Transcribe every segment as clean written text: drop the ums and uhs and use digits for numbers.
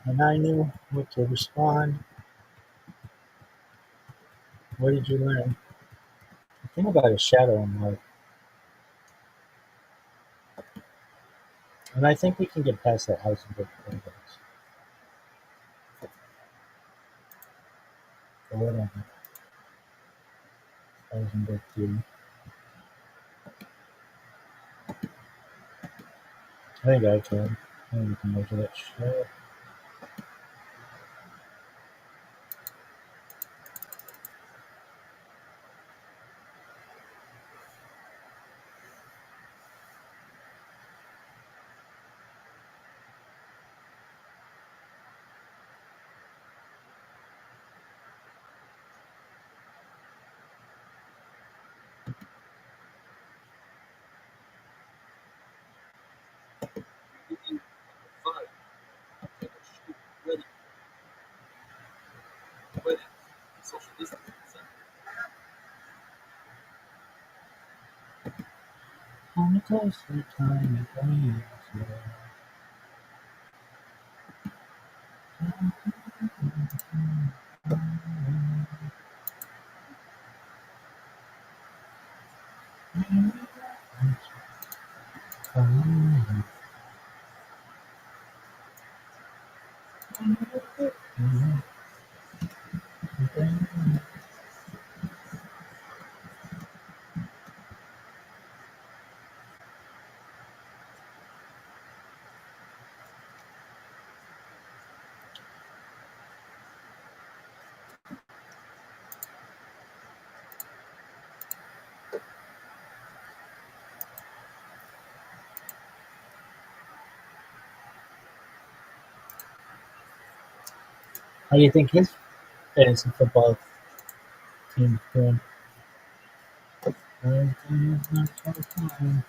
And I knew what to respond. What did you learn? The thing about a shadow in life, and I think we can get past that Heisenberg paradox, or whatever, Heisenberg theory. I think I can. I think we can measure that shit. On the closely time it How do you think his fantasy football team is doing? Everything is not so fine.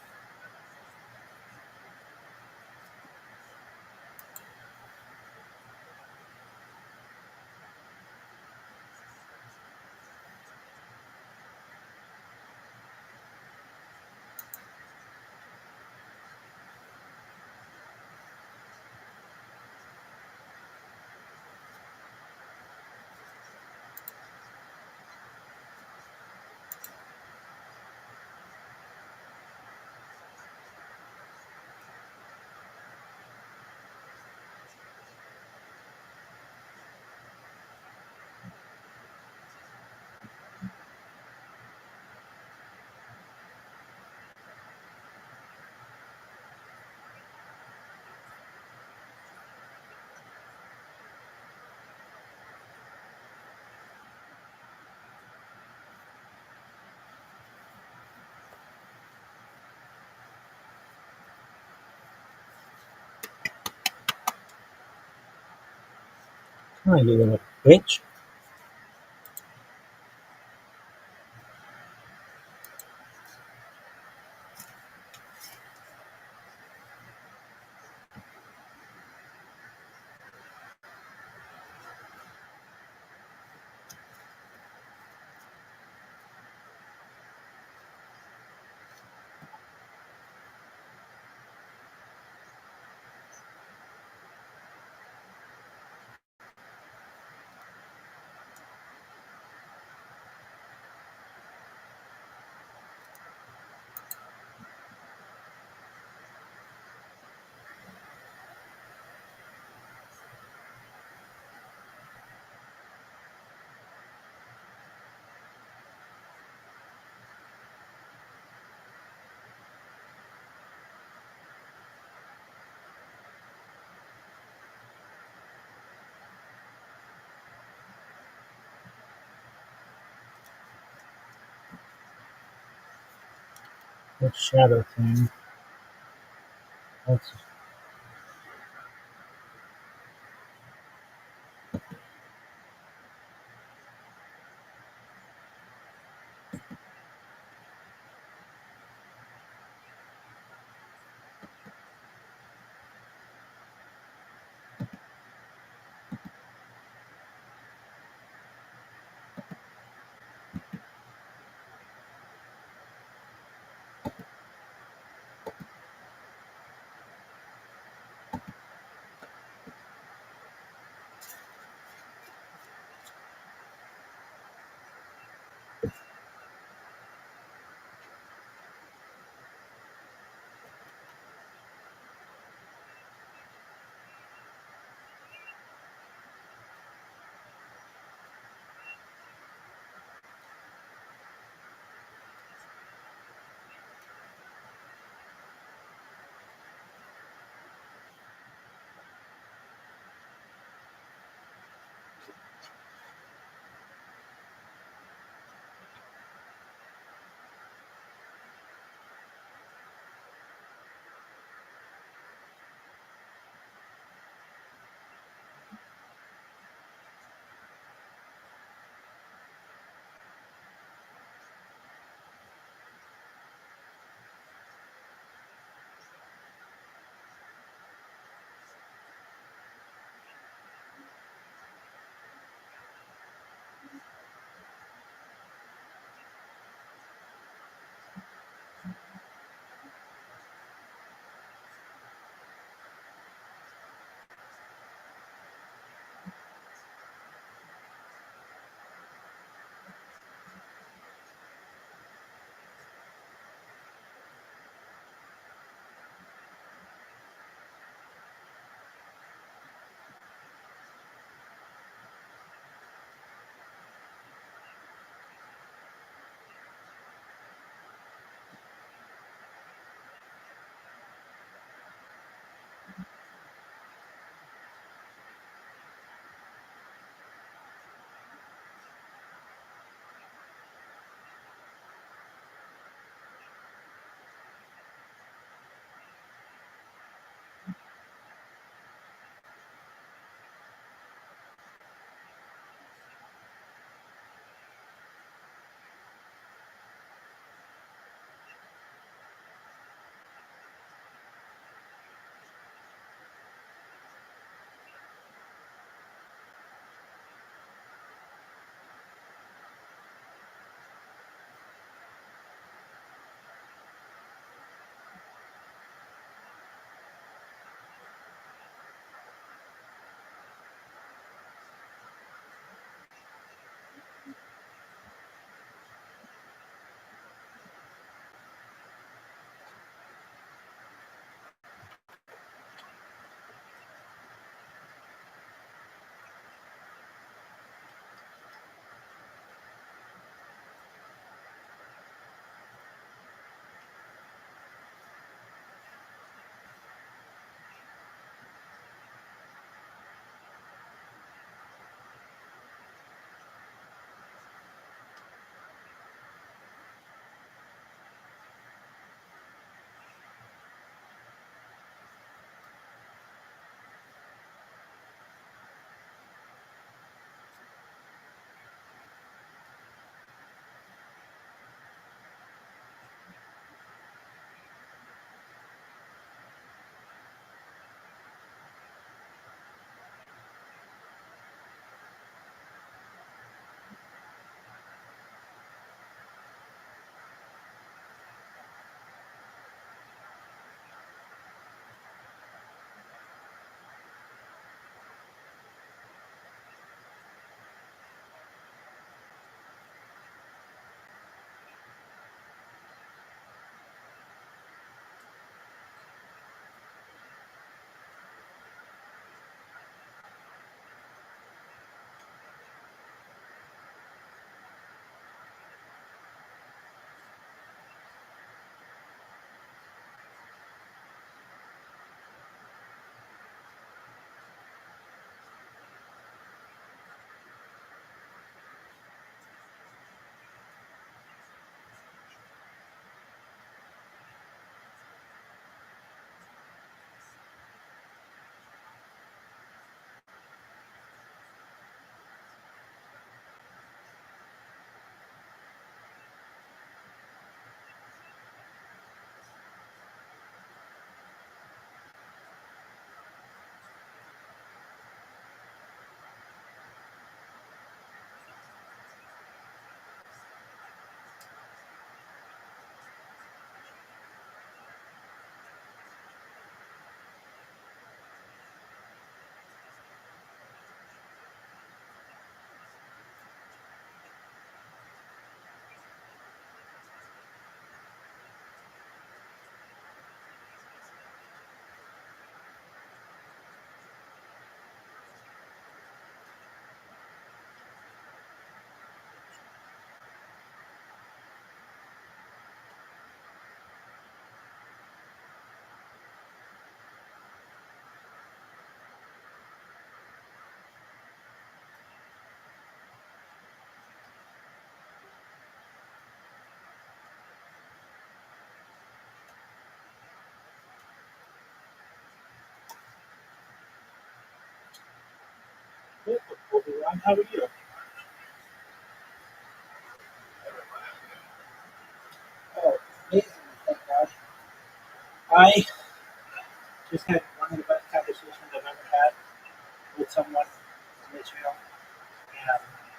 Come on, you little bitch. That shadow thing. That's everyone. How are you? Oh, amazing. Thank God. I just had one of the best conversations I've ever had with someone from Israel.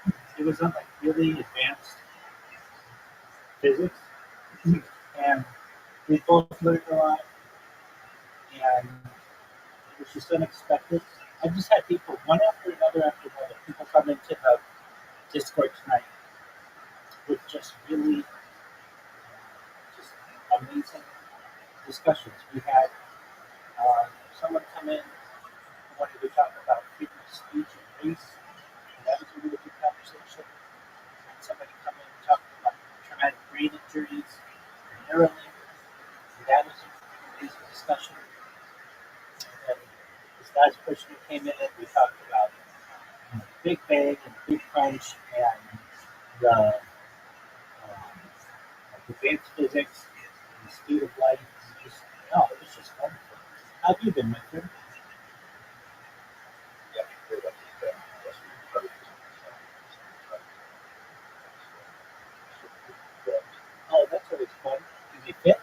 And it was on like really advanced physics. And we both learned a lot. And it was just unexpected. I just had people, one after another, people come into the Discord tonight with just really just amazing discussions. We had someone come in who wanted to talk about freedom of speech and race, and that was a really good conversation. And somebody come in talking about traumatic brain injuries and Neuralink, and that was an amazing discussion. And this last person who came in, we talked about Big Bang and Big Crunch and the advanced physics and the speed of light. Just, oh, it was just wonderful. How have you been, my friend? Oh, that's always fun. Is he fit?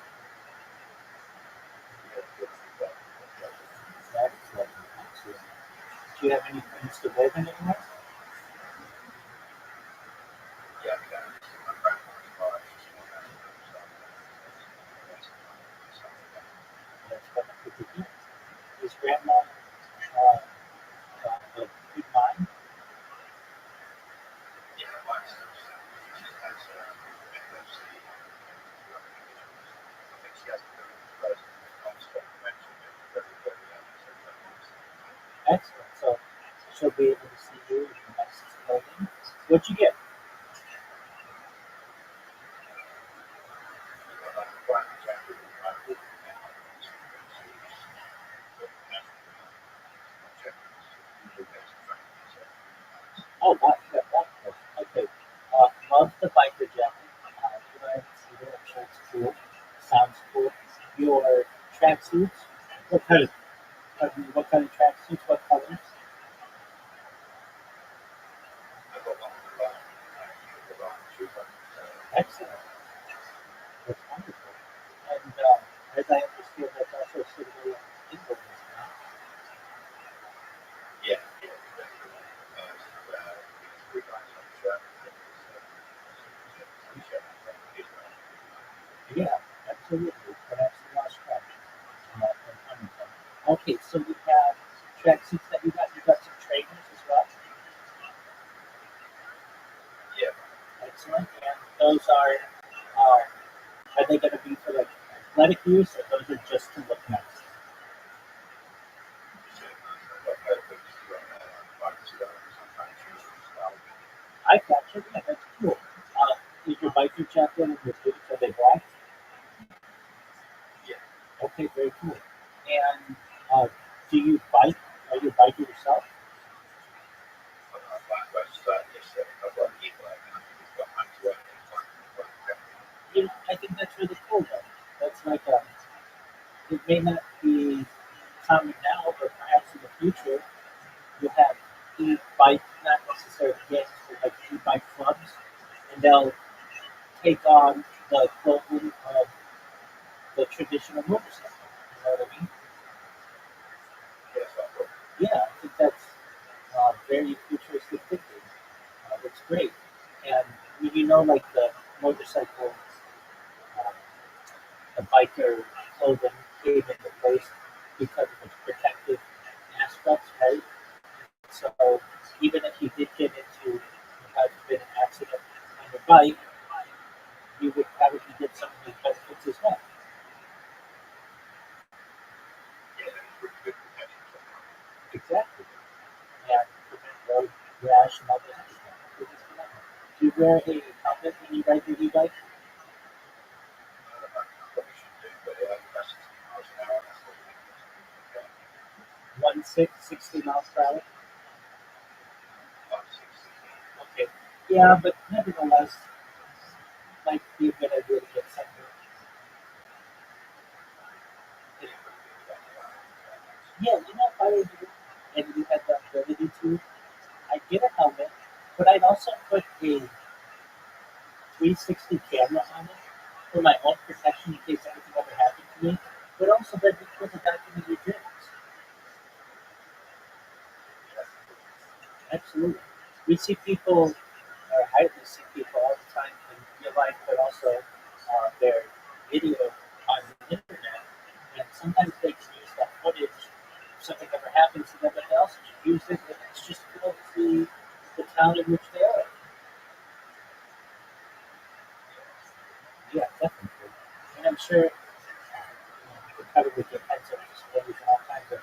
Excellent. Excellent. Do you have any plans to live in anywhere? That's wonderful to hear. Is grandma a good mind? Excellent. So she'll be able to see you in the next building. What'd you get? Oh, wow, you got that. Okay. Love the biker jacket. You know, I haven't seen it. I'm sure it's cool. Sounds cool. Your tracksuits. What kind of what kind of tracksuits? What colors? Excellent. That's wonderful. And as I understand, that's also sort of a England, yeah, absolutely. Perhaps the last track from Huntington. Okay, so we have tracksuits that you got. You got some trainers as well. Excellent. And those are they going to be for like athletic use, or those are just to look nice? I got you. Yeah, that's cool. Is your biker jacket and your boots, are they black? Okay, very cool. And do you bike? Are you a biker yourself? You know, I think that's really cool though. That's like it may not be common now, but perhaps in the future you'll have e-bike, not necessarily gangs, but like e-bike clubs, and they'll take on the clothing of the traditional motorcycle. You know what I mean? Yeah, I think that's very futuristic thinking. It's great. And you know, like the motorcycle, um, the biker clothing came into place because of its protective aspects, right? So even if you did get into, have been an accident on your bike, you would probably get some of these benefits as well. Exactly. And prevent road rash and all those things. Do you wear a helmet when you ride your e-bike? 60 miles per hour? Okay. Yeah, but nevertheless, might be a good idea to get something. Yeah, you know, if I were you and you had the ability to, I get a helmet, but I'd also put a 360 camera on it for my own protection in case anything ever happened to me, but also that'd be cool to document your journeys. Absolutely. We see people, or I see people all the time in real life, but also their video on the internet, and sometimes they can use that footage if something ever happens to them, but they also use it, and it's just cool to see the town in which they are. Yeah, definitely. And I'm sure you covered with your pencil displays and all kinds of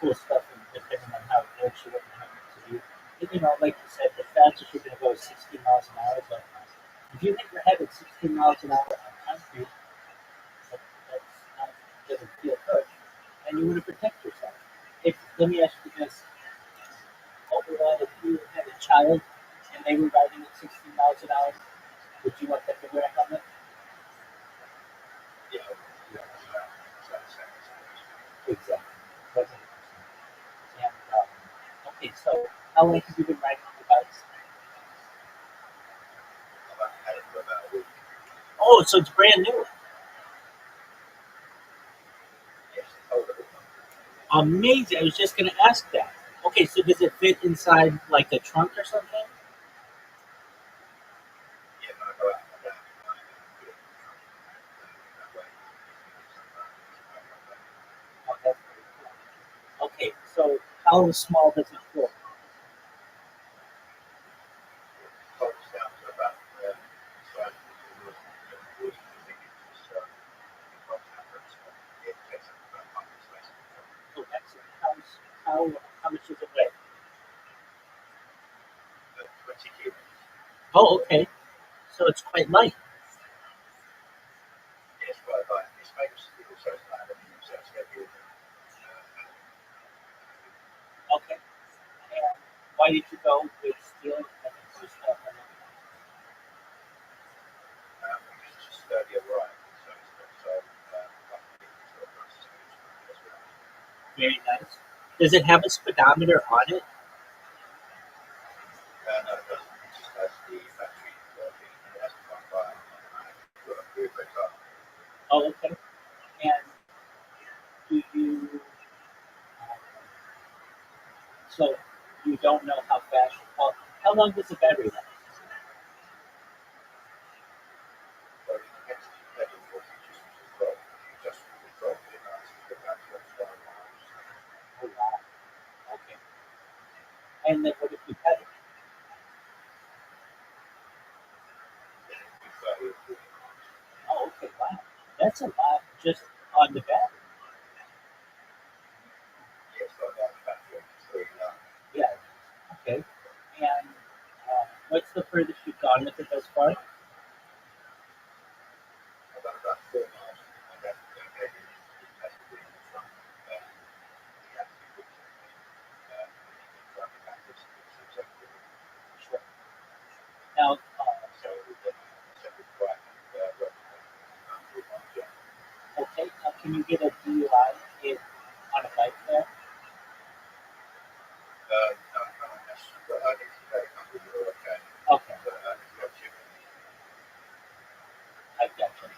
cool stuff, and depending on how close you want to be. And, like you said, the fastest you're going to go is 60 miles an hour, but if you hit your head at 60 miles an hour on concrete, that's not going to feel good, and you want to protect yourself. Let me ask you this: overall, if you had a child and they were riding at 60 miles an hour, would you want them to wear a helmet? Exactly. 100%. And okay, so how long have you been riding on the bikes? Oh, so it's brand new. Amazing. I was just going to ask that. Okay, so does it fit inside like a trunk or something? Oh, that's pretty cool. Okay, so how small does it fit? Oh, excellent. How much does it weigh? Oh, okay. So it's quite light. Okay. And why did you go with steel as opposed to aluminum? Very nice. Does it have a speedometer on it? Oh, okay. And do you, so you don't know how fast, how long does the battery last? Oh, wow. Okay. And then what if you pedal? Oh, okay. Wow. That's a lot just on the battery. Yeah. Okay. And what's the furthest you've gone with it thus far? Sure. Now, okay. Now, can you get a DUI in, on a bike there? Okay. I got you.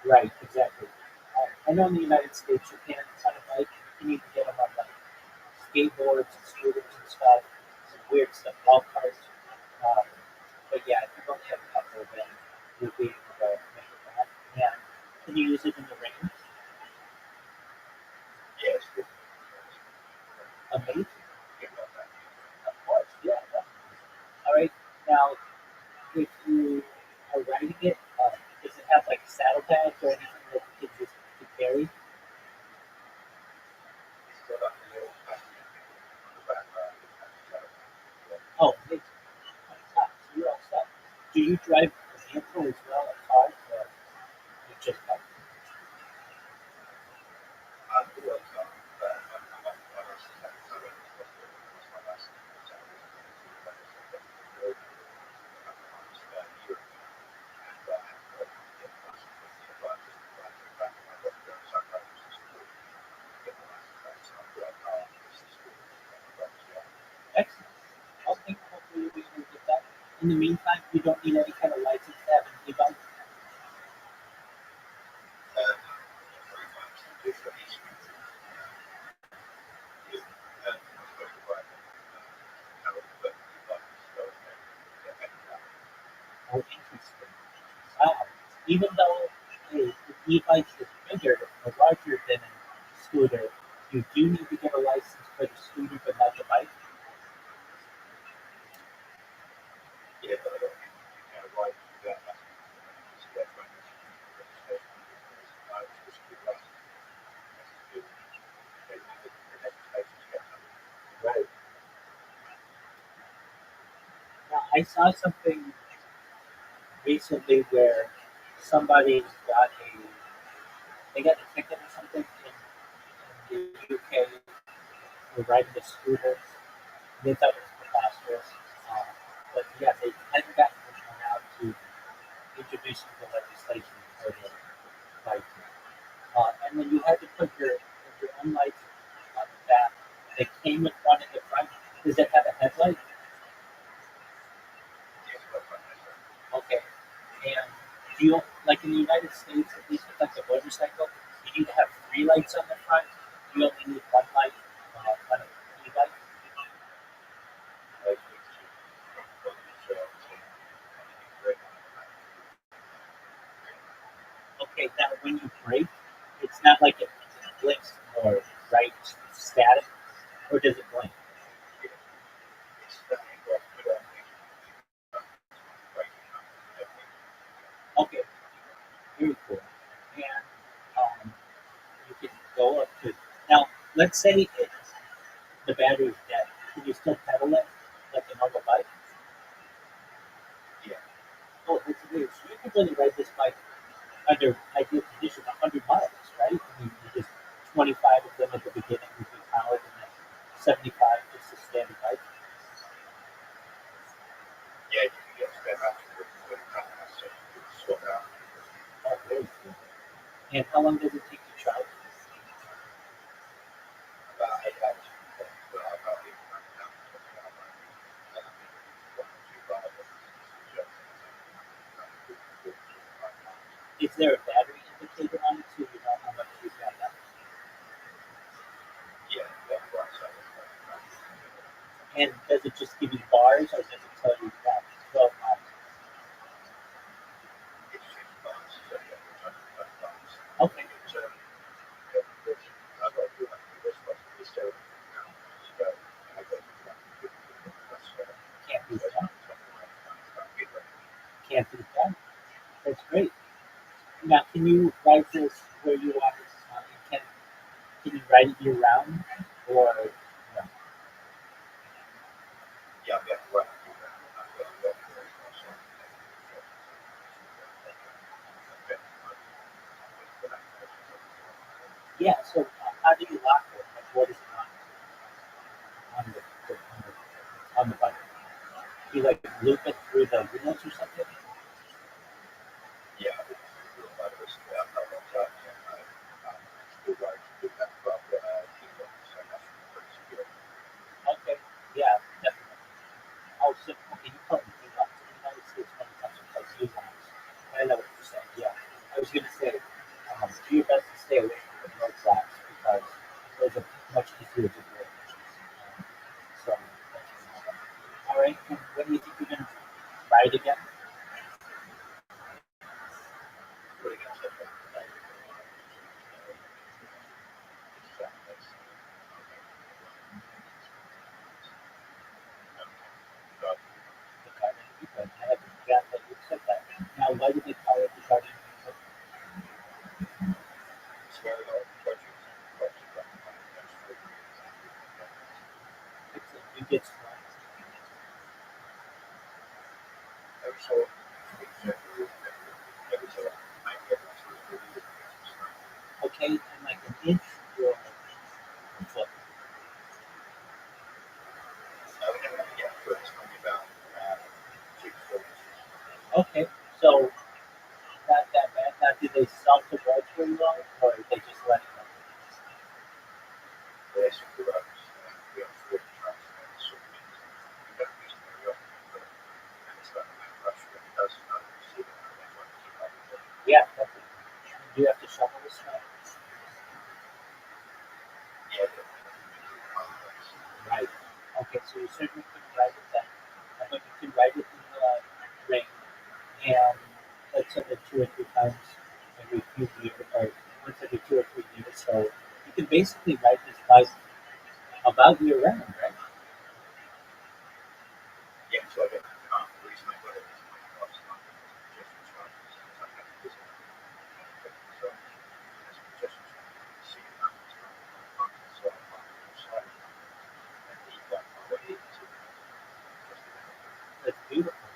Right. Exactly. I know in the United States you can't on a bike. You need to get them on like skateboards and scooters and stuff. Some weird stuff, golf carts. Um, but yeah, if you only have a couple, then you'll be able to make it back. And can you use it in the rain? Amazing. Of course, yeah. Definitely. All right. Now, if you are riding it, does it have like saddlebags or anything that you can just to carry? Oh, amazing. So you're all set. Do you drive a vehicle as well, a car, or you just bike? in the meantime, you don't need any kind of license to have an e-bike. Oh, interesting. Wow. Even though the e-bike is bigger or larger than a scooter, you do need to get a license for the scooter, but not the bike. Right. Now, I saw something recently where somebody they got a ticket or something in the UK for riding a scooter. They thought it was preposterous. Um, but yeah, they hadn't gotten anyone out to introduce the legislation for the bike. And then you had to put your own lights on the back. They came with one in the front. Does it have a headlight? Okay. And do you, like in the United States, at least with like a motorcycle, you need to have three lights on the front. You only need one light on an e-bike. Okay, now when you brake, it's not like it blinks or right static, or does it blink? Okay, very cool. And you can go up to now. Let's say the battery's dead. Can you still pedal it like a normal bike? Oh, it's weird. So you can really ride this bike under ideal conditions, 100 miles, right? I mean, you just 25 of them at the beginning would be powered, and then 75 just a standard bike. Oh, very cool. And how long does it take to charge? Is there a battery indicator on it so you know how much you've got left? And does it just give you bars, or does it tell you that 12 miles? Okay, can't beat that. Can't beat that. That's great. Now, can you ride this where you are? Can you ride it year round, or no? Yeah. So, how do you lock it? Like, what is it on the bike? Do you like loop it through the wheels or something? Okay. Yeah, definitely. Oh, so okay, you probably do that. In the United States, many times it's like you lines. I know what you're saying. Yeah, I was gonna say, do your best to stay away from the road flags because those are much easier to break. So, all right. And when do you think you're gonna ride again? The garden? Because I haven't forgotten that you said that. Now, why did they call it the garden? It's a, you get strong. Okay, and like an inch or a foot. Okay, so not that bad. Now, do they sell the roads very well, or they just let it go? So you certainly couldn't ride it then, but you can ride it in the rain, and let's say that 2 or 3 times every few years, or once every 2 or 3 years. So you can basically ride this bike about year round, right? Yeah, so I get the reason I got it is my wife's not suggestion charges, so I have to visit so as a suggestion charge, see it happens so I park on the side and eat that my way into just That's beautiful.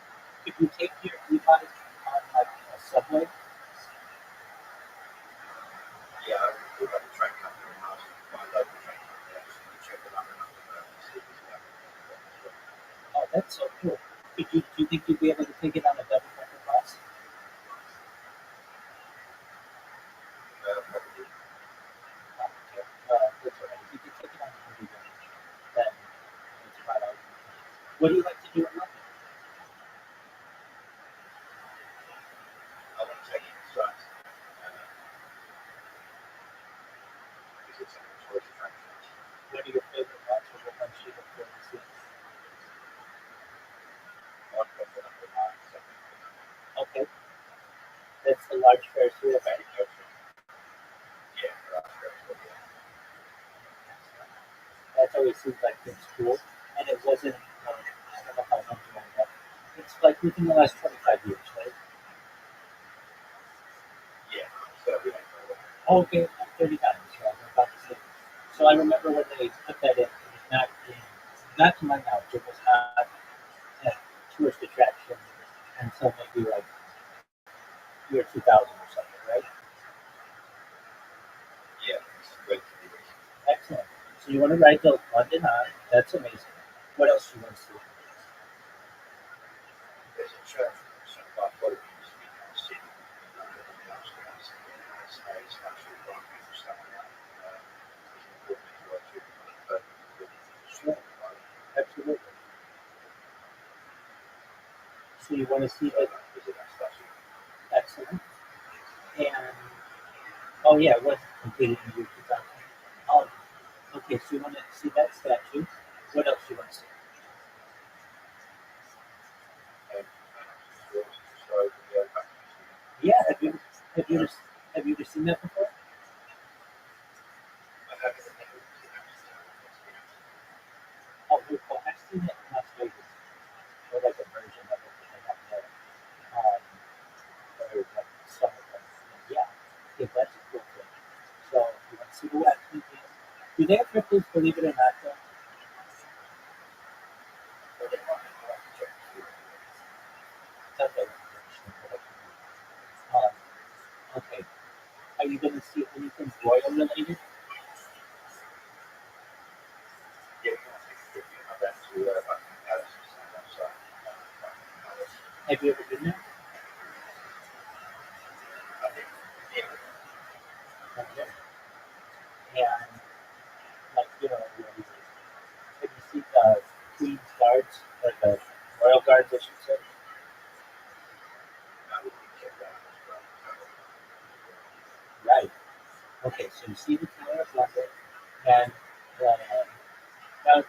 If you take your e-bike on like a subway, yeah, I do have a train company in house, my local train company actually check it out and see if it's happening. oh, that's so cool. Do you think you'd be able to take it on a double-decker bus? Probably Okay. That's all right. If you could take it on a underground, then it's about all. What do you like to do in London? I want to take it inside because it's a tourist attraction. What are your favorite ones, or what ones you look forward to seeing? I'd go for number 9, something Okay, that's the large Ferris wheel, right? very close. Yeah, that's very good. Yeah. That always seems like it's cool, and it wasn't. I don't know how long ago, but it's like within the last 25 years, right? Yeah, so we don't know. Oh, okay, I'm 39, so I'm about to say. So I remember when they put that in. It was not in, not to my knowledge, it was not a tourist attraction until maybe like year 2000 or something, right? Yeah, it's great to be with. Excellent. So you want to ride the London Eye? That's amazing. What else do you want to see? There's a church some of our colleagues in the city in the outskirts. It's a statue of Rabbi or something like that. It's important as well too. But Sure, absolutely. So you want to see it? visit that statue. Excellent. And oh yeah, it was completed in year 2000. Oh, okay. So you want to see that statue? What else do you want to see? And so yeah, back to Yeah. Have you ever have you ever seen that before? I haven't never seen that. Oh, very cool. I've seen it in Las Vegas, or like a version of it that they have there. Or like some of them. And yeah, yeah, that's a cool thing. So you want to see the Wax Museum? Do they have cryptids? Believe it or not, though. But then I have to check the food. It's okay. Um, okay. Are you going to see anything royal related? Yeah, we can take a trip. I've been to Buckingham Palace and stand outside Buckingham Palace. Have you ever been there? I think yeah, Okay. And like have you seen the Queen's Guards or the Royal Guards, I should say? I would check that out as well. Right. Okay. So you see the Tower of London, and now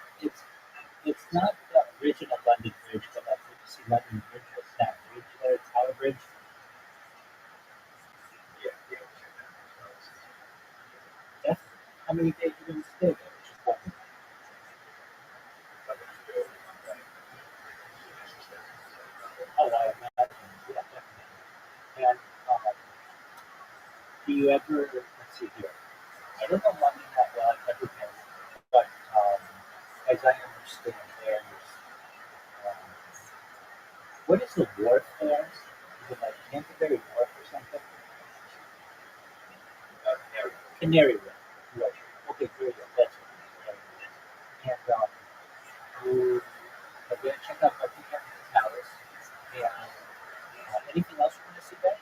it's not the original London Bridge, but like when you see London Bridge, what's that bridge there? Tower Bridge. Yeah, yeah, check that out as well. Definitely. How many days are you going to stay there? Just one. I've been to go one day. Oh, I imagine. Yeah, definitely. And do you ever, let's see here, I don't know London that well, I've never been, but as I understand, there's, um, what is the wharf there? Is it like Canterbury Wharf or something? Yeah, Canary Wharf. Right. Okay, very good. That's what it is. And you have you check out Buckingham Palace, and anything else you want to see there?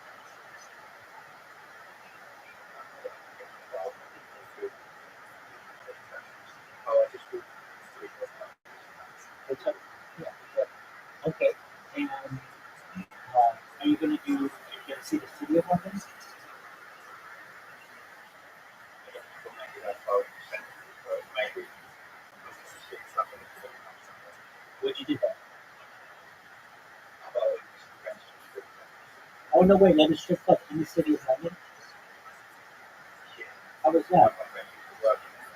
oh, I just moved to It's a, yeah, it's okay. And are you going to do? Are you going to see the city of London? maybe that's 5%. So maybe something. no way, another strip club in the city of London. Yeah. How was One that? of my friends used to work in it.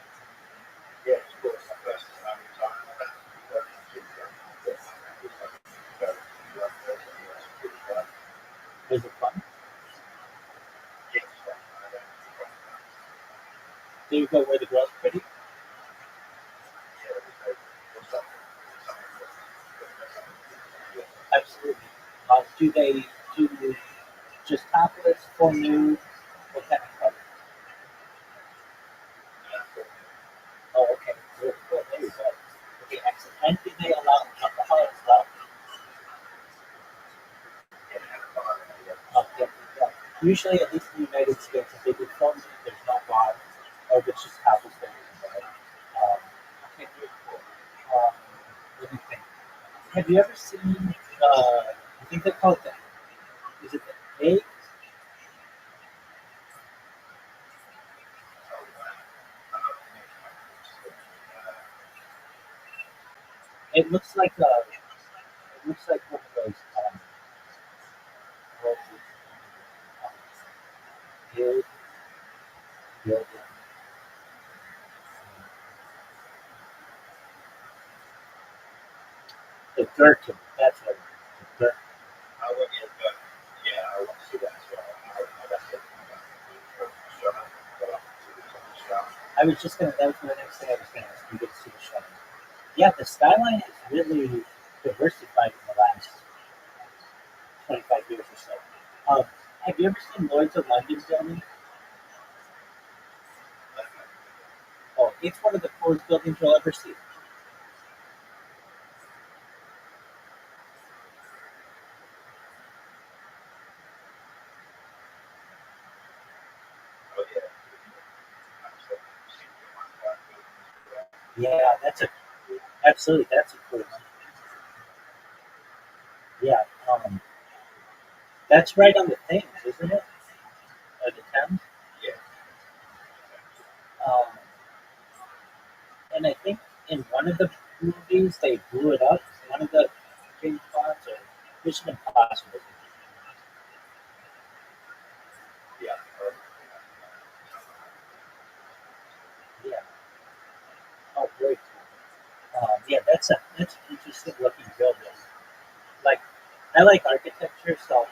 Yeah, it's cool. It's my first and only time. I've actually worked in City Centre. But it was like very work there, so it was really fun. Was it fun? Yeah, it's fun. I don't quite know. There you go, where the girls pretty. Yeah, it was like, what's up? Something that, Absolutely. Do they do just topless, full nude? What kind of color? Oh, okay. Cool, cool. There you go. Okay, excellent. And do they allow alcohol as well? Yeah, yeah. Usually, at least in the United States, if they do full nude, there's no bar, or if it's just topless, there is, right? Okay, very cool. Let me think. Have you ever seen, I think they call it is it the egg? It looks like one of those, what is it? Guild, guild, the gherkin, that's what it is. The gherkin. I went in, but yeah, I want to see that as well. That's it. Shut up. Got up to the shop. I was just gonna, that was the next thing I was gonna ask you, get to see the show. Yeah, the skyline is really diversified in the last 25 years or so. Have you ever seen Lloyd's of London building? Oh, it's one of the coolest buildings you'll ever see. Oh yeah. Yeah, absolutely, that's a cool one. Yeah, that's right on the Thames, isn't it? Or the Thames. Yeah. Um, and I think in one of the movies they blew it up. One of the James Bonds or Mission Impossible. Yeah. Yeah. Oh, very cool. Yeah, that's an interesting looking building. Like, I like architecture, so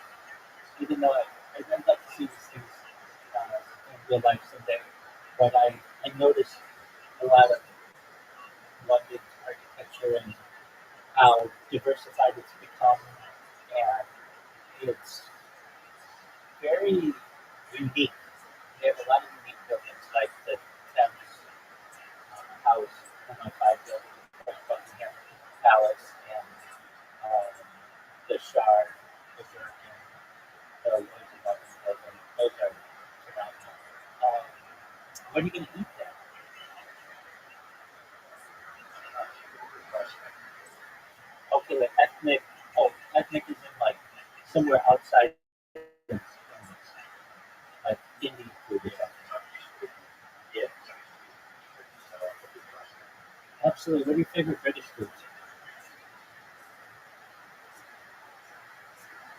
even though I'd like to see these things in real life someday, but I noticed a lot of London's architecture and how diversified it's become, and it's very unique. They have a lot of unique buildings, like the Thames House, 105 building, Buckingham Palace, and um, the Shard, the Gherkin, the Lloyd's of London building. Those are phenomenal. Um, what are you going to eat there? Okay, like ethnic. Oh, ethnic is in like somewhere outside, like Indian food or something. Yeah. Absolutely. What are your favorite British foods?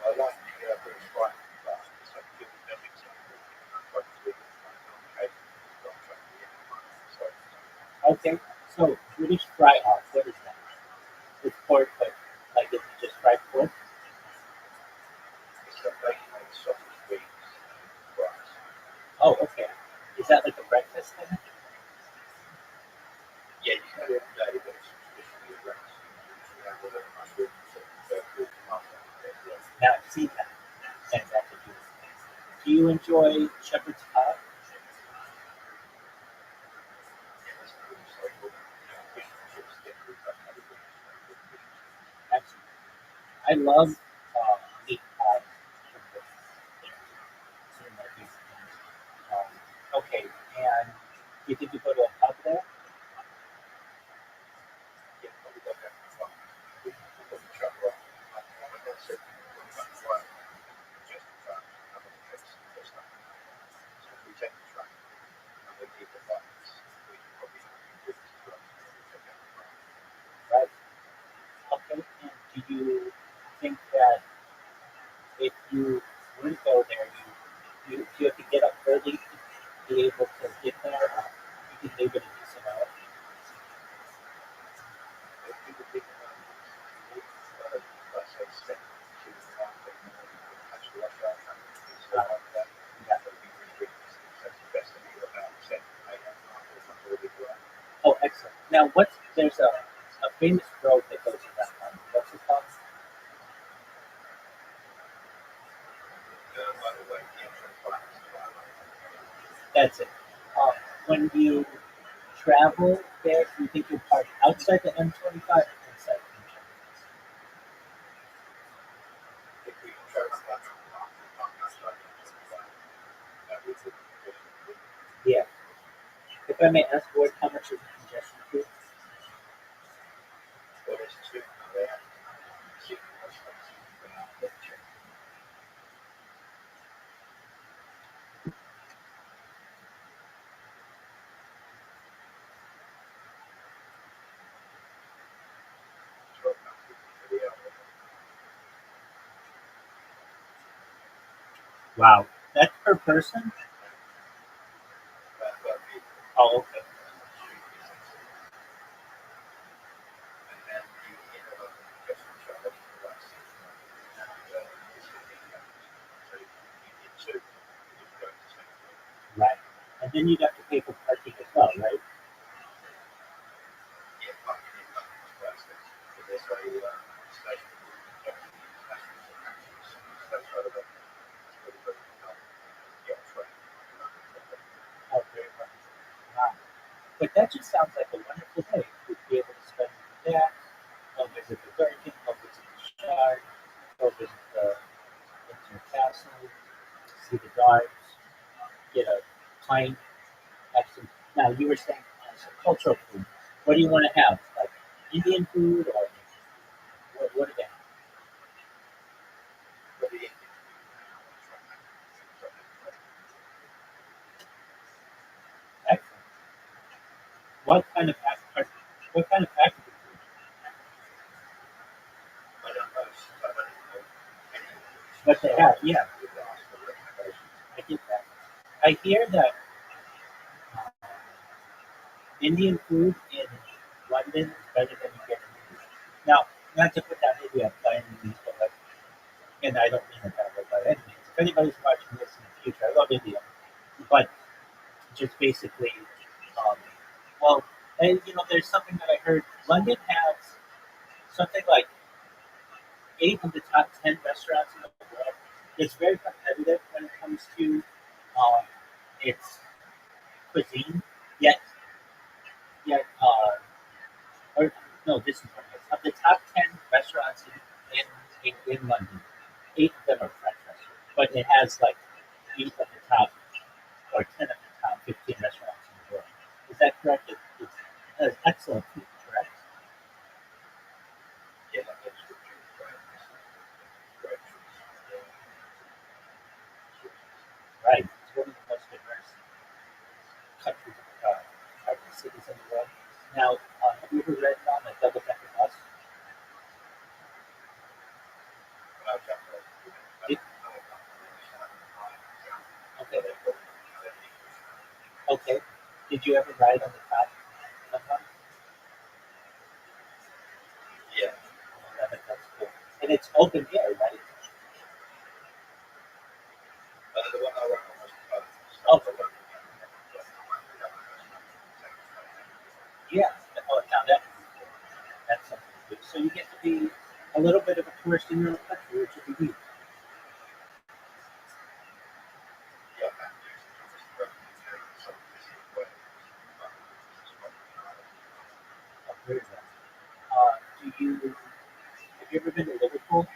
I like the British frying pan. It's like good nothing something. I'm quite sweet. Okay. So I'm trying to get it. So Okay, so British fry off. What is that? It's pork, but like is it just fried pork? it's a bacon and sausage beans and rice. Oh, okay. Is that like a breakfast thing? Yeah, you can do it all day, but it's traditionally a breakfast. You have the mushrooms and the muffin. Now I've seen that. And that's a beautiful thing. Do you enjoy shepherd's pie? Absolutely. I love meat pies from the it's one of my favorite things. Okay, and do you think you go to a pub there? Right. Okay, and do you think that leave it a decent hour. Oh, excellent. Now, there's a famous road that goes in that town. What's it called? That's it. Um, when you travel there, do you think you'll park outside the M25 or inside the M25? Yeah. If I may ask, Ward, how much is the congestion fee? Wow. That's per person? Oh, okay. Right. And then you'd have to pay for parking as well, right? Oh, very much. Wow. But that just sounds like a wonderful day. We'd be able to spend that, go visit the Virgin, go visit the Shard, go visit the Windsor Castle, see the guards, get a pint, have some. Now, you were saying some cultural food. What do you want to have? Like Indian food or what again? Excellent. What kind of what kind of African food? What they have? Yeah, I get that. I hear that Indian food in London is better than you get in India. Now, not to put down India by any means, but like, and I don't mean it that way by any means. If anybody's watching this in the future, I love India, but just basically, um, well, and there's something that I heard. London has something like 8 of the top 10 restaurants in the world. It's very competitive when it comes to its cuisine. Yet, or no, this is what it is. Of the top 10 restaurants in London, 8 of them are French restaurants, but it has like 8 of the top or 10 of the top 15 restaurants in the world. Is that correct? It has excellent food, correct? Right. It's one of the most diverse countries, cities in the world. Now, have you ever read on a double-decker bus? Did, okay. Okay. Did you ever ride on the top of one? That's cool. And it's open air, right? Oh, yeah. Oh, now that's something to do. So you get to be a little bit of a tourist in your own country, which would be neat. Oh, very nice. Do you have you ever been to Liverpool?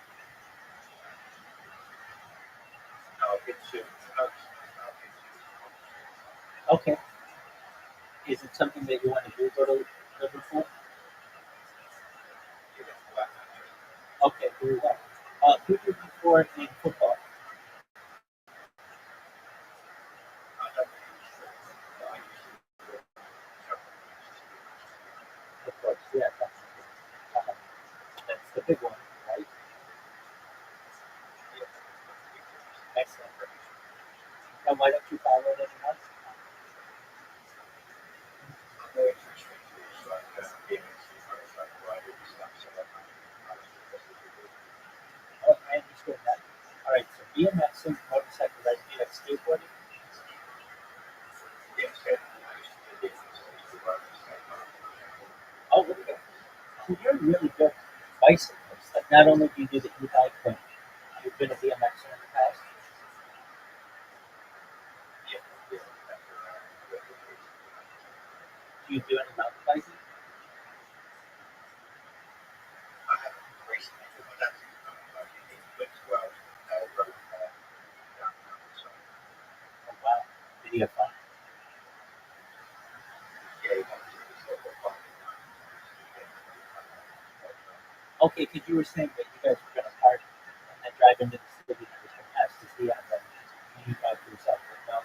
Okay. Is it something that you want to do? Go to Liverpool? Okay, very well. Who did you for in football? Of course, yeah, that's the big one, right? Excellent. Now, why don't you follow it anymore? So you're really good bicyclist. Like not only do you do the e-bike, but you've been a BMXer in the past. Yeah, yeah, after graduation, Do you do any mountain biking? I haven't recently, but my dad's like he lives well, rode downtown, so Oh wow, did you have fun? yeah, he wants to sort of like, Okay, because you were saying that you guys were going to park and then drive into the city and just pass the sea on them. And you thought to yourself, like, well,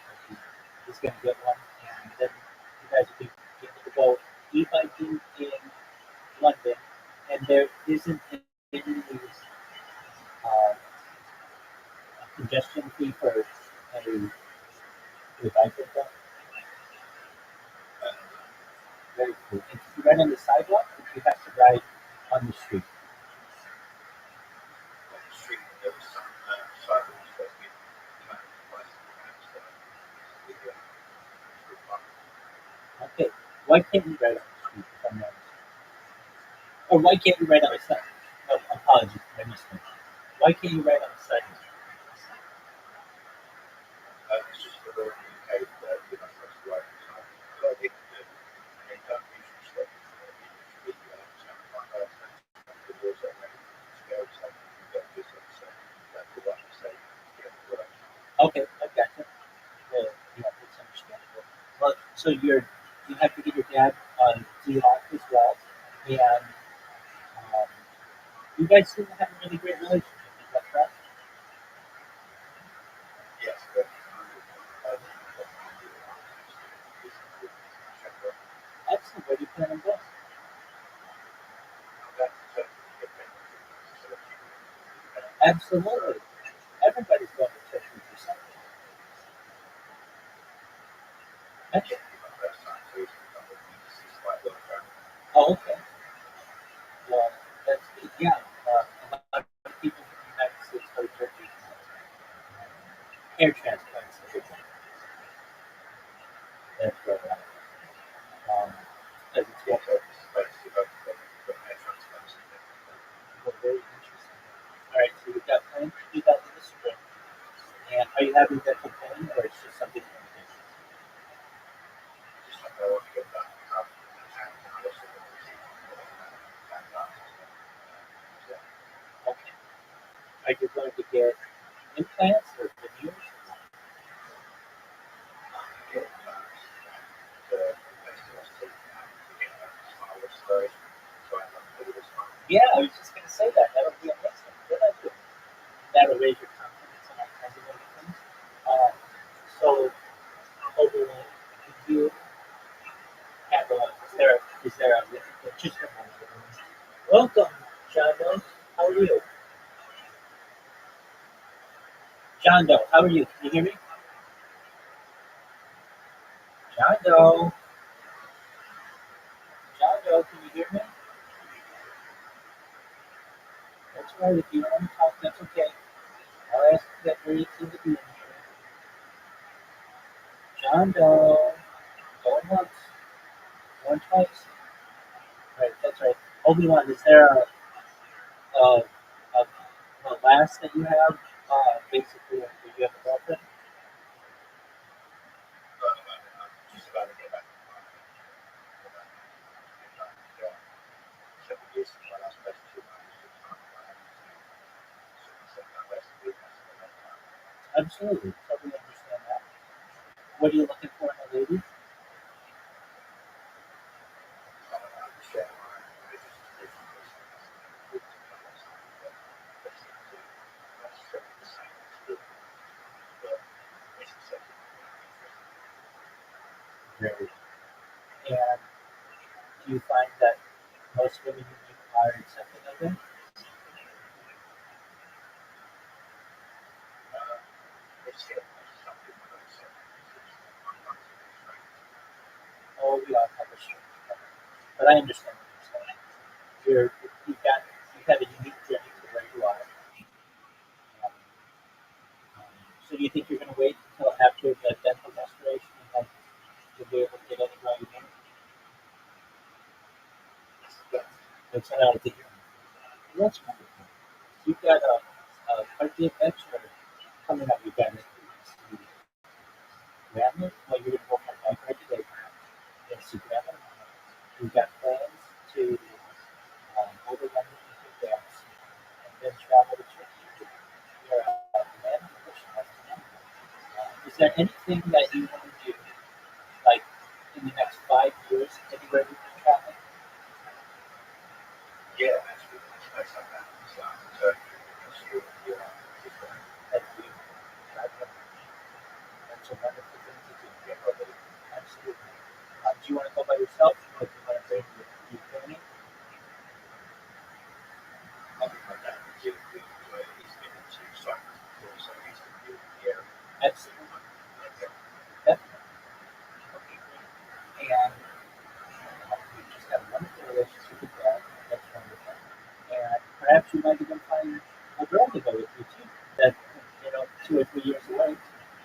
he's going to get one. And then you guys would be able to go e-biking in London. And there isn't any uh, congestion fee for a biker club. Very cool. And did you ride on the sidewalk or did you have to ride on the street? on the street, there was some sidewalks that we kind of bicycle ramps that we through park. Okay. Why can't you ride on the street if I'm not or why can't you ride on the side? Oh, apologies, I missed it. Why can't you ride on the side? It's just the law in the UK that you're not supposed to ride on the side. A lot of people do, and they don't usually stop. Usually, like the laws are ready to go, so you don't do something, so that's the right to say, yeah, work. Okay, I got you. Yeah, it's understandable. Well, so you have to get your dad on D-Lock as well, and um, you guys seem to have a really great relationship. Is that correct? Yes, but I think that is check work. Excellent. Where do you plan on going? That's get back so that you can Absolutely. Everybody's going to church with you something. get Excellent. my first time, so it's a couple of weeks, it's quite well done. Oh, okay. Well, that's good. Yeah. A lot of people from the United States go to Turkey. Hair transplants. That's right. Um, as it's Yeah, so it's basically both the hair transplants and very interesting. All right, so you've got plans to do that in the spring. And are you having dental pain, or it's just something you do? just like I want to get that out and also the receipt and that. Yeah, Okay. Are you going to get implants or veneers? get that. The basically was taken out to get that smile restoration, so I have to do this one. Yeah, I was just going to say that. That would be amazing. Good idea. That'll raise your confidence and all kinds of other things. Um, so, overall, do you have a, is there a, just a moment. Welcome, John Doe. How are you? John Doe, how are you? Can you hear me? John Doe. John Doe, can you hear me? That's right. If you want to talk, that's okay. I'll ask that for you to be in here. John Doe. Going once. Going twice. Right, that's right. Obi-Wan, is there a last that you have? Basically, do you have a girlfriend? But I'm just about to get back to my like 7 years since my last relationship. I was just trying to set that last week. Absolutely. Totally understand that. What are you looking for in a lady? Share my religious tradition with some that seem to show the same experience, but it's accepted. Very. And do you find that most women you meet are accepting of them? It's still some people don't accept it. Oh, we all have a strength. But I understand what you're saying. You've got you've had a unique journey to where you are. Um, so do you think you're going to wait until after the dental restoration and then you'll be able to get any girl you want? That's That's what I like to hear. Well, that's wonderful. You've got quite the adventure coming up. You've got Instagram. Well, you're going to go for a bike ride today. Instagram. You've got plans to go to London with your dance and then travel to Turkey. You're a man of mission. That's phenomenal. Is there anything that you want to do, like in the next 5 years, anywhere you've been traveling? Yeah, actually, that's like that. So, Turkey, Syria, Israel, That you, that's a wonderful thing to do. yeah, probably. Absolutely. Do you want to go by yourself, or do you want to bring your family? I'll be my dad. He's been into cycling before, so he's in the area. Absolutely. Okay. Definitely. Okay, great. And you just have a wonderful relationship with dad. That's wonderful. And perhaps you might even find a girl to go with you too. That 2 or 3 years away.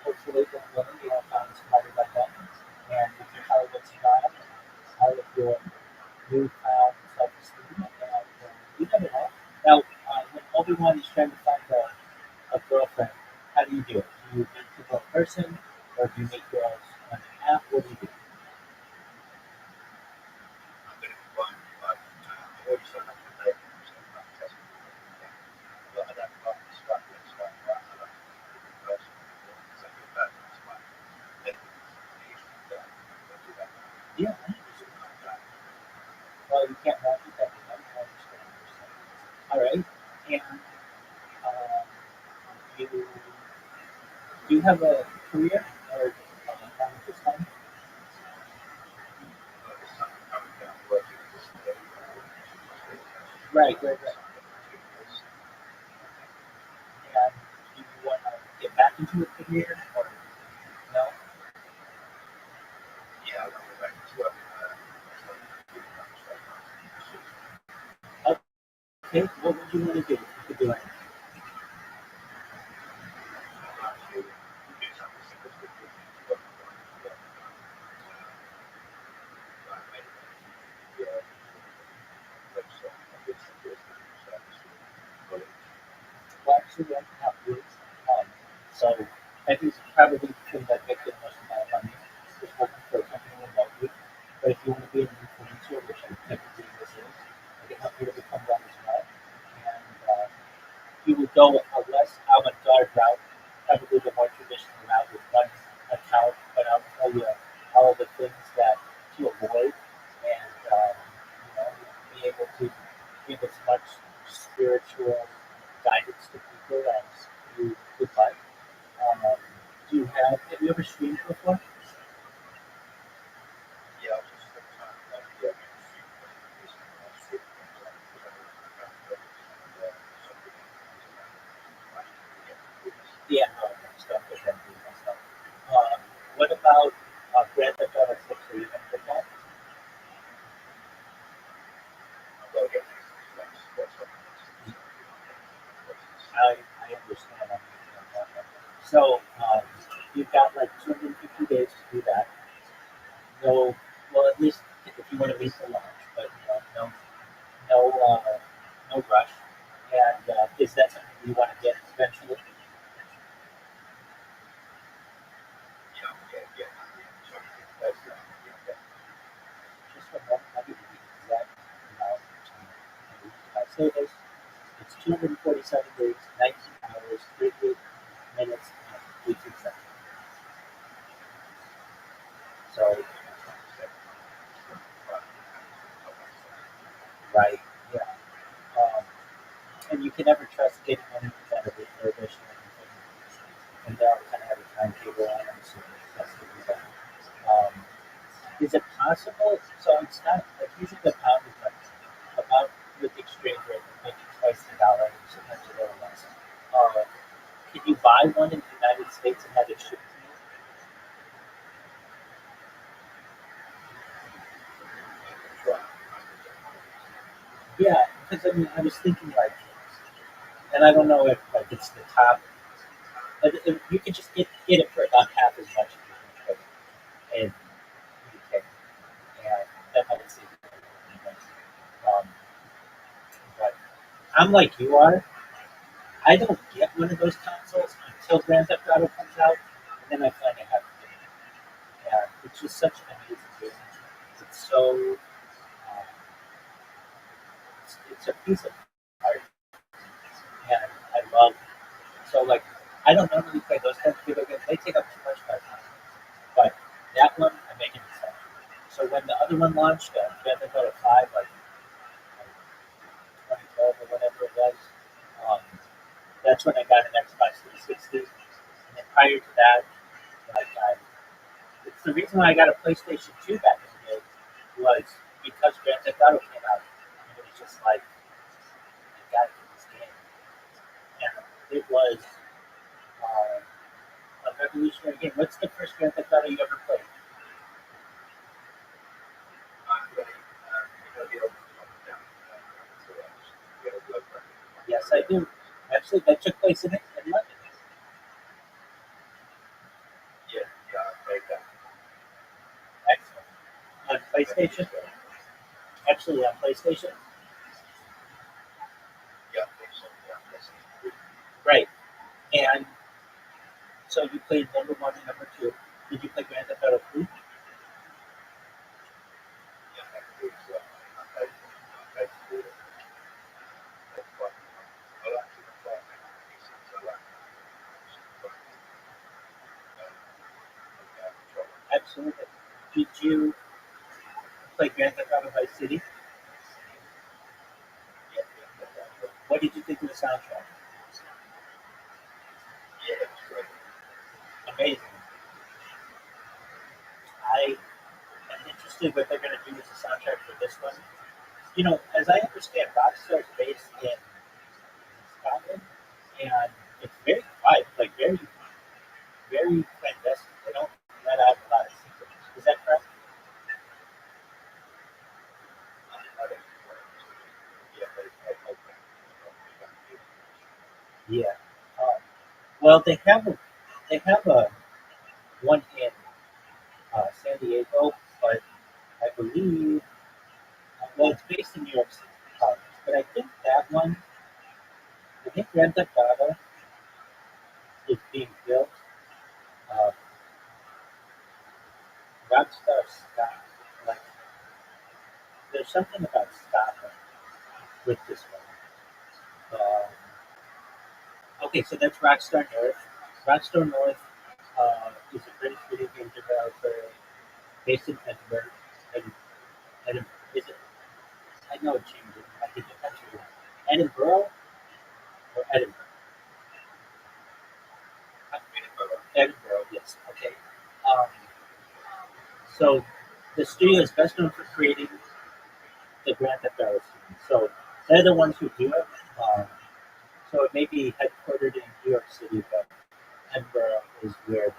Hopefully, then willing you have found somebody like that. And with your Hollywood style and all of your newfound self-esteem, and you never know. Now, when Obi-Wan is trying to find a girlfriend, how do you do it? Do you meet people in person, or do you meet girls on an app? What do you do? I'm going to combine, I've already set up my date, so I'm not testing it. But I don't like the stuff that's like that. I like the person. So I feel bad. It's my date. Don't do that. Yeah, It's not that. well, you can't match with that. I understand. All right, and um, you do you have a career or at this time? This time I'm coming down working this day. Right, right, right. And do you want to get back into a career or no? Yeah, I'm going back to work. Okay, what would you want to do if you could do anything? Well, actually, I can help you. So I think probably the thing that makes the most amount of money is working for a company remotely. But if you want to be an influencer, which I typically this is, I can help you to become one as well. And you would go a less avant-garde route, probably the more traditional route with one account, but I'll tell you all of the things that to avoid and be able to give as much spiritual guidance to people as you would like. Um, have you ever streamed before? Yeah, no, stuff with them and stuff. What about Grand Theft Auto 6? Are you going to get that? I understand. So you've got like 250 days to do that. No, well, at least if you want to wait for launch, but no rush. And is that something you want to get eventually? Just for one, I'll give you the exact amount of time. So it's 247 days, 19 hours, 38 minutes, and 18 seconds. So, right, yeah. And you can never trust getting anything out of it for additional anything. And they'll kind of have a timetable on them, so that's the reason. Um, is it possible? So it's not like usually the pound is like about with the exchange rate, maybe twice the dollar, sometimes a little less. Uh, can you buy one in the United States and have it shipped to you? Yeah, because I mean, I was thinking like, and I don't know if like it's the top, but if you could just get it for about half as much as you can pay in the UK, and that might save you. I'm like you are. I don't get one of those consoles until Grand Theft Auto comes out, and then I finally have to get it. Yeah, it's just such an amazing game. It's so, it's a piece of art, and I love. So like, I don't normally play those types of video games. They take up too much of my time. But that one, I'm making exception. So when the other one launched, Grand Theft Auto 5, like 2012 or whatever it was, um, that's when I got an Xbox 360. And then prior to that, like it's the reason why I got a PlayStation 2 back in the day was because Grand Theft Auto came out, and it was just like I got to get this game, and it was a revolutionary game. What's the first Grand Theft Auto you ever played? Yes, I do. Actually, that took place in London. Excellent. On PlayStation? Actually, on PlayStation? Right. And so you played number one and number two. Did you play Grand Theft Auto 3? Absolutely. Did you play Grand Theft Auto Vice City? What did you think of the soundtrack? Amazing. I am interested what they're going to do with the soundtrack for this one. You know, as I understand, Rockstar is based in Scotland, and it's very quiet, like very, very clandestine. They don't let out a lot of secrets. Is that correct? Yeah. Um, well, they have a one in San Diego, but I believe well, it's based in New York City, but I think that one, I think Grand Theft Auto is being built. Uh, Rockstar Scott, like there's something about Scotland with this one. Okay, so that's Rockstar North. Rockstar North is a British video game developer based in Edinburgh. And, is it? I know it changes. I think it depends. Edinburgh or Edinburgh? Edinburgh, yes. Okay. Um, so the studio is best known for creating the Grand Theft Auto series. So they're the ones who do it. Um, so it may be headquartered in New York City, but Edinburgh is where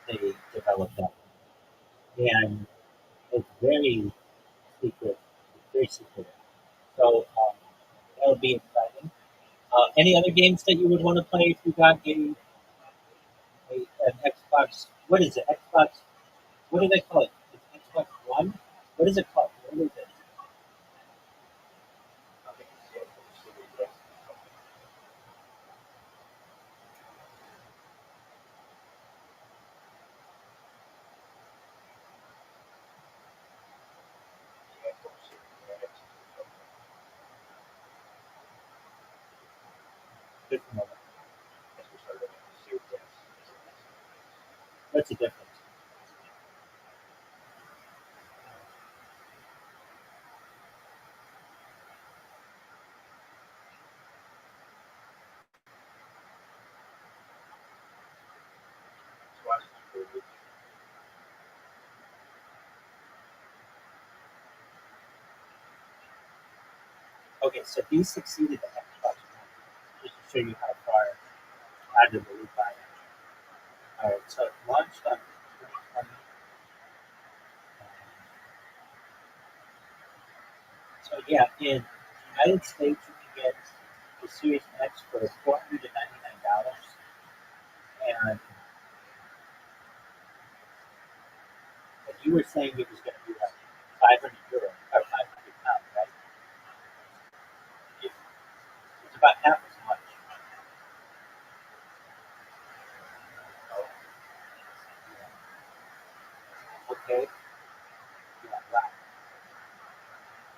they developed that. And it's very secret. It's very secret. So that'll be exciting. Any other games that you would want to play if you got an Xbox? What is it? Xbox? What do they call it? It's Xbox One. What is it called? What is it? Just a moment. What's the difference? Okay, so these succeeded the Xbox One. Just to show you how far out of the loop I am. All right, so it launched on 2020. So yeah, in the United States you can get the Series X for $499, and you were saying it was going to be like 500 euro or 500 pounds, right? about half as much. Okay. Yeah, wow.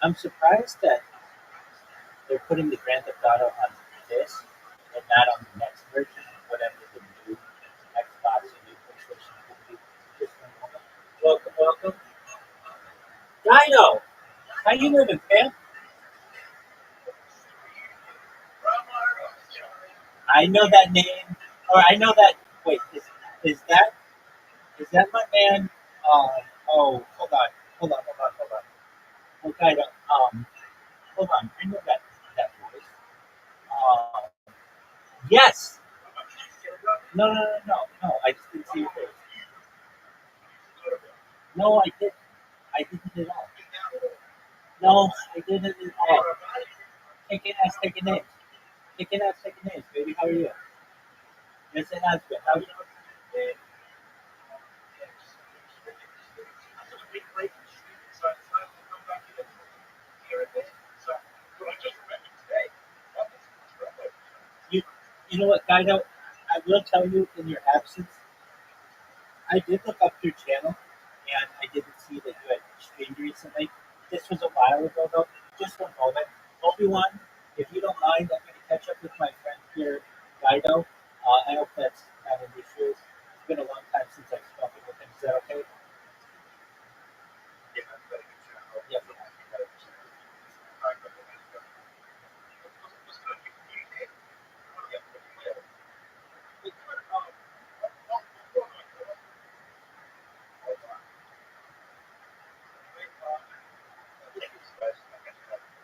I'm surprised that they're putting the Grand Theft Auto on this and not on the next version, whatever the new Xbox and new PlayStation will be. Just one moment. Welcome, welcome. Dino, how you living, man? I know that name, or I know that. Wait, is that my man? Oh, hold on. Well, kind of. Hold on. I know that voice. Um, yes. No. I just didn't see your face. No, I didn't. I didn't at all. No, I didn't at all. Taking names. Taking names, baby. How are you? Yes, it has been. How are you? You, you know what, Guido? I will tell you in your absence, I did look up your channel, and I didn't see that you had streamed recently. This was a while ago, though. Just one moment. Obi-Wan, if you don't mind, I'm going to catch up with my friend here, Guido. I hope that's not an issue. It's been a long time since I've spoken with him. Is that okay? Yeah.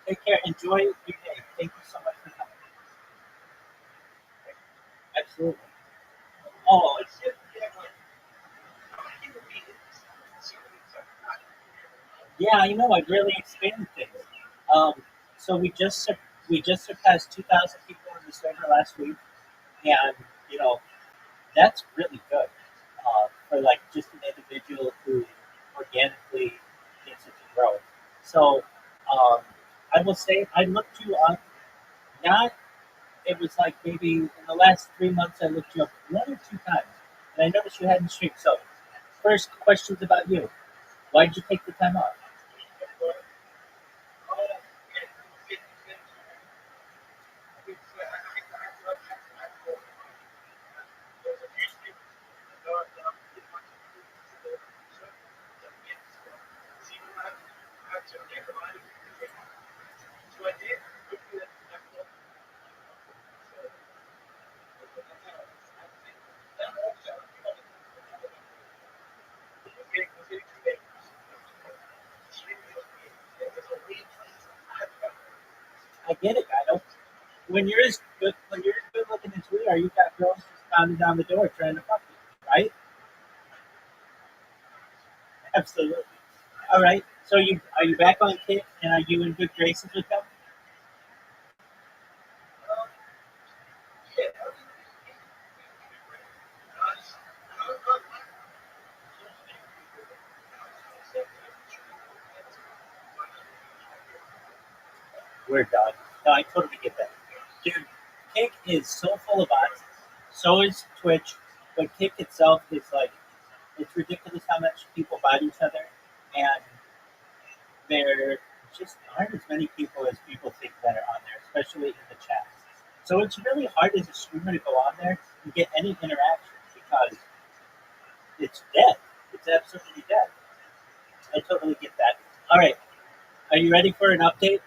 Take care. Enjoy your day. Thank you so much for coming. Absolutely. Oh, yeah, I know. I've really expanded things. Um, so we just surpassed 2,000 people in the server last week, and you know that's really good for like just an individual who organically gets it to grow. So I will say I looked you up. Not it was like maybe in the last 3 months I looked you up one or two times, and I noticed you hadn't streamed. So first questions about you. Why did you take the time off? I get it, I don't. When you're as good looking as we are, you got girls just pounding down the door trying to fuck you, right? Absolutely. All right. So you are you back on kick, and are you in good graces with them? We're done. No, I totally get that, dude. Kick is so full of bots. So is Twitch, but Kick itself is like it's ridiculous how much people bot each other, and there just aren't as many people as people think that are on there, especially in the chat. So it's really hard as a streamer to go on there and get any interaction because it's dead. It's absolutely dead. I totally get that. All right, are you ready for an update?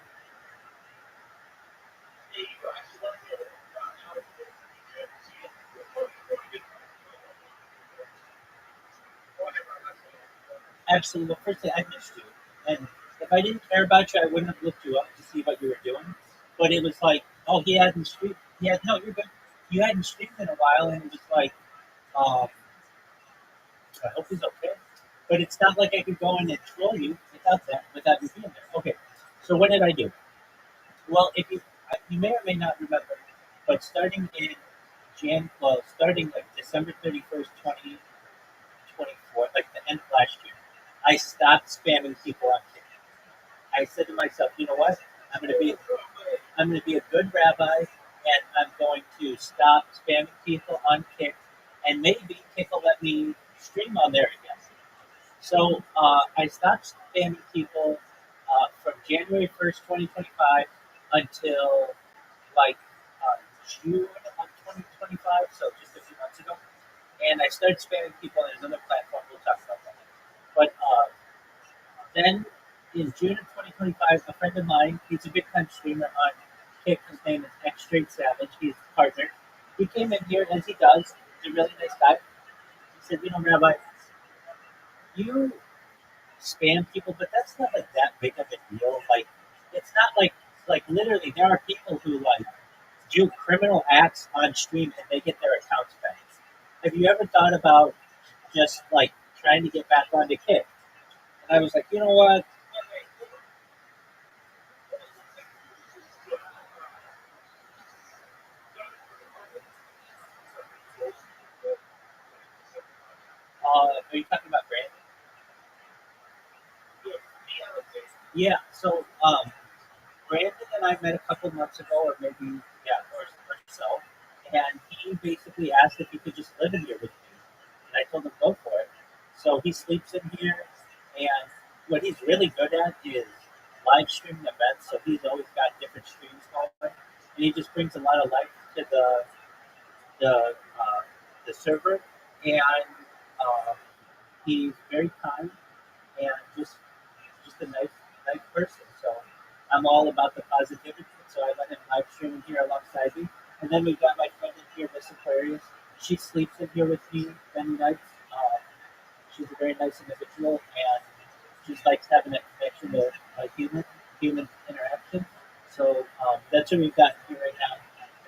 Absolutely. Well, firstly, I missed you, and if I didn't care about you, I wouldn't have looked you up to see what you were doing. But it was like, oh, he hadn't streamed. He had no, you're good. You hadn't streamed in a while, and it was like, um, I hope he's okay. But it's not like I could go in and troll you without that, without you being there. Okay, so what did I do? Well, if you may or may not remember, but starting like December 31st, 2024, like the end of last year, I stopped spamming people on TikTok. I said to myself, you know what? I'm gonna be I'm gonna be a good rabbi. and I'm going to stop spamming people on Kick, and maybe Kick will let me stream on there again. So I stopped spamming people from January 1st, 2025 until like June of 2025, so just a few months ago. And I started spamming people on another platform. We'll talk about that. But then in June of 2025, a friend of mine, he's a big time streamer on Kick. His name is X Straight Savage. He's a partner. He came in here as he does. He's a really nice guy. He said, Rabbi, you spam people, but that's not like that big of a deal. Like, it's not like literally there are people who like do criminal acts on stream and they get their accounts back. Have you ever thought about just like trying to get back onto Kick? And I was like, you know what? Are you talking about Brandon? Yeah. So Brandon and I met a couple months ago, or maybe or so, and he basically asked if he could just live in here with me, and I told him go for it. So he sleeps in here, and what he's really good at is live streaming events. So he's always got different streams going, and he just brings a lot of life to the uh, the server, and uh, he's very kind and just a nice person. So I'm all about the positivity. So I let him live stream in here alongside me. And then we've got my friend in here, Miss Aquarius. She sleeps in here with me many nights. She's a very nice individual and just likes having a connection with a human interaction. So that's what we've got here right now.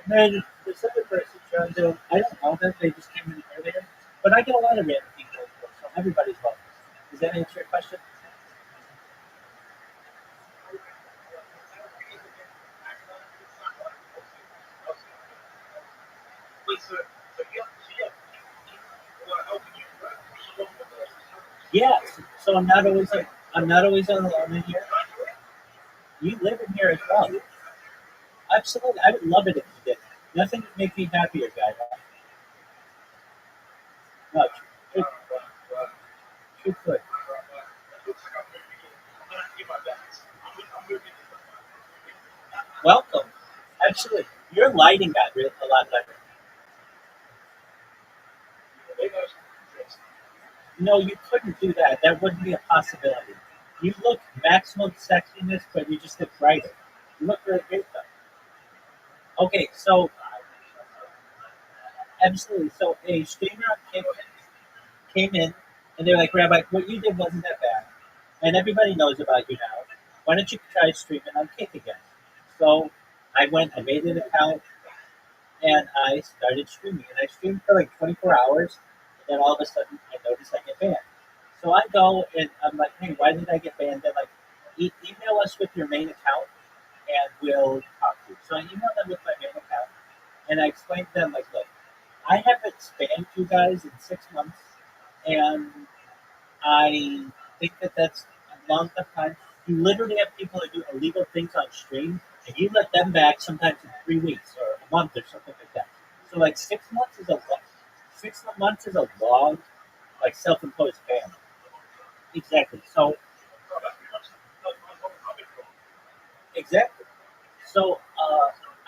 And then this other person, Toronto, I don't know them. They just came in earlier. But I get a lot of random people, so everybody's welcome. Does that answer your question? Yes. So I'm not always alone in here. You live in here as well. Absolutely. I would love it if you did. Nothing would make me happier, guy. No, truthfully. Welcome. Absolutely. Your lighting got a lot better. No, you couldn't do that. That wouldn't be a possibility. You look maximum sexiness, but you just look brighter. You look really great, though. Okay, so absolutely. So a streamer came in, and they're like, Rabbi, what you did wasn't that bad, and everybody knows about you now. Why don't you try streaming on Kick again? So I went, I made an account, and I started streaming. And I streamed for like 24 hours, and then all of a sudden I noticed I get banned. So I go and I'm like, hey, why did I get banned? They're like, email us with your main account, and we'll talk to you. So I emailed them with my main account, and I explained to them, like, look, I haven't spammed you guys in 6 months, and I think that that's a long enough time. You literally have people that do illegal things on stream, and you let them back sometimes in 3 weeks or a month or something like that. So like 6 months is a 6 months is a long, like self-imposed ban. Exactly. So exactly. So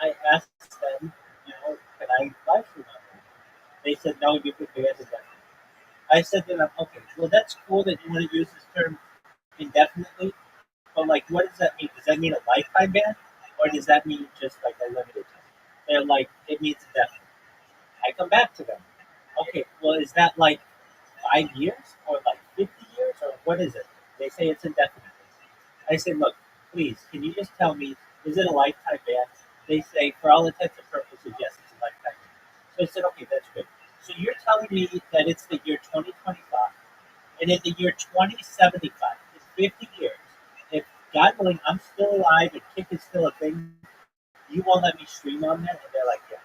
I asked them, can I live stream on there? They said no, you could be as a I said to them, okay, well that's cool that you want to use this term indefinitely. But like, what does that mean? Does that mean a lifetime ban, or does that mean just like a limited time? They're like, it means indefinite. I come back to them. Okay, well, is that like 5 years or like 50 years or what is it? They say it's indefinite. I say, look, please, can you just tell me, is it a lifetime ban? They say, for all intents and purposes, yes, it's a lifetime ban. So I said, okay, that's good. So you're telling me that it's the year 2025, and in the year 2075, in 50 years, if God willing, I'm still alive and Kick is still a thing, you won't let me stream on there? And they're like, yeah.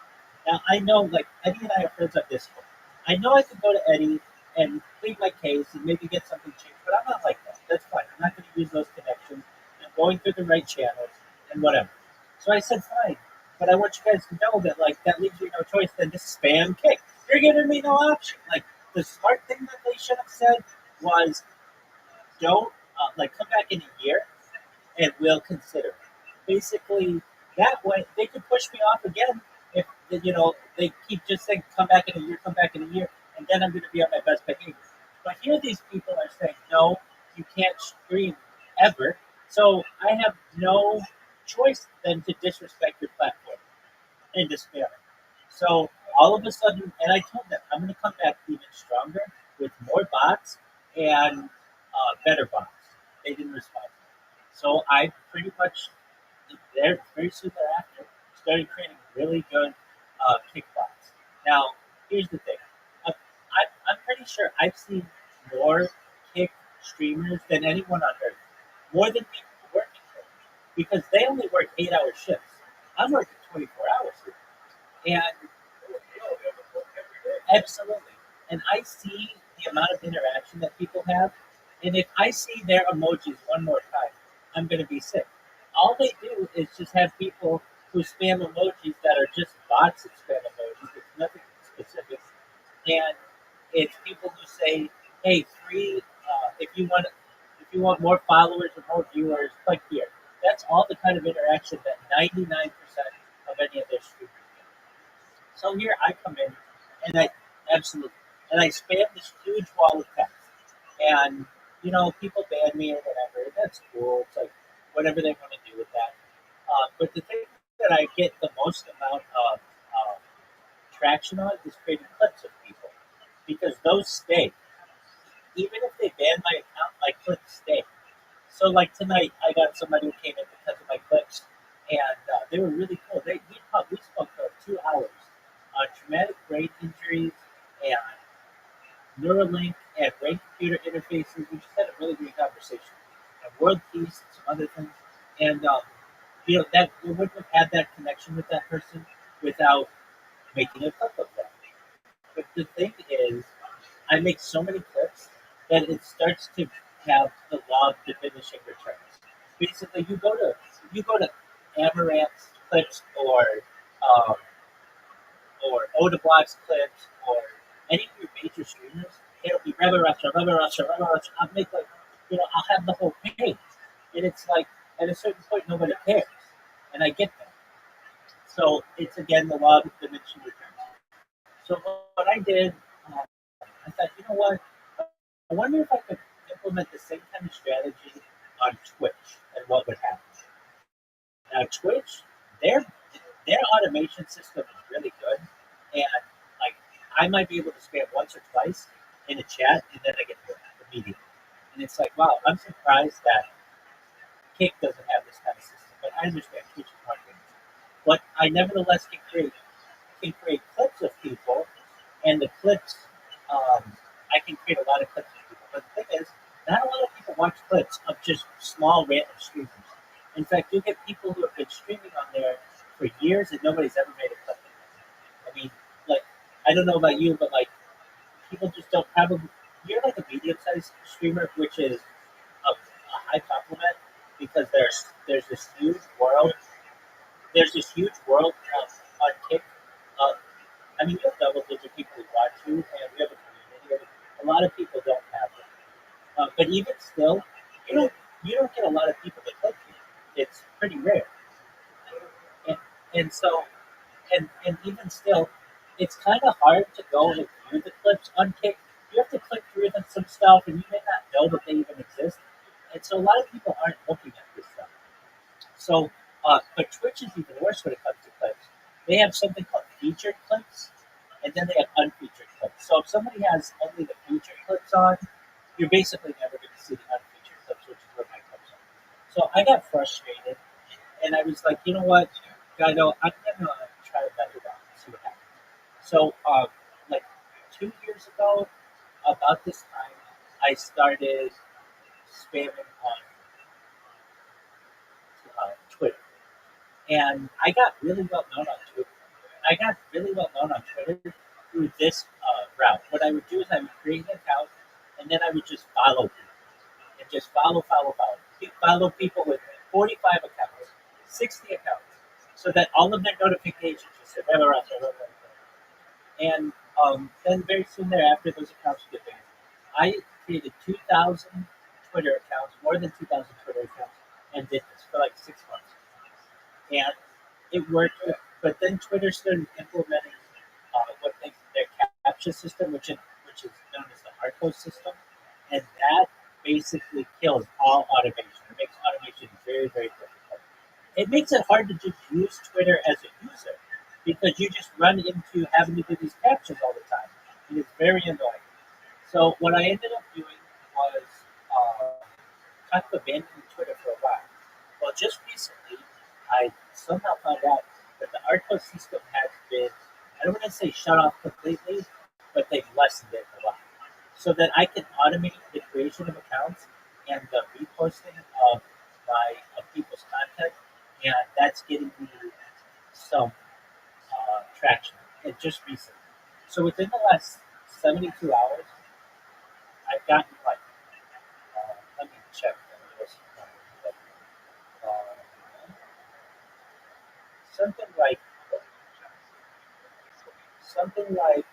Now, I know, like, Eddie and I are friends on Discord. I know I could go to Eddie and plead my case and maybe get something changed, but I'm not like that. That's fine. I'm not going to use those connections. I'm going through the right channels and whatever. So I said, fine. but I want you guys to know that like that leaves you no choice than to spam kick. You're giving me no option. Like the smart thing that they should have said was don't like come back in a year and we'll consider it. Basically, that way they could push me off again if they keep just saying come back in a year, and then I'm going to be on my best behavior. But here, these people are saying no, you can't stream ever. So I have no choice than to disrespect your platform and despair. So all of a sudden, and I told them I'm going to come back even stronger with more bots and better bots. They didn't respond. So I pretty much there very soon thereafter started creating really good kickbots. Now, here's the thing. I'm pretty sure I've seen more kick streamers than anyone on earth, more than people working here, because they only work 8-hour shifts. I'm working 24 hours here, and absolutely. And I see the amount of interaction that people have. And if I see their emojis one more time, I'm going to be sick. All they do is just have people who spam emojis that are just bots of spam emojis. It's nothing specific. And it's people who say, "Hey, if you want more followers or more viewers, click here." That's all the kind of interaction that 99% of any of their streamers get. So here I come in, and I absolutely, and I spam this huge wall of text, and people ban me or whatever. That's cool. It's like whatever they want to do with that. But the thing that I get the most amount of traction on is creating clips of people because those stay. Even if they ban my account, my clips stay. So like tonight, I got somebody who came in because of my clips, and they were really cool. We spoke for 2 hours on traumatic brain injuries and Neuralink and brain computer interfaces. We just had a really great conversation. And world peace and some other things. And that we wouldn't have had that connection with that person without making a clip of that. But the thing is, I make so many clips that it starts to have the law of diminishing returns. Basically, you go to Amaranth's clips um, or Odablock's clips or any of your major streamers, it'll be Rabbi Russia, Rabbi Russia, Rabbi Russia. I'll make I'll have the whole page. And it's like at a certain point nobody cares. And I get that. So it's again the law of diminishing returns. So what I did, I thought, you know what? I wonder if I could implement the same kind of strategy on Twitch and what would happen. Now Twitch, their automation system is really good, and like I might be able to spam once or twice in a chat, and then I get hurt immediately. And it's like, wow, I'm surprised that Kick doesn't have this kind of system. But I understand Twitch is marketing, but I nevertheless can create clips of people, and the clips, I can create a lot of clips of people. But the thing is, not a lot of people watch clips of just small random streamers. In fact, you get people who have been streaming on there for years and nobody's ever made a clip of them. I mean, like, I don't know about you, but like, people just don't probably. You're like a medium-sized streamer, which is a high compliment because there's this huge world. There's this huge world on Kick. Uh, I mean, you have double-digit people who watch you, and we have a community. A lot of people don't have it. But even still, you don't you don't get a lot of people to click you. It's pretty rare. And so and even still, it's kind of hard to go and view the clips on Kick. You have to click through them some stuff, and you may not know that they even exist. And so a lot of people aren't looking at this stuff. So, but Twitch is even worse when it comes to clips. They have something called featured clips, and then they have unfeatured clips. So if somebody has only the featured clips on, you're basically never going to see the unfeatured clips, which is where my clips are. So I got frustrated, and I was like, you know what, Guido, I'm going to try a better route and see what happens. So, like 2 years ago, about this time, I started spamming on Twitter. And I got really well known on Twitter. I got really well known on Twitter through this route. What I would do is I would create an account, and then I would just follow people, and just follow. Follow people with 45 accounts, 60 accounts. so that all of their notifications just say, blah, blah, blah, blah, blah, blah. And then very soon thereafter, those accounts get banned. I created 2,000 Twitter accounts, more than 2,000 Twitter accounts, and did this for like 6 months. And it worked, but then Twitter started implementing what they their captcha system, which is known as the ROTHSCHILD system, and that basically kills all automation. It makes automation very, very difficult. It makes it hard to just use Twitter as a user because you just run into having to do these captchas all the time. And it's very annoying. So what I ended up doing was kind of abandoning Twitter for a while. Well, just recently, I somehow found out that the RTO system has been, I don't want to say shut off completely, but they've lessened it a lot. So that I can automate the creation of accounts and the reposting of people's content, and that's getting me some traction. And just recently, so within the last 72 hours, I've gotten like let me check the list. Uh, something like something like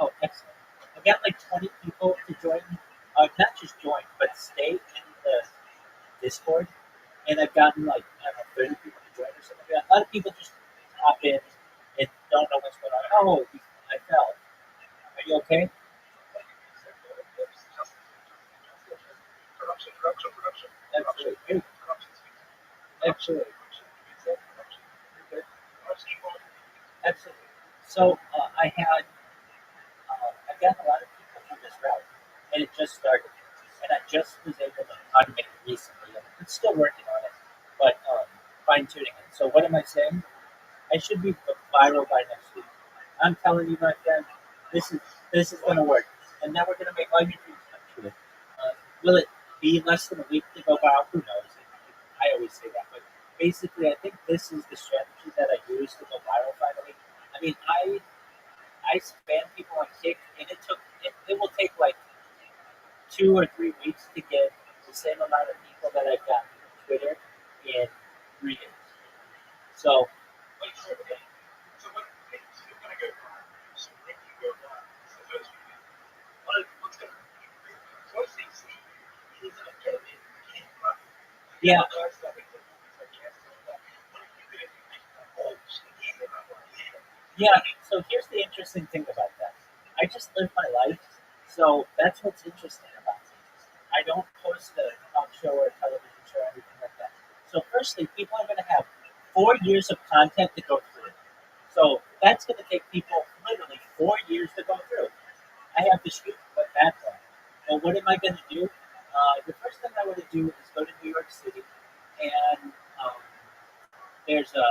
oh excellent. I got like 20 people to join, not just join, but stay in the Discord, and I've gotten like I don't know 30 people to join or something. Like that. A lot of people just hop in and don't know what's going on. Oh, I fell. Are you okay? Absolutely. Absolutely. Absolutely. So I got a lot of people through this route, and it just started, and I just was able to automate it recently. And I'm still working on it, but fine tuning it. So what am I saying? I should be viral by next week. I'm telling you, my friend, this is this is going to work, and now we're going to make all your dreams come true. Will it be less than a week to go viral? Who knows? I always say that, but basically, I think this is the strategy that I use to go viral. Finally, I mean, I spam people on Kick, and it will take like 2 or 3 weeks to get the same amount of people that I've gotten from Twitter in 3 days. So yeah, yeah. So here's the interesting thing about that. I just live my life, so that's what's interesting about it. I don't post a talk show or a television show or anything like that. So firstly, people are going to have 4 years of content to go through. So that's going to take people literally 4 years to go through. I have to shoot but that one. Well, what am I going to do? The first thing I want to do is go to New York City, and there's a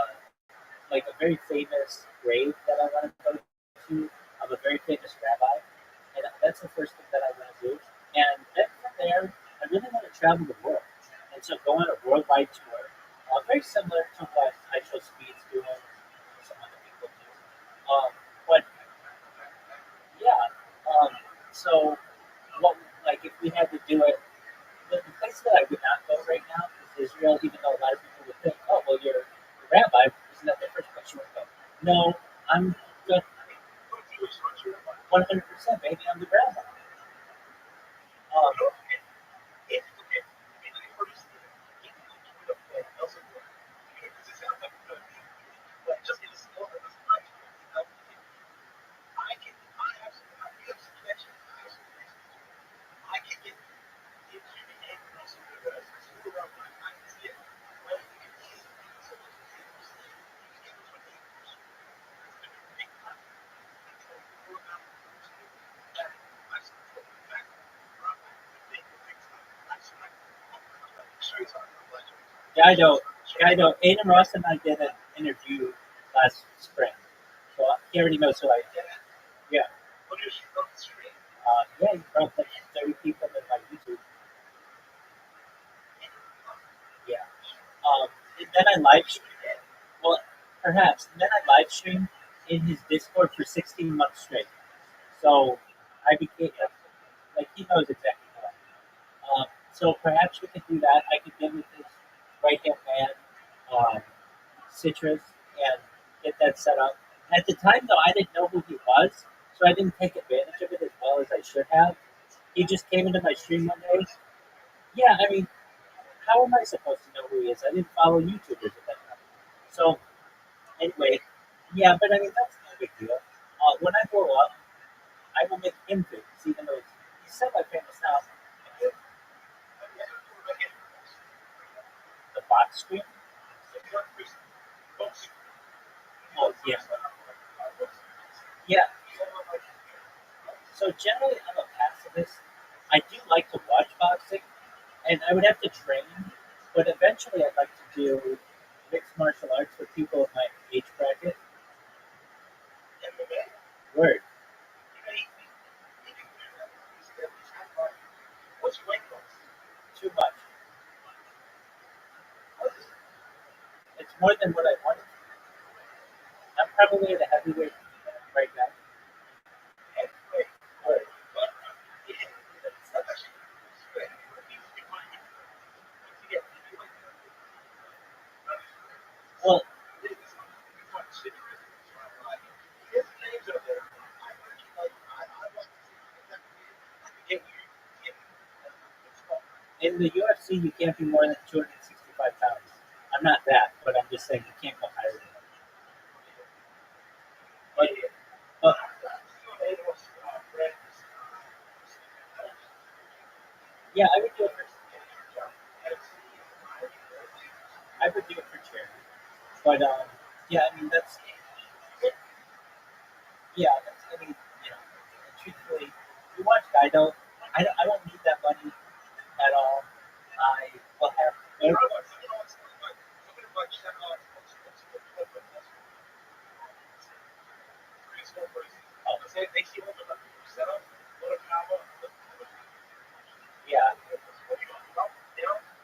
very famous grave that I want to go to of a very famous rabbi, and that's the first thing that I want to do. And then from there, I really want to travel the world, and so go on a worldwide tour, very similar to what I chose Speed's doing, and some other people do. But yeah, so what like if we had to do it, the place that I would not go right now is Israel, even though a lot of people would think, oh well, you're a rabbi, isn't that the first place you want to go? No, I'm good. 100%, baby, I'm the rabbi. Um, Guido, Guido, Aiden Ross and I did an interview last spring, so he already knows who I am. Yeah, yeah, he brought like 30 people in my YouTube. Yeah. And then I live streamed it. Well, perhaps. And then I live streamed in his Discord for 16 months straight. So I became like he knows exactly who I am. So perhaps we could do that. I could get with his right hand man, um, citrus and get that set up. At the time, though, I didn't know who he was, so I didn't take advantage of it as well as I should have. He just came into my stream one day. Yeah, I mean, how am I supposed to know who he is? I didn't follow YouTubers at that time. So anyway, yeah, but I mean that's no big deal. When I grow up, I will make him famous, even though he's semi-famous now. The box screen. Oh yeah, yeah. So generally, I'm a pacifist. I do like to watch boxing, and I would have to train, but eventually, I'd like to do mixed martial arts with people of my age bracket. Word, too much. It's more than what I wanted. I'm probably at a heavyweight right now. Word. Well, in the UFC, you can't be more than 265 pounds. I'm not that, but I'm just saying you can't go higher than that. But, but yeah, I would do it for charity. But yeah, I mean that's yeah, that's I mean truthfully, you watch Dido, I don't need that money at all. I will have yeah.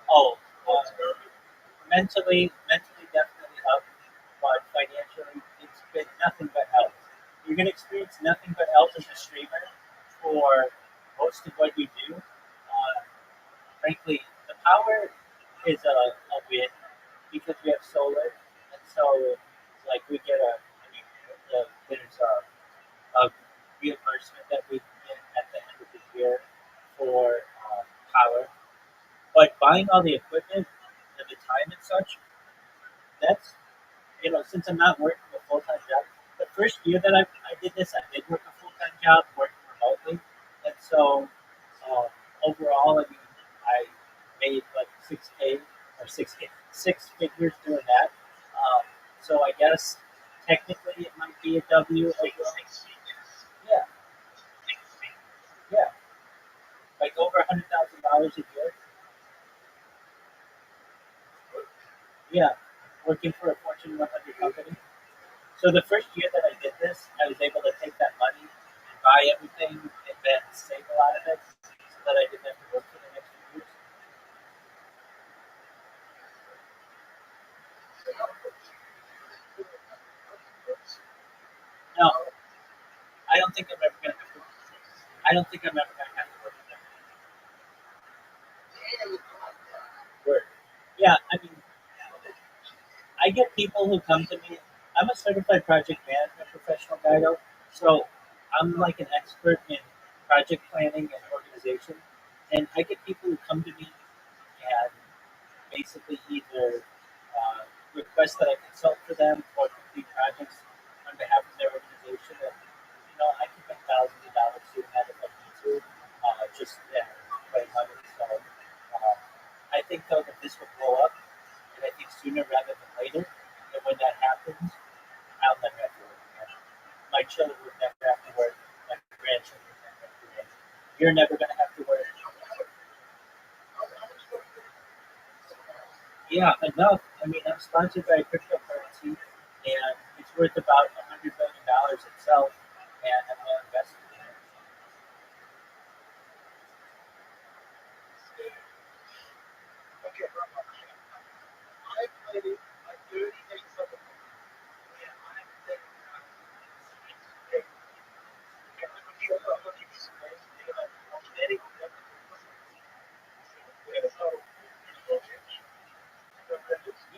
Oh, mentally definitely up, but financially it's been nothing but help. You're gonna experience nothing but help as a streamer for most of what you do. Frankly, the power is a win because we have solar, and so like we get there's a reimbursement that we get at the end of the year for power. But buying all the equipment and the time and such, that's since I'm not working a full time job, the first year that I did this, I did work a full time job working remotely, and so overall, I mean, I made like 6K or 6K, six figures doing that. So I guess technically it might be a W overall. Yeah, yeah, like over $100,000 a year. Yeah, working for a Fortune 100 company. So the first year that I did this, I was able to take that money and buy everything and then save a lot of it so that I didn't have to work for the next few years. No, I don't think I'm ever gonna have to. I don't think I'm ever gonna have to work for them. Word. Yeah, I mean, I get people who come to me. I'm a certified project management professional guy, though, so I'm like an expert in project planning and organization. And I get people who come to me and basically either request that I consult for them or complete projects on behalf of their organization. And I can make thousands of dollars doing that if I need to, just play money. So I think though that this will blow up, and I think sooner rather than later. And when that happens, I'll never have to work again. My children would never have to work. My grandchildren would never have to work. You're never going to have to work. Yeah, enough. I mean, I'm sponsored by a cryptocurrency, and it's worth about $100 billion itself, and I'm well invested in it.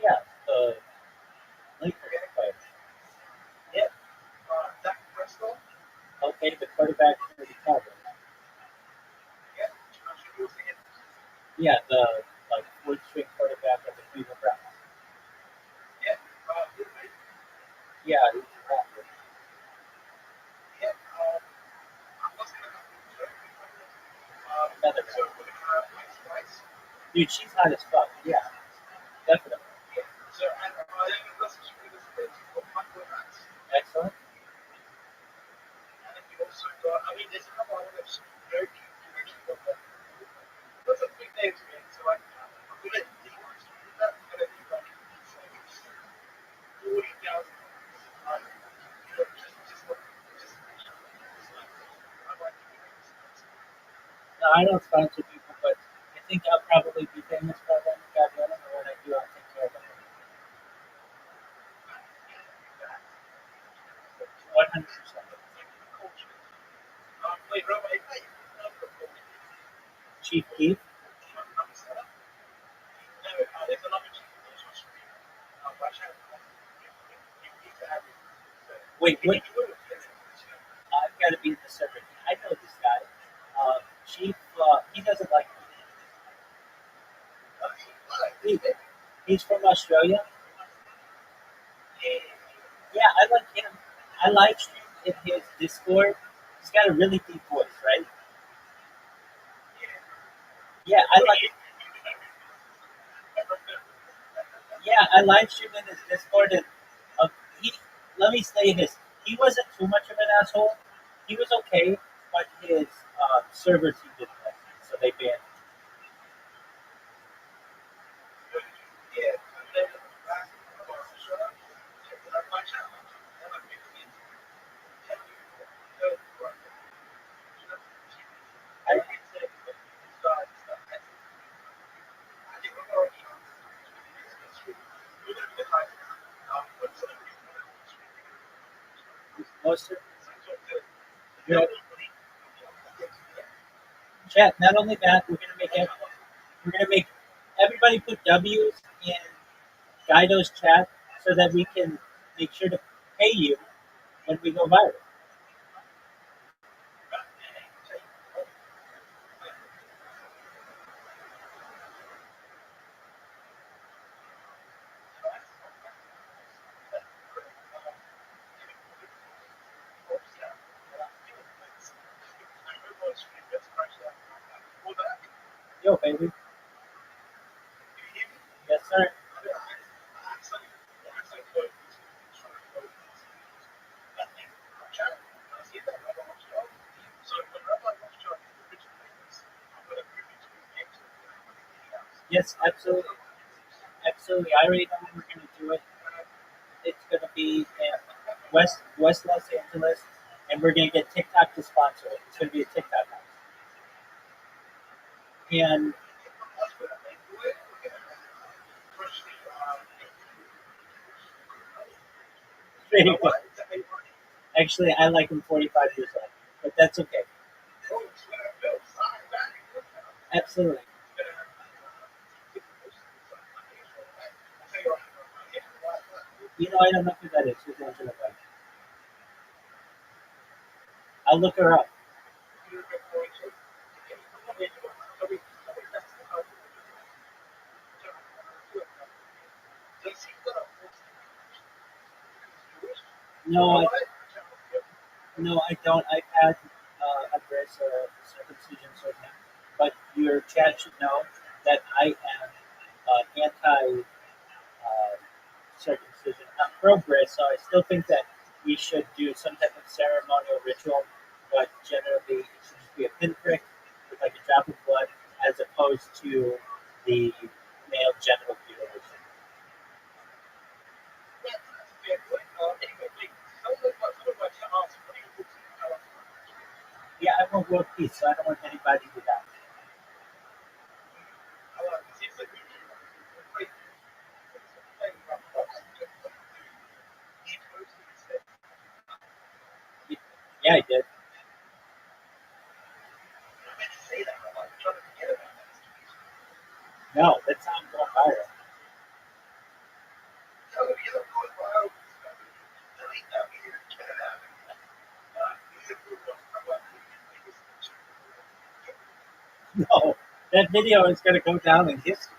Yeah, Cleveland Browns. Yeah, Yeah, he's a rapper. yeah. I'm listening to Another so guy. we're gonna have Spice. Dude, she's hot as fuck. Yeah, definitely. Yeah. So and I even listen to this bit of Michael Max. Excellent. And then you also got, I mean, there's a couple of others very cute connections, but those are big names, man. So like, I'm gonna do that. I'm gonna do like 40,000. I like No, I don't sponsor people, but I think I'll probably be famous by then. God willing, and when I do, I'll take care of it. 100%. wait, Rabbi, Chief Keef. there's another chief on screen. Watch out. You need to have it. Wait, You what? need to do it. I've got to be the server. I know this guy. Chief, he doesn't like me. He's from Australia. Yeah, I like him. I live stream in his Discord. He's got a really deep voice, right? Yeah, I like. Yeah, I live stream in his Discord, and he. Let me say this: he wasn't too much of an asshole. He was okay, but his servers he didn't like, so they banned him. Yeah. I, most of you know, chat. Not only that, we're gonna make everybody put W's in Guido's chat so that we can make sure to pay you when we go viral. Yo, baby. Yes, sir. Yes, absolutely. Absolutely. I already know when we're going to do it. It's going to be in West Los Angeles, and we're going to get TikTok to sponsor it. It's going to be a TikTok house. And actually, I like him 45 years old, but that's okay. Absolutely. You know, I don't know who that is. Who's Angela White? I'll look her up. No, no, I don't. I've had a breast circumcision surgery, but your chat should know that I am anti circumcision. I'm pro breast, so I still think that we should do some type of ceremonial ritual, but generally it should just be a pinprick with like a drop of blood as opposed to the male genital mutilation. Yeah, I want world peace, so I don't want anybody to die. Yeah, I did. No, that's how I'm going viral. No, that video is going to go down in history.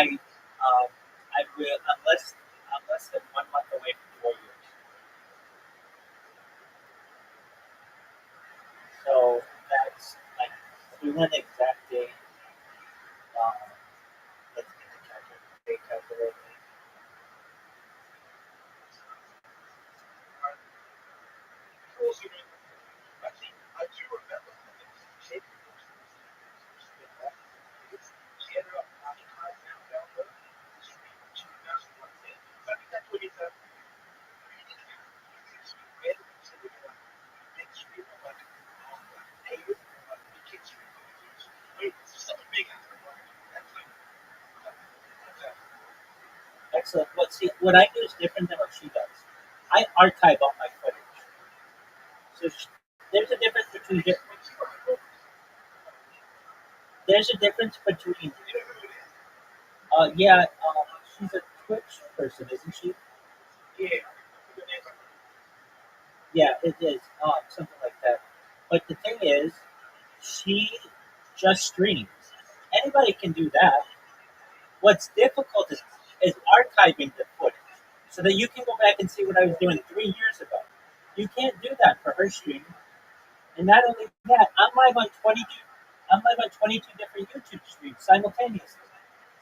I will unless I'm less than 1 month away from 4 years. So that's like if we want the exact date. Um, let's get the date calculator. Actually, I do remember she ended up monetizing that download. She announced one thing. I think that's what he said. Excellent. What I do is different than what she does. I archive all my footage. So there's a difference between there's a difference between yeah, she's a Twitch person, isn't she? Yeah. Yeah, it is. Something like that. But the thing is, she just streams. Anybody can do that. What's difficult is archiving the footage so that you can go back and see what I was doing 3 years ago. You can't do that for her stream. And not only that, I'm live on 22 different YouTube streams simultaneously.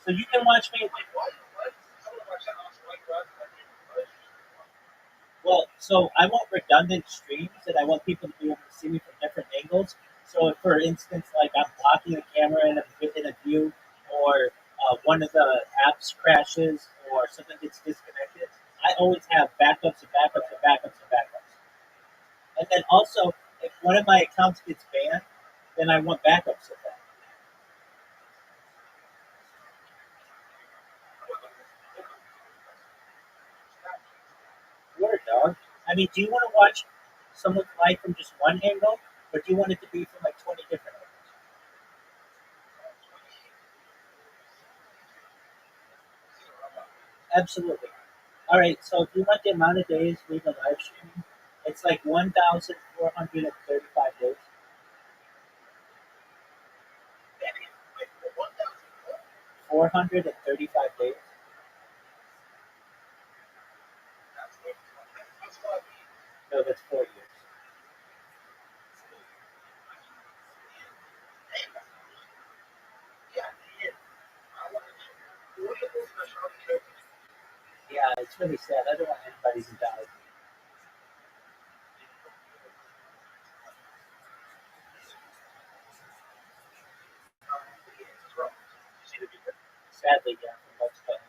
So you can watch me. Well, so I want redundant streams, and I want people to be able to see me from different angles. So, if, for instance, like I'm blocking the camera in a view, or one of the apps crashes, or something gets disconnected, I always have backups and backups and backups and backups. And then also, if one of my accounts gets banned, then I want backups of that. Word, dog. I mean, do you want to watch someone's life from just one angle, or do you want it to be from like 20 different angles? Absolutely. All right, so if you want the amount of days we've been live streaming, it's like 1,435 days. 435 days. No, that's 4 years. Yeah, it's really sad. I don't want anybody to die. Sadly, yeah, from what's going on.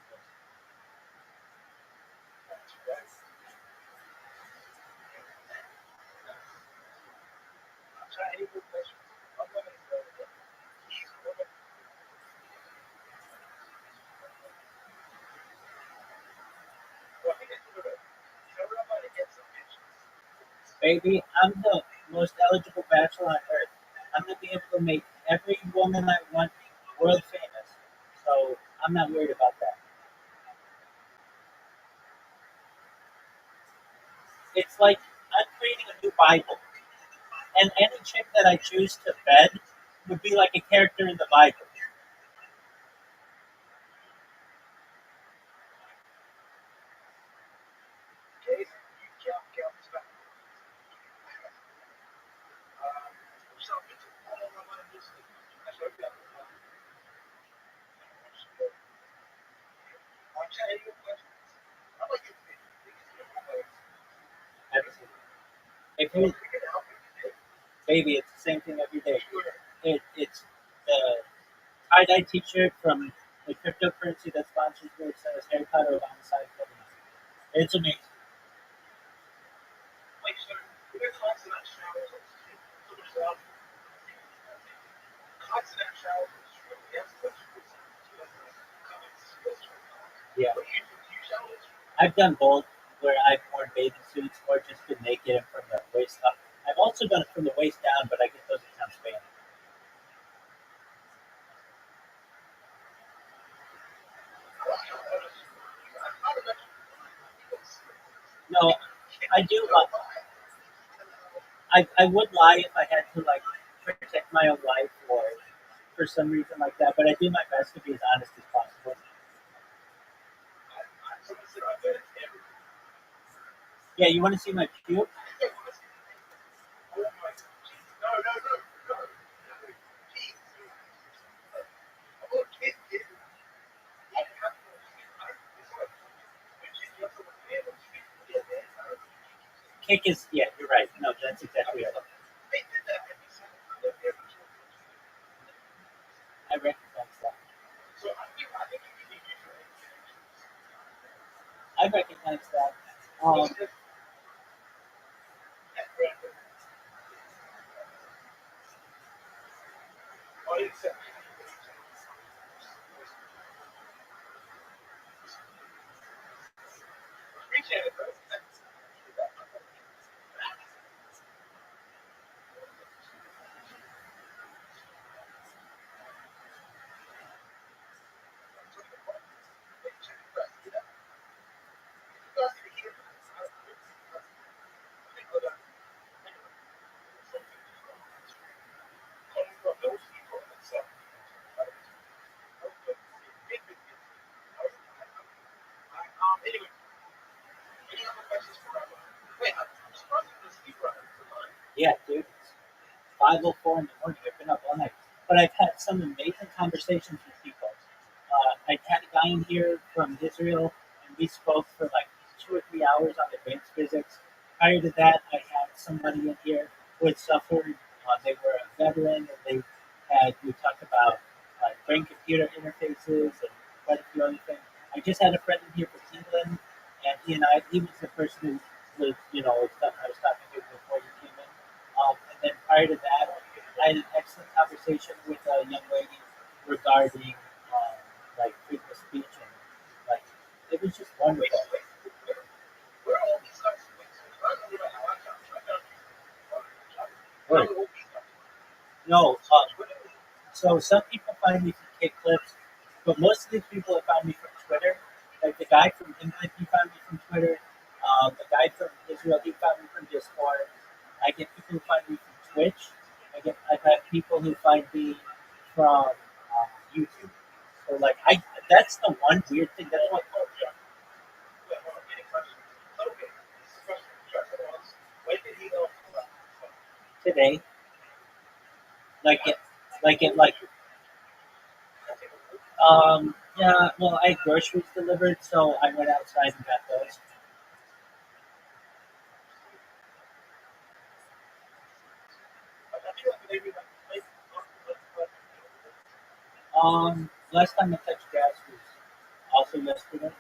Baby, I'm the most eligible bachelor on earth. I'm gonna be able to make every woman I want world famous. So I'm not worried about that. It's like I'm creating a new Bible, and any chick that I choose to bed would be like a character in the Bible. If you, baby, it's the same thing every day. It's the tie-dye T-shirt from the cryptocurrency that sponsors me. It says Harry Potter on the side. It's amazing. Yeah, I've done both, where I've worn bathing suits or just been naked and from the waist up. I've also done it from the waist down, but I get those accounts banned. No, I do. I would lie if I had to like protect my own life or for some reason like that, but I do my best to be as honest as possible. Yeah, you want to see my puke? Kick is, yeah, you're right. No, that's exactly it. I recognize that. I recognize that. Um, yeah, dude. 5:04 in the morning. I've been up all night. But I've had some amazing conversations with people. I had a guy in here from Israel, and we spoke for like 2 or 3 hours on advanced physics. Prior to that, I had somebody in here who had suffered. They were a veteran, and we talked about brain computer interfaces and quite a few other things. I just had a friend in here from England, and he was the person who was, stuff I was talking to before you came in. And then prior to that, I had an excellent conversation with a young lady regarding like freedom of speech, and like it was just wonderful. Right. No, so some people find me from kick clips, but most of these people have found me from Twitter. Like the guy from England, he found me from Twitter. The guy from Israel, he found me from Discord. I get people who find me from Twitch. I've had people who find me from YouTube. So like that's the one weird thing. That's what today, like it, like yeah. Well, I had groceries delivered, so I went outside and got those. Last time I touched gas was also yesterday.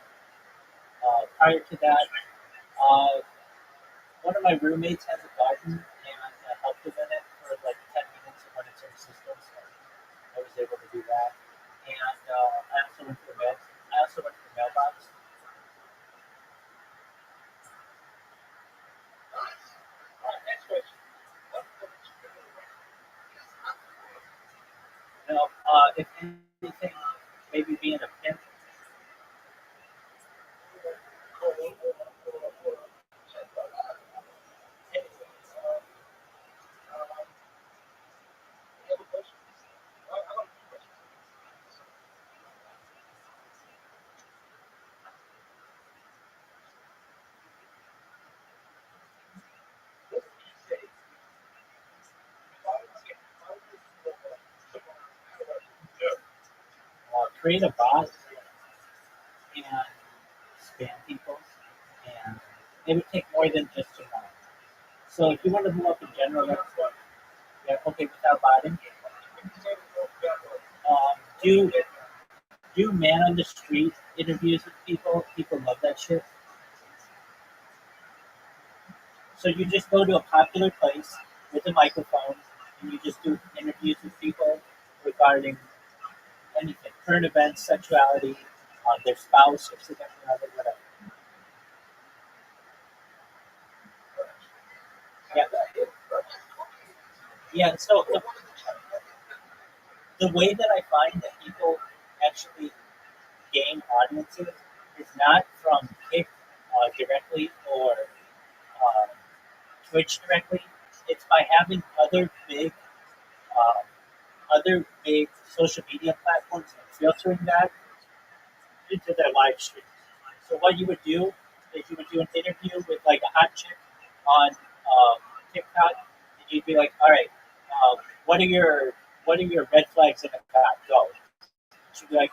Prior to that, uh, one of my roommates has a garden, and I helped him in it for like 10 minutes and running some systems. So I was able to do that. And I also went to the mail. I also went to the mailbox. If anything, maybe being a pimp. Create a bot and spam people, and it would take more than just a month. So if you want to move up in general, that's what. Yeah, okay, without botting. Do man on the street interviews with people. People love that shit. So you just go to a popular place with a microphone, and you just do interviews with people regarding anything, current events, sexuality, their spouse, or significant other, whatever. Yeah, yeah. So the way that I find that people actually gain audiences is not from Kick directly or uh, Twitch directly. It's by having other big social media platforms and filtering that into their live streams. So what you would do if you would do an interview with like a hot chick on TikTok, and you'd be like, all right, what are your red flags in a guy? Go. She'd be like,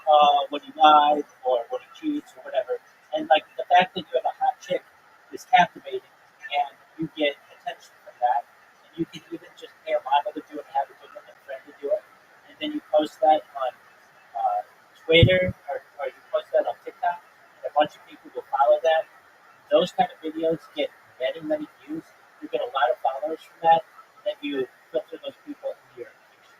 when he lies or when he cheats or whatever. And like the fact that you have a hot chick is captivating, and you get attention from that, and you can even just pay a model to do it, and have a good looking friend to do it, and then you post that on Twitter or you post that on TikTok, and a bunch of people will follow that. Those kind of videos get many, many views. You get a lot of followers from that, and then you filter those people into your picture.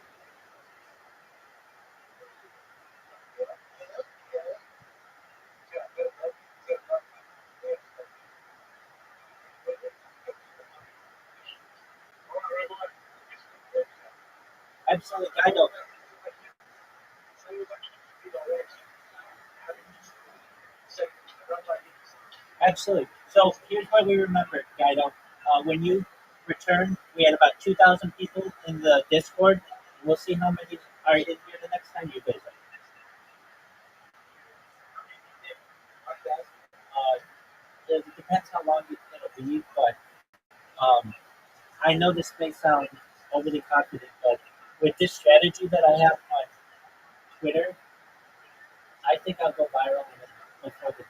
Absolutely, I know. Absolutely. So here's what we remember, Guido. When you return, we had about 2,000 people in the Discord. We'll see how many are in here the next time you visit. Uh, it depends how long it'll be, but I know this may sound overly confident, but with this strategy that I have on Twitter, I think I'll go viral before the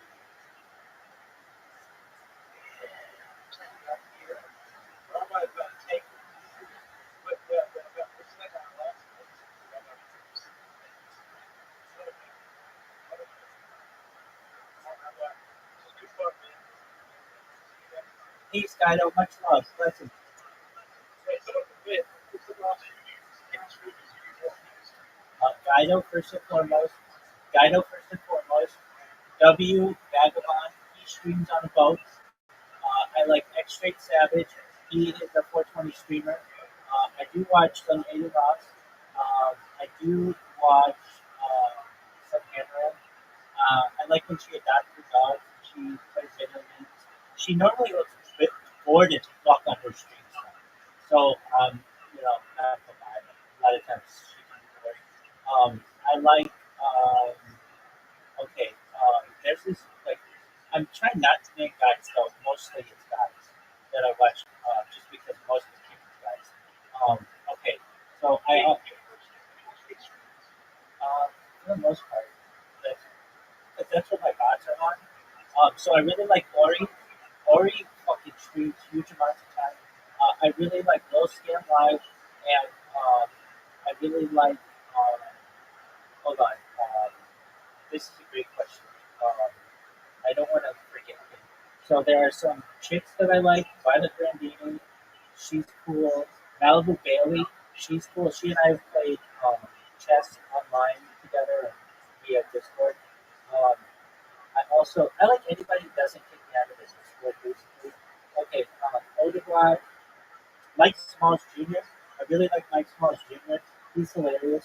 peace, Guido. Much love. Blessings. Guido first and foremost. Guido first and foremost. W Vagabond. He streams on a boat. I like X Straight Savage. He is a 420 streamer. I do watch some Ada Ross. I do watch some Hannah. I like when she adopts her dog. She plays video games. She normally looks a bit bored as fuck on her streams. So, not to lie, but a lot of times she can be bored. I like, okay, there's this, like, I'm trying not to name guys, though. Mostly it's guys that I watch, just because most of the people guys. Um, okay, so for the most part, that's what my bots are on. So I really like Ori. Ori fucking streams huge amounts of time. I really like Low Scam Live, and I really like. Hold on. This is a great question. Um, I don't want to forget. So there are some chicks that I like. Violet Grandini, she's cool. Malibu Bailey, she's cool. She and I have played chess online together via Discord. Um, I like anybody who doesn't kick me out of this Discord, basically. Okay, Odegaard, Mike Smalls Jr. I really like Mike Smalls Jr. He's hilarious.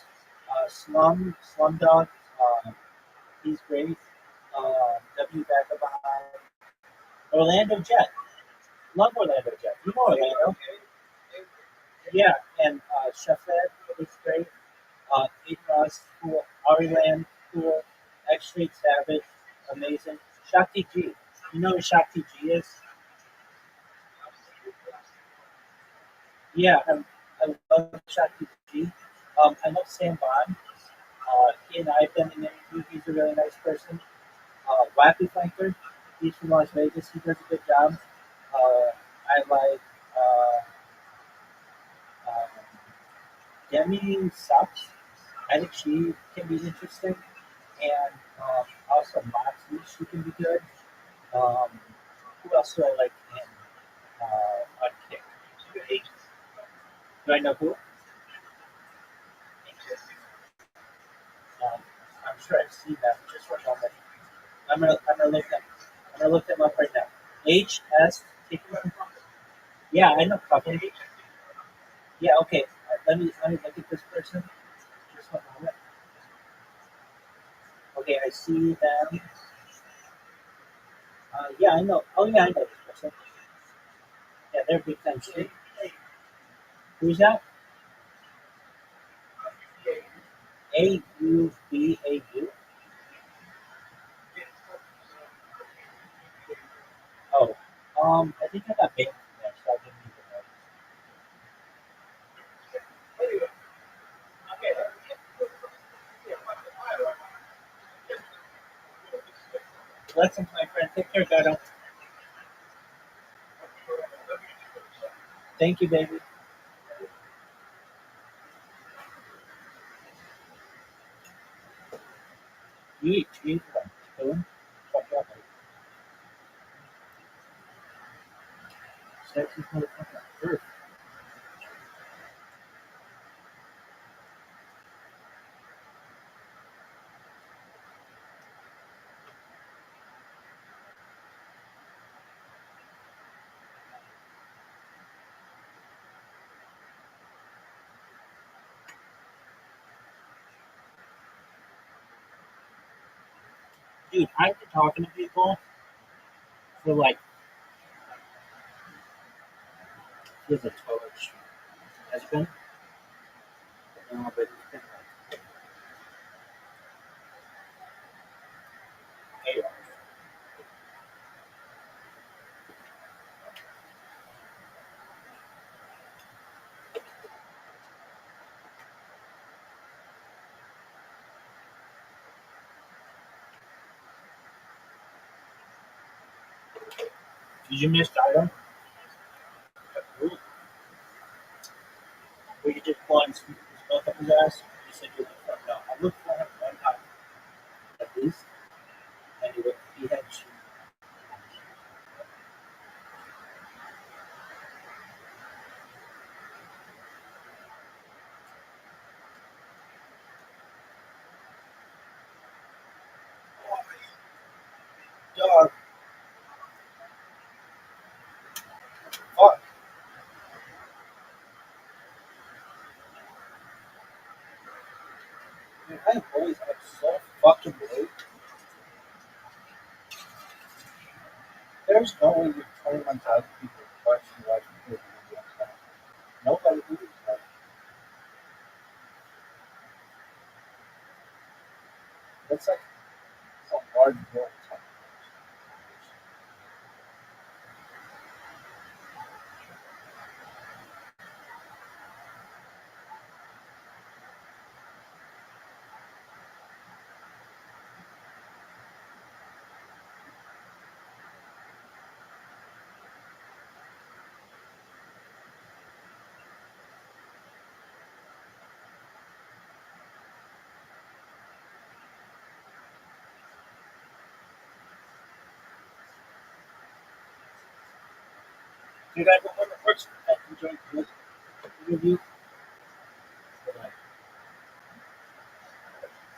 Slumdog, he's great. W Vagabond, Orlando Jet. Love Orlando Jet. You know Orlando. Yeah, and Shafet is great. Aiden Ross, cool. Ari Land, cool. X Street Savage, amazing. Shakti G. You know who Shakti G is? Yeah, I love Shakti G. I love Sam Bond. He and I have done an interview. He's a really nice person. Wappy Flanker, he's from Las Vegas. He does a good job. I like um, Demi Sucks. I think she can be interesting. And also Moxie, she can be good. Um, who else do I like in on Kick? Do I know who? I'm sure I've seen them. Just one moment. I'm gonna look them up right now. HS. Yeah, I know Coven. Yeah, okay. Let me look at this person. Just one moment. Okay, I see them. Yeah, I know. Oh yeah, I know this person. Yeah, they're big time shit. Who's that? AUBAU. I think I got banned from that, so I didn't even know. Blessings, my friend. Take care, Gato. Thank you, baby. You eat cheese like spoon? Fuck yeah, baby. Sexiest motherfucker on earth. Dude, I've been talking to people for like, here's a torch. Has it been? No, but it's been like 8 hours. Did you miss Gato? Ooh. We could just pull his mouth up his ass. He said you look fucked up. I looked for him one time, at least, and he had shoes. Dog, fuck. Man, I always up so fucking late. There's no way you're 21,000 people question why people do that. Nobody believes that. That's like a large world. Dude, I don't know what's that enjoying this interview. But like,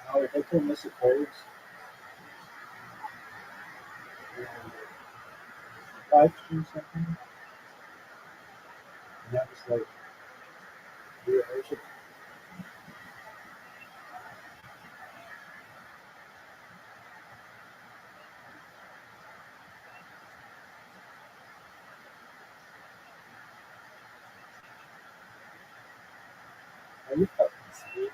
how they told Mr. Coles, 5 or something. And that was like, yeah, I should, are you fucking sweet?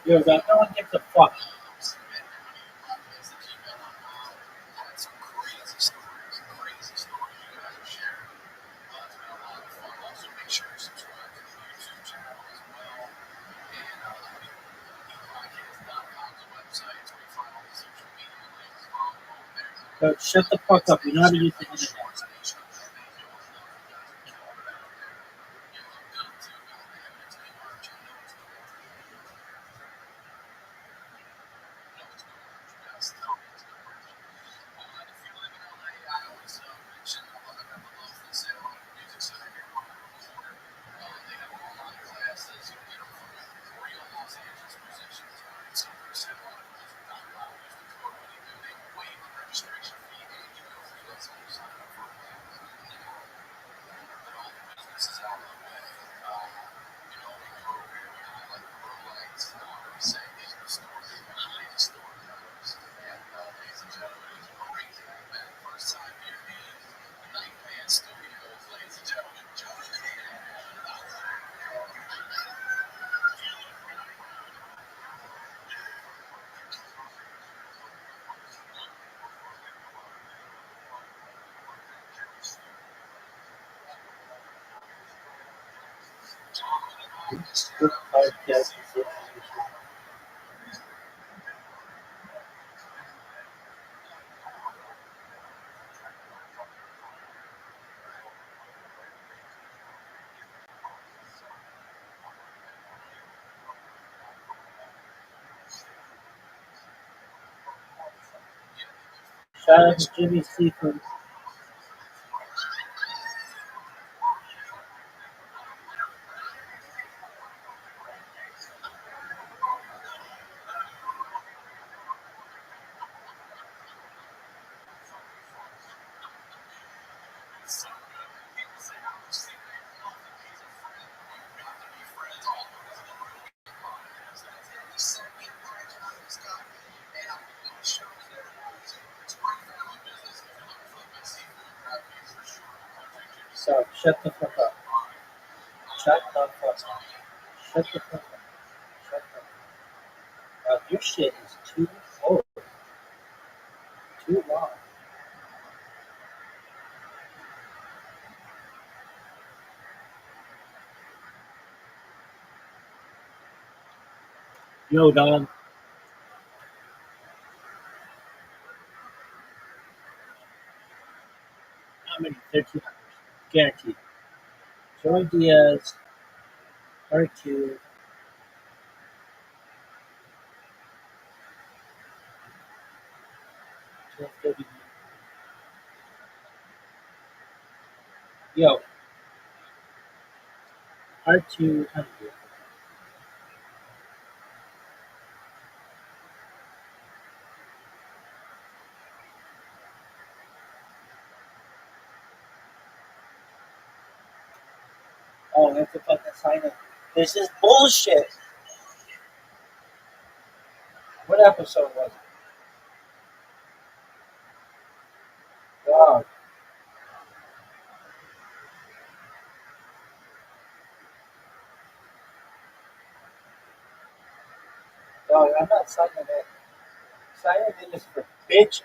Yo, that no one gives a fuck. Yo, shut the fuck up. You know how to use the internet. Good podcast. Shout out to Jimmy Sequence. So, shut the fuck up. Shut the fuck up. Shut the fuck up. Shut the fuck up. Your shit is too old. Too long. Yo, Don. How many? 13 hours. Guaranteed. Joy Diaz, R2, 12:30. Yo, R200. Oh, we have to fucking sign it. This is bullshit. What episode was it? Dog. Dog, I'm not signing it. Signing it is for bitches.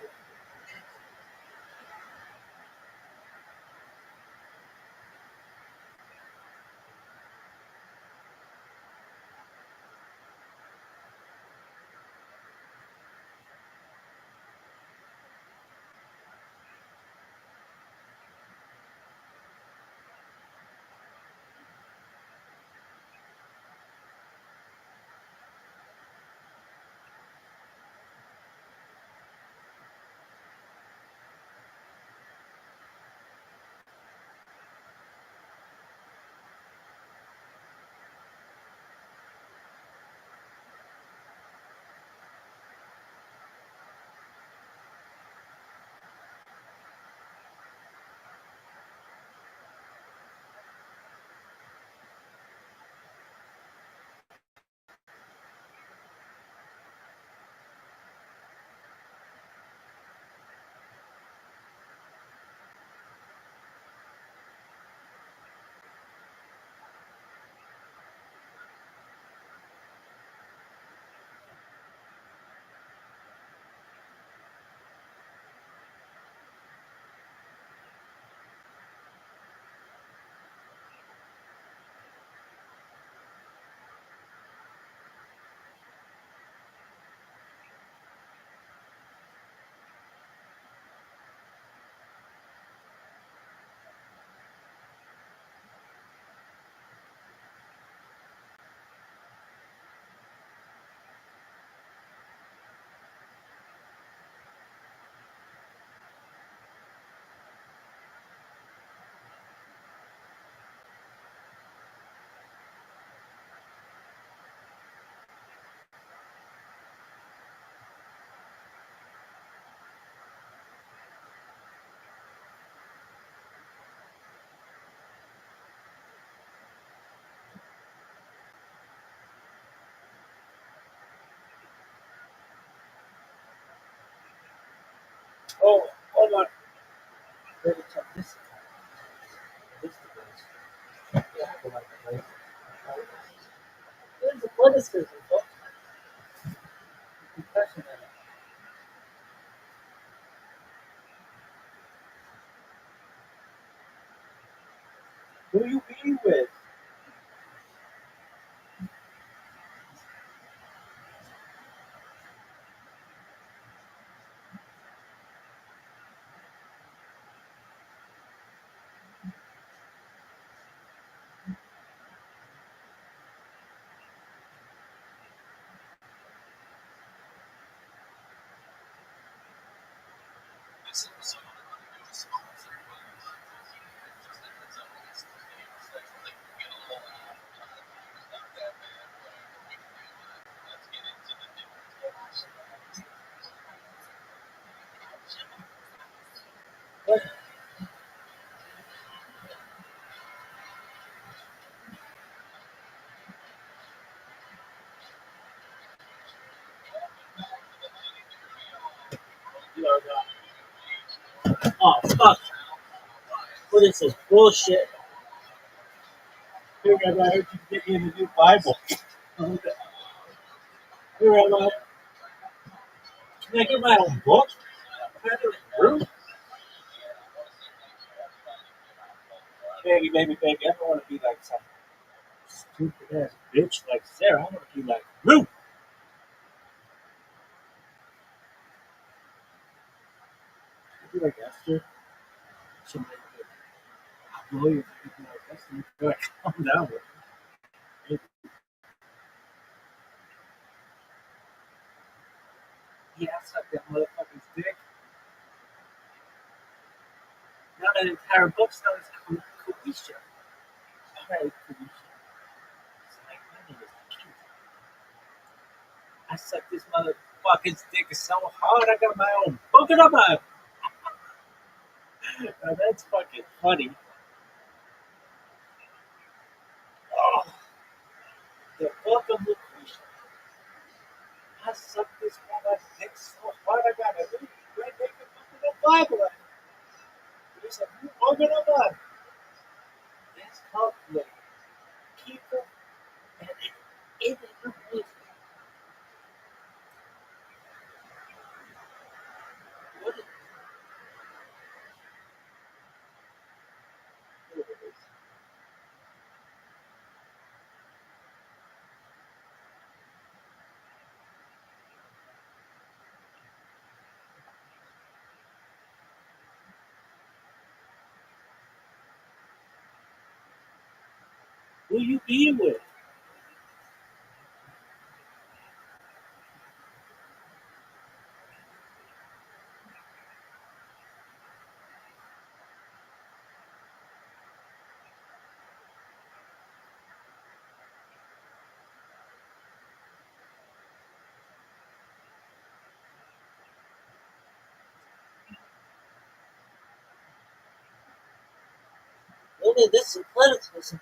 Oh, hold on. Better check this. This device. Yeah, I like the device. There's a criticism, folks. Confession in it. Who you be with? What? You are oh, fuck. What is this bullshit? Here, Rabbi, I heard you get me in the new Bible. Here, Rabbi, can I get my own book? Can I do it through? Baby, I don't want to be like some stupid ass bitch like Sarah. I want to be like Ruth. I be like Esther. Somebody like lawyer. Like Esther. Like, calm down with it. Yeah, I sucked that motherfucker's dick. Now that entire book sounds Kalisha. Alright, Kalisha. It's like, my name is Keith. I sucked this motherfucker's dick so hard I got my own book in my. Now that's fucking funny. Oh, the book of Lucretia. I sucked this motherfucker's dick so hard I got a great big book of the Bible. There's a new book in the Bible. It's called the Keeper and it is what it is. Who you be with? Maybe this is politicalism.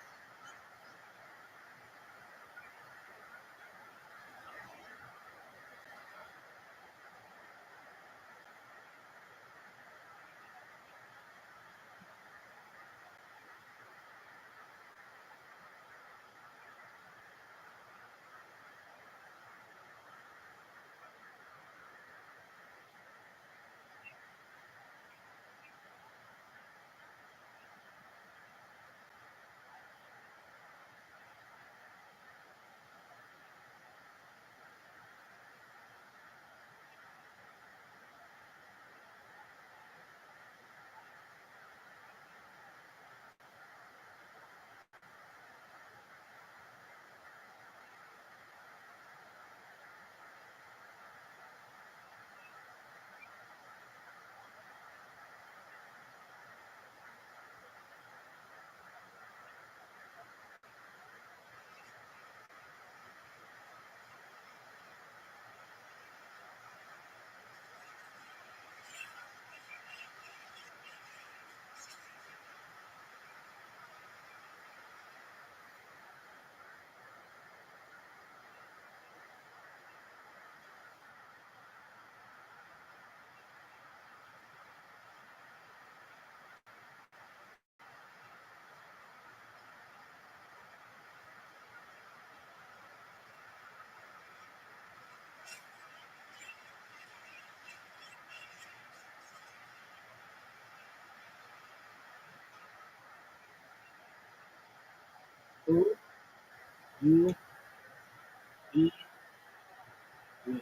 Who you be with?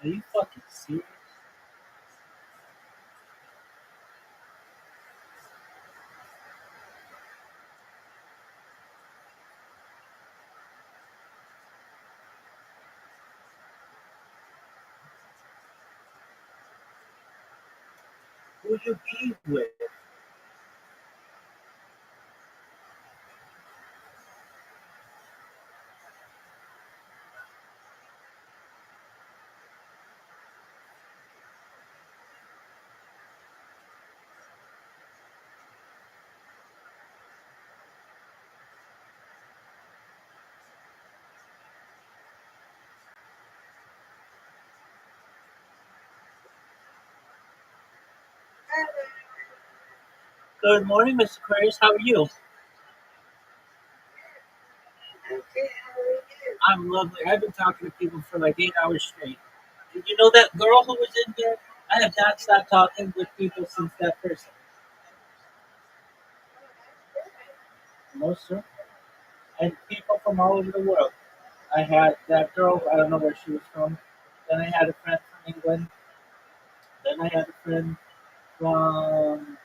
Are you fucking serious? Who you be with? Good morning, Mr. Aquarius. How are you? I'm lovely. I've been talking to people for like 8 hours straight. Did you know that girl who was in there? I have not stopped talking with people since that person. Most certainly. And people from all over the world. I had that girl, I don't know where she was from. Then I had a friend from England. Then I had a friend from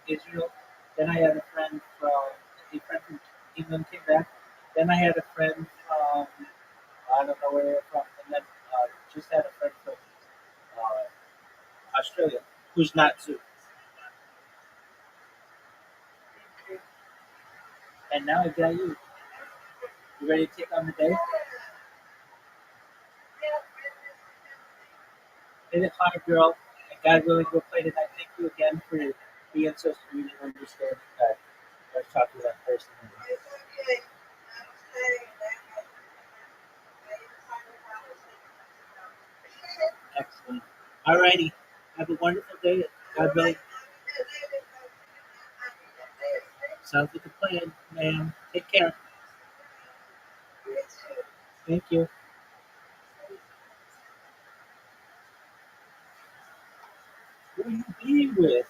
Israel. Then I had a friend from England came back. Then I had a friend from I don't know where they're from, and then just had a friend from Australia who's not Zoo. And now I got you. You ready to take on the day? Hit it hard, girl. And God willing, we'll play tonight. Thank you again for being so sweet and understanding that. Let's talk to that person. Excellent. Alrighty. Have a wonderful day. God willing. Sounds like a plan, ma'am. Take care. Thank you. Who you be with?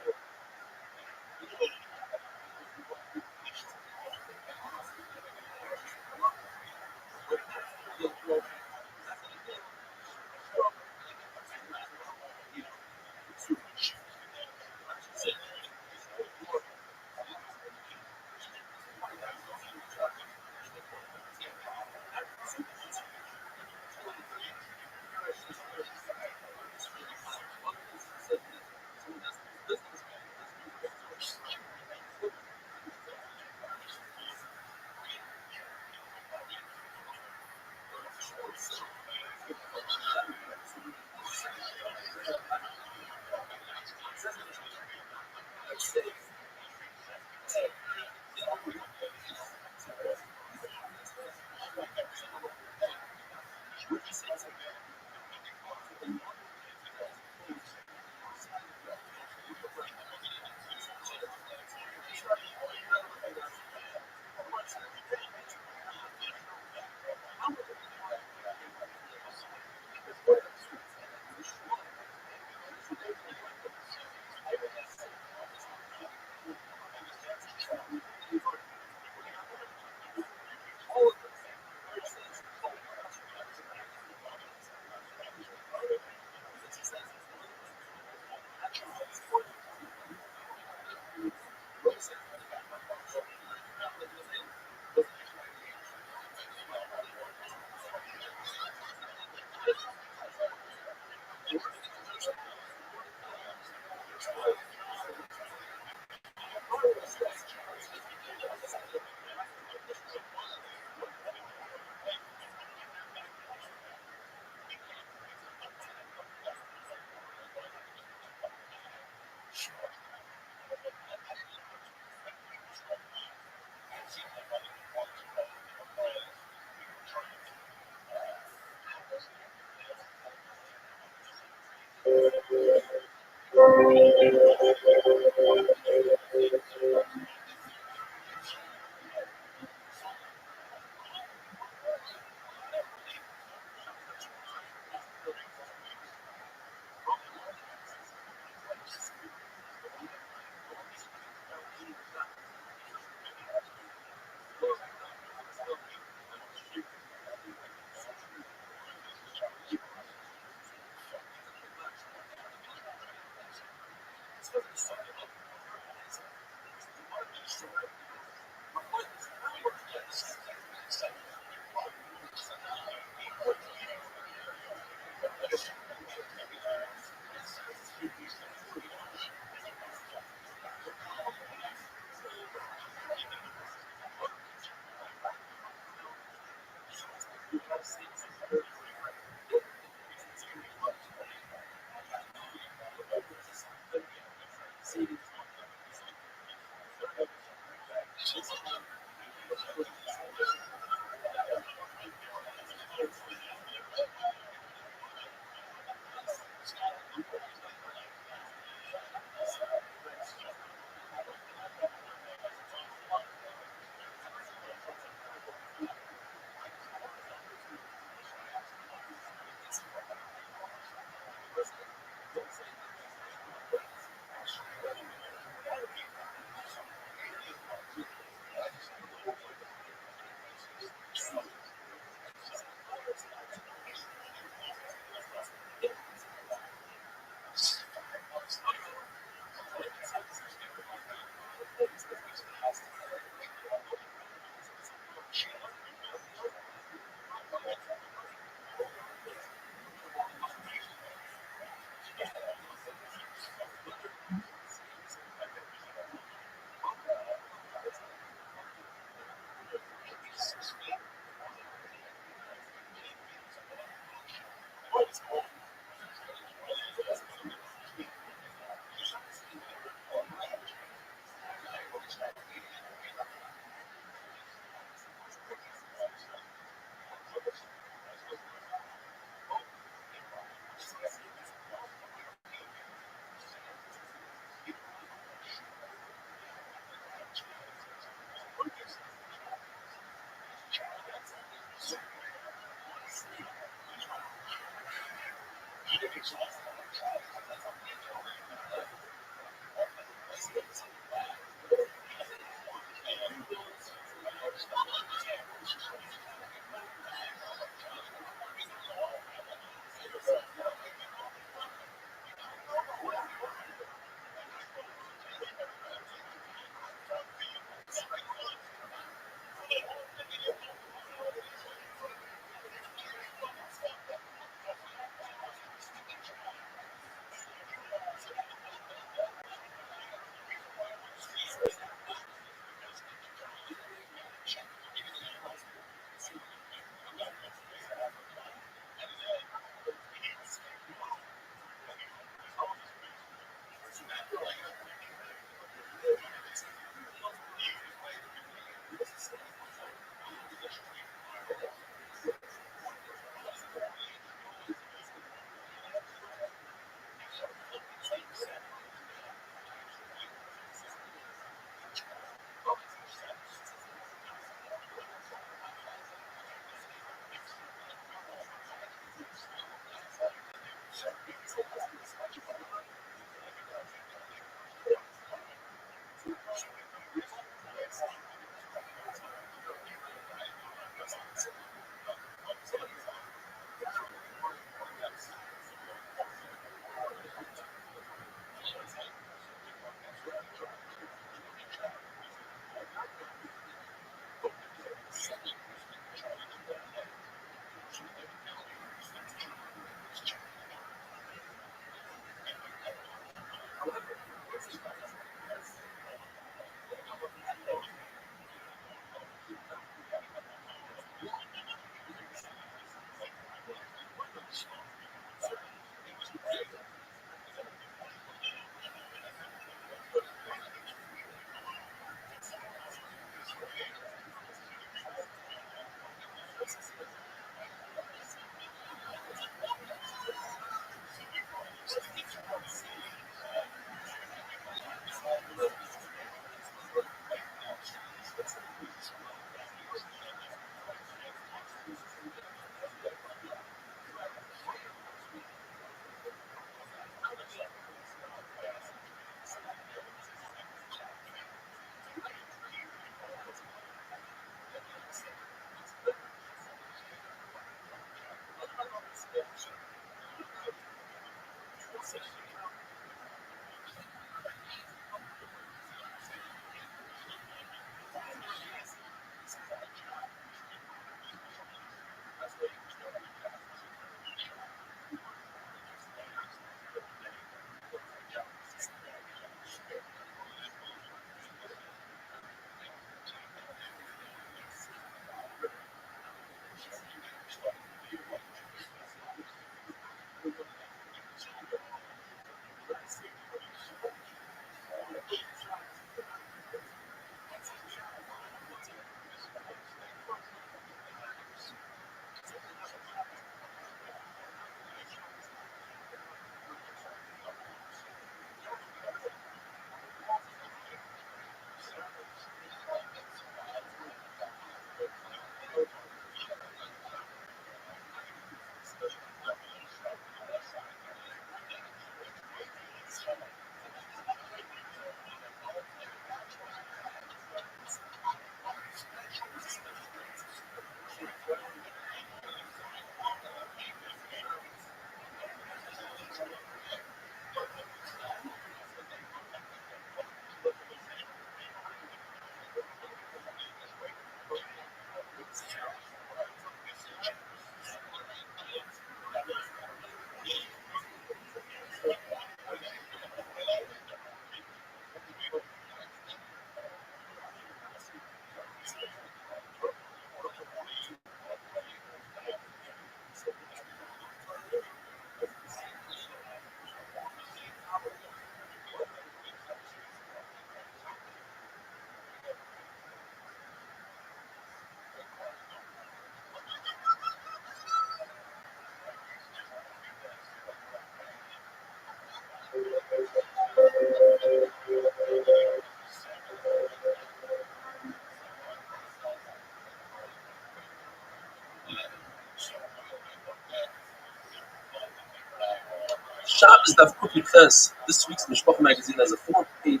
Shabbos Daf Kuf Ches. This week's Mishpacha magazine has a 4-page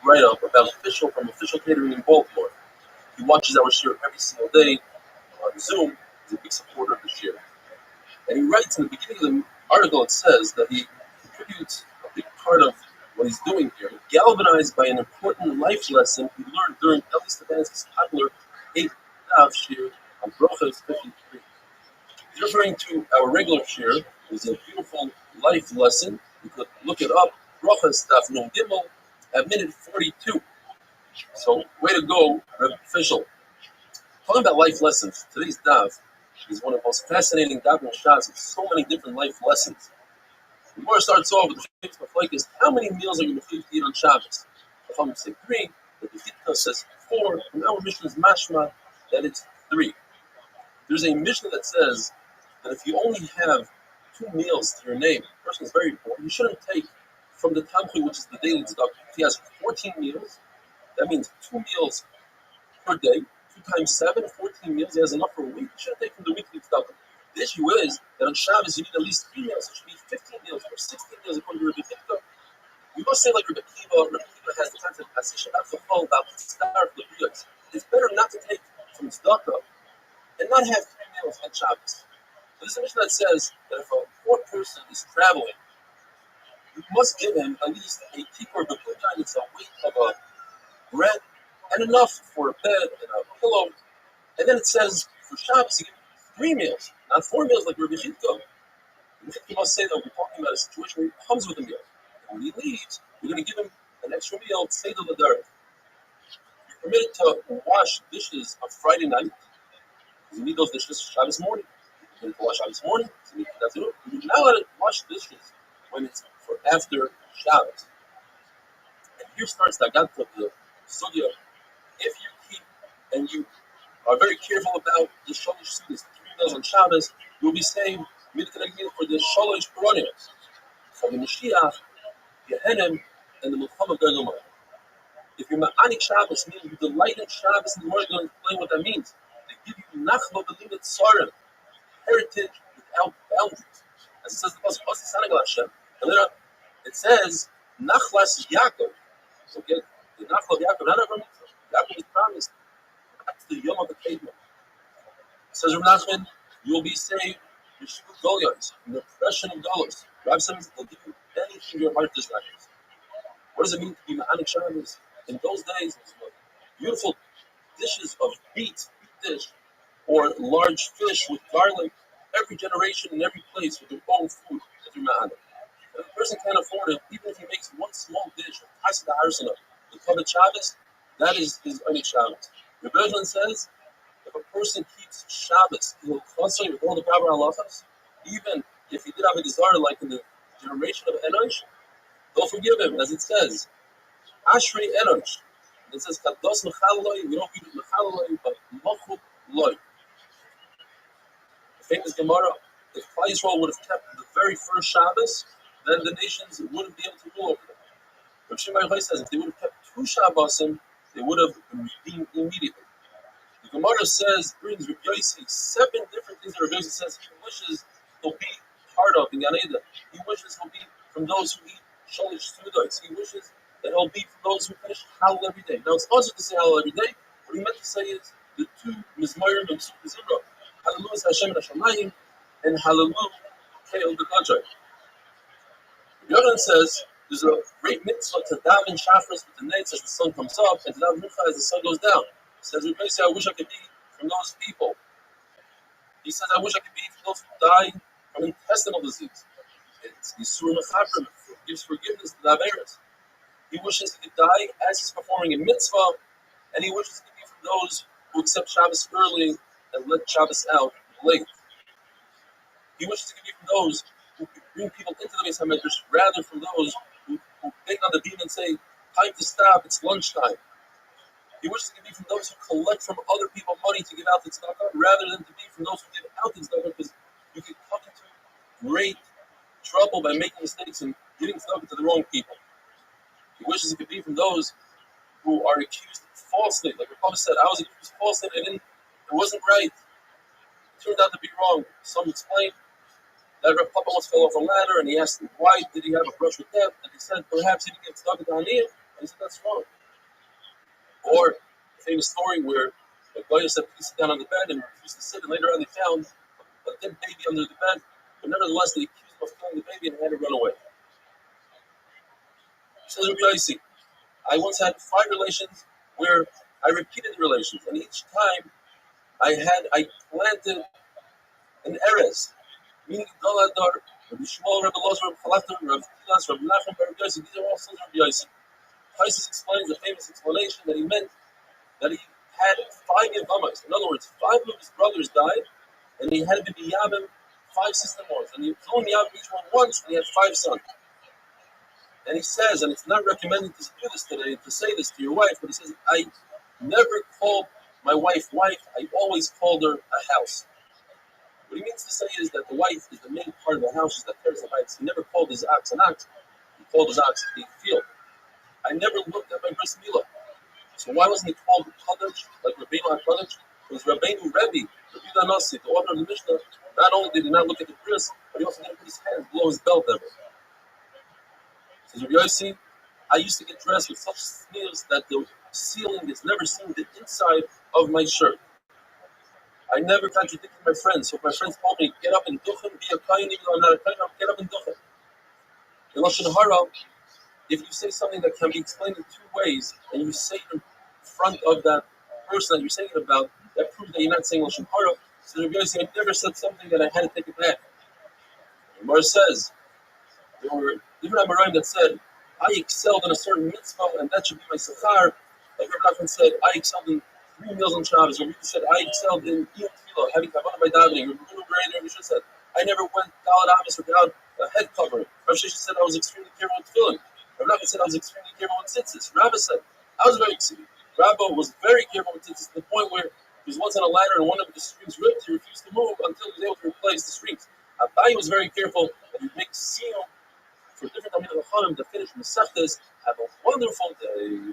write-up about from official catering in Baltimore. He watches our shir every single day on Zoom. He's a big supporter of the shir. And he writes in the beginning of the article, it says that he contributes a big part of what he's doing here, galvanized by an important life lesson he learned during Eli Stefanski's popular 8th Daf shir on Brochas 53. He's referring to our regular shir. It was a beautiful life lesson. You could look it up. Brochas Daf Nun Gimel at minute 42. So, way to go, Rabbi official. Talking about life lessons, today's daf is one of the most fascinating davening shots with so many different life lessons. The Gemara starts off with the famous machlokes: how many meals are you meant to eat on Shabbos? The Chachamim say 3. The Bechitza says 4. And our Mishnah is mashma that it's 3. There's a Mishnah that says that if you only have 2 meals to your name, the person is very poor, you shouldn't take from the tamchi, which is the daily tzedakah. If he has 14 meals, that means 2 meals per day, 2 times 7, 14 meals. He has enough for a week. You shouldn't take from the weekly tzedakah. The issue is that on Shabbos you need at least 3 meals. It should be 15 meals or 16 meals according to Rabbi Kiva. We must say like Rabbi Kiva. Rabbi Kiva has the concept as Shabbat Chachol about the star of the Briyos. It's better not to take from tzedakah and not have 3 meals on Shabbos. So this is a mission that says that if a poor person is traveling, you must give him at least a tikkur b'kudan. It's a weight of a bread and enough for a bed and a pillow. And then it says for Shabbos, you give 3 meals, not 4 meals like Rabbi Chitko. You must say that we're talking about a situation where he comes with a meal. And when he leaves, you're going to give him an extra meal, say the Ladar. You're permitted to wash dishes on Friday night, because you need those dishes for Shabbos morning. You're permitted to wash Shabbos morning, so you need that to do. You're not allowed to wash dishes when it's for after Shabbos. And here starts the Agat of the Sugya. If you keep and you are very careful about the Shalish Sudas, 3 meals on Shabbos, you'll be saved for the Shalish Peronios. For the Mashiach, Yehenim, and the Muhammad Gargumah. If you're Ma'anik Shabbos, meaning you delight in Shabbos, and the Gemara is going to explain what that means. They give you Nachma B'limit Tzarim, heritage without boundaries. As it says in the Pasuk, Sanagel Hashem. And later it says, Nachlas Yaakov. So get the Nachla of Yaakov, not ever Yaakov is promised. That's the Yom of the Kedma. Says Rav Nachman, you will be saved from the oppression of dollars. Rabbi says they'll give you anything your heart desires. What does it mean to be Ma'anik Shabbos? In those days, beautiful dishes of meat dish, or large fish with garlic, every generation in every place with their own food that they're Ma'anik. If a person can't afford it, even if he makes one small dish of Pasida Harsana, the Kavod Shabbos, that is his Ma'anik Shabbos. The Berlin says, if a person keeps Shabbos, he will constantly with all the proper halachas, even if he did have a desire like in the generation of Enosh, they'll forgive him, as it says, Ashrei Enosh. And it says, Kados Mechaloi, we don't read it Mechaloi, but Machuk Loi. The famous Gemara, if Klal Yisrael would have kept the very first Shabbos, then the nations wouldn't be able to rule over them. Rav Shimon Yochai says, if they would have kept 2 Shabbosim, they would have been redeemed immediately. The Gemara says, brings Rabbi Yossi 7 different things that Rabbi Yossi says he wishes he'll be part of in Gan Eden. He wishes he'll be from those who eat Shalish Sudites. He wishes that he'll be from those who finish Hallel every day. Now, it's also to say Hallel every day. What he meant to say is the 2 Mizmayim and Sukkah Zimra. Hallelujah Hashem and Hashemayim, and Hallelujah Keil B'Kajai. Yodan says there's a great mitzvah to daven Shafras with the nights as the sun comes up, and to daven Mincha as the sun goes down. He says, I wish I could be from those people. He says, I wish I could be from those who die from intestinal disease. It's Yisur Mechaprim, gives forgiveness to the Averis. He wishes he could die as he's performing a mitzvah, and he wishes he could be from those who accept Shabbos early and let Shabbos out late. He wishes he could be from those who could bring people into the Beis HaMedrash rather from those who bang on the beam and say, time to stop, it's lunchtime. He wishes he could be from those who collect from other people money to give out the tzedakah rather than to be from those who give out the tzedakah, because you can come into great trouble by making mistakes and giving tzedakah to the wrong people. He wishes he could be from those who are accused falsely. Like Rabbi said, I was accused falsely, it wasn't right. It turned out to be wrong. Some explain that Rav Papa once fell off a ladder, and he asked him, why did he have a brush with death? And he said, perhaps he didn't get stuck at the Haniyah. And he said, that's wrong. Or a famous story where the Goya said, please sit down on the bed, and refused to sit, and later on they found a dead baby under the bed, but nevertheless they accused him of killing the baby and had to run away. So Rabbi Yossi, I once had 5 relations where I repeated the relations, and each time I planted an erez, meaning Galadar, Rabbi Shmuel, Rabbi Lozer, Rabbi Chalafter, Rabbi Tilas, Rabbi Nachman, Rabbi Yossi. These are all sons of Rabbi Yossi. Taisus explains the famous explanation that he meant that he had 5 Yavamas. In other words, 5 of his brothers died, and he had to be Yavim 5 sister-in-laws. And he was only Yavim each one once, and he had 5 sons. And he says, and it's not recommended to do this today, to say this to your wife, but he says, I never called my wife, I always called her a house. What he means to say is that the wife is the main part of the house, she's the terrace of heights. He never called his ox an ox, he called his ox a field. I never looked at my bris milah. So why wasn't he called Kaddish, like Rabbeinu HaKaddish? It was Rabbeinu Rabbi, Rabbi Danasi, the author of the Mishnah. Not only did he not look at the bris, but he also didn't put his hands below his belt ever. Says Rabbi Yossi, I used to get dressed with such sneers that the ceiling is never seen the inside of my shirt. I never contradicted my friends. So if my friends told me, get up and duchen, be a kain, even though I'm not a kain, get up and duchen. In Lashon Hara, if you say something that can be explained in 2 ways, and you say it in front of that person that you're saying it about, that proves that you're not saying Lashon Hara. So Rabbi Yossi, I never said something that I had to take it back. Gemara says, there were different Amoraim that said, I excelled in a certain mitzvah, and that should be my sechar. Like Rabbi Nachman said, I excelled in 3 meals on Shabbos. Rabbi said, I excelled in Iyum Tefillah, having kavanah by davening. Rabbi Shua said, I never went Daled Amos without a head covering. Rabbi Shua said, I was extremely careful with tefillin. Rabbi Nachman said, I was extremely careful with tzitzis. Rabbi said, Rabbi was very careful with tzitzis to the point where he was once on a ladder and one of the strings ripped. He refused to move until he was able to replace the strings. Abai was very careful that he makes seal for different Talmidei Chachamim to finish Masechtas. Have a wonderful day.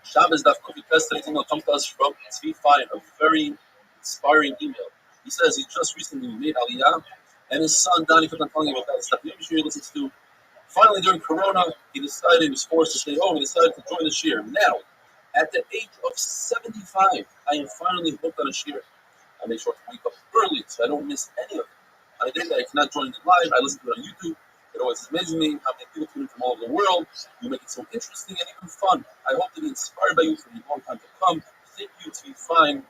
Shabbos Daf Kofi Pes, today's email comes to us from Tzvi Fine, a very inspiring email. He says he just recently made Aliyah, and his son Danny kept on telling him about that stuff. Maybe he listens to. Finally, during Corona, he was forced to stay home. He decided to join the shir. Now, at the age of 75, I am finally hooked on a shir. I make sure to wake up early so I don't miss any of it. On a day that I cannot join it live, I listen to it on YouTube. It always amazes me how many people tune in from all over the world. You make it so interesting and even fun. I hope to be inspired by you for a long time to come. Thank you to be fine.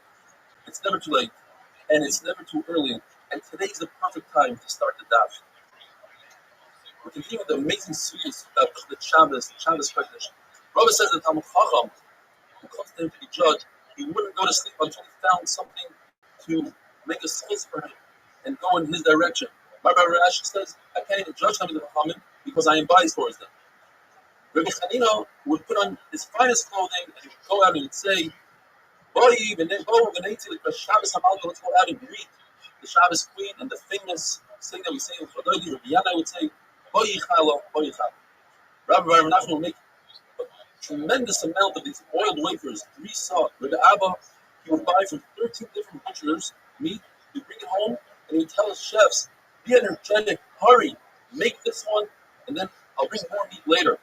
It's never too late, and it's never too early. And today's the perfect time to start the daf. We're continuing with the amazing series of the Shabbos Kodesh. Rabbi says that Talmud Chacham, who comes to him to be judged, he wouldn't go to sleep until he found something to make a space for him and go in his direction. Rabbi Rashi says, I can't even judge Talmidei Chachamim because I am biased towards them. Rabbi Chanina would put on his finest clothing and he would go out and he would say, Boi, the Shabbos Hamalka, let's go out and greet the Shabbos Queen, and the famous thing that we say in Chadodi, Rabbi Yana would say, Boi Chalo, Boi Chalo. Rabbi Nachman would make a tremendous amount of these oiled wafers, 3 saw. Rabbi Abba, he would buy from 13 different butchers meat, he'd bring it home, and he'd tell his chefs, be energetic, hurry, make this one, and then I'll bring more meat later.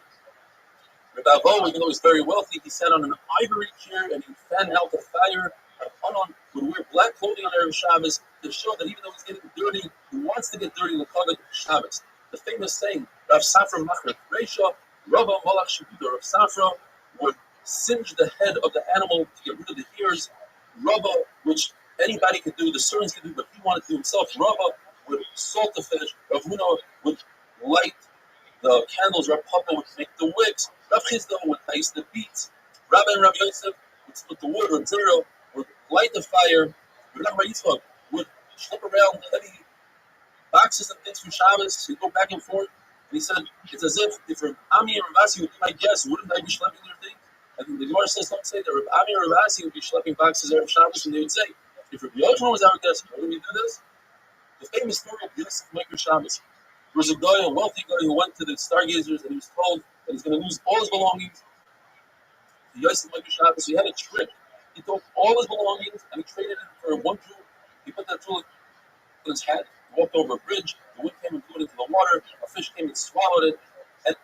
Rabbi Abo, even though he was very wealthy, he sat on an ivory chair and he fanned out the fire. Rabbanon would wear black clothing on Erev Shabbos to show that even though he's getting dirty, he wants to get dirty in the Kodesh Shabbos. The famous saying, Rav Safra Machret Reisha, Rabba Malach Shebuda, Rav Safra would singe the head of the animal to get rid of the hairs. Rabba, which anybody could do, the servants could do, but he wanted to do himself. Rabba would salt the fish. Rav Huna would light the candles. Rav Papa would make the wicks. Rav Chizda would dice the beets. Rabbi and Rabbi Yosef would split the wood. Rav Zero would light the fire. Rabbi Yitzchak would flip around heavy boxes and things from Shabbos. He'd go back and forth. And he said, it's as if Ami and Ravasi would be my guest, wouldn't I be schlepping their things? And the Gemara says, don't say that Ami and Ravasi would be schlepping boxes Erev Shabbos, and they would say, if Rabbi Yochanan was our guest, wouldn't we do this? The famous story of Yosef Meiker Shabbos. There was a guy, a wealthy guy, who went to the stargazers, and he was told that he's going to lose all his belongings. The Yosef Meiker Shabbos, he had a trick. He took all his belongings, and he traded it for one jewel. He put that jewel in his hat, walked over a bridge, the wind came and blew it into the water, a fish came and swallowed it, and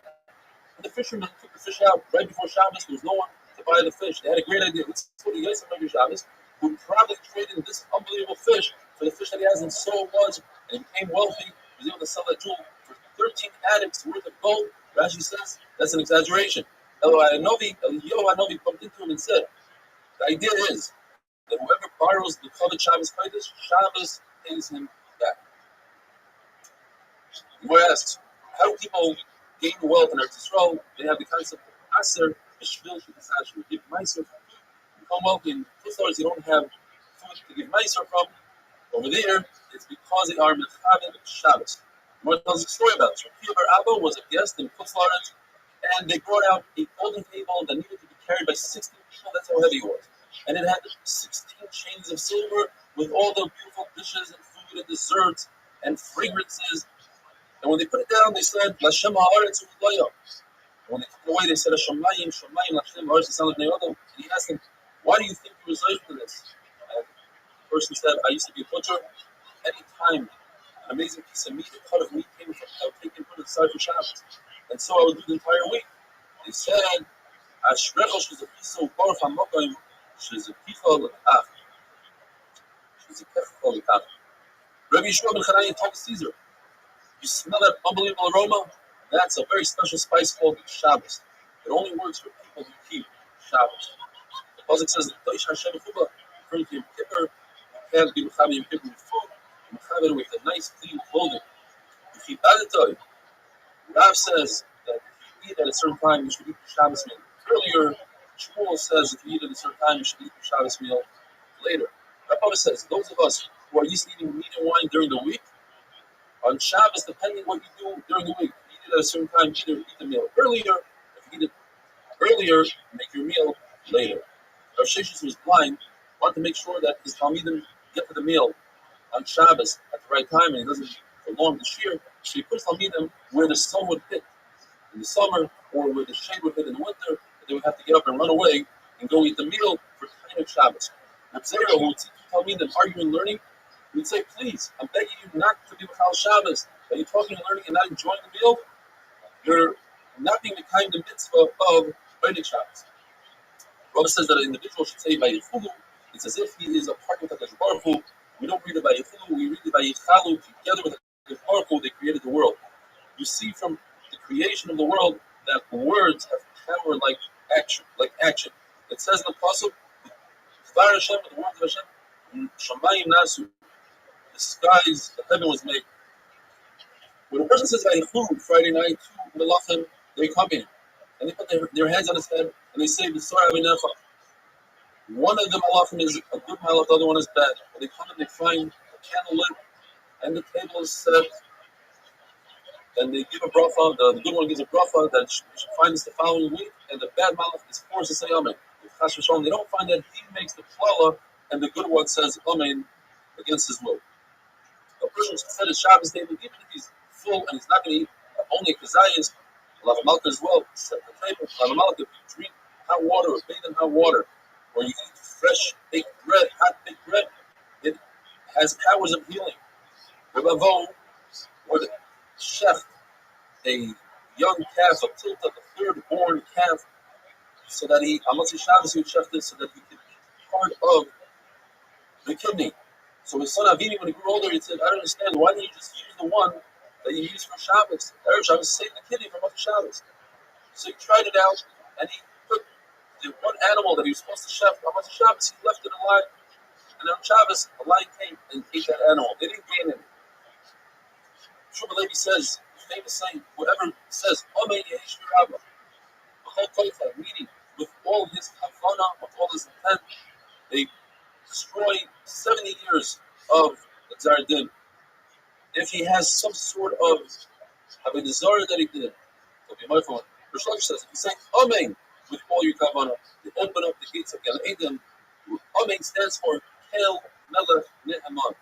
the fishermen took the fish out right before Shabbos. There was no one to buy the fish. They had a great idea. Let's go to Yosef Meiker Shabbos, who probably traded this unbelievable fish for the fish that he has, and so it was, and he became wealthy. He was able to sell that jewel for 13 attics worth of gold. Rashi says that's an exaggeration. Eliyahu Hanavi bumped into him and said, the idea is that whoever borrows the covered Shabbos Kodesh, Shabbos pays him back. We're asked, how do people gain wealth in Eretz Yisrael? They have the concept of Aser, B'Shvil Sh'Kasach, you give Meiser. You become wealthy in Kislar's, you don't have food to give Meiser from. Over there, it's because they are Mechaven Shabbos. More tells a story about it. Rabbi Abba was a guest in Kislar's, and they brought out a golden table that needed to be carried by 16 people. That's how heavy it was. And it had 16 chains of silver with all the beautiful dishes and food and desserts and fragrances. And when they put it down, they said, Lashem ha'aretz u'laya. When they took it away, they said, Hashemayim, Shemayim, Lashem ha'aretz, the son of Bnei Adam. And he asked them, why do you think you reside for this? And the person said, I used to be a butcher. Anytime an amazing piece of meat, a cut of meat came from, I would take it and put it aside for Shabbos. And so I would do the entire week. They said, Ashrecha shezapiso barf ha'makayim, shezapicha l'kach. Shezapicha l'kach. Rabbi Yeshua ben Chananya told Caesar, you smell that unbelievable aroma? That's a very special spice called Shabbos. It only works for people who keep Shabbos. The Pasuk says, Toish Hashem Chuba, referring to Yom Kippur, you can't be Mechaber Yom Kippur with food, Mechaber with a nice, clean clothing. If you add it to Rav says that if you eat at a certain time, you should eat the Shabbos meal earlier. Shmuel says if you eat at a certain time, you should eat the Shabbos meal later. Rabbi says those of us who are used to eating meat and wine during the week, on Shabbos, depending on what you do during the week, you eat it at a certain time, either eat the meal earlier. If you eat it earlier, make your meal later. Rav Sheshes, who was blind, wanted to make sure that his Talmidim get to the meal on Shabbos at the right time, and he doesn't prolong the shear. So he puts Talmidim where the sun would hit in the summer, or where the shade would hit in the winter, and they would have to get up and run away and go eat the meal for Taik Shabbos. Reb Zera, who would teach Talmidim arguing and learning, he would say, please, I'm begging you not to be Michal Shabbos. Are you talking and learning and not enjoying the meal? You're not being the kind of mitzvah of Taik Shabbos. Rabbi says that an individual should say Vayichulu. It's as if he is a part of HaKadosh Baruch Hu. We don't read it Vayichulu, we read it Vayichalu. Together with HaKadosh Baruch Hu, they created the world. You see from the creation of the world that words have power like action. It says in the Pasuk, Kvar Hashem, the words of Hashem, Shamayim Nasu, the skies, the heaven was made. When a person says Vayichulu Friday night, two Melachim, they come in and they put their hands on his head and they say, B'sar Avinecha. One of the malachim is a good malach, the other one is bad. When they come and they find a candle lit and the table is set, and they give a bracha, the good one gives a bracha that she find this the following week, and the bad malach is forced to say amen. If Chas v'shalom, they don't find that he makes the plala, and the good one says amen against his will. A person should set his Shabbos table, even if he's full and he's not going to eat only kazayas, Lav Malka as well, set the table. Lav Malka, if you drink hot water or bathe in hot water, or you eat fresh baked bread, hot baked bread, it has powers of healing. Rabbi Avo, or the chef, a young calf, a tilta, the third born calf, so that he, Amatzi Shabbos, he would chef this so that he could be part of the kidney. So his son Avini, when he grew older, he said, I don't understand, why didn't you just use the one that you use for Shabbos? Erev Shabbos, save the kidney from Amatzi Shabbos. So he tried it out, and he put the one animal that he was supposed to chef on Shabbos, he left it alive. And on Shabbos, a lion came and ate that animal. They didn't gain it. Shmuel Levi says, the famous saying, whoever says, Amen Yehish Rabbi, meaning with all his havana, with all his intent, they destroy 70 years of the Zardin. If he has some sort of Have a desire that he did. So be mindful. Rosh says, if you say Amen with all your kavanah, you open up the gates of Gan Eden. Amen stands for Kel Melech Ne'eman.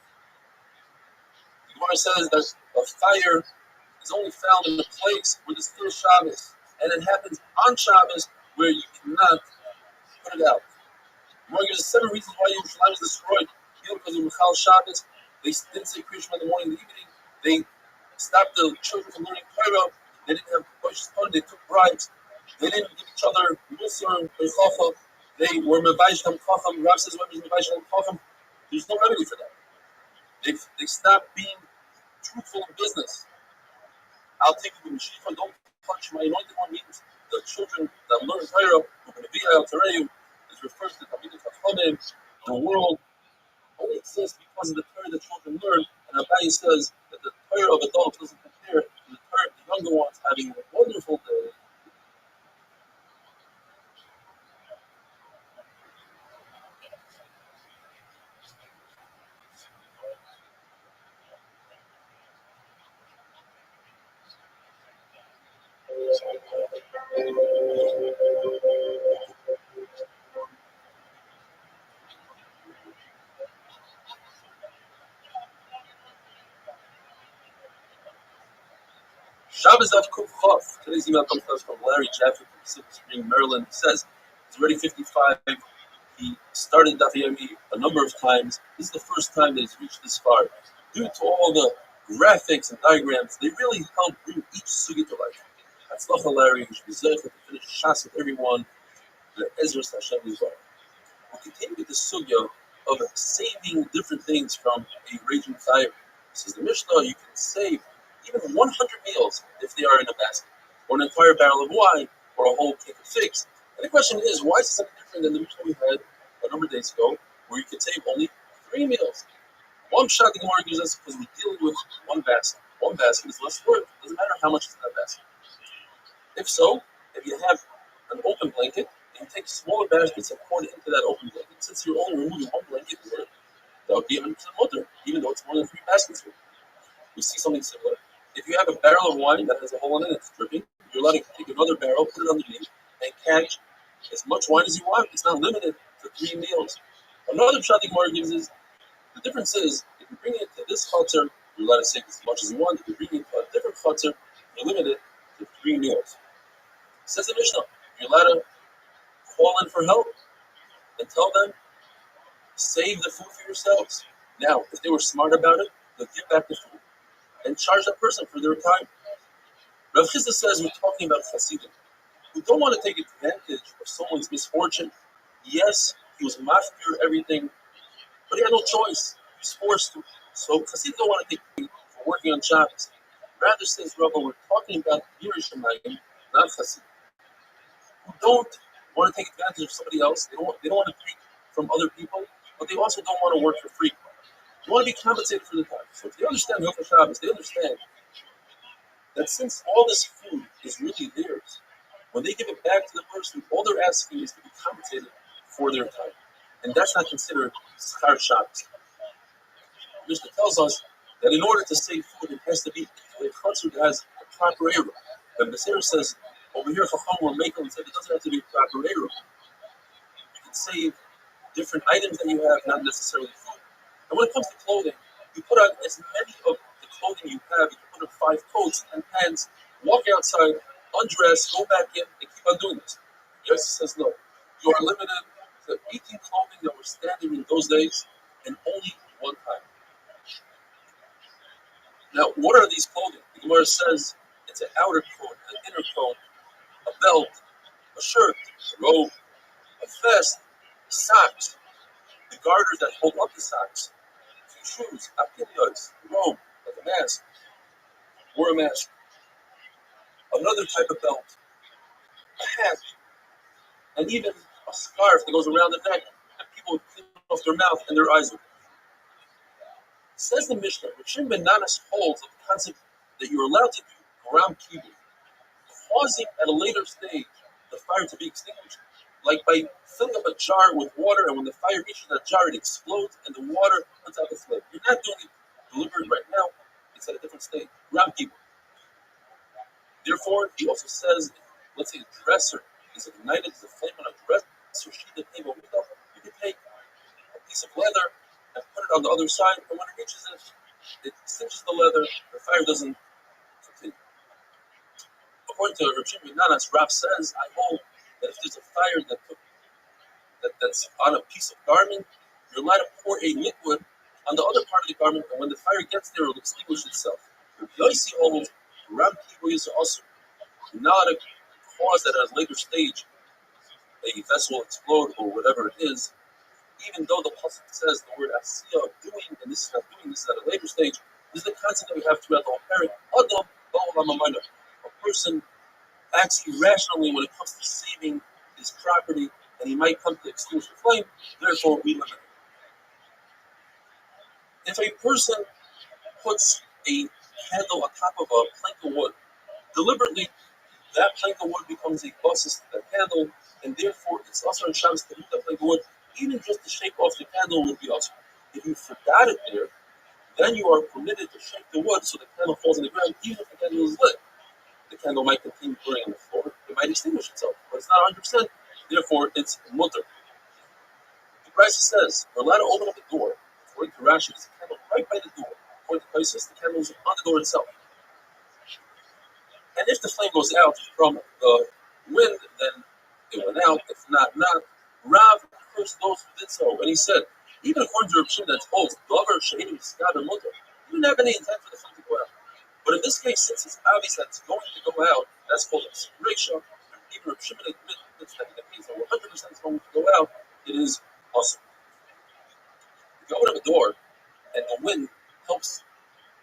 The Gemara says that a fire is only found in a place where there's still Shabbos, and it happens on Shabbos where you cannot put it out. The Gemara gives us 7 reasons why Yerushalayim was destroyed. Either because of Michal Shabbos, they didn't say Krishma in the morning and the evening, they stopped the children from learning Torah, they didn't have Rosh Hashanah, they took bribes, they didn't give each other Musar or Chacham, they were Mevaysham Chacham, Rav says, what is Mevaysham Chacham? There's no remedy for that. They stopped being truthful in business. I'll take you to Mashiach, don't touch my anointed one means the children that learn Torah, who are going to be out Torah, is referred to the Chachamim. The world only exists because of the Torah that children learn, and Rabbi says that the Torah of adults doesn't compare to the Torah of the younger ones having a wonderful day. Shabbos Av Kuf Chof. Today's email comes to us from Larry Jaffe from Silver Spring, Maryland. He says he's already 55. He started Daf Yomi a number of times. This is the first time that he's reached this far. Due to all the graphics and diagrams, they really help bring each sugya to life. Hatzlacha Larry, you should be zeichet to finish Shas with everyone. The Ezra Hashem Yizar. We'll continue with the sugya of saving different things from a raging fire. Says the Mishnah, you can save even 100 meals if they are in a basket, or an entire barrel of wine, or a whole cake of figs. And the question is, why is it something different than the Mishnah we had a number of days ago, where you could save only 3 meals? One shot the Gemara gives us because we're dealing with one basket. One basket is less worth. It doesn't matter how much is in that basket. If so, if you have an open blanket, and you take smaller baskets and pour it into that open blanket, since you're only removing one blanket worth, that would be 100% mutter, even though it's more than 3 baskets worth. We see something similar. If you have a barrel of wine that has a hole in it, it's dripping, you're allowed to take another barrel, put it underneath, and catch as much wine as you want. It's not limited to 3 meals. Another shot the Gemara gives is, the difference is, if you bring it to this chutzner, you're allowed to save as much as you want. If you bring it to a different chutzner, you're limited to 3 meals. Says the Mishnah, you're allowed to call in for help and tell them, save the food for yourselves. Now, if they were smart about it, they'll give back the food and charge that person for their time. Rav Chisda says we're talking about Hasidim who don't want to take advantage of someone's misfortune. Yes, he was mafkir everything, but he had no choice. He was forced to. So Hasidim don't want to take for working on Shabbos. Rather, says Rabbi, we're talking about Yerushalayim, not Hasidim, who don't want to take advantage of somebody else. They don't want to take from other people, but they also don't want to work for free. They want to be compensated for the time. So if they understand Hilchot Shabbos, they understand that since all this food is really theirs, when they give it back to the person, all they're asking is to be compensated for their time. And that's not considered Schar Shabbos. Mishnah tells us that in order to save food, it has to be a chutzner that has a proper era. The Messiah says, over here, Chacham or Mekel said it doesn't have to be a proper era. You can save different items that you have, not necessarily food. And when it comes to clothing, you put on as many of the clothing you have. You can put on 5 coats and pants, walk outside, undress, go back in, and keep on doing this. Yes, says no. You are limited to 18 clothing that were standing in those days, and only one time. Now, what are these clothing? The Gemara says it's an outer coat, an inner coat, a belt, a shirt, a robe, a vest, socks, the garters that hold up the socks, shoes, apilios, robe, like a mask, or a mask, another type of belt, a hat, and even a scarf that goes around the neck, and people would clean off their mouth and their eyes with it. Says the Mishnah, Rishim Ben Nanas holds of the concept that you're allowed to do around kibbutz, causing at a later stage the fire to be extinguished, like by filling up a jar with water, and when the fire reaches that jar, it explodes, and the water puts out the flame. You're not doing it deliberate right now; it's at a different stage. Around kibbutz. Therefore, he also says, let's say a dresser is ignited as a flame on a dresser, you can take a piece of leather and put it on the other side, and when it reaches it cinches the leather, the fire doesn't continue. According to Rabbi Shimon Nanas, Rab says, I hold that if there's a fire that's on a piece of garment, you're allowed to pour a liquid on the other part of the garment, and when the fire gets there, it'll extinguish itself. Rabbi Yossi holds, Ram Kibo is also not a cause that at a later stage a vessel will explode or whatever it is, even though the pasuk says the word asiya, doing, and this is not doing, this is at a later stage, this is the concept that we have throughout the whole parak. Adam, a person acts irrationally when it comes to saving his property, and he might come to extinguish the flame, therefore we limit it. If a person puts a candle on top of a plank of wood, deliberately, that plank of wood becomes a basis to that candle, and therefore it's also in Shabbos to move that plank of wood. Even just to shake off the candle would be also. If you forgot it there, then you are permitted to shake the wood so the candle falls on the ground, even if the candle is lit. The candle might continue burning on the floor, it might extinguish itself, but it's not 100%, therefore it's mutter. The Brisa says, we're allowed to open up the door. According to Rashi, there's a candle right by the door. According to Brisa, the candle is on the door itself. And if the flame goes out from the wind, then it went out. If not, not. Rav cursed those who did so. And he said, even according to Rabbi Shimon that holds, Dover, Shahidim, Skad, and Mutter, you didn't have any intent for the flame to go out. But in this case, since it's obvious that it's going to go out, that's called a separation. Even Rabbi Shimon admits that it means that 100% is going to go out, it is awesome. If you open up a door and the wind helps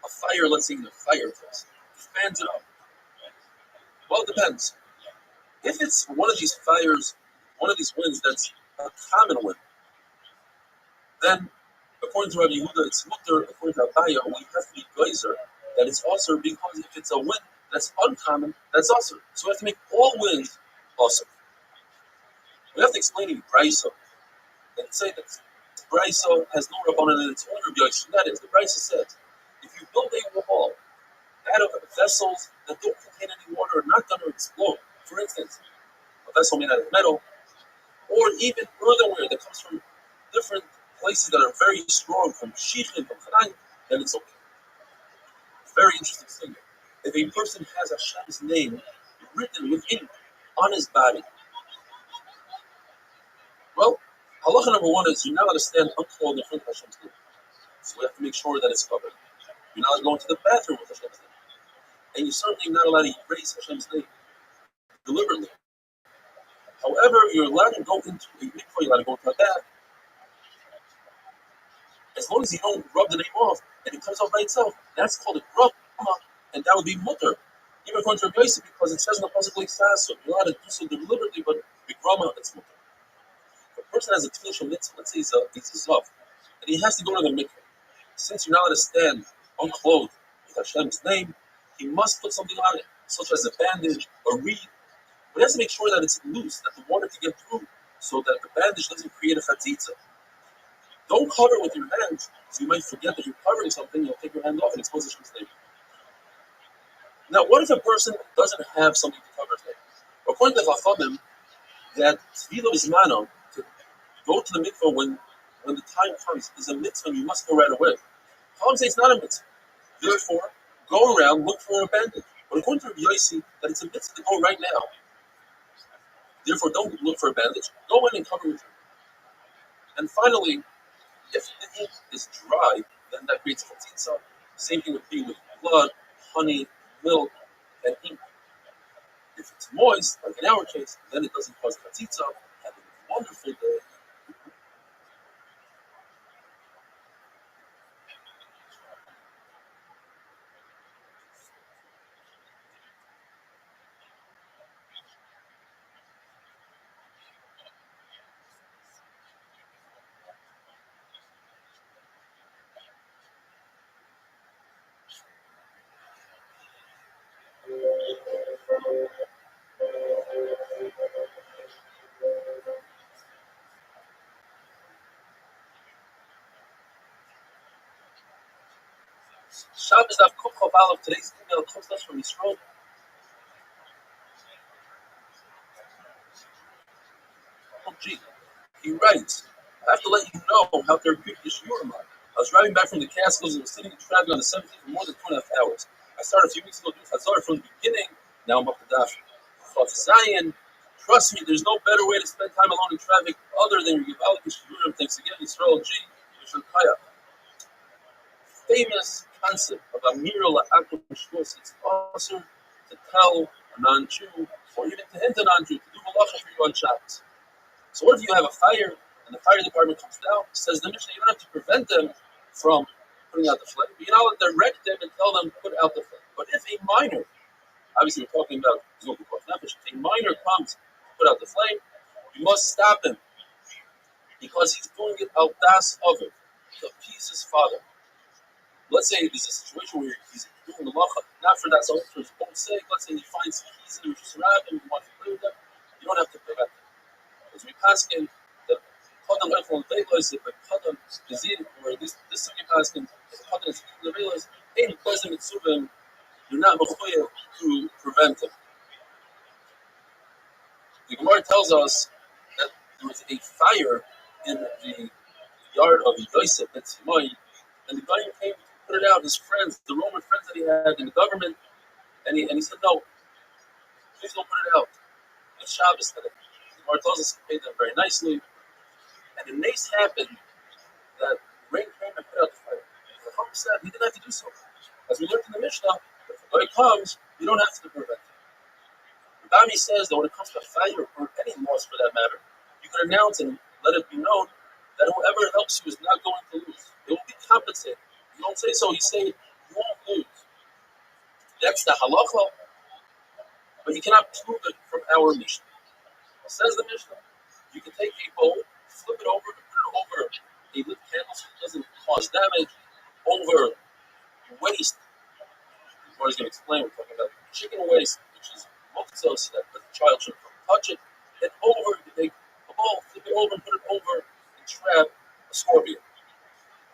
a fire, let's say in a fireplace, fans it up. Well, it depends. If it's one of these fires, one of these winds that's a common wind, then according to Rabbi Yehuda, it's mutter. According to Abaya, we have to be geyser that it's also because if it's a wind that's uncommon, that's also. So we have to make all winds also. We have to explain in Brisa and say that Brisa has no rabbanon in its own Rabbi Yossi. That is, the Brisa says, if you build a wall out of vessels that don't contain any water are not going to explode, for instance, a vessel made out of metal, or even earthenware that comes from different places that are very strong, from Shichin, from Chanaan, then it's okay. Very interesting thing. If a person has Hashem's name written with ink on his body, well, halacha number one is you're not allowed to stand unclothed in front of Hashem's name. So we have to make sure that it's covered. You're not allowed to go into the bathroom with Hashem's name. And you're certainly not allowed to erase Hashem's name deliberately. However, you're allowed to go into a mikvah, you're allowed to go into a bath, as long as you don't rub the name off and it comes off by itself. That's called a grama, and that would be mutter. Even according to Rabbi Yossi, because it says in the pasuk l'saso, you're allowed to do so deliberately, but the grama, it's mutter. If a person has a tefillah mitzvah, let's say he's a zav, and he has to go to the mikvah. Since you're not allowed to stand unclothed with Hashem's name, he must put something on it, such as a bandage, a reed. But he has to make sure that it's loose, that the water can get through, so that the bandage doesn't create a chatzitza. Don't cover with your hands, so you might forget that you're covering something, you'll take your hand off and expose Hashem's name. Now, what if a person doesn't have something to cover his name? According to Chachamim, that tefillah bismano, to go to the mikvah when the time comes, is a mitzvah and you must go right away. Chachamim say it's not a mitzvah. Therefore, go around, look for a bandage. But according to Rabbi Yossi, that it's a mitzvah to go right now. Therefore, don't look for a bandage. Go in and cover with it. And finally, if the ink is dry, then that creates chatzitza. Same thing would be with blood, honey, milk, and ink. If it's moist, like in our case, then it doesn't cause chatzitza. Have a wonderful day. Shabbos Daf Kuf Chav Aleph. Today's email comes to us from Yisrael. G. He writes, I have to let you know how therapeutic this year am. I was driving back from the Catskills and was sitting in traffic on the 17th for more than 2.5 hours. I started a few weeks ago doing Chazar from the beginning. Now I'm up to Daf Zion. Trust me, there's no better way to spend time alone in traffic other than your Yavalik Yishurim. Thanks again, Yisrael G. Yisrael Kaya. Famous concept of Amir La'akum Shkos. It's awesome to tell a non-Jew or even to hint a non-Jew to do malacha for you on Shabbos. So what if you have a fire and the fire department comes down? Says the Mishnah, you don't have to prevent them from putting out the flame. But you know, direct them and tell them put out the flame. But if a minor, obviously we're talking about Zokukov Nefesh, if a minor comes to put out the flame, you must stop him because he's doing it al das of it to appease his father. Let's say there's a situation where he's doing the malacha, not for that, so for his own sake. Let's say he finds keys in the Rabbi and he wants to play with them. You don't have to prevent them. As we pass in the Kadam Eichel and Veilos, if a Kadam is in, or this second pass in, if a Kadam is in the Veilos, ain't pleasant mitzvah, you're not mechuyev to prevent him. The Gemara tells us that there was a fire in the yard of Yosef and Tzimai, and the guy came to put it out, his friends, the Roman friends that he had in the government, and he said, no, please don't put it out. It's Shabbos today. The Gemara tells us he paid them very nicely, and the nace happened that rain came and put out the fire. The Chacham said he didn't have to do so. As we learned in the Mishnah, if a guy comes, you don't have to prevent him. Rabbi says that when it comes to fire or any loss for that matter, you can announce and let it be known that whoever helps you is not going to lose. They will be compensated. You don't say so, you say you won't lose. That's the halacha, but you cannot prove it from our Mishnah. Says the Mishnah, you can take a bowl, flip it over, and put it over a lit candle so it doesn't cause damage, over waste. What he's going to explain, we're talking about chicken waste, which is moktzah, so that the child shouldn't touch it. Then over, you take a bowl, flip it over, and put it over and trap a scorpion.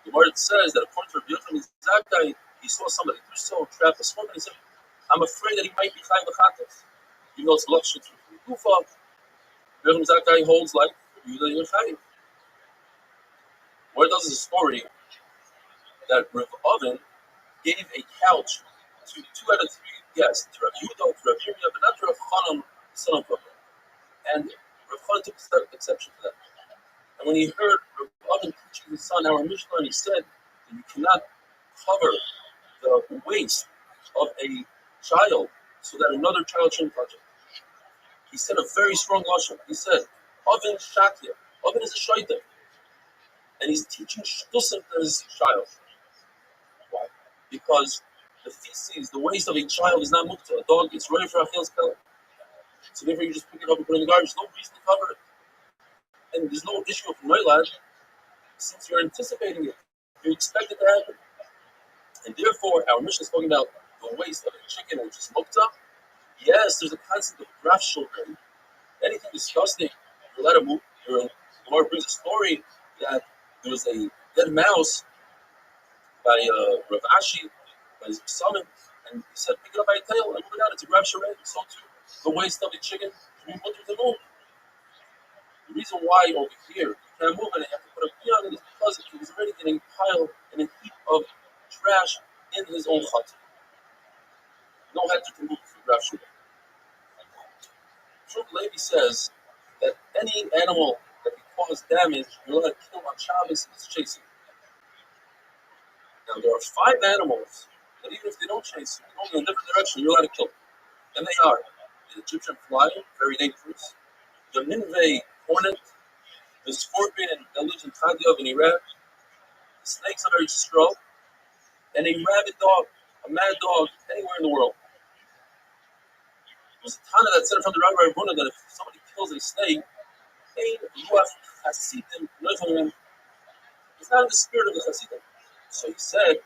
The word says that according to Rabbi Yochanan Zakkai, he saw somebody do so, trap a scorpion. He said, I'm afraid that he might be chayv l'chatos. You know, it's luxury to kufa. Rabbi Yochanan Zakkai holds like Yehuda Yechayim. Where does a story that Rav Oven gave a couch to 2 out of 3 guests, to Rav Yehuda, to Rav Yirmiyah, but not to Rav Chanan, the son of Rav. And Rav Chanan took exception to that. And when he heard Rav Oven teaching his son our Mishnah, he said that you cannot cover the waist of a child so that another child shouldn't touch it. He said a very strong lashon. He said, Oven Shakya. Oven is a shaitan. And he's teaching shtusim to his child. Why? Because the feces, the waste of a child is not mukta. A dog, it's ready for Achil's pellet. So therefore you just pick it up and put it in the garbage. There's no reason to cover it. And there's no issue of noilad, since you're anticipating it. You expect it to happen. And therefore, our mission is talking about the waste of a chicken, which is mukta. Yes, there's a concept of graf children. Anything disgusting, you let it move. The Gemara brings a story that there was a dead mouse by Rav Ashi, by his summon, and he said, pick it up by a tail and move it out. It's a graf children. So too, the waste of a chicken to be put to the move. The reason why over here you can't move it and you have to put a key on it is because he was already in a pile, in a heap of trash in his own hut. No head to move for graf children. Shmuel Levi says that any animal that can cause damage, you're allowed to kill on Shabbos and it's chasing. Now, there are 5 animals that even if they don't chase you, going in a different direction, you're allowed to kill them. And they are the Egyptian fly, very dangerous, the Nineveh hornet, the scorpion that lives in Tadyav in Iraq, the snakes are very strong, and a rabid dog, a mad dog, anywhere in the world. There's a Tana that said from the Rabbi Rabuna that if somebody kills a snake, it's not in the spirit of the Hasidim. So he said,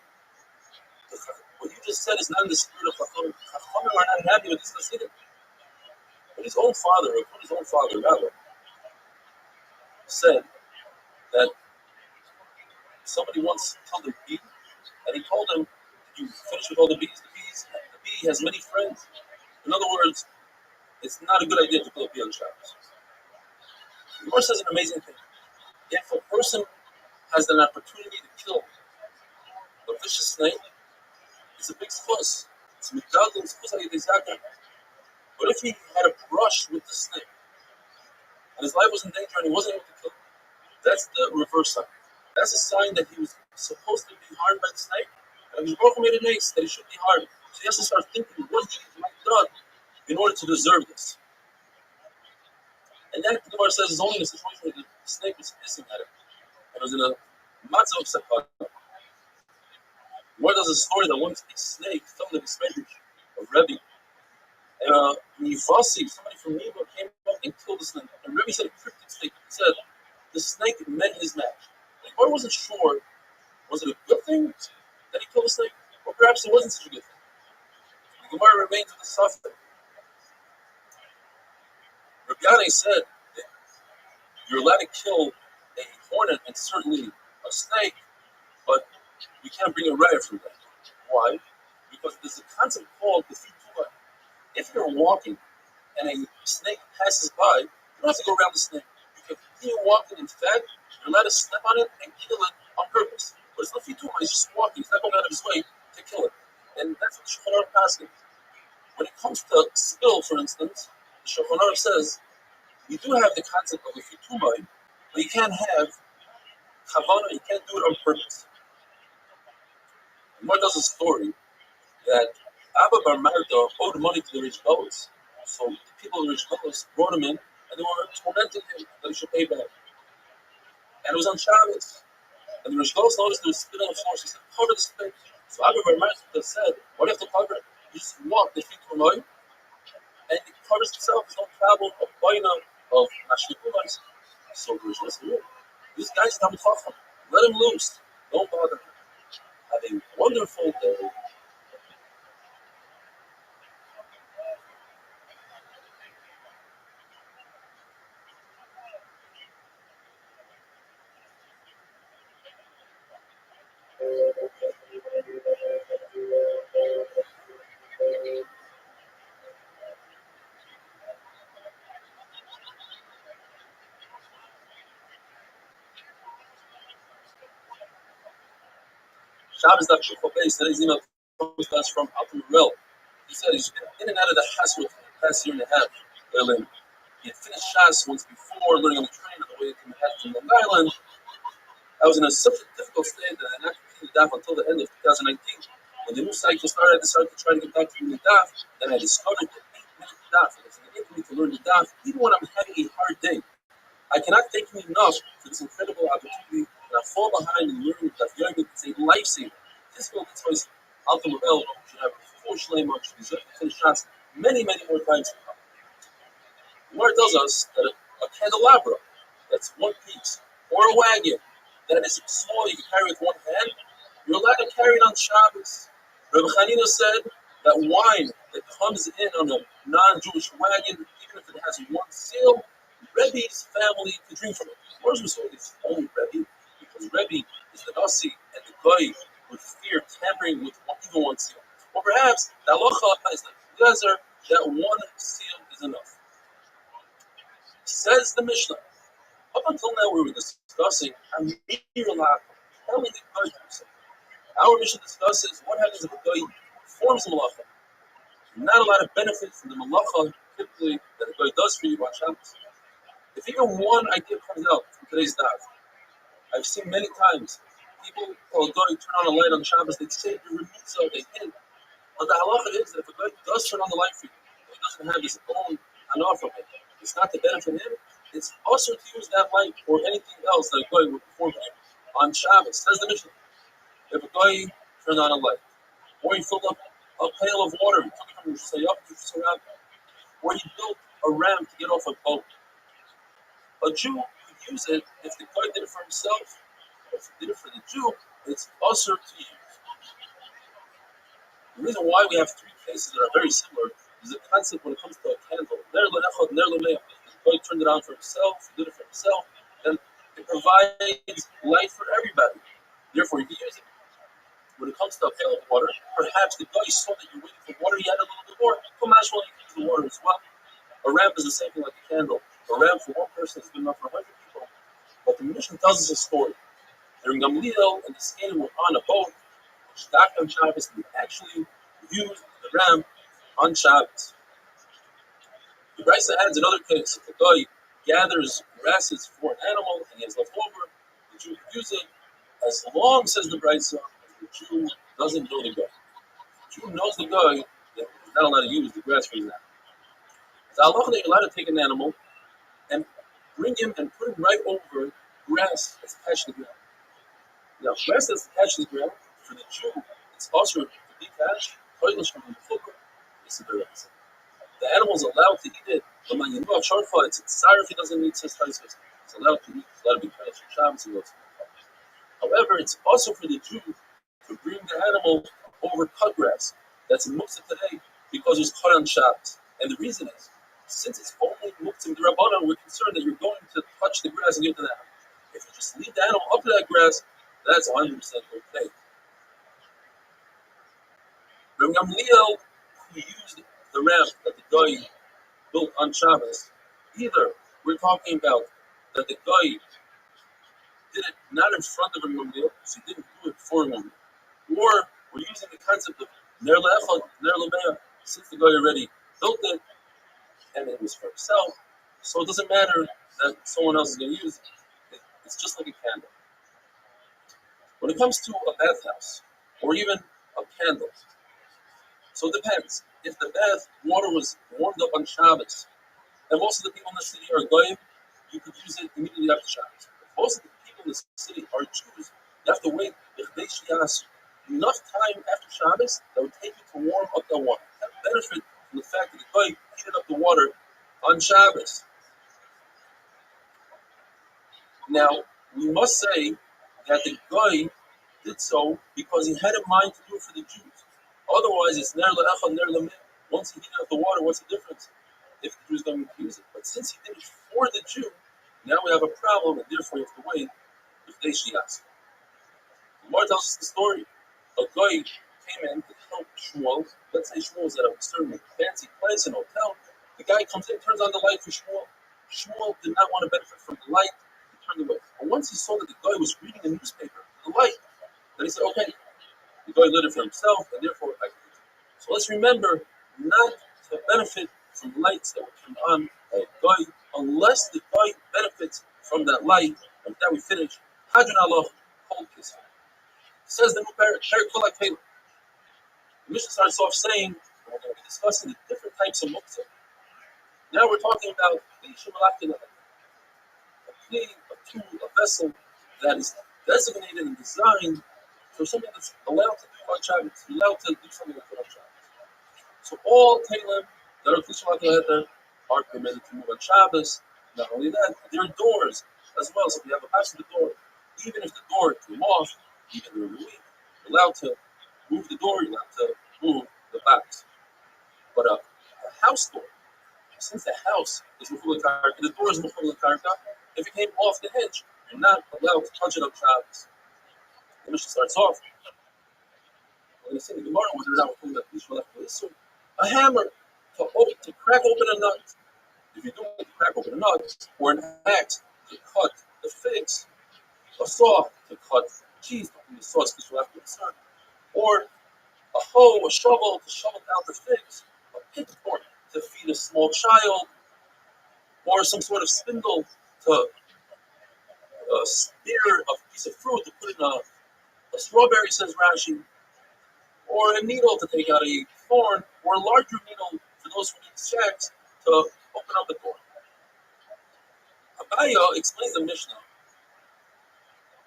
what you just said is not in the spirit of Chachamim. Chachamim are not happy with this Hasidim. But his own father, Rabbi, said that somebody once killed a bee, and he told him, did you finish with all the bees? The bee has many friends. In other words, it's not a good idea to kill a bee on Shabbos. The Gemara says an amazing thing. If a person has an opportunity to kill a vicious snake, it's a big fuss. It's midgadol, it's fuss ayidei. But if he had a brush with the snake and his life was in danger and he wasn't able to kill it, that's the reverse sign. That's a sign that he was supposed to be harmed by the snake, and his Baruch made a nace that he should be harmed. So he has to start thinking what he might have done in order to deserve this. And then the Gemara says it's only in a situation where the snake was hissing at him. And it was in a matzah of sakana. Where does a story that once a snake fell in the dispendish of Rabbi, and Yivasi, somebody from Neva, came up and killed the snake. And Rabbi said a cryptic statement. He said the snake met his match. The Gemara wasn't sure, was it a good thing that he killed the snake? Or perhaps it wasn't such a good thing. The Gemara remains with the suffix. Rabbi said that you're allowed to kill a hornet and certainly a snake, but you can't bring a raya from that. Why? Because there's a concept called the fitula. If you're walking and a snake passes by, you don't have to go around the snake. You can continue walking. In fact, you're allowed to step on it and kill it on purpose. But it's not fitula. He's just walking. He's not going out of his way to kill it. And that's what the Shulchan Aruch passes. When it comes to spill, for instance, the Shulchan Aruch says you do have the concept of a fituma, but you can't have kavanah. You can't do it on purpose. Gemara does a story that Abba Bar Marta owed money to the rich fellows. So the people of the rich fellows brought him in and they were tormenting him that he should pay back. And it was on Shabbos. And the rich fellows noticed there was spit on the floor. So he said, cover the spit. So Abba Bar Marta said, what do you have to cover it? You just walk the feet to a line and it covers itself. There's no problem of baina of Mashlikumais. So the rich fellows said, this guy's Talmid Chacham. Let him loose. Don't bother him. Have a wonderful day. Shabbos Daf Shulchan Beis, today's email comes to us from Alton Morel. He said he's been in and out of the hospital for the past year and a half. He had finished Shas once before, learning on the train on the way to Manhattan from Long Island. I was in such a difficult state that I did not continue DAF until the end of 2019. When the new cycle started, I decided to try to get back to the DAF. Then I discovered the 8-minute DAF. It's an 8 minute to learn the DAF, even when I'm having a hard day. I cannot thank you enough for this incredible opportunity, and I fall behind in learning Daf Yomi. It's a lifesaver. This will choice Alton Morel should have a full shlema, should deserve to finish shots many, many more times to come. Where it tells us that a candelabra that's one piece, or a wagon that is small, you can carry with one hand, you're allowed to carry it on Shabbos. Rabbi Chanina said that wine that comes in on a non-Jewish wagon, even if it has one seal, Rebbe's family could drink from it. Where's the story? It's only Rebbe, because Rebbe is the Nasi, and the guy would fear tampering with even one seal. Or perhaps the halacha is like Lezer, that one seal is enough. Says the Mishnah. Up until now, we were discussing Amir Lach. How many guys do so? Our Mishnah discusses what happens if a guy forms a malacha. Not a lot of benefit from the malacha typically that a guy does for you on Shabbos. If even one idea comes out from today's daf, I've seen many times people who are going to turn on a light on Shabbos, they say the remitza, they hint. But the halacha is that if a guy does turn on the light for you, he doesn't have his own hanaf from it, it's not to benefit him, it's also to use that light or anything else that a guy would perform on Shabbos. Says the Mishnah, if a guy turned on a light, or he filled up a pail of water, he took it from Shusayab to Shusayab, or he built a ramp to get off a boat, a Jew could use it if the guy did it for himself. If he did it for the Jew, it's also to use. The reason why we have three cases that are very similar is the concept when it comes to a candle. If the guy turned it on for himself, he did it for himself, then it provides light for everybody. Therefore, you can use it. When it comes to a pail of water, perhaps the guy saw that you're waiting for water, he had a little bit more. Come on, you can use the water as well. A ramp is the same thing like a candle. A ram for one person is good enough for 100 people. But the Mishnah tells us a story. During Gamliel and the Skanim were on a boat, stuck on Shabbos, and they actually used the ram on Shabbos. The Brisa adds another case. If the guy gathers grasses for an animal and he has left over, the Jew can use it as long, says the Brisa, as the Jew doesn't know the guy. The Jew knows the guy that he's not allowed to use the grass for his animal. The halacha that you're allowed to take an animal and bring him and put him right over grass that's attached to the ground. Now, grass that's attached to the ground, for the Jew, it's also to be attached, toilets from the fulcrum, it's a grass. The animal's allowed to eat it. But when you know Sharfa, it's sorry if he doesn't eat his spices. It's allowed to eat, it's allowed to be punished for Shabbos and those. However, it's also for the Jew to bring the animal over cut grass. That's in Muktzah today because it's cut on Shabbos. And the reason is, since it's only Muktzah the Rabbanan, we're concerned that you're going to touch the grass and get to the animal. If you just leave the animal up to that grass, that's 100% okay. Rabbi Gamliel, who used the ramp that the guy built on Shabbos, either we're talking about that the guy did it not in front of Rabbi Gamliel, so he didn't do it for him, or we're using the concept of Ner Le'echad, Ner Le'meah, since the guy already built it and it was for himself, so it doesn't matter that someone else is going to use it. It's just like a candle. When it comes to a bathhouse or even a candle, so it depends. If the bath water was warmed up on Shabbos, and most of the people in the city are goyim, you could use it immediately after Shabbos. If most of the people in the city are Jews, you have to wait enough time after Shabbos that would take you to warm up that water. That benefit from the fact that the goy heated up the water on Shabbos. Now, we must say that the goy did so because he had in mind to do it for the Jews. Otherwise, it's ner le'echad, ner le'meh. Once he heated up the water, what's the difference if the Jews don't use it? But since he did it for the Jew, now we have a problem, and therefore you have to wait if they shias. The Gemara tells us the story. A guy came in to help Shmuel. Let's say Shmuel was at a certain fancy place, an hotel. The guy comes in, turns on the light for Shmuel. Shmuel did not want to benefit from the light. He turned away. And once he saw that the guy was reading a newspaper, the light, then he said, okay, the guy lit it for himself, and therefore I can. So let's remember not to benefit from lights that were turned on by a guy, unless the guy benefits from that light. And with that we finish. Hadron Allah, cold kiss. Says the new parrot, the Mishnah starts off saying, and we're going to be discussing the different types of muktzah. Now we're talking about a kli, a tool, a vessel that is designated and designed for something that's allowed to do on Shabbos, allowed to do something that's on Shabbos. So all Talim that are Kli are permitted to move on Shabbos. Not only that, there are doors as well. So if you have a pass to the door, even if the door came off, even during the week, you're allowed to move the door, you're allowed to move the box. But a house door, since the house is Mechul Karka, the door is Mechul Karka, if it came off the hinge, you're not allowed to touch it on Shabbos. The Mishnah starts off. We're going to say the Gemara, whether or not we're talking about Bishma left a hammer to crack open a nut. If you don't crack open a nut, or an axe to cut the figs, a saw to cut cheese, the saw is Bishma left or a hoe, a shovel to shovel out the figs, a pitchfork to feed a small child, or some sort of spindle to spear a piece of fruit to put in a strawberry, says Rashi, or a needle to take out a thorn, or a larger needle for those who need shacks to open up the door. Abaya explains the Mishnah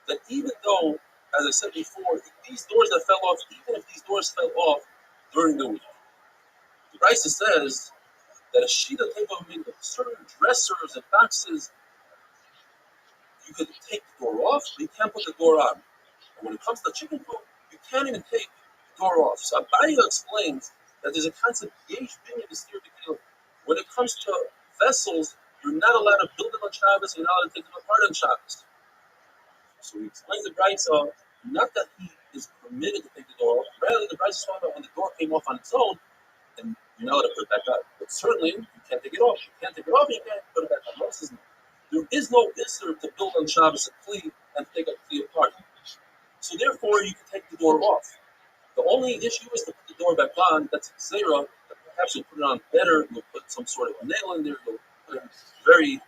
that even though, as I said before, these doors that fell off, even if these doors fell off during the week, the Brisa says that a shida type of mingle, certain dressers and boxes, you could take the door off, but you can't put the door on. And when it comes to chicken coop, you can't even take the door off. So Abaya explains that there's a concept, when it comes to vessels, you're not allowed to build them on Shabbos, you're not allowed to take them apart on Shabbos. So he explains the Brisa, not that he is permitted to take the door off, rather the Brisa is talking about when the door came off on its own, and you're not allowed to put it back on. But certainly, you can't take it off. You can't take it off, and you can't put it back on. Rava says no. There is no issur to build on Shabbos a kli and take a kli apart. So therefore, you can take the door off. The only issue is to put the door back on. That's a zera. Perhaps you'll put it on better. You'll put some sort of a nail in there. You'll put it very,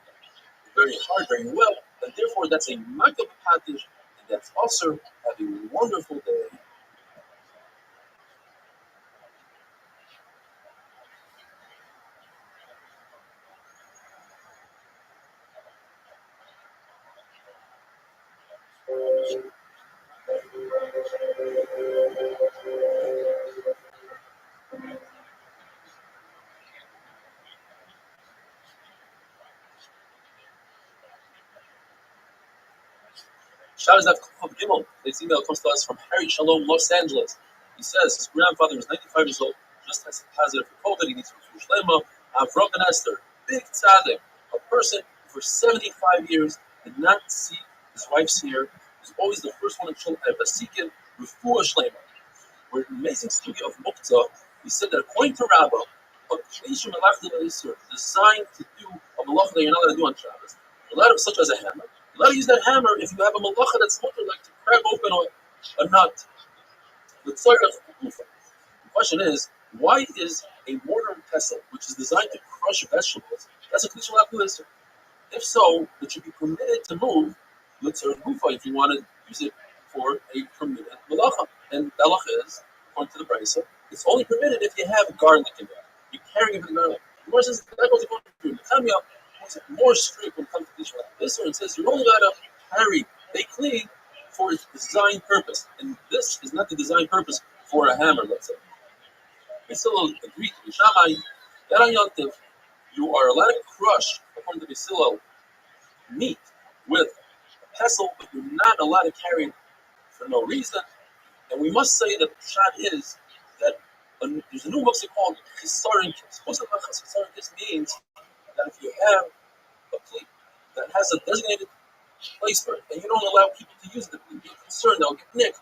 very hard, very well. And therefore, that's a makal b'kadish, and that's also have a wonderful day. Shabbos Daf Kuf Gimel. This email comes to us from Harry Shalom, Los Angeles. He says his grandfather was 95 years old, just tested positive for COVID. He needs to Shlema. Avram and Esther, big tzaddik, a person who for 75 years did not see his wife's hair. He was always the first one in Shul Vasikin, Refuah Shlema. We're an amazing studio of Muktzah. He said that according to Rabbi, a Klishim Malach Isur designed to do a malacha that you're not allowed to do on Shabbos. A lot of such as a hammer. You're allowed to use that hammer if you have a malacha that's mutter, like to crack open a nut. The question is, why is a mortar and pestle, which is designed to crush vegetables, that's a Klishim Malach Isur? If so, it should be permitted to move, let's say, gufa if you want to use it for a permitted malacha. And the halacha is, according to the brisa, it's only permitted if you have garlic in there. You're carrying it with garlic. The Gemara says that goes according to the Tanya, is more strict when it comes to this one. This one says you're only allowed to carry a clean for its design purpose. And this is not the design purpose for a hammer, let's say. They still agree to Shammai that on Yom Tov, you are allowed to crush, according to Basil, meat with a pestle, but you're not allowed to carry it for no reason. And we must say that the shot is that there's a new book called Chisaron Kiss. Chisaron Kiss means that if you have a plate that has a designated place for it, and you don't allow people to use it, you're concerned they'll get nicked.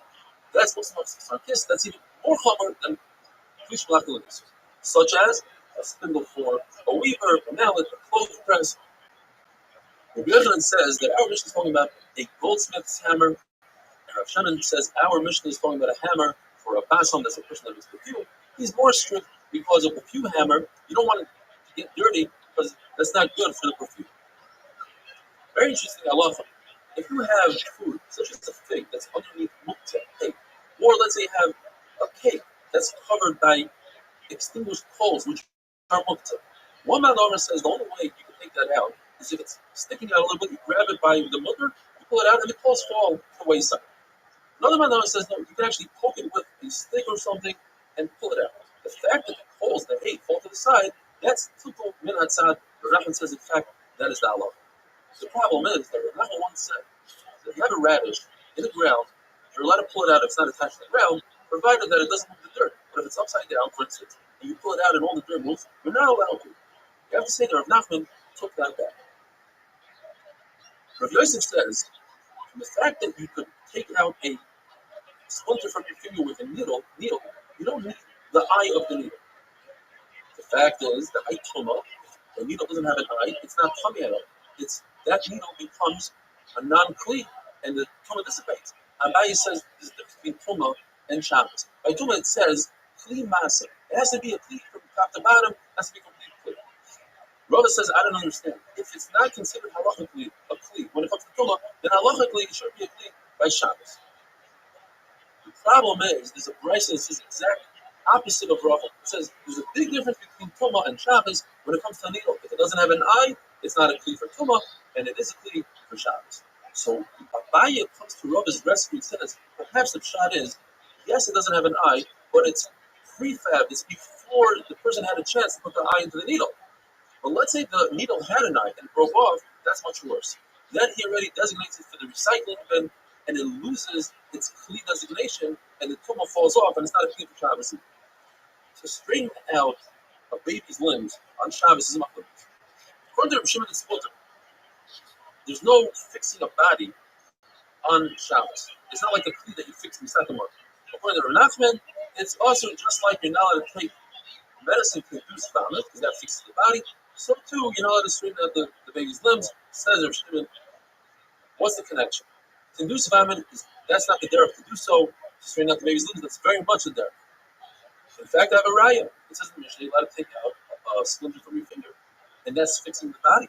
That's what's called Chisaron Kiss. That's even more common than Klish Malach, such as a spindle for a weaver, a mallet, a clothes press. Rabbi Yochanan says that our mission is talking about a goldsmith's hammer, and Rav Shannon says our mission is talking about a hammer for a basam, that's a person that makes perfume. He's more strict because a perfume hammer, you don't want it to get dirty because that's not good for the perfume. Very interesting halacha. If you have food, such as a fig that's underneath muktzah, cake, or let's say you have a cake that's covered by extinguished coals, which are muktzah. One man over says the only way you can take that out is if it's sticking out a little bit, you grab it by the mutter, you pull it out, and the coals fall to the wayside. Another man over says no, you can actually poke it with a stick or something and pull it out. The fact that the coals, the hay, fall to the side, that's tutul min hatzad. Rabbi says, in fact, that is the halacha. The problem is that Rabbi once said that if you have a radish in the ground, you're allowed to pull it out if it's not attached to the ground, provided that it doesn't move the dirt. But if it's upside down, for instance, and you pull it out and all the dirt moves, you're not allowed to. You have to say that Rav Nachman took that back. Rav Yosef says, from the fact that you could take out a splinter from your finger with a needle, you don't need the eye of the needle. The fact is, the eye tuma, the needle doesn't have an eye, it's not tummy at all. It's that needle becomes a non-kli, and the tuma dissipates. Abaye says there's a difference between tuma and Shabbos. By tuma it says kli masa. It has to be a kli from top to bottom, it has to be complete kli. Rabbi says, I don't understand. If it's not considered halachically a kli, when it comes to tuma, then halachically it should be a kli by Shabbos. The problem is, there's a brisa that says exact opposite of Rav. It says there's a big difference between Tumah and Shabbos when it comes to a needle. If it doesn't have an eye, it's not a kli for Tumah, and it is a kli for Shabbos. So Abaye comes to Rav's rescue and says, perhaps the shot is, yes, it doesn't have an eye, but it's prefab. It's before the person had a chance to put the eye into the needle. But let's say the needle had an eye and it broke off, that's much worse. Then he already designates it for the recycling bin, and it loses its kli designation, and the tumah falls off, and it's not a kli for Shabbos. To straighten out a baby's limbs on Shabbos is machlokas. According to Reb Shimon and Sputter, there's no fixing a body on Shabbos. It's not like the kli that you fix in the second month. According to Reb Nachman, it's also just like you're not allowed to take medicine can induce vomit because that fixes the body. So too, you're not allowed to straighten out the baby's limbs. Says Rav Shimon, what's the connection? To induce vomit, that's not the derech to do so. To straighten out the baby's limbs, that's very much the derech. In fact, I have a raya. It says in the Mishnah, you're allowed to take out a splinter from your finger, and that's fixing the body.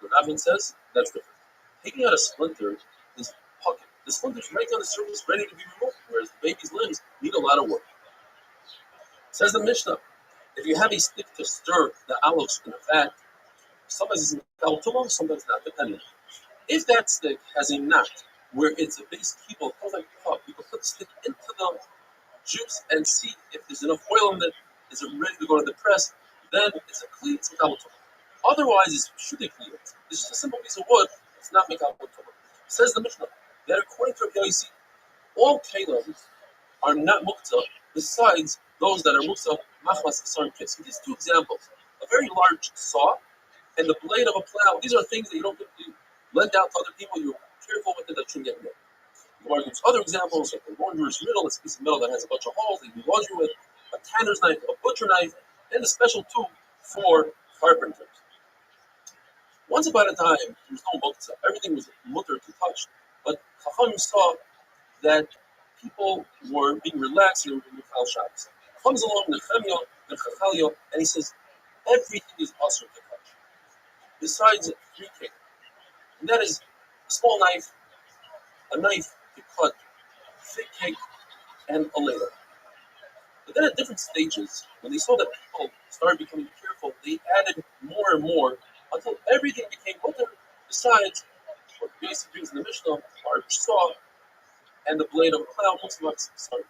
The Rabbi says that's different. Taking out a splinter is pocket. The splinter is right on the surface, ready to be removed, whereas the baby's limbs need a lot of work. Says the Mishnah, if you have a stick to stir the olives in a vat, sometimes it's in sometimes not, depending. If that stick has a knot where it's a base keyboard, like a cup, you can put the stick into the juice and see if there's enough oil in it. Is it ready to go to the press? Then it's a clean, it's a otherwise, it's should be clean. It's just a simple piece of wood. It's not make out. Says the Mishnah that according to Rabbi, all kalim are not muktzah. Besides those that are muktzah, machmas sarn kis. These two examples: a very large saw and the blade of a plow. These are things that you don't typically lend out to other people. You're careful with it that shouldn't get nicked. Or there's other examples like a launderer's riddle. It's a piece of metal that has a bunch of holes that you do laundry with. A tanner's knife, a butcher knife, and a special tool for carpenters. Once upon a time, there was no muktzah. Everything was mutter to touch. But Chacham saw that people were being relaxed and they were doing Chal Shabbos. Comes along Nechemia and Chachalio, and he says, everything is also to touch. Besides three things. And that is a small knife, a knife to cut thick cake, and a ladle. But then at different stages, when they saw that people started becoming careful, they added more and more until everything became mutter, besides what basically is in the Mishnah, large saw, and the blade of a plow, most of us started.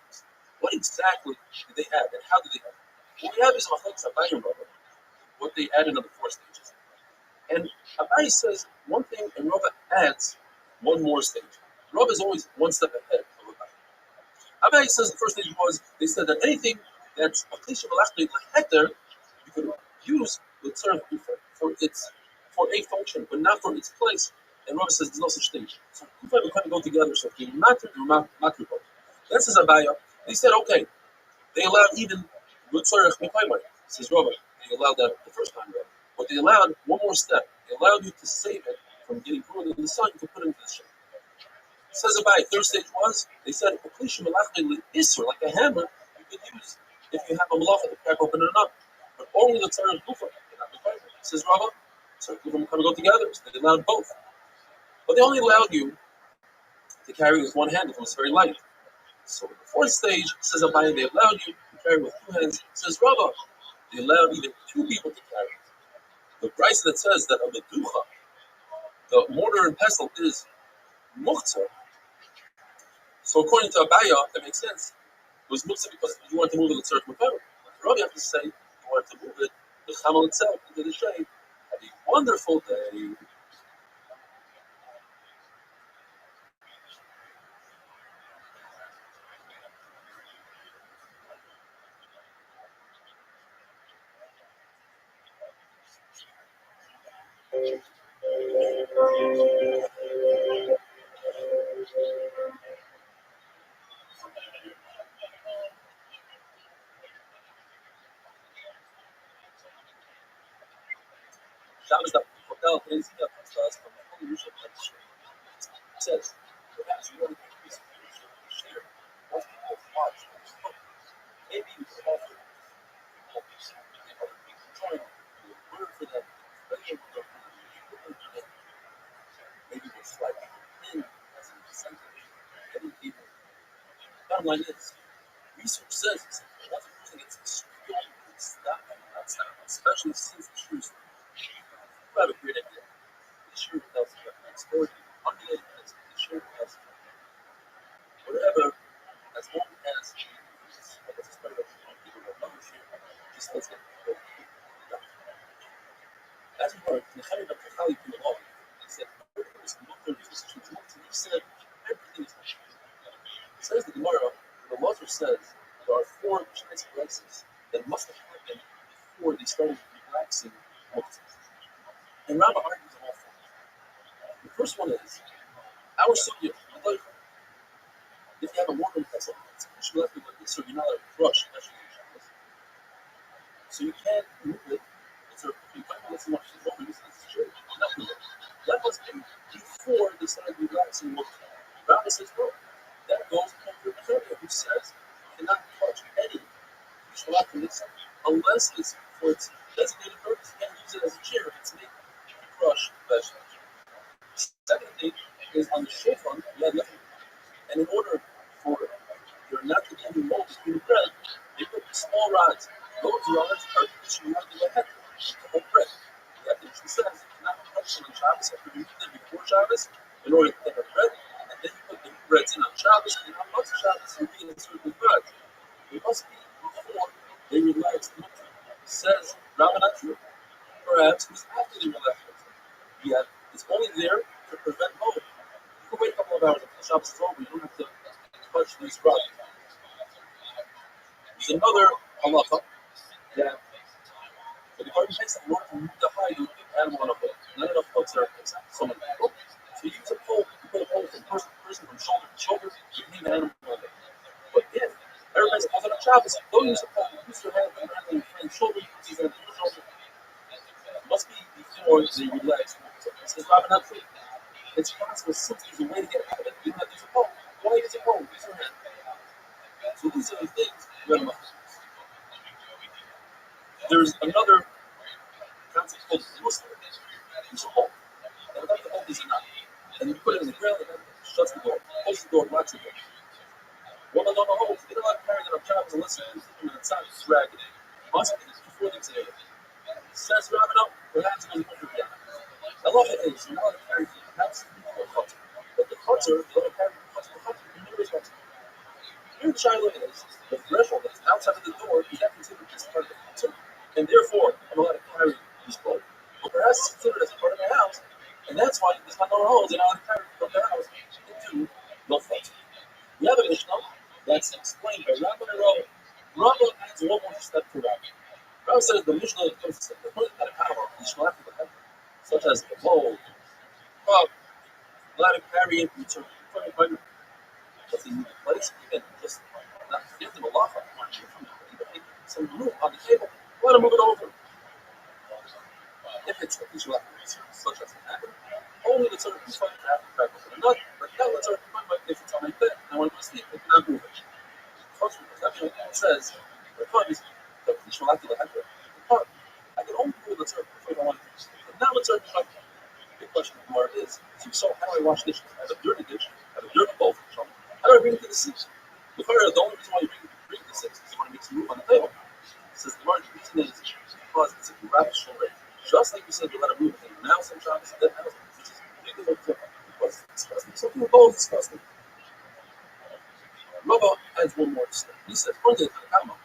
What exactly did they add, and how did they add? What we have is Abai and Rabbi, what they added on the four stages. And Abai says one thing, and Rabbi adds one more stage. Rabbi is always one step ahead of Abai. Abai says the first stage was, they said that anything that's a klisha malachli leheter, you could use with serve for a function, but not for its place. And Rabbi says there's no such thing. So kufa we kind of go together. So if you matter, you matter. That says Abaya. They said okay. They allowed even good tzarech mekayimai. Says Rabbi. They allowed that the first time, right? But they allowed one more step. They allowed you to save it from getting ruined in the sun. You could put it into the shade. Says Abaya. Third stage was they said a klisha malachli isur, like a hammer, you could use if you have a malacha to crack open it up, but only the tzarech kufa. Says Rabbi. So people kind of go together. So they allowed both. But they only allowed you to carry with one hand if it was very light. So in the fourth stage, says Abai, they allowed you to carry with two hands. Says Rabbi, they allowed even two people to carry. The price that says that of the ducha, the mortar and pestle is muktzah. So according to Abaya, that makes sense. It was muktzah because you want to move it to certain mekayim. Rabbi, you have to say you want to move it, the chamal itself, into the shade. Have a wonderful day. Shabbos that hotel is here to us from the Holy Rishon It says, perhaps you want to increase the share. Most people watch. Maybe you could offer people join you, word for them, maybe we'll slide in as an incentive. Getting people. Bottom line is, research says once a person gets extremely stop, especially since the shoes. You have a great idea. The shoe tells you an story, unrelated to the shoe tells you whatever, as long as it's spread of people that love the shoe, just let's get people done. As we heard, the Chayim of Chachali came along and said, he said, everything is much. It says the Gemara, the Lothar says, there are four Chinese places that must have happened before they started relaxing Muktzah. And Rabbi argues on all four. The first one is, our sugya, if you have a mortar pestle, it's left with unless it's for its designated purpose, you can't use it as a chair if it's made to crush vegetables. Second thing is on the shulchan, you had nothing. And in order for there not to be any mold between the bread, they put small rods. Those rods are usually not the head to hold bread. The definition says you cannot touch them on Shabbos after you eat them before Shabbos in order to take out bread, and then you put the breads in on Shabbos, and on lots of Shabbos you reinsert the bread. It must be before they relax the mutter. Says Rabbi not true. Perhaps it was after they relaxed. Yet it's only there to prevent mold. You can wait a couple of hours until Shabbos is over. You don't have to touch these rods. There's another halacha that the garden takes in order to move the hide of the animal on a pole. Not enough folks are so many people. So you use a pole, you put a pole from person to person, from shoulder to shoulder, you can leave the animal on there. But if everybody's on a Shabbos, don't use a pole. Use your hand around your friend's shoulder, use your hand on your shoulder. It must be before they relax. This is Rabbi not free. It's possible since there's a way to get out of it, you don't have to use a pole. Why use a pole? Use your hand. So these are the things you're going to must. There's another concept called muster. Use a pole. And without the pole, there's a knot. And you put it in the ground, and then it shuts the door. Closes the door, locks the door. Well, on the holes, they don't like carrying it up Shabbos unless you use them inside, it's ragged. Must be before them today. Says Rabbi, no, perhaps it was over the I love it is, you're not allowed to carry the house or chutzner. But the chutzner, you're allowed to carry the chutzner, you know what's chutzner. Here the shiloh is, the threshold that's outside of the door is not considered as part of the chutzner, and therefore I'm allowed to carry this clothes. But perhaps it's considered as part of my house, and that's why there's not no holes, and I'm allowed to carry from the house into the chutzner. We have a Mishnah that's explained by Rabbi and Rabbi. Rabbi adds one more step to Rabbi. Rabbi says the Mishnah comes to the point that a power is such as the bowl, cup, allowed to carry it into but they need a place, even just not give them a lot of money from some room on the table, let them move it over. If it's a piece of such as an apple, only the certain piece of apple but not the certain if it's on my bed and I want to sleep, I cannot move it. That says the cup is the piece of apple the cup. I can only move the certain if I want to sleep. But now the certain cup. The question of Gemara is, so how do I wash dishes? I have a dirty dish, I have a dirty bowl. How do I bring it to the sink? The only reason why you bring it to the sink is you want to make some room on the table. It says the Gemara, the reason is because it's a ravish already. Just like you said, you let it move in the house and Shabbos, and then house, which is completely different. Because it's disgusting. Some people call it disgusting. Rabbi adds one more step. He says, according to the Tanakama,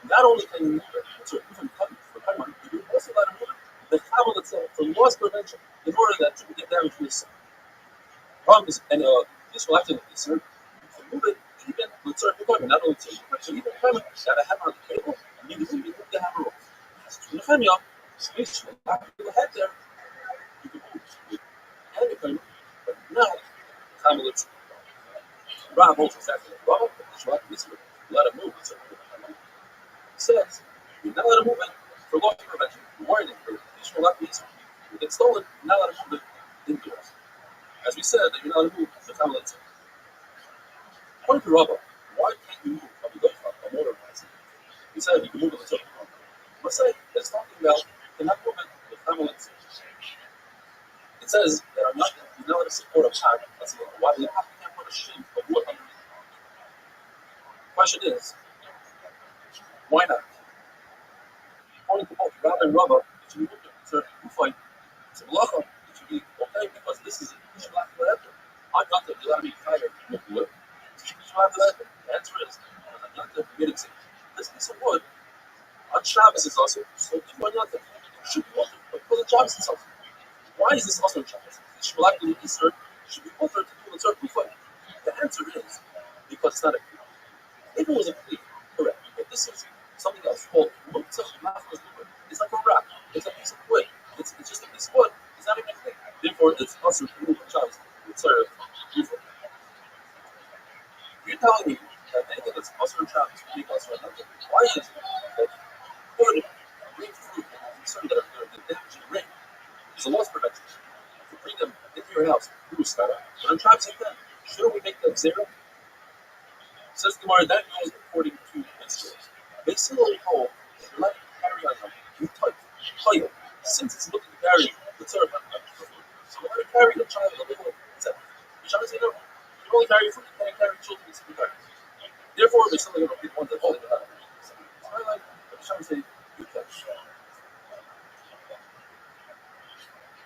not only can you move it, it's a different cut for Kaiman, you also let it move it. The Chavel itself, for loss prevention, in order that you get damage to the sun. Problem is, and this will actually be concerned, you can move it even with certain equipment, not only to so even Kaiman, got a hammer on the table, you need to move the hammer off. So in the Chemia, space will not be the head there, you can move it. And the Kaiman, but now, Chavel itself. Rob holds exactly like Rob, this will actually let it move, it's a says, you're not allowed to move it for loss prevention. Warning for these will not be easy. You get stolen, you're not allowed to move it indoors. As we said, that you're not allowed to move the Talmud. According to Rabbi, why can't you move a motor bicycle? He said you can move it with a car. Let's say it's talking about you're not moving the Talmud. It says that you're not allowed to support a pack. That's why you can't put a sheet of wood underneath. The question is, why not? According to both Rabbi and Rabbi, it should be moved to a fight. It's a malacha. It should be okay because this is a shabbat for after. I'm not that you're allowed to be tired with wood. It should be shabbat for after. The answer is, I'm not that committing sin. This piece of wood on Shabbos is also so why not? It should be water because on Shabbos is also. Why is this also on Shabbos? The shabbat in Easter should be water to do the certain fight. The answer is because it's not a cleat. If it was a cleat, correct. But this is something else called muktzah. It's like a rock. It's a piece of wood. It's just a piece of wood. It's not even a cleat. Therefore, it's also to move on Shabbos. It's sort of beautiful. You're telling me that anything that's also on Shabbos can be also on another. Why is it that good green fruit and concern that are damaging the rain is a loss prevention? To bring them into your house, do a startup. But on Shabbos like that, shouldn't we make them zero? Says Gemara, that goes according to Israel. They similarly hold that you're allowed to carry on them with Taik, since it's looking to carry the third one. So we're going to carry the child a little, etc. The Shabbos say no. You can only carry fruit, you can't carry children, it's carry. Therefore, they similarly don't be the ones that hold it. It's not like the Shabbos say you can.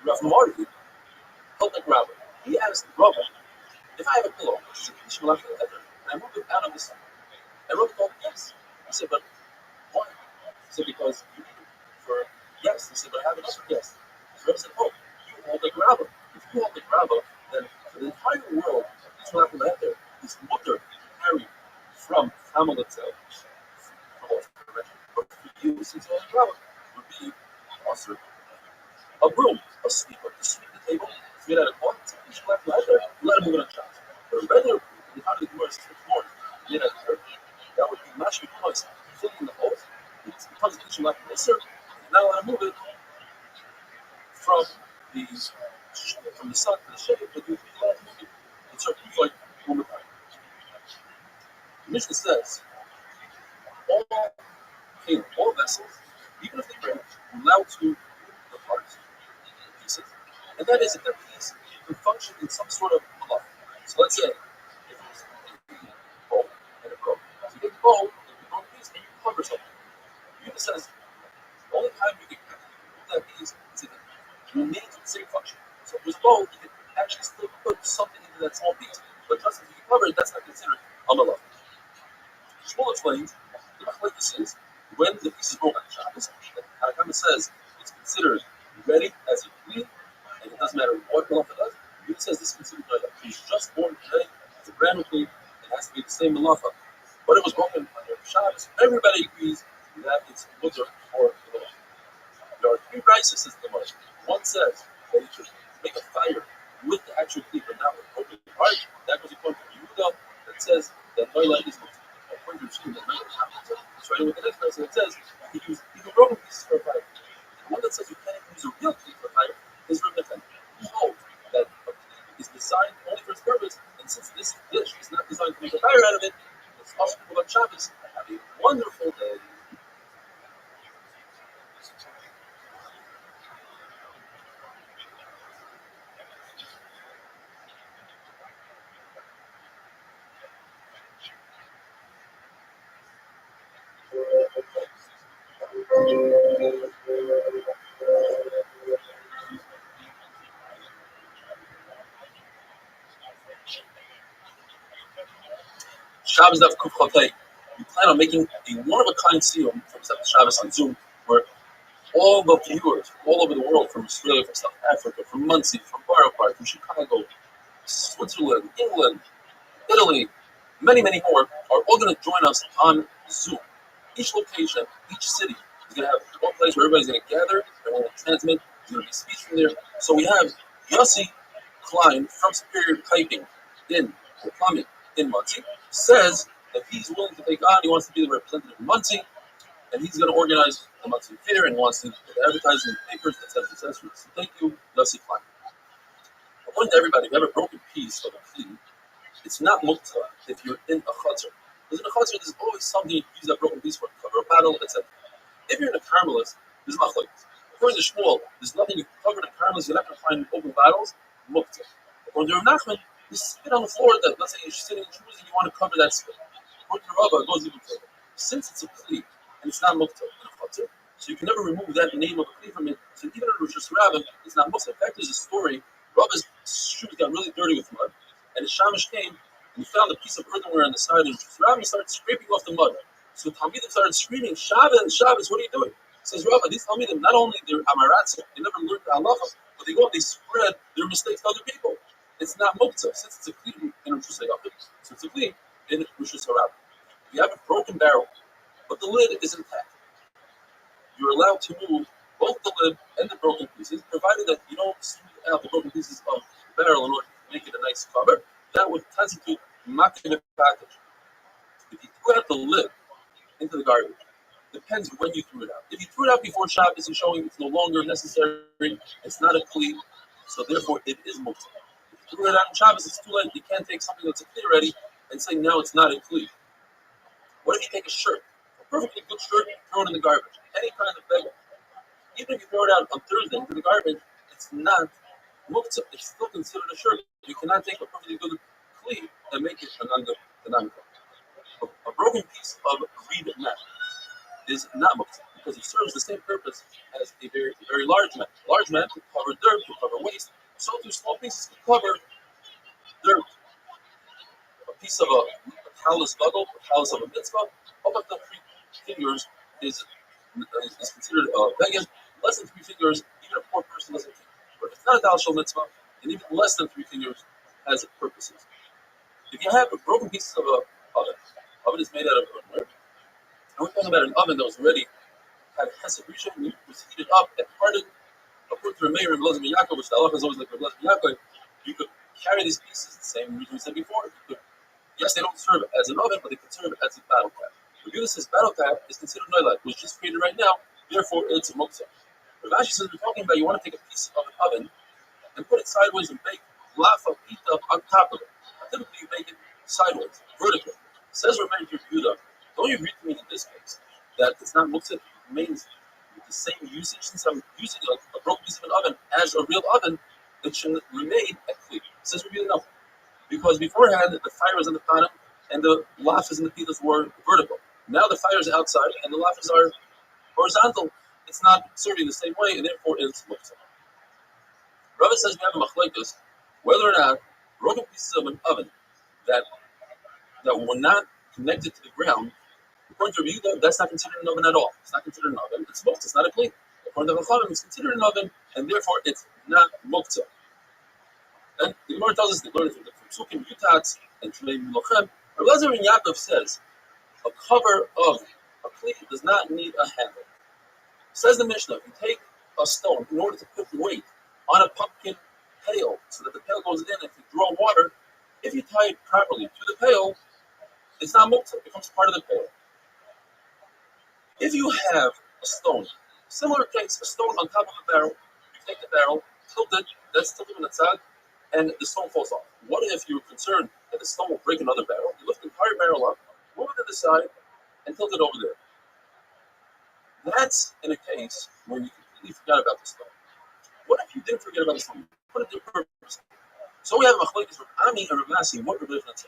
Rav Marty held like Rabbi. He asked Rabbi, if I have a pillow, which is a condition left in the header, and I move it out of the sun, and Rabbi told him yes. He said, but why? He said, because you need it for yes. He said, but I have another yes. So Rabbi said, oh, you hold like Rabbi. If you hold like Rabbi, then for the entire world, this will happen out there. This mother carried from Hamel itself, from all direction, but for you, since you're like Rabbi, would be also a broom, a sweeper, to sweep the table, to get out of cloth, you should left out there, let him move it on top. But a regular broom, in the time of the Gemara, 6 more, get out of there, that would be much because filling in the holes, it's because the kitchen left in the circle, and now let him move it from the sun to the shade, but you let him move it. It's sort of like one more time. The Mishnah says, all vessels, even if they break, are allowed to depart. Pieces. And that is if their piece can function in some sort of cloth. So let's say if it's a bowl and it broke. So you take the bowl, you broke the piece, and you cover something. Unit says the only time you can move that piece is if it remains with the same function. So if it was a bowl, you can actually still put something into that small piece. But just if you cover it, that's not considered a malach. Shmuel explains the machlokes is when the piece is broken on Shabbos, the Tanakh says it's considered ready as a clean, and it doesn't matter what malacha does. It says this is considered like he's just born today, it's a brand new clean, it has to be the same malacha. But it was broken on Shabbos. Everybody agrees that it's mutter or the malacha. There are 3 prices, says the Gemara. One says that you should make a fire with the actual clean, but not with broken part. That goes according to Yehuda that says that no light is mutter. According to Shmuel, that no light is not mutter. It's right with the next person that says you can use even broken pieces for a fire. The one that says you can't use a real clean for fire is Rabbi. We hold that a clean is designed only for its purpose, and since this dish is not designed to make a fire out of it, it's also people on Shabbos have a wonderful day. Shabbos Daf Kuf Chavei. We plan on making a one-of-a-kind siyum from Shabbos on Zoom, where all the viewers from all over the world, from Australia, from South Africa, from Muncie, from Borough Park, from Chicago, Switzerland, England, Italy, many, many more, are all going to join us on Zoom. Each location, each city is going to have one place where everybody's going to gather and we're going to transmit. There's going to be a speech from there. So we have Yossi Klein from Superior Piping or Plumbing in Muncie says that he's willing to take on, he wants to be the representative of Muncie, and he's going to organize the Muncie Fair and wants to advertise in the papers, etc. etc. So thank you, Yossi Klein. According to everybody, if you have a broken piece of a cleat, it's not mukta if you're in a chutzner. Because in a chutzner, there's always something you can use that broken piece for, cover a paddle, etc. If you're in a carmelist, there's nothing. According to Shmuel, there's nothing you can cover in a carmelist, you're not going to find open battles, mukta. According to Rav Nachman, you spit on the floor, that let's say you're sitting in shoes and you want to cover that spit. According to Rabbi, it goes even further. Since it's a kli and it's not mukta in a chutzner, so you can never remove that name of a kli from it, so even if it was just Rabbi, it's not mukta. In fact, there's a story, Rabbi's shoes got really dirty with mud, and the shamash came and he found a piece of earthenware on the side, and Rabbi started scraping off the mud. So Talmidim started screaming, Shabbos, Shabbos, what are you doing? He says, Rabbi, these Talmidim, not only they're Amaratzik, they never learned the halacha, but they go and they spread their mistakes to other people. It's not muktzah, since it's a kli in Rosh Hashanah. So it's a kli in Rosh Hashanah. You have a broken barrel, but the lid is intact. You're allowed to move both the lid and the broken pieces, provided that you don't smooth out the broken pieces of the barrel in order to make it a nice cover. That would constitute makim package. If you threw out the lid into the garbage, depends when you threw it out. If you threw it out before Shabbos, you're showing it's no longer necessary, it's not a kli, so therefore it is muktzah. If you threw it out on Shabbos, it's too late. You can't take something that's a kli already and say now it's not a kli. What if you take a shirt, a perfectly good shirt, throw it in the garbage? Any kind of beggar. Even if you throw it out on Thursday into the garbage, it's not muktzah. It's still considered a shirt. You cannot take a perfectly good kli and make it a non-muktzah. A broken piece of reed mat is not muktzah because it serves the same purpose as a very, very large mat. A large mat could cover dirt, could cover waste. So too small pieces could cover dirt. A piece of a talus gadol, a talus of a mitzvah, up to 3 fingers is considered a beggar. Less than 3 fingers, even a poor person doesn't take. But if it's not a talshel mitzvah, and even less than 3 fingers has purposes. If you have a broken pieces of a oven is made out of wood, and we're talking about an oven that was already had hesed rishon, and it was heated up and hardened. According to Rabbi and Yaakov, which the halacha is always like Rabbi Yaakov, you could carry these pieces, the same reason we said before. Yes, they don't serve as an oven, but they can serve as a battle cap. This battle cap is considered noilad, which is just created right now, therefore it's a muktzah. Rashi says we're talking about you want to take a piece of an oven and put it sideways and bake lafa pita on top of it. Typically you make it sideways, vertically. Says Rabbi Yehuda, don't you read to me in this case that it's not muktzah, it remains with the same usage. Since I'm using a broken piece of an oven as a real oven, it should remain at kli. Says Rabbi no. Because beforehand the fire was in the bottom and the lafas and the pitas were vertical. Now the fire is outside and the lafas are horizontal. It's not serving the same way and therefore it's muktzah. Rabbi says we have a machlekes whether or not broken pieces of an oven that were not connected to the ground, according to Rabbi, that's not considered an oven at all. It's not considered an oven. It's muktzah. It's not a kli. According to Chachamim, it's considered an oven and therefore it's not muktzah. And the Gemara tells us they learned from Psukim, Yutats, and Tmei Milochem. Rabbi and Yaakov says a cover of a kli does not need a handle. Says the Mishnah, if you take a stone in order to put weight on a pumpkin pail so that the pail goes in, if you draw water, if you tie it properly to the pail, it's not muktzah, it becomes part of the pail. If you have a stone, similar case, a stone on top of a barrel, you take the barrel, tilt it, that's tilted on the side, and the stone falls off. What if you're concerned that the stone will break another barrel? You lift the entire barrel up, move it to the side, and tilt it over there. That's in a case where you completely forgot about the stone. What if you didn't forget about the stone? Put it to purpose. So we have a machlekes from Ami and Ravasi. What Rabbi says?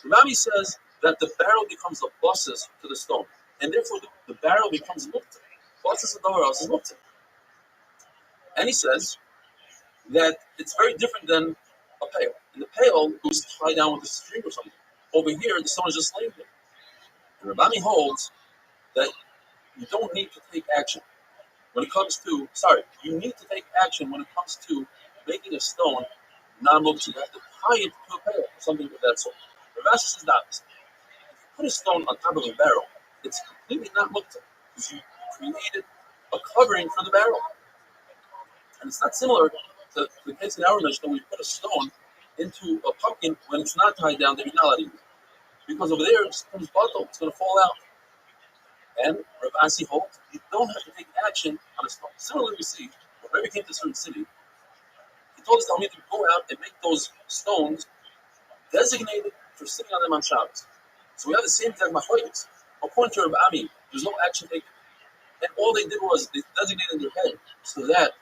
Rabbi says that the barrel becomes a bosses to the stone, and therefore the barrel becomes muktzah. Bosses and nowhere else is muktzah. And he says that it's very different than a pail. In the pail, it was tied down with a string or something. Over here, the stone is just laying there. And Rabbi holds that you don't need to take action when it comes to, you need to take action when it comes to making a stone non-muktzah. You have to tie it to a pail or something of that sort. Rabbi says the opposite. If you put a stone on top of a barrel, it's completely not muktzah because you created a covering for the barrel. And it's not similar to the case in our Mishnah where we put a stone into a pumpkin when it's not tied down, then you're not allowed to use it. Because over there, it just becomes bottle, it's going to fall out. And Rabbi holds, you don't have to take action on a stone. Similarly, we see, when Rabbi came to a certain city, he told us that we need to go out and make those stones designated for sitting on them on Shabbos. So we have the same exact machlokes. According to Rabbi, there's no action taken. And all they did was they designated their head so that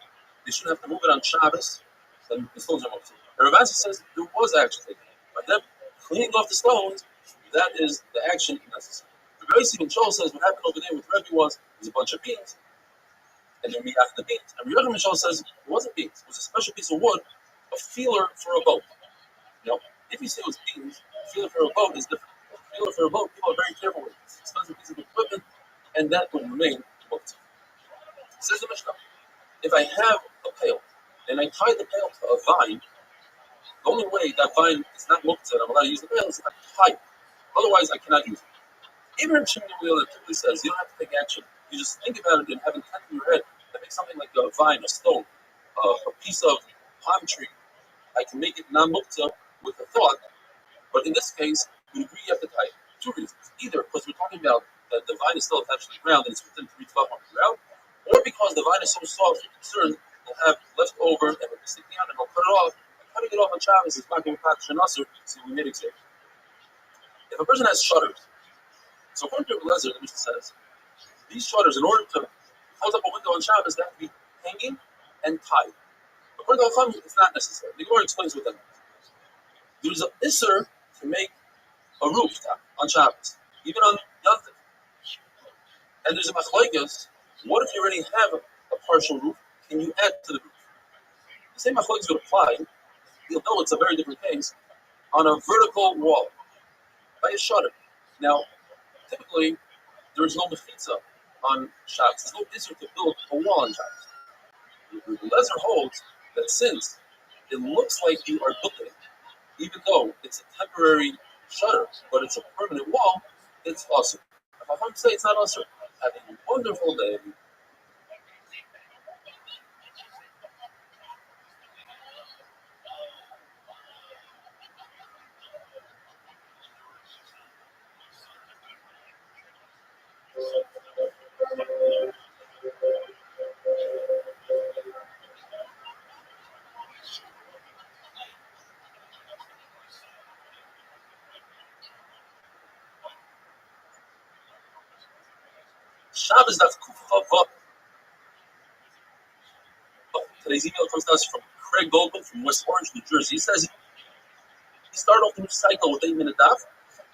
they shouldn't have to move it on Shabbos, then the stones are muktzah. And Rabbi says there was action taken. By them cleaning off the stones, that is the action necessary. Rabbi Stephen Shoal says what happened over there with Rabbi was a bunch of beans, and then we have the beans. And Rabbi Michal says it wasn't beans, it was a special piece of wood, a feeler for a boat. If you say it was beans, a feeler for a boat is different. A feeler for a boat, people are very careful with it. It's an expensive piece of equipment, and that would remain muktzah. Says the Mishnah, if I have a pail and I tie the pail to a vine, the only way that vine is not muktzah and I'm allowed to use the pail is if I tie it. Otherwise, I cannot use it. Even Shimon Gamliel typically says you don't have to take action. You just think about it and have intent in your head. I make something like a vine, a stone, a piece of palm tree. I can make it non-muktzah with a thought. But in this case, we agree you have to tie it. 2 reasons. Either because we're talking about that the vine is still attached to the ground and it's within 3 12 on the ground, or because the vine is so soft, you're concerned we'll have left over and it'll be sticking out and we'll cut it off. Cutting it off on Shabbos is not going to pass Shanasr, so we made it safe. If a person has shutters, So according to Rabbi, the Mishnah says, these shutters, in order to close up a window on Shabbos, they have to be hanging and tied. According to Chacham, it's not necessary. The Gemara explains what that means. There's an isser to make a rooftop on Shabbos, even on Yom Tov. And there's a machlokes. What if you already have a partial roof? Can you add to the roof? The same machlokes would apply, although it's a very different case, on a vertical wall by a shutter. Now, typically, there is no mechitza on Shabbos. There's no issue to build a wall on Shabbos. The Lezer holds that since it looks like you are building, even though it's a temporary shutter, but it's a permanent wall, it's awesome. If I say it's not awesome, have a wonderful day. Shabbos daf kuf. Today's email comes to us from Craig Goldman from West Orange, New Jersey. He says he started off the new cycle with 8-minute daf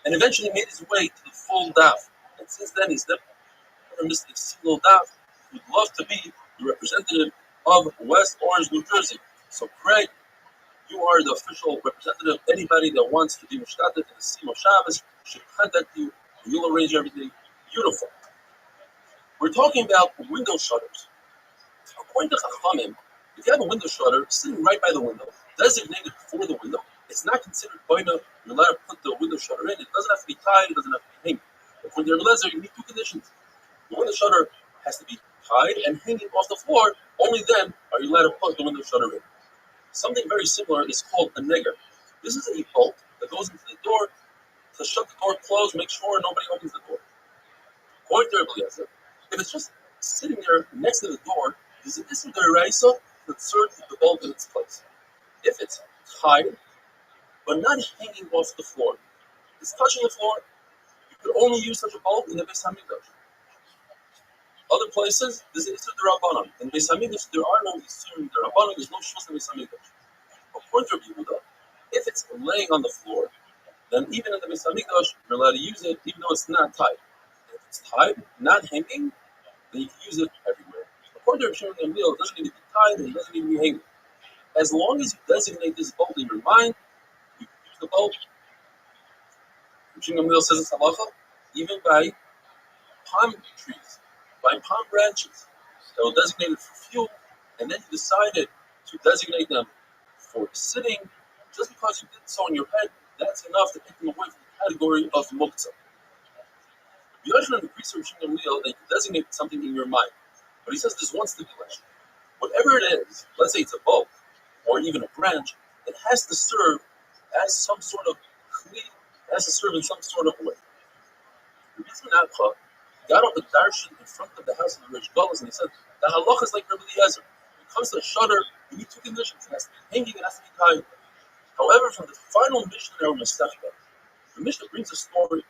and eventually made his way to the full daf. And since then, he's never missed a single daf. He would love to be the representative of West Orange, New Jersey. So, Craig, you are the official representative. Anybody that wants to be mushtatet in the Siyum of Shabbos should contact you, and you'll arrange everything. Beautiful. We're talking about window shutters. According to Chachamim, if you have a window shutter sitting right by the window, designated for the window, it's not considered boina. You're allowed to put the window shutter in. It doesn't have to be tied. It doesn't have to be hanging. According to Rabbi, you need two conditions. The window shutter has to be tied and hanging off the floor. Only then are you allowed to put the window shutter in. Something very similar is called a nigger. This is a bolt that goes into the door to shut the door closed, make sure nobody opens the door. According to Rabbi, if it's just sitting there next to the door, there's an issue deraisa to insert the bolt in its place. If it's tied, but not hanging off the floor, it's touching the floor, you could only use such a bolt in the Beis Hamikdash. Other places, there's an issue derabanan. In Beis Hamikdash, there are no issue derabanan. There's no shus in Beis Hamikdash. According to Rabbi Yehuda, if it's laying on the floor, then even in the Beis Hamikdash, you're allowed to use it, even though it's not tied. If it's tied, not hanging, then you can use it everywhere. According to Rabbi Shimon Gamliel, it doesn't need to be tied and it doesn't need to be hanging. As long as you designate this bolt in your mind, you can use the bolt. Rabbi Shimon Gamliel says it's halacha, even by palm trees, by palm branches that were designated for fuel, and then you decided to designate them for sitting. Just because you did so in your head, that's enough to take them away from the category of muktzah. You actually agrees with Rabbi Shimon Gamliel that you can designate something in your mind. But he says there's one stipulation. Whatever it is, let's say it's a bolt or even a branch, it has to serve as some sort of kli, it has to serve in some sort of way. Rabbi Yisrael got up a darshan in front of the house of the rich Gullahs and he said, the halacha is like Rabbi Eliezer. When it comes to a shutter, you need two conditions. It has to be hanging, it has to be tied. However, from the final Mishnah in our Mestachta, the Mishnah brings a story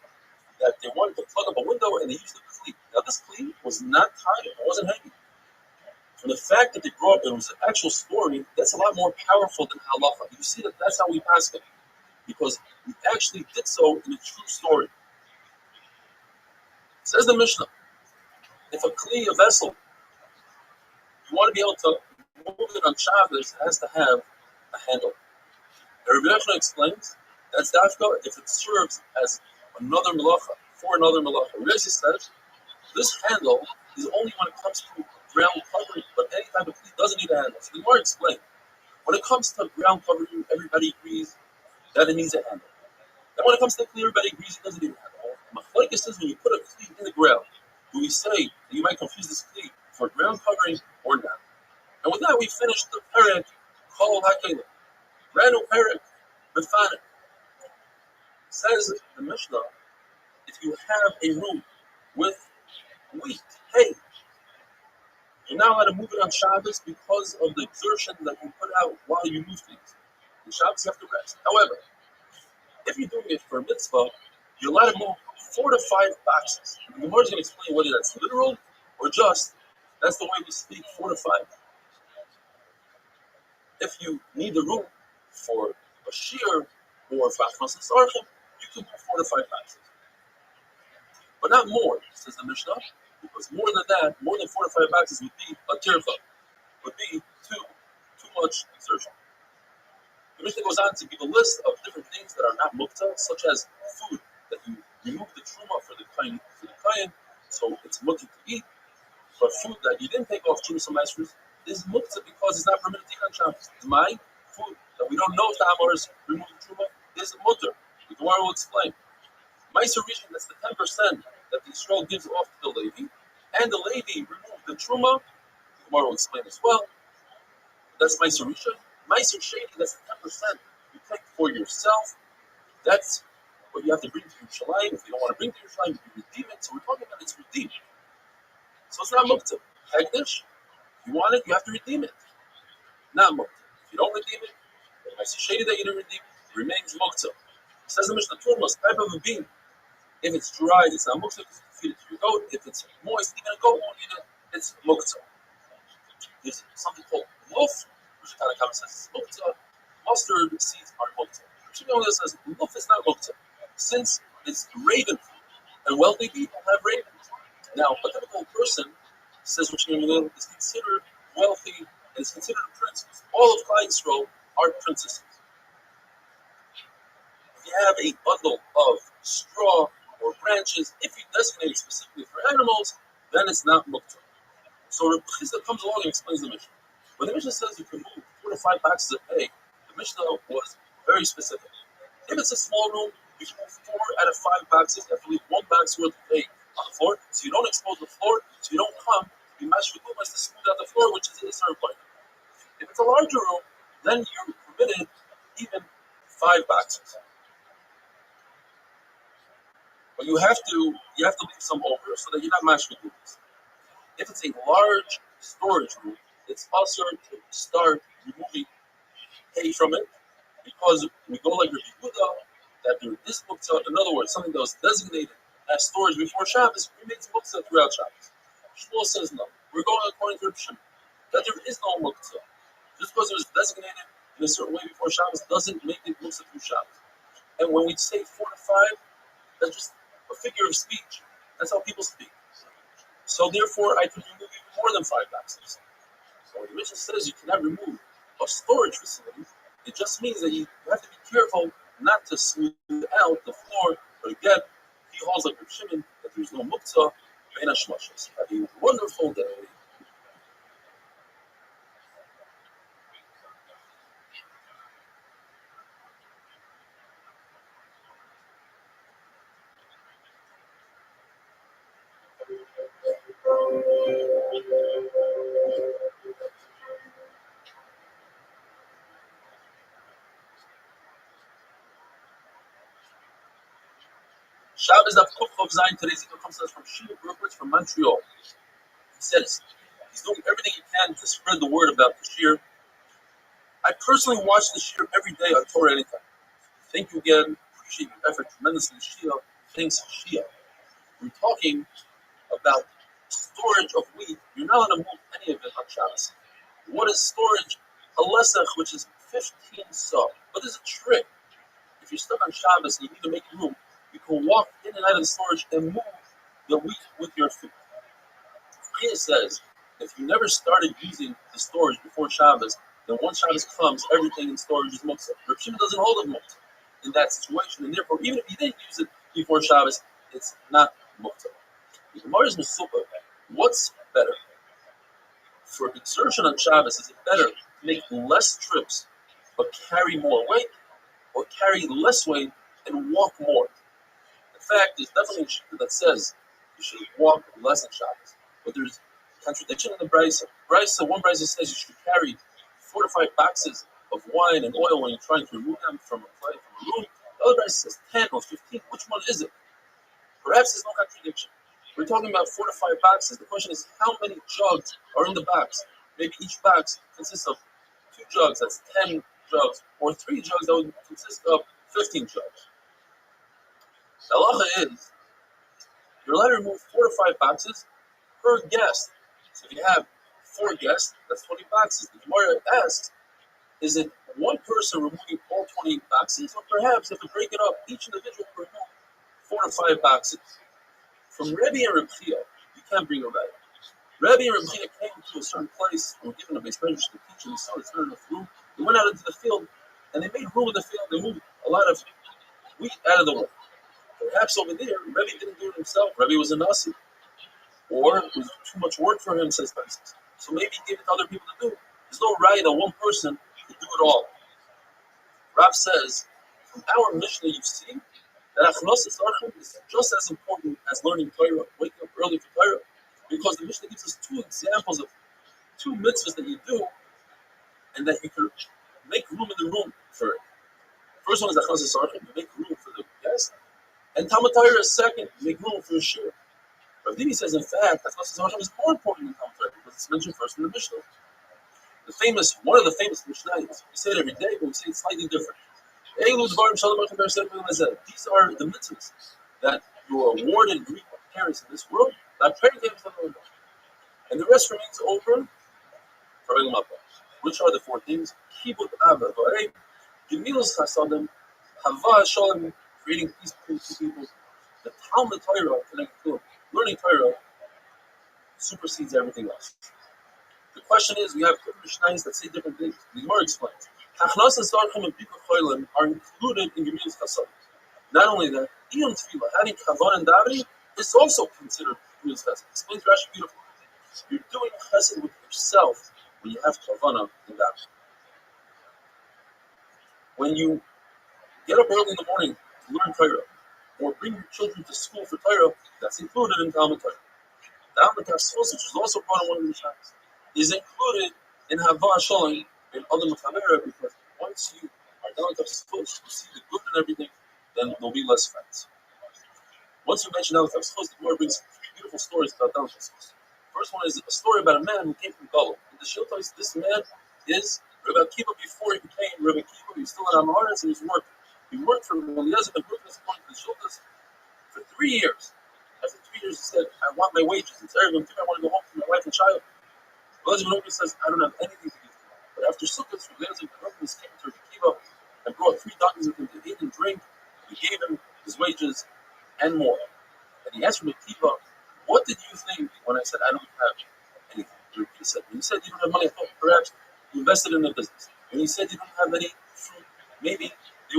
that they wanted to plug up a window and they used a kli. Now this kli was not tied, it wasn't hanging. From the fact that they brought it was an actual story, that's a lot more powerful than halacha. You see that that's how we pass it, because we actually did so in a true story. Says the Mishnah, if a kli, a vessel, you want to be able to move it on Shabbos, it has to have a handle. The Rabbi Yechon explains that's dafka if it serves as another melacha, for another melacha. Rabbi says this handle is only when it comes to ground covering, but any type of kli doesn't need a handle. So the Gemara explained, when it comes to ground covering, everybody agrees that it needs a handle. And when it comes to kli, everybody agrees it doesn't need a handle. Machlokes says when you put a kli in the ground, do we say you might confuse this kli for ground covering or not? And with that, we finished the perek called Hakelim. Brand new perek, Mefanim. Says the Mishnah, if you have a room with wheat, hay, you're not allowed to move it on Shabbos because of the exertion that you put out while you move things. On Shabbos, you have to rest. However, if you're doing it for a mitzvah, you're allowed to move 4 to 5 boxes. The Gemara is going to explain whether that's literal or just that's the way we speak, 4 to 5. If you need the room for a shear or for Achmas and Sarchim, you can do 4 to 5 boxes. But not more, says the Mishnah, because more than that, more than 4 to 5 boxes would be a tircha, would be too much exertion. The Mishnah goes on to give a list of different things that are not mukta, such as food that you remove the truma for the kain, so it's mukta to eat. But food that you didn't take off truma some is mukta because it's not permitted to eat on Shabbos. My food that we don't know if the Amoris removed the truma is mutter. The Gemara will explain. Meiser Rishon, that's the 10% that the Yisrael gives off to the Levi, and the Levi removed the truma. The Gemara will explain as well. That's Meiser Rishon. Meiser Sheni, that's the 10% you take for yourself. That's what you have to bring to Yerushalayim. If you don't want to bring to Yerushalayim, you redeem it. So we're talking about it's redeemed. So it's not mukta. Hegdish, if you want it, you have to redeem it. Not mukta. If you don't redeem it, the Meiser Sheni that you didn't redeem it remains mukta. Says the Mishnah, Turmas, type of a bean. If it's dried, it's not mukta because you feed it to your goat. If it's moist, even a goat won't eat it, it's mukta. There's something called loaf, which kind of says it's mukta. Mustard seeds are mukta. Shimon says loaf is not mukta, since it's raven food, and wealthy people have ravens. Now, a typical person, says what Shimon is considered wealthy and is considered a prince. All of Klal Yisrael are princesses. If you have a bundle of straw or branches, if you designate it specifically for animals, then it's not mukta. So Rabbi comes along and explains the Mishnah. When the Mishnah says you can move 4 to 5 boxes of hay, the Mishnah was very specific. If it's a small room, you can move 4 out of 5 boxes. You have to leave 1 box worth of hay on the floor, so you don't expose the floor, so you don't come to be mashed with to smooth out the floor, which is a certain point. If it's a larger room, then you're permitted even 5 boxes. But you have to leave some over so that you're not mashed with goods. If it's a large storage room, it's also to start removing hay from it, because we go like Rabbi Yehuda that there is muktzah. In other words, something that was designated as storage before Shabbos remains muktzah throughout Shabbos. Shmuel says no. We're going according to Rabbi Shimon that there is no muktzah. Just because it was designated in a certain way before Shabbos doesn't make it muktzah through Shabbos. And when we say 4 to 5, that's just a figure of speech. That's how people speak. So therefore, I can remove even more than 5 boxes. So when the Mishnah says you cannot remove a storage facility, it just means that you have to be careful not to smooth out the floor. But again, he holds like Reb Shimon that there's no muktzah, bein hashmashos. Have a wonderful day. Shabbos Daf Kuf Zayin. Today's Zikr comes to us from Shia Brookwitz from Montreal. He says he's doing everything he can to spread the word about the Shir. I personally watch the Shir every day on Torah Anytime. Thank you again. Appreciate your effort tremendously, Shia. Thanks, Shia. We're talking about storage of wheat. You're not allowed to move any of it on Shabbos. What is storage? A lesach, which is 15 saw. But there's a trick. If you're stuck on Shabbos and you need to make room, you can walk in and out of the storage and move the wheat with your feet. Chaya says, if you never started using the storage before Shabbos, then once Shabbos comes, everything in storage is muktzah. Reb Shimon doesn't hold it muktzah in that situation, and therefore, even if you didn't use it before Shabbos, it's not muktzah. The Gemara is Mesupa. What's better? For exertion on Shabbos, is it better to make less trips but carry more weight, or carry less weight and walk more? In fact, there's definitely a shita that says you should walk less on Shabbos. But there's contradiction in the brisa. One brisa says you should carry 4 to 5 boxes of wine and oil when you're trying to remove them from a room. The other brisa says 10 or 15. Which one is it? Perhaps there's no contradiction. We're talking about 4 to 5 boxes. The question is how many jugs are in the box? Maybe each box consists of 2 jugs, that's 10 jugs, or 3 jugs that would consist of 15 jugs. The halacha is You're allowed to remove 4 to 5 boxes per guest. So if you have 4 guests, that's 20 boxes. The Gemara asks, is it one person removing all 20 boxes, or perhaps if you break it up, each individual can remove 4 to 5 boxes? From Rabbi and Rabbi, you can't bring a Rabbi. Rabbi and Rabbi came to a certain place and were given a base measure to teach, and they saw it's not enough room. They went out into the field, and they made room in the field. They moved a lot of wheat out of the way. Perhaps over there, Rabbi didn't do it himself. Rabbi was a Nasi. Or it was too much work for him, says Pisces. So maybe he gave it to other people to do. There's no right that one person could do it all. Rab says, from our Mishnah, you see that Achnos Archim is just as important as learning Torah, waking up early for Torah, because the Mishnah gives us 2 examples of 2 mitzvahs that you do, and that you can make room in the room for it. First one is Achnos Archim, you make room for the guest, and Talmud Torah is second, you make room for a shir. Rabbi says, in fact, Achnos Archim is more important than Talmud Torah because it's mentioned first in the Mishnah. One of the famous Mishnayos, we say it every day, but we say it slightly different. These are the mitzvahs that you are awarded Greek parents in this world, and the rest remains open for Olam Haba. Which are the 4 things? Kibud Abba V'Arei, Gemilas Chasadim, Hava Shalom, creating peace between 2 people. The Talmud Torah, learning Torah, supersedes everything else. The question is, we have different Mishnayos that say different things. The Gemara explains. Achnos Archim and Bikuch Cholim are included in Gemilas Chasadim. Not only that, Iyum Tefillah, having Kavan and Davening, is also considered Gemilas Chasadim. Explains Rashi beautifully. You're doing chesed with yourself when you have Kavanah and Davening. When you get up early in the morning to learn Torah, or bring your children to school for Torah, that's included in Talmud Torah. Talmud Torah, which is also part of one of the Mishnayos, is included in Hava Shalom and other Mechavera, because once you are done with Tafsir, you see the good in everything, then there'll be less fights. Once you mention Daled Tafsir, the Gemara brings beautiful stories about Daled Tafsir. First one is a story about a man who came from Gaul. In the Shiltais, this man is Rabbi Akiva before he became Rabbi Akiva. He was still at Amaretz and he was working. He worked for Eliezer ben Ruknas according to the Shiltais for 3 years. After 3 years, he said, I want my wages. It's Erev Yom Kippur, I want to go home to my wife and child. Eliezer ben Ruknas says, I don't have anything to give to you. But after Sukkot, Eliezer ben Ruknas came to Rabbi Akiva and brought 3 donkeys with him to eat and drink. He gave him his wages and more. And he asked Rabbi Akiva, what did you think when I said I don't have anything? He said, when you said you don't have money, I thought perhaps you invested in the business. When you said you don't have any fruit, maybe they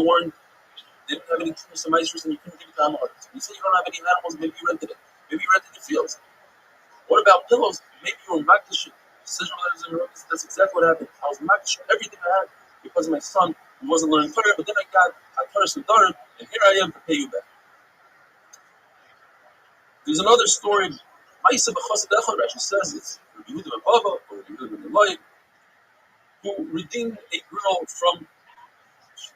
didn't have any true semesters and you couldn't give it to Amaretz. When you said you don't have any animals, maybe you rented it. Maybe you rented the fields. What about pillows? Maybe you were makdish. That's exactly what happened. I was makdish everything I had because of my son who wasn't learning Torah, but then I got a Torah Sudarim, and here I am to pay you back. There's another story. Ma'aseh b'chassid echad, Rashi says it's Rabbi Yehuda ben Bava or Rabbi Yehuda ben Eloi, who redeemed a girl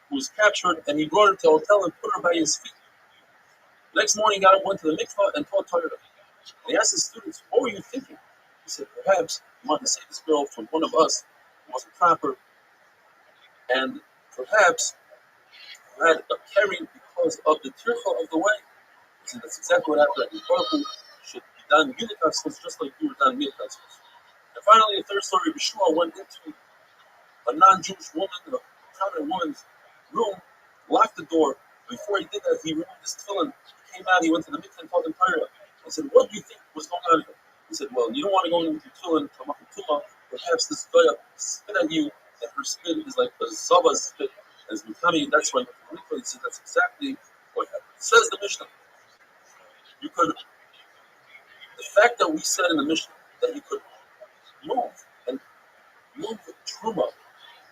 who was captured, and he brought her to a hotel and put her by his feet. Next morning, he got up, went to the mikvah, and taught Torah. And he asked his students, "What were you thinking?" He said, "Perhaps you wanted to save this girl from one of us who wasn't proper, and perhaps you had a carrying because of the tircha of the way." He said, "That's exactly what happened. The Baruch should be done Milikavskos, just like you were done Milikavskos." And finally, the third story, Yeshua went into a non-Jewish woman, a prominent woman's room, locked the door. Before he did that, he removed his tefillin. He came out, he went to the mikvah and taught them Torah. I said, "What do you think was going on here?" He said, "Well, you don't want to go in with your tefillin to Makatuma. Perhaps this goya spit at you, and her spit is like the Zaba's spit, and it's becoming, that's why he went to the mikvah." He said, "That's exactly what happened." It says the Mishnah. The fact that we said in the Mishnah that you could move truma,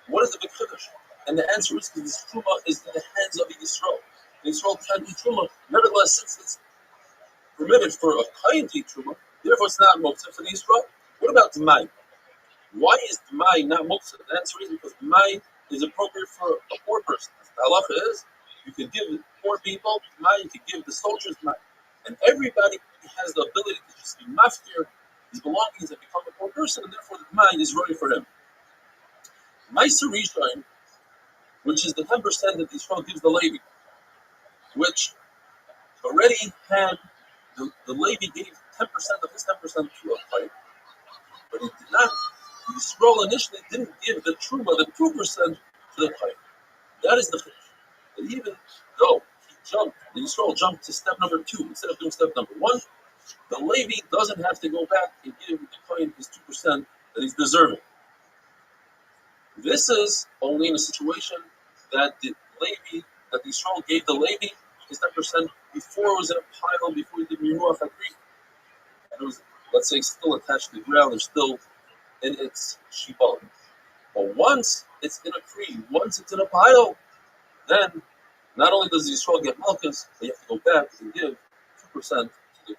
what is the big chiddush? And the answer is because this truma is in the hands of Yisrael. Yisrael can't eat truma. Nevertheless, since it's permitted for a kohen to eat truma, therefore it's not moktzah for the Yisrael. What about D'mai? Why is D'mai not moktzah? The answer is because D'mai is appropriate for a poor person. The halacha is you can give poor people D'mai, you can give the soldiers D'mai. And everybody has the ability to just be mafkir his belongings and become a poor person, and therefore the D'mai is ready for him. Ma'aser Rishon, which is the 10% that Yisrael gives the Levi, which already had the Levi gave 10% of his 10% to a Taik, but he did not. The Yisrael initially didn't give the Truma, the 2% to the Taik. That is the Chiddush. That even though the Yisrael jumped to step number 2 instead of doing step number 1, the Levi doesn't have to go back and give the Kohen his 2% that he's deserving. This is only in a situation that the Yisrael gave the Levi his 10% before it was in a pile, before he did Miruach Agri. And it was, let's say, still attached to the ground and still in its shibboleth. But once it's in a tree, once it's in a pile, then not only does Yisrael get Malchus, but you have to go back and give 2% to the Kohen.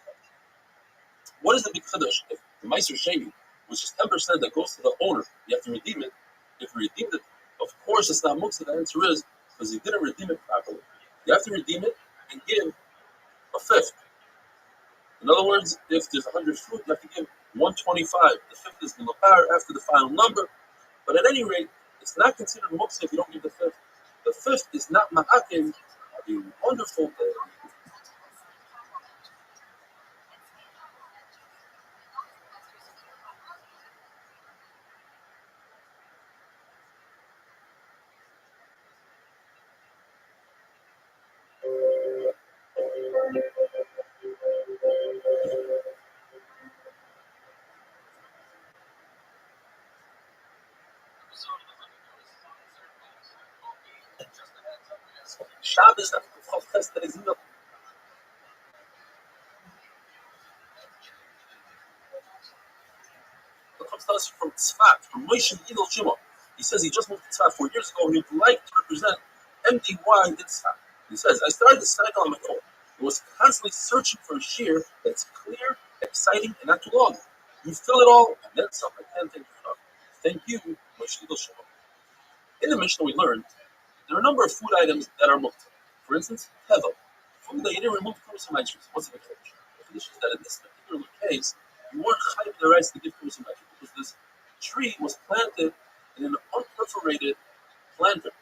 What is the big chiddush? If the Meiser Sheni was just 10% that goes to the owner, you have to redeem it. If you redeemed it, of course it's not muktzah. The answer is because you didn't redeem it properly. You have to redeem it and give a fifth. In other words, if there's 100 fruit, you have to give 125. The fifth is the lapar after the final number. But at any rate, it's not considered muktzah if you don't give the fifth. The fifth is not ma'akim, a wonderful Shabbos that comes to us from Tzfat, from Moshe Yidel Shimon. He says he just moved to Tzfat 4 years ago and he'd like to represent MDY in Tzfat. He says, I started this cycle on my own. I was constantly searching for a shear that's clear, exciting, and not too long. You fill it all, and then some. I can't thank you enough. Thank you, Moshe Yidel Shimon. In the Mishnah we learned, there are a number of food items that are muktzah. For instance, tevel, food that you didn't remove kuros ha'maitris. What's the case? The condition is that in this particular case, you weren't chayiv the rights to give kuros ha'maitris because this tree was planted in an unperforated planter,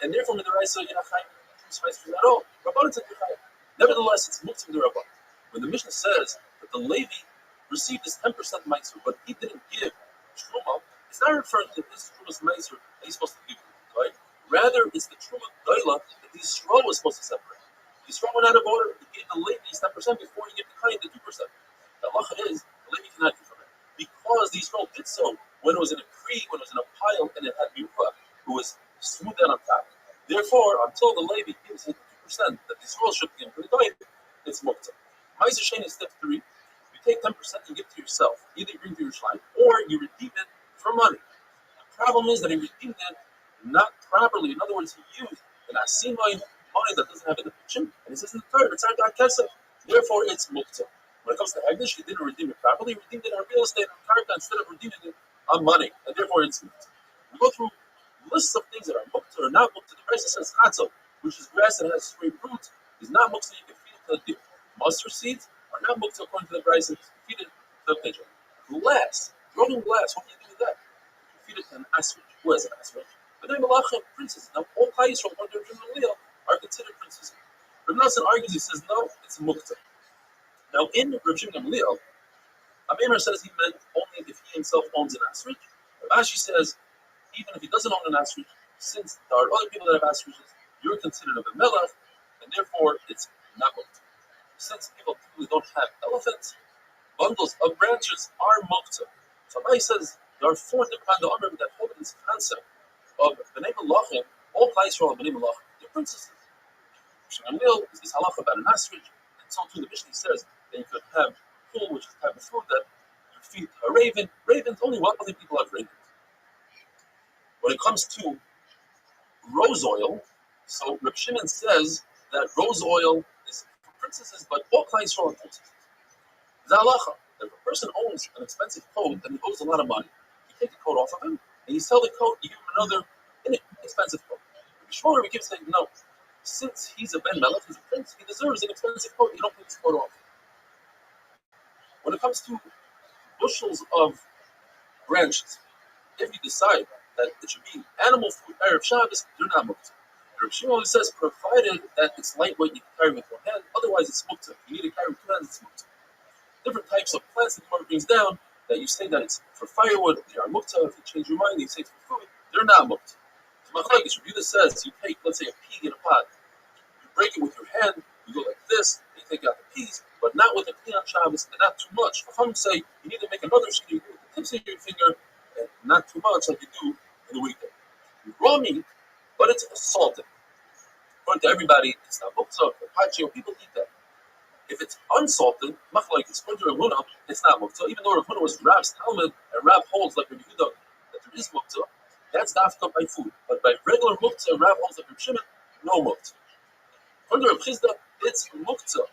and therefore the rights are not chayiv kuros ha'maitris at all. Rabbi said chayiv. Nevertheless, it's muktzah the Rabbi. When the Mishnah says that the Levi received his 10% meiser, but he didn't give truma, it's not referring to his truma's meiser that he's supposed to give, right? Rather, it's the truma doila that the Yisrael was supposed to separate. The Yisrael went out of order. He gave the Levi 10% before he gave the Kohen the 2%. The halacha is the Levi cannot give from it because the Yisrael did so when it was in a tree, when it was in a pile, and it had miruah, who was smoothed down on top. Therefore, until the Levi gives him 2% that the Yisrael should give to the Kohen, it's muktzah. Ma'aser Sheni is step 3. You take 10% and give it to yourself. Either you bring to your shrine or you redeem it for money. The problem is that he redeemed it not properly. In other words, he used an asimai money that doesn't have an epichim, and he says in the third, it's not kesef. Therefore, it's muktzah. When it comes to Hagdish, he didn't redeem it properly. He redeemed it on real estate on karka instead of redeeming it on money, and therefore it's muktzah. We go through lists of things that are muktzah or not muktzah. The price says chatzah, which is grass that has straight roots, is not muktzah. You can feed it to the deer. Mustard seeds are not muktzah according to the price. You can feed it to the pigeon. Glass, broken glass. What do you do with that? You can feed it to an asrich. Who has an asrich? But then Malachim, princes. Now, all Chayis from under Rabbi are considered princes. Rabbi Nassan argues, he says, no, it's muktzah. Now, in Rabbi Gamliel, Amir says he meant only if he himself owns an asrich. Rashi says, even if he doesn't own an asrich, since there are other people that have asriches, you're considered a melech, and therefore it's not muktzah. Since people typically don't have elephants, bundles of branches are muktzah. So Rabbi says there are 4 different Amrim that hold this concept of B'nai Malachim, all Klai Yisrael of B'nai Malachim, they're princesses. Shamil is this halacha about an ostrich, and so too the Mishnah says that you could have food, which is a type of food that you feed a raven. Ravens, only wealthy people have ravens. When it comes to rose oil, so Reb Shimon says that rose oil is for princesses, but all Klai Yisrael are princesses. The halacha, if a person owns an expensive coat and he owes a lot of money, you take the coat off of him, and you sell the coat, you give him another inexpensive coat. Shmuel keeps saying, no, since he's a Ben Melech, he's a prince, he deserves an expensive coat, you don't take his coat off. When it comes to bushels of branches, if you decide that it should be animal food, Erev Shabbos, you're not muktzah. Rabbi Shimon says, provided that it's lightweight, you can carry with one hand. Otherwise, it's muktzah. If you need to carry with two hands, it's muktzah. Different types of plants that the Gemara brings down that you say that it's for firewood, they are muktzah. If you change your mind, you say it's for food, they're not muktzah. So Machlokes, Rabbi Yehuda says, you take, let's say, a pea in a pot, you break it with your hand, you go like this, and you take out the peas, but not with a clean on Shabbos, and not too much. Chachamim say you need to make another sheet, you do with the tips of your finger, and not too much like you do in the weekday. Raw meat, but it's salted. According to everybody, it's not muktzah, pacho, people eat that. If it's unsalted, Machlokes, according to Rav Huna, it's not muktzah, even though Rav Huna was Rab's Talmud, and Rab holds like Rabbi Yehuda that there is muktzah, that's dafka by food. But by regular muktzah, Rab holds like Rabbi Shimon, no muktzah. According to Rav Chizda, it's muktzah.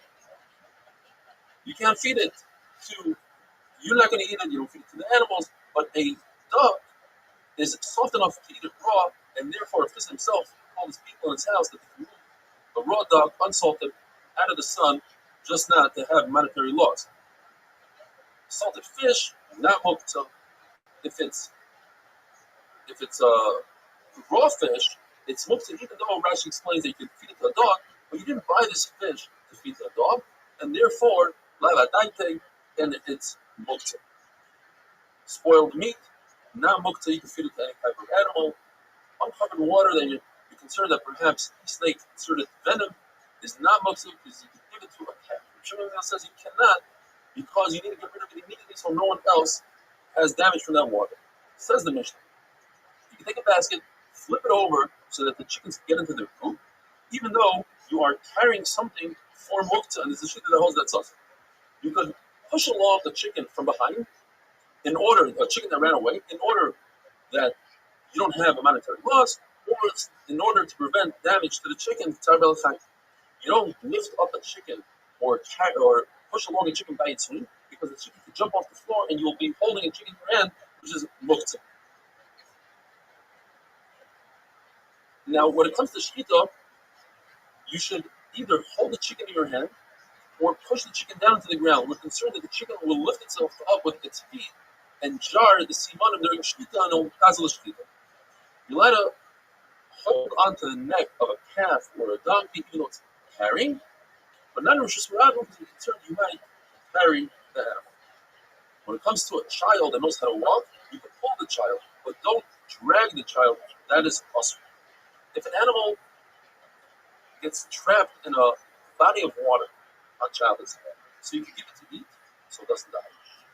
You can't feed it to, you're not going to eat it, you don't feed it to the animals, but a duck is soft enough to eat it raw, and therefore Rav Chizda himself called his people in his house that they can move a raw duck, unsalted, out of the sun, just not to have monetary loss. Salted fish, not muktzah. If it's raw fish, it's muktzah, even though Rashi explains that you can feed it to a dog, but you didn't buy this fish to feed to a dog, and therefore, and it's muktzah. Spoiled meat, not muktzah, you can feed it to any type of animal. Uncovered water that you're concerned that perhaps the snake inserted venom is not muktzah because you can give it to a cat. Shimon says you cannot because you need to get rid of it immediately so no one else has damage from that water. Says the Mishnah. You can take a basket, flip it over so that the chickens get into their poop, even though you are carrying something for muktzah, and there's a shita that holds that sauce. You could push along the chicken from behind a chicken that ran away, in order that you don't have a monetary loss, or in order to prevent damage to the chicken. You don't lift up a chicken or push along a chicken by its wing, because the chicken can jump off the floor and you'll be holding a chicken in your hand, which is muktzah. Now, when it comes to shkita, you should either hold the chicken in your hand or push the chicken down to the ground. We're concerned that the chicken will lift itself up with its feet and jar the simanim during shkita and will cause the shkita. You let it hold onto the neck of a calf or a donkey, even though it's carrying, but not in Rosh Hashanah because we're concerned you might carry the animal. When it comes to a child that knows how to walk, you can pull the child, but don't drag the child. That is possible. If an animal gets trapped in a body of water on Shabbos, so you can give it to eat, so it doesn't die.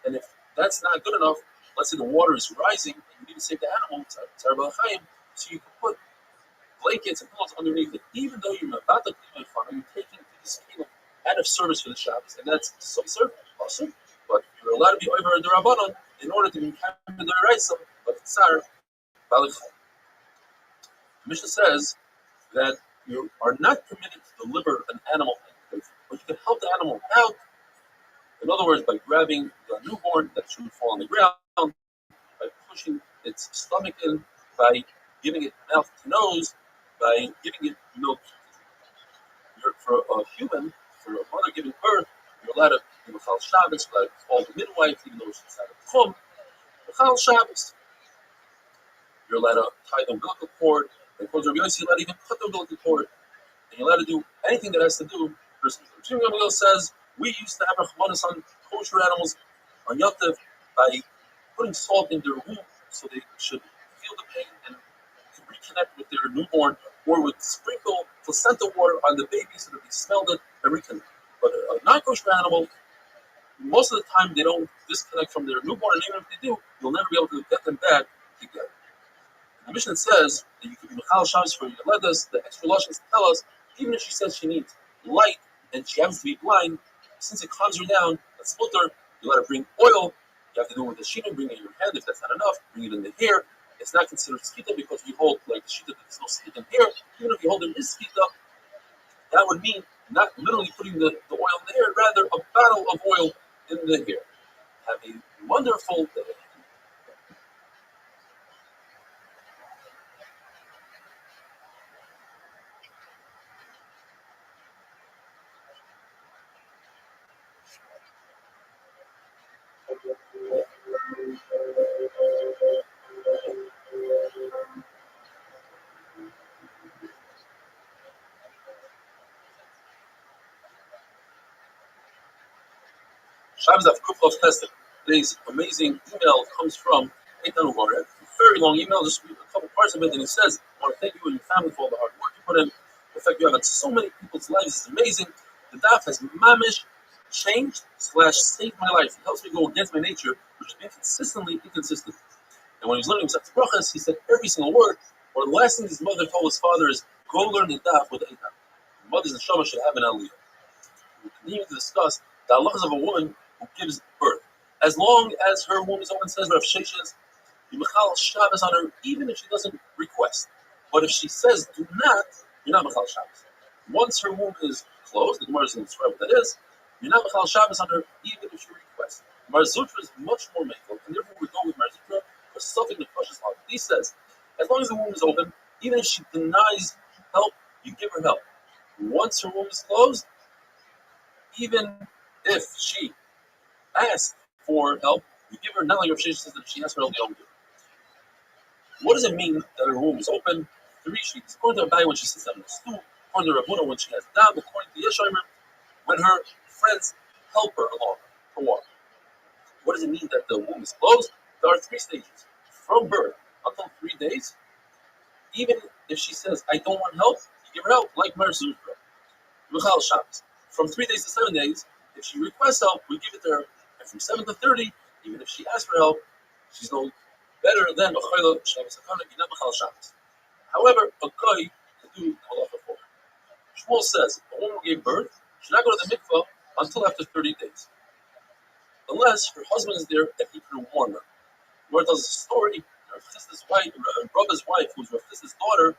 And if that's not good enough, let's say the water is rising and you need to save the animal, so you can put blankets and pillows underneath it, even though you're about to clean my farm, you're taking this out of service for the Shabbos, and that's awesome. But you're allowed to be over the Rabbanon in order to be kind of the Raisa, but Tsar Balachai. The Mishnah says that you are not permitted to deliver an animal, but you can help the animal out. In other words, by grabbing the newborn that shouldn't fall on the ground, by pushing its stomach in, by giving it mouth to nose, by giving it milk. For a human, for a mother giving birth, you're allowed to give a Chal Shabbos, like all the midwife, even though she's not a Chum. Chal Shabbos. You're allowed to tie the umbilical cord, and for Rabbi Yossi, you're allowed to even cut the umbilical cord, and you're allowed to do anything that has to do. Rabbi Yossi says, we used to have Rahmanas on kosher animals on Yotiv by putting salt in their womb so they should feel the pain and reconnect with their newborn, or would sprinkle placenta water on the baby so that they smelled it and reconnect. But a non-kosher animal, most of the time they don't disconnect from their newborn, and even if they do, you'll never be able to get them back together. The Mishnah says that you can be Mechal Shabbos for your ledas. The extra Lashons tell us, even if she says she needs light and she happens to be blind, since it calms her down, that's mutter, you let her bring oil. You have to do it with the shita, bring it in your hand. If that's not enough, bring it in the hair. It's not considered skita because we hold like the shita that there's no skita in hair. Even if you hold it in skita, that would mean not literally putting the oil in the hair, rather a bottle of oil in the hair. Have a wonderful day. Shabbos of Kufov testing. Today's amazing email comes from Eitan Uvaria. Very long email, just read a couple parts of it, and he says, I want to thank you and your family for all the hard work you put in. The fact you have in so many people's lives is amazing. The daf has mamish changed / saved my life. It helps me go against my nature, which is being consistently inconsistent. And when he was learning Masechet Brachos, he said every single word, or the last thing his mother told his father is, go learn the daf with Eitan. The mother's neshama should have an aliyah. We continue to discuss the halachas of a woman who gives birth. As long as her womb is open, says Rav Sheshes, you mechal Shabbos on her, even if she doesn't request. But if she says do not, you're not mechal Shabbos. Once her womb is closed, the Gemara is going to describe what that is, you're not mechal Shabbos on her, even if she requests. Mar Zutra is much more mekel, and therefore we go with Mar Zutra for something that crushes heart. He says, as long as the womb is open, even if she denies help, you give her help. Once her womb is closed, even if she asks for help, you give her, not like Rav Sheshes says that if she asks for help, you don't give her. What does it mean that her womb is open? 3 sheets. According to Rabbi, when she sits down in the stool, according to Rabbi, when she has down, according to Yeshayim, when her friends help her along her walk. What does it mean that the womb is closed? There are 3 stages. From birth until 3 days, even if she says, I don't want help, you give her help, like Mar Zutra. Michal Shabbos. From 3 days to 7 days, if she requests help, we give it to her. And from 7 to 30, even if she asks for help, she's no better than a Chayla Shabbos Hakana, not Michal Shabbos. However, a guy can do halacha for her. Shmuel says, a woman who gave birth should not go to the mikvah until after 30 days. Unless her husband is there and he can warn her. Where tells a story, Rabbi's wife, who's Rabbi's daughter,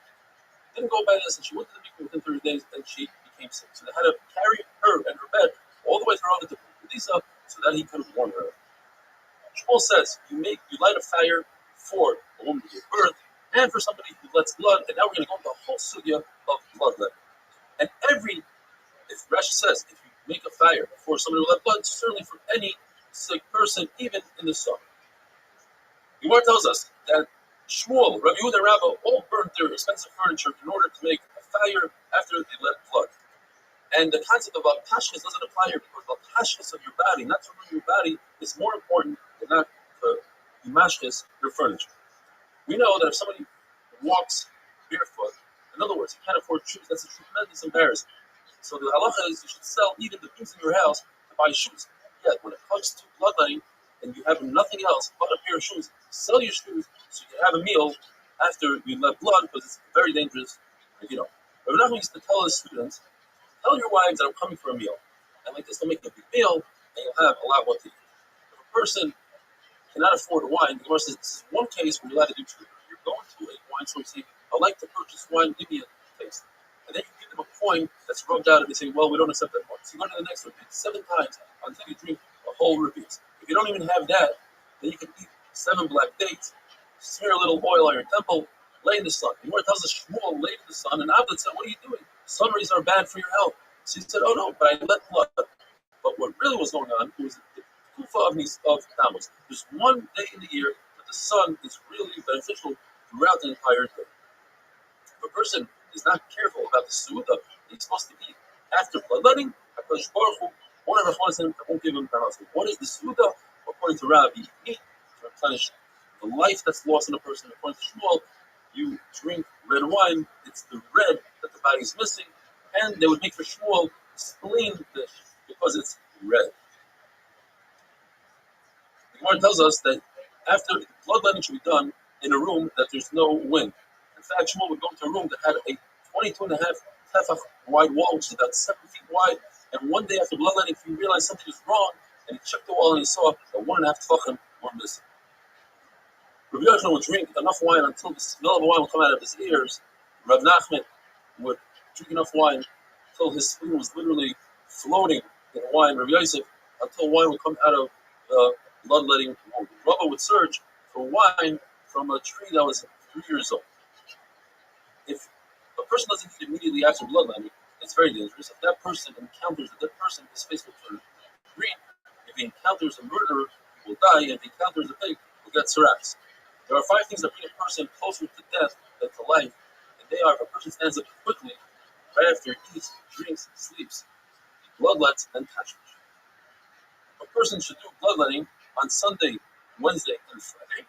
didn't go by this, and she went to the mikvah within 30 days, and she became sick. So they had to carry her and her bed all the way through to Pudisa so that he could warn her. Shmuel says, you light a fire for a woman to give birth, and for somebody who lets blood, and now we're going to go into the whole sugya of bloodletting. And if Rashi says, if you make a fire for somebody who let blood, certainly for any sick person, even in the sun. The Gemara tells us that Shmuel, Rabbi Yehuda and Rabbi all burned their expensive furniture in order to make a fire after they let blood. And the concept of al-pashchis doesn't apply here because the pashchis of your body, not to ruin your body, is more important than not to mashchis your furniture. We know that if somebody walks barefoot, in other words, you can't afford shoes, that's a tremendous embarrassment. So the halacha is you should sell even the things in your house to buy shoes. Yet when it comes to bloodletting and you have nothing else but a pair of shoes, sell your shoes so you can have a meal after you let blood because it's very dangerous. Rabbi Nachman used to tell his students, tell your wives that I'm coming for a meal. And like this, they'll make a big meal and you'll have a lot what to eat. If a person cannot afford a wine, the Gemara says this is one case where you're allowed to do two. You're going to a wine store and say, I'd like to purchase wine, give me a taste. And then you give them a coin that's rubbed out and they say, well, we don't accept that one. So you go to the next one, 7 times until you drink a whole rupees. If you don't even have that, then you can eat 7 black dates, smear a little oil on your temple, lay in the sun. The Gemara tells us Shmuel laid in the sun, and Abed said, what are you doing? Sun rays are bad for your health. So he said, oh no, but I let blood. But what really was going on was the kufa of Tammuz. There's one day in the year that the sun is really beneficial throughout the entire day. If a person is not careful about the suda he's supposed to eat after bloodletting, HaKadosh Baruch Hu, one of the Chazim won't give him the What is the suda? According to Rabbi, you eat to replenish the life that's lost in a person. According to Shmuel, you drink red wine, it's the red that the body is missing, and they would make for Shmuel spleen dish because it's red. The Gemara tells us that after bloodletting should be done in a room that there's no wind. In fact, Shmuel would go into a room that had a 22.5 tefach wide wall, which is about 7 feet wide, and one day after bloodletting, if he realized something was wrong, and he checked the wall and he saw that 1.5 tefachim were missing. Rabbi Yochanan would drink enough wine until the smell of the wine would come out of his ears. Rav Nachman would drink enough wine until his spoon was literally floating in wine. Rabbi Yosef, until wine would come out of the bloodletting wound. Rabbi would search for wine from a tree that was 3 years old. If a person doesn't eat immediately after bloodletting, it's very dangerous. If that person encounters a dead person, his face will turn green. If he encounters a murderer, he will die. And if he encounters a pig, he will get cirrhosis. There are 5 things that bring a person closer to death than to life, and they are: if a person stands up quickly, right after he eats, drinks, sleeps, bloodlets, and tashmish. If a person should do bloodletting on Sunday, Wednesday, and Friday.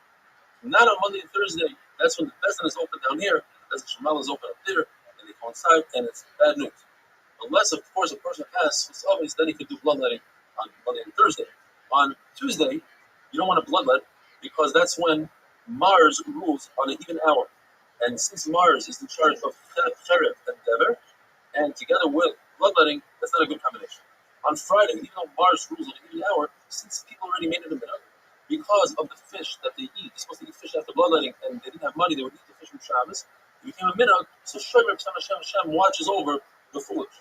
Not on Monday and Thursday. That's when the Bezdin is open down here, as the Shemal is open up there, and they coincide, and it's bad news. Unless, of course, a person has Sufis, then he can do bloodletting on Monday and Thursday. On Tuesday, you don't want to bloodlet because that's when Mars rules on an even hour. And since Mars is in charge of Cheref and Dever, and together with bloodletting, that's not a good combination. On Friday, even though Mars rules on an even hour, since people already made it a minute, because of the fish that they eat, they're supposed to eat fish after bloodletting, and they didn't have money, they would eat the fish from Shabbos. It became a minhag, so Hashem watches over the foolish.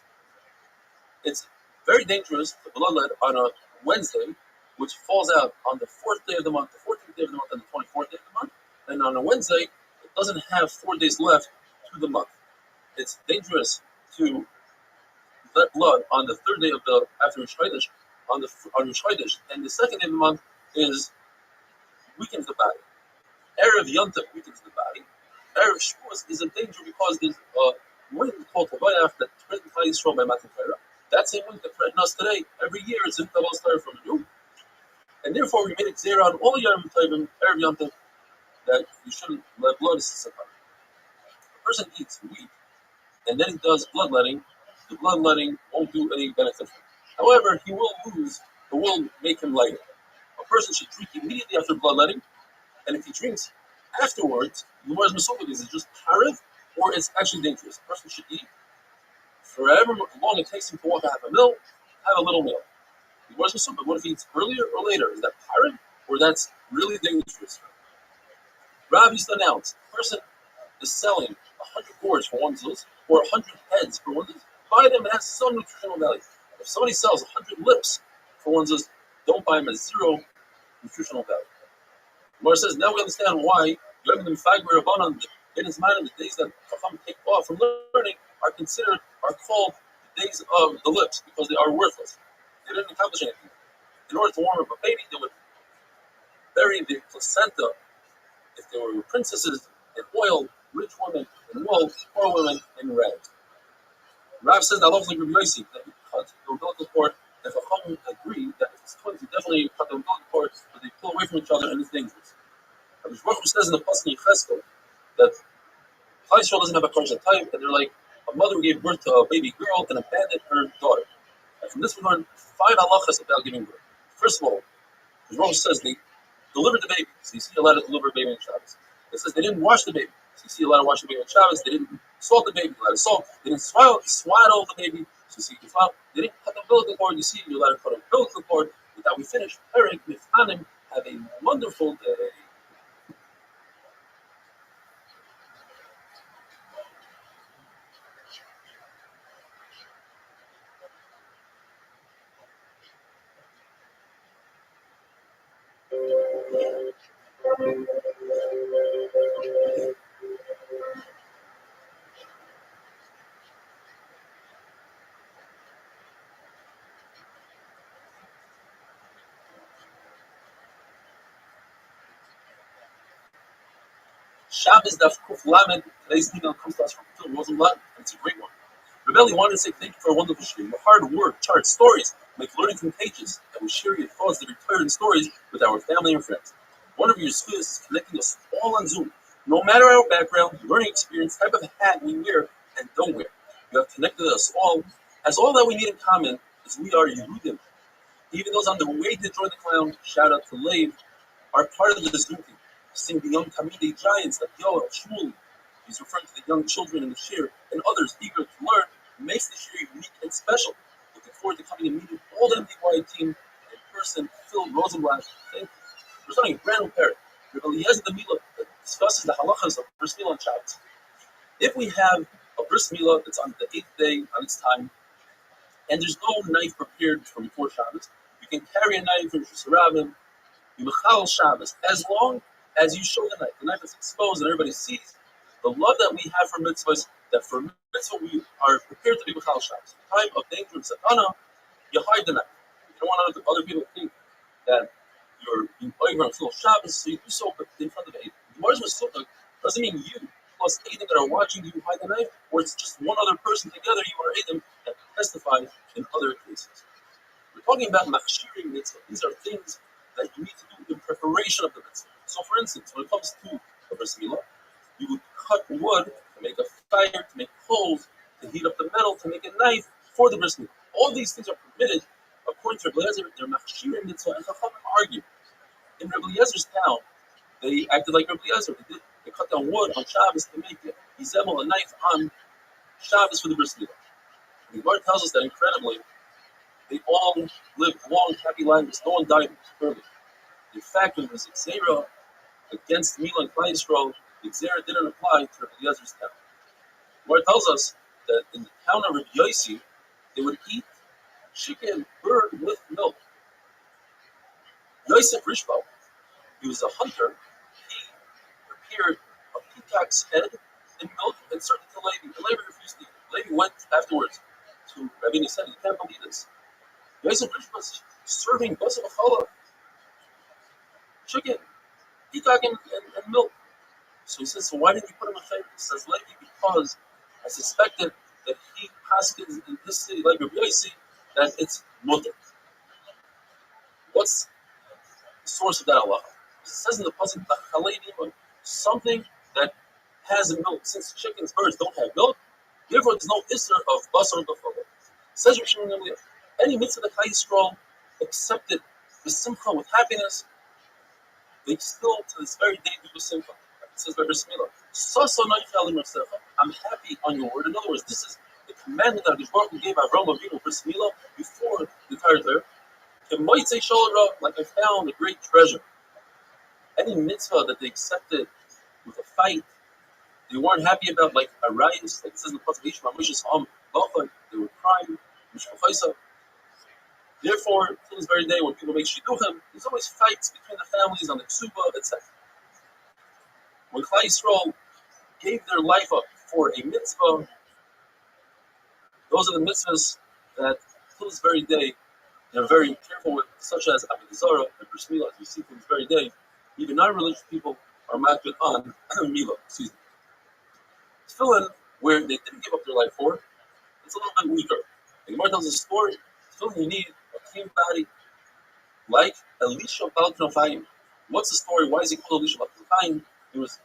It's very dangerous to bloodlet on a Wednesday, which falls out on the 4th day of the month, the 14th day of the month, and the 24th day of the month. And on a Wednesday, it doesn't have 4 days left to the month. It's dangerous to let blood on the 3rd day of the after Rosh Chodesh, on Rosh Chodesh, and the 2nd day of the month is weakens the body. Erev Yontif weakens the body. Erev Shavuos is a danger because there's a wind called Havayach that threatens Yisrael by Matan Torah. That same wind that threatens us today, every year it's in Kabbalah's Torah from anew. And therefore we made it clear on all Yom Tovim, Erev Yontif, that you shouldn't let blood sit on. A person eats wheat and then he does bloodletting, the bloodletting won't do any benefit. However, he will lose, it will make him lighter. A person should drink immediately after bloodletting, and if he drinks afterwards, the more is it just hariv, or it's actually dangerous. A person should eat for however long it takes him to walk a half a mil, have a little meal. The more is what if he eats earlier or later? Is that hariv, or that's really dangerous? Rabbi used to announce, a person is selling 100 gourds for one zuz, or 100 heads for one zuz. Buy them, it has some nutritional value. If somebody sells 100 lips for one zuz, don't buy them at zero nutritional value. The Gemara says, now we understand why Yom the Mifagir Rabbanon, in his mind, the days that Chacham take off from learning are called the days of the lips because they are worthless. They didn't accomplish anything. In order to warm up a baby, they would bury the placenta, if they were princesses, in oil, rich women in wool, poor women in rags. Rav says that love like Rabbi Yossi, that he cut the umbilical cord, and Chacham agree that if it's twins, you definitely cut the umbilical cord, but they pull away from each other and it's dangerous. Rabbi Baruch says in the Pasuk in Cheskel that Klal Yisrael doesn't have a Kodesh type, and they're like a mother who gave birth to a baby girl and abandoned her daughter. And from this we learn 5 halachas about giving birth. First of all, Rabbi Baruch says they delivered the baby, so you see allowed to deliver a baby on Shabbos. It says they didn't wash the baby, so you see allowed to wash the baby on Shabbos. They didn't salt the baby, allowed to salt. They didn't swaddle the baby, so you see you can swaddle. They didn't cut the umbilical cord, you see you're allowed to cut the umbilical cord. With that we finish. Eric, Mifhanim, have a wonderful day. Shabbos Daf Kuf Lamed. Today's email comes to us from Phil Rosenblatt, and it's a great one. Rabbi wanted to say thank you for a wonderful show. Your hard work, charts, stories make learning contagious, and we share your thoughts that return in stories with our family and friends. One of your students is connecting us all on Zoom. No matter our background, learning experience, type of hat we wear and don't wear, you have connected us all, as all that we need in common is we are Yehudim. Even those on the way to join the clown, shout out to Leib, are part of the Zoom team. Sing the young Talmidei giants like Yoel, Shmuel. He's referring to the young children in the shir and others eager to learn, makes the shir unique and special. Looking forward to coming and meeting all the MDY team in person. Phil Rosenblatt, thank you. We're starting a brand new pair. Rabbi Eliezer the Mila that discusses the halachas of bris milah on Shabbos. If we have a bris milah that's on the 8th day on its time, and there's no knife prepared for before Shabbos, you can carry a knife from Rosh Hashanah, you mechal Shabbos, as long as you show the knife is exposed and everybody sees the love that we have for mitzvahs, that for mitzvah we are prepared to be mechal Shabbos. In time of danger and sakana, you hide the knife. You don't want other people to think that you're being over on full Shabbos, so you do so in front of the Eidim. The Mars Sukkah doesn't mean you plus Eidim that are watching you hide the knife, or it's just one other person together, you are Eidim that testify in other cases. talking about machshirim mitzvah. These are things that you need to do in preparation of the mitzvah. So, for instance, when it comes to a bris milah, you would cut wood to make a fire, to make coals, to heat up the metal, to make a knife for the bris milah. All these things are permitted according to Rabbi Eliezer. They're machshirim mitzvah, and Chachamim argue. In Rabbi Eliezer's town, they acted like Rabbi Eliezer. They cut down wood on Shabbos to make it. Izemel, a knife on Shabbos for the bris milah. The Gemara tells us that incredibly, they all lived long, happy lives. No one died early. In fact, when there was a Xera against Milah and Klal Yisrael, the Xera didn't apply to Rabbi Eliezer's town. The Gemara tells us that in the town of Rabbi Yossi, they would eat chicken, bird with milk. Yosef Rishbal, he was a hunter. He prepared a peacock's head in milk and served it to Levi. And Levi refused to eat it. Levi went afterwards to Rabbi and he said, "You can't believe this. Yosef Rishbal was serving basar v'challah, chicken, peacock, and milk." So he says, "So why didn't you put him in favor?" He says, "Levi, because I suspected that he paskins in this city, like Rabbi Yossi, that it's mutter." What's the source of that halacha? It says in the pasuk, something that has milk. Since chickens, birds don't have milk, therefore there's no isser of basar b'challah. Says Rav Shimon Gamliel, any mitzvah that Klal Yisrael accepted with simcha, with happiness, they still to this very day do with simcha. It says by Bris Milah, I'm happy on your word. In other words, this is the commandment that Baruch Hu gave Avraham Avinu Bris Milah before the entire Torah. Like I found a great treasure. Any mitzvah that they accepted with a fight, they weren't happy about, like a riot, like it says in the Pasuk, they were crying. Therefore, to this very day, when people make shidduchim, there's always fights between the families on the ksuba, etc. When Klal Yisrael gave their life up for a mitzvah, those are the mitzvahs that, to this very day, they're very careful with, such as Avodah Zarah and Bris Milah, as we see to this very day. Even non-religious people are makbid on Milah. Tefillin, where they didn't give up their life for, it's a little bit weaker. The Gemara tells us a story. Tefillin, you need a clean body, like Elisha Bal Knafayim. What's the story? Why is he called Elisha Bal Knafayim? There was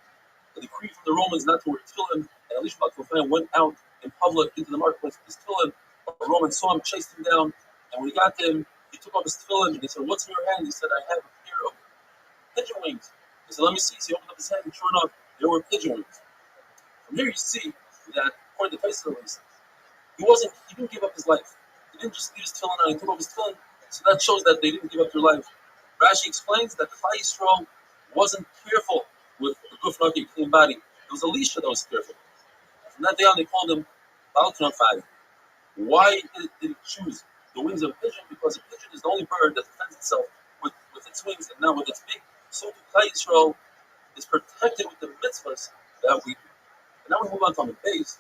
a decree from the Romans not to wear tefillin, and Elisha Bal Knafayim went out in public into the marketplace with his tefillin. The Romans saw him, chased him down, and when he got to him, he took off his tefillin and he said, "What's in your hand?" He said, "I have a pair of pigeon wings." He said, "Let me see." So he opened up his hand, and sure enough, there were pigeon wings. From here you see that, according to Taik, he didn't give up his life. He didn't just leave his tefillin on, he took off his tefillin. So that shows that they didn't give up their life. Rashi explains that Klal Yisrael wasn't careful with the guf naki, clean body. It was Elisha that was careful. From that day on, they called him Bal Knafayim. Why did he choose the wings of a pigeon? Because a pigeon is the only bird that defends itself with its wings and not with its beak. So Klal Yisrael is protected with the mitzvahs that we do. And now we move on to the base.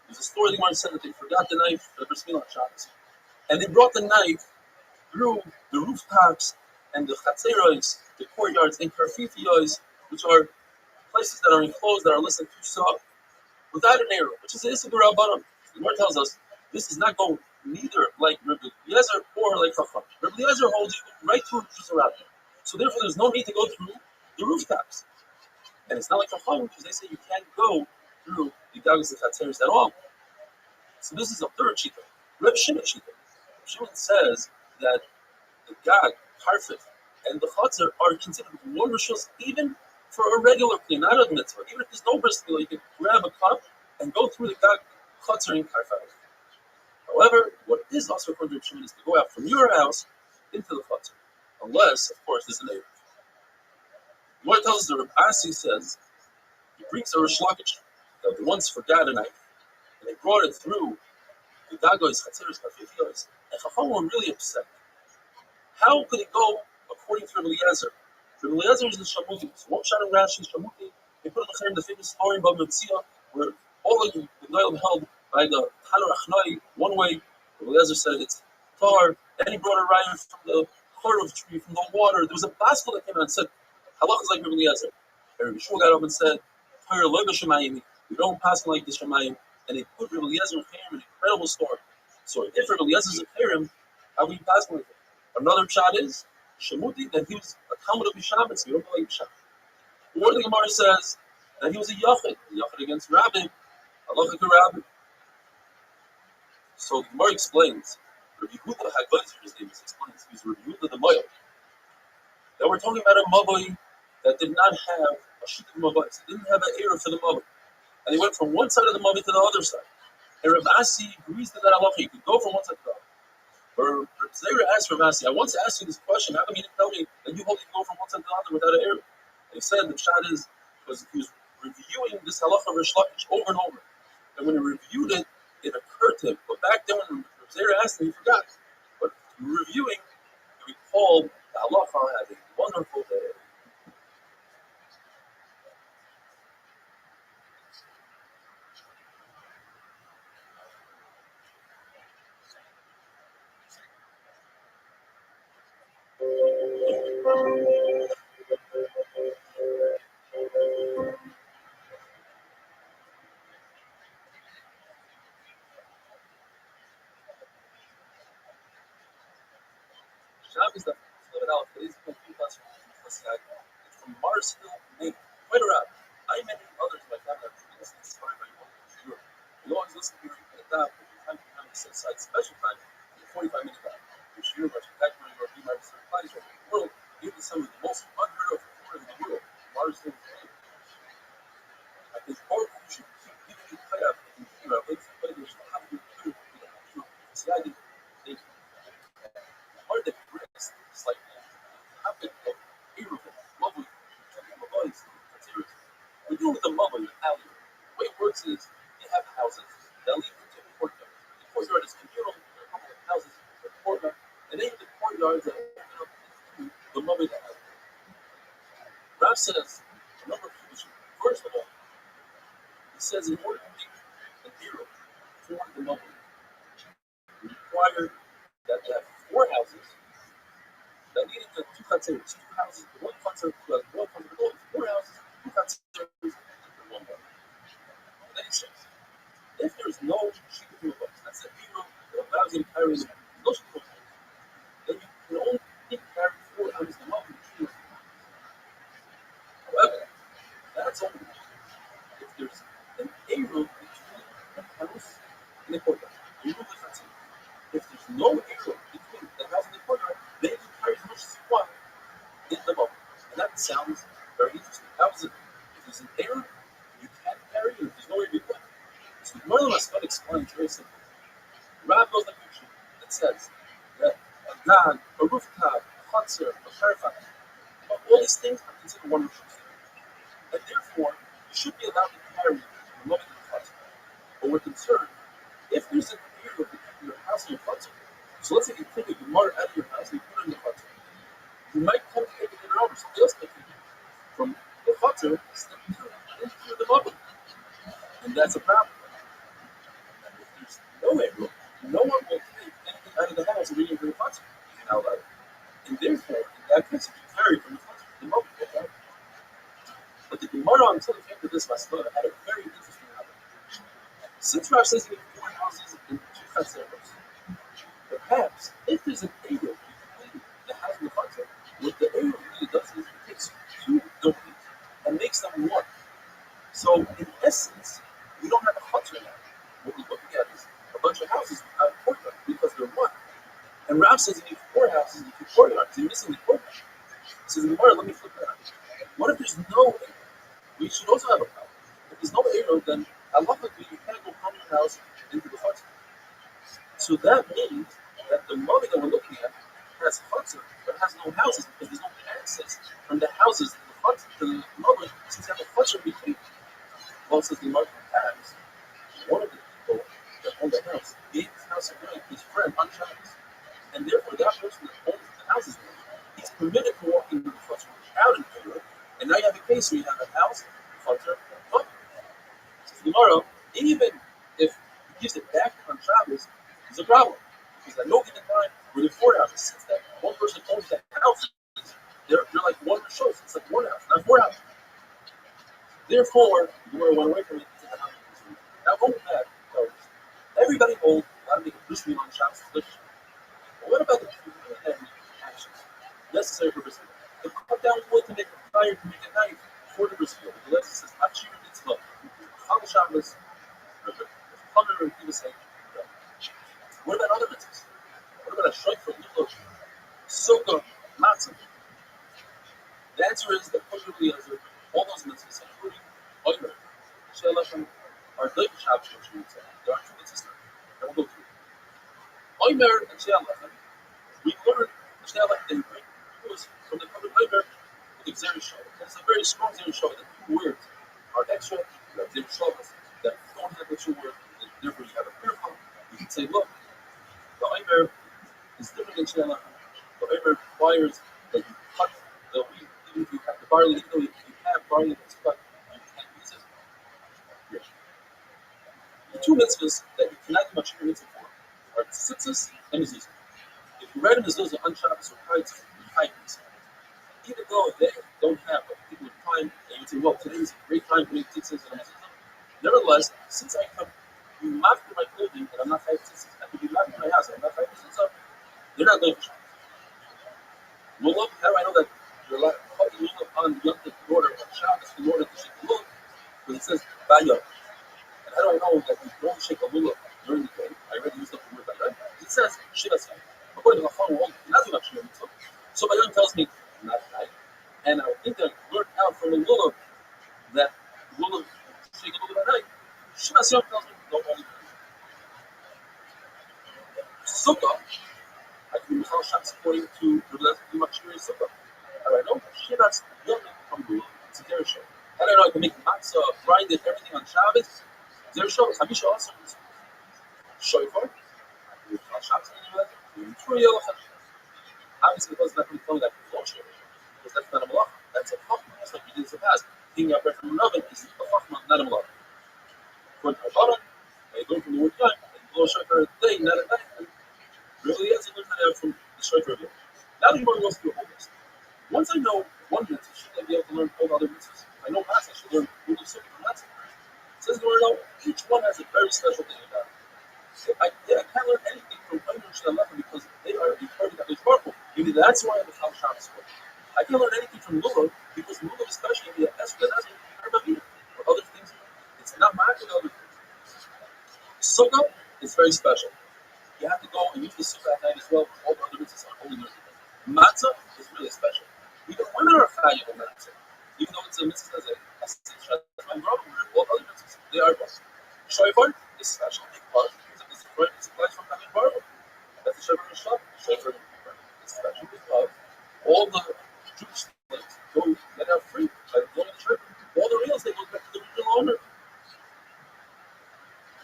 There's a story the Gemara said that they forgot the knife for the Bris Milah Shabbos. And they brought the knife through the rooftops and the chatzeros, the courtyards, and karfifiyos, which are places that are enclosed, that are less than 2 saw, without an arrow, which is the Issa B'Rabbanan. The Gemara tells us this is not going neither like Rabbi Eliezer or like Chacham. Rabbi Eliezer holds you right through Jerusalem. So therefore there's no need to go through the rooftops. And it's not like Chacham, because they say you can't go through the Gagas and Chatzeros at all. So this is a third shita. Reb Shimon shita. Reb Shimon says that the Gag, Karfif, and the Chatzer are considered one rishus even for a regular clean, not a mitzvah. Even if there's no bris milah, you can grab a cup and go through the Gag, Chatzer, and Karfif. However, what is also according to Reb Shimon is to go out from your house into the Chatzer, unless, of course, there's a neighbor. What it tells us, the Reb Asi says, he brings a Rish Lakish that they once forgot a knife, and they brought it through the Dagois, Chatzeros, Karfifiyos, and Chacham were really upset. How could it go according to Rabbi Eliezer? Rabbi Eliezer is in Shamuti. So one shot in Rashi, Shamuti, they put in the famous story about Metzia, where all of the Noam held by the Tanur Achnai one way. Rabbi Eliezer said it's tar, and he brought a riot from the Chorov tree, from the water. There was a basket that came out and said, Halach is like Rabbi Eliezer. And Rabbi Shua got up and said, we don't pass like this Shemayim. And they put Rabbi Eliezer and Chayim in an incredible story. So if Rabbi Eliezer is a Chayim, How we pass with it. Another shot is Shemuti that he was a Talmud of Shabbos. We don't believe Shabbos. Or the Gemara says that he was a Yachid against Rabbi, halachic Rabbi. So the Gemara explains, Rabbi Yehuda Haggadah, his name is explains, he's Rabbi Yehuda the Moyel. Now we're talking about a Maboi that did not have a sheet of Maboi. He didn't have an era for the Maboi. And he went from one side of the Maboi to the other side. And Rav Asi agrees to that halacha. You could go from one side to the other. Or Zera asked Rav Asi, I once asked you this question. How come you didn't tell me that you hold you go from one side to the other without an era? And he said the shot is because he was reviewing this halacha of Rish Lakish over and over. And when he reviewed it, it occurred to him. But back then when Zera asked him, he forgot. But reviewing, he recalled the halacha had a wonderful day. Shabbos that today's complete class from Mars Hill, Maine. Quite around. I and many others in my family have been inspired by one in Europe. We always listen here at that, but from time to time we set aside special time for 45 minutes back. Which Europe, our spectacular European might be surprised around the world, even some of the most unheard of foreigners in the world. Mars Hill, Maine. I think both of you should keep giving you play up and hear our latest play. There's a lot of good food for the actual. See, I did. Thank you. Hard to grasp this like topic of beautiful, lovely, voice, materials. We do with the mother in the alley. The way it works is they have houses that lead into the courtyard. The courtyard is communal, there are a couple of houses in the courtyard, and then the courtyards that open up into the mother that has. Rav says a number of people should, first of all, he says in order to make a hero for the mother, we require that they have 4 houses that lead into 2 chatzeros, 2 houses, 1 chatzar, 4 houses, 2 chatzeros, and 1 bar. And then he says, if there is no sheet of milk, that's a hero that allows him to carry the no sheet of milk, then you can only carry 4 houses of milk in the sheet. However, that's only if there's an arrow between the house and the courtyard. You know the chatzar. If there's no arrow between the house and the courtyard, then you can carry as much as you want in the bubble. And that sounds very interesting. How is it? If there's an error, you can't carry it. If there's no way to be put. So the Merlin Mascot explains very simply. Rab goes like picture that says that a gag, a rooftop, a chatzar, a parafat, all these things are considered one roof. And therefore, you should be allowed to carry the money in the chatzar. But we're concerned if there's an error between your house and your chatzar. So let's say you take a gemara out of your house and you put it in the chatzar. You might come to take it in over, somebody else may take it from the chatzar into the bubble. And that's a problem. And if there's no arrow, no one will take anything out of the house and bring it into the chatzar. And therefore, in that case, if you carry from the chatzar to the bubble, okay? But the Gemara until it came to this Maslow had a very interesting habit. Since Rav says you need 4 houses and 2 chatzeros, perhaps if there's an arrow between the house and the chatzar, what the arrow really does is it takes 2 buildings and makes them 1. So in essence, we don't have a chatzar now. What we're looking at is a bunch of houses without a courtyard because they're 1. And Rav says you need 4 houses and 2 courtyards. You're missing the courtyard. So the Gemara, let me flip that out. What if there's no arrow? We should also have a problem. If there's no arrow, then halachically you can't go from your house into the chatzar. So that means that the money that we're looking at has chatzar, but has no houses because there's no access from the houses to the chatzar to the mother since you have a chatzar between. Well, says the Gemara, perhaps one of the people that owned the house gave his house away to his friend on Shabbos, and therefore that person that owns the house is he's permitted to walk into the chatzar without an arrow. And now you have a case where you have a house, chatzar, and mother. So tomorrow, even if he gives it back on Shabbos, there's a problem. Because at no given time, where there are 4 houses, since that one person owns the house, they're like 1 shows. It's like 1 house, not 4 houses. Therefore, the Gemara went away from it to the house. Now, only that, everybody holds a lot of make a Bishmin on Shabbos. But what about necessary for bris milah. The cut down wood to make a fire to make a knife for the bris milah. The lesson says Achir mitzvah. Chal Shabbos. What about other mitzvahs? What about a shofar, lulo, sukkah, matzah? The answer is that all those mitzvahs, including oimer, she'elechem, are like Shabbos. There are two mitzvahs that we'll go through. Oimer and she'elechem, we learn she'elechem, they bring rules from the common oimer to the Xer Shava. That's a very strong Xer Shava. The two words are extra. You have Xer Shavas that don't have the two words. Therefore, you have a clear one. You can say, look, the oimer is different than she'elechem. The oimer requires that you cut the wheat, even if you have the barley, even though you have barley that's cut, you can't use it. Here. The two mitzvahs that you cannot do much mitzvah for are tzitzis and mezuzah. If you read a mezuzah on Shabbos or Taik, even though they don't have a particular time, and you say, well, today is a great time to make tzitzis and mezuzah. Nevertheless, since I come after my clothing and I'm not fighting tzitzis, I could be after my house and I'm not fighting tzitzis, they're not going for Shabbos. Mullah, how do I know that you're allowed to cut the mullah on the in order of Shabbos in order to shake the mullah? Because it says bayah. And how do I know that you don't shake a mullah during the day? I already used up the word bayah. It says shivas. According to the Chacham, not too much shivas. So bayah tells me not right. And I think that I learned out from the mullah that mullah shake a mullah by night. Shivas tells me no only sukkah. I can use all shots according to the much serious sukkah. How do I know? Shivas yomim from mullah. It's a Xer Shava. How do I know I can make matzah, grind it, everything on Shabbos? Xer Shava. Chamisha also is shofar. You have shots in the material. Obviously, it not going to tell me that it's shofar because that's not a malach. That's a chachma. That's like you did in the past. Picking up bread from an oven is a chachma, not a malach. According to Rabbi, I learned from the word time. And blow shofar at day, not at night. Really, yes, I learned that from the shofar again. Now the Gemara wants to do a whole list. Once I know one mitzvah, should I be able to learn all the other mitzvahs? If I know matzah, I should learn all the sukkah from matzah. It says the Gemara, each one has a very special thing about it. I can't learn anything from Omer and She'elechem because they are a part of the Baruch. Maybe that's why I'm a Chal Shabbos. I can't learn anything from Lulav because Lulav, especially the Esrei or other things, it's not mad with other things. Sukkah is very special. You have to go and use the sukkah at night as well. All the other mitzvahs are only learned. Matzah is really special. Even women are chayav on matzah. Even though it's a mitzvah as all other mitzvahs, they are both. Shofar is special because it's applies from Kamin Baruch. That's the Shofar Shofar. Shofar is special because all the Jewish slaves go get out free by going to the Shofar. All the real estate goes back to the original owner.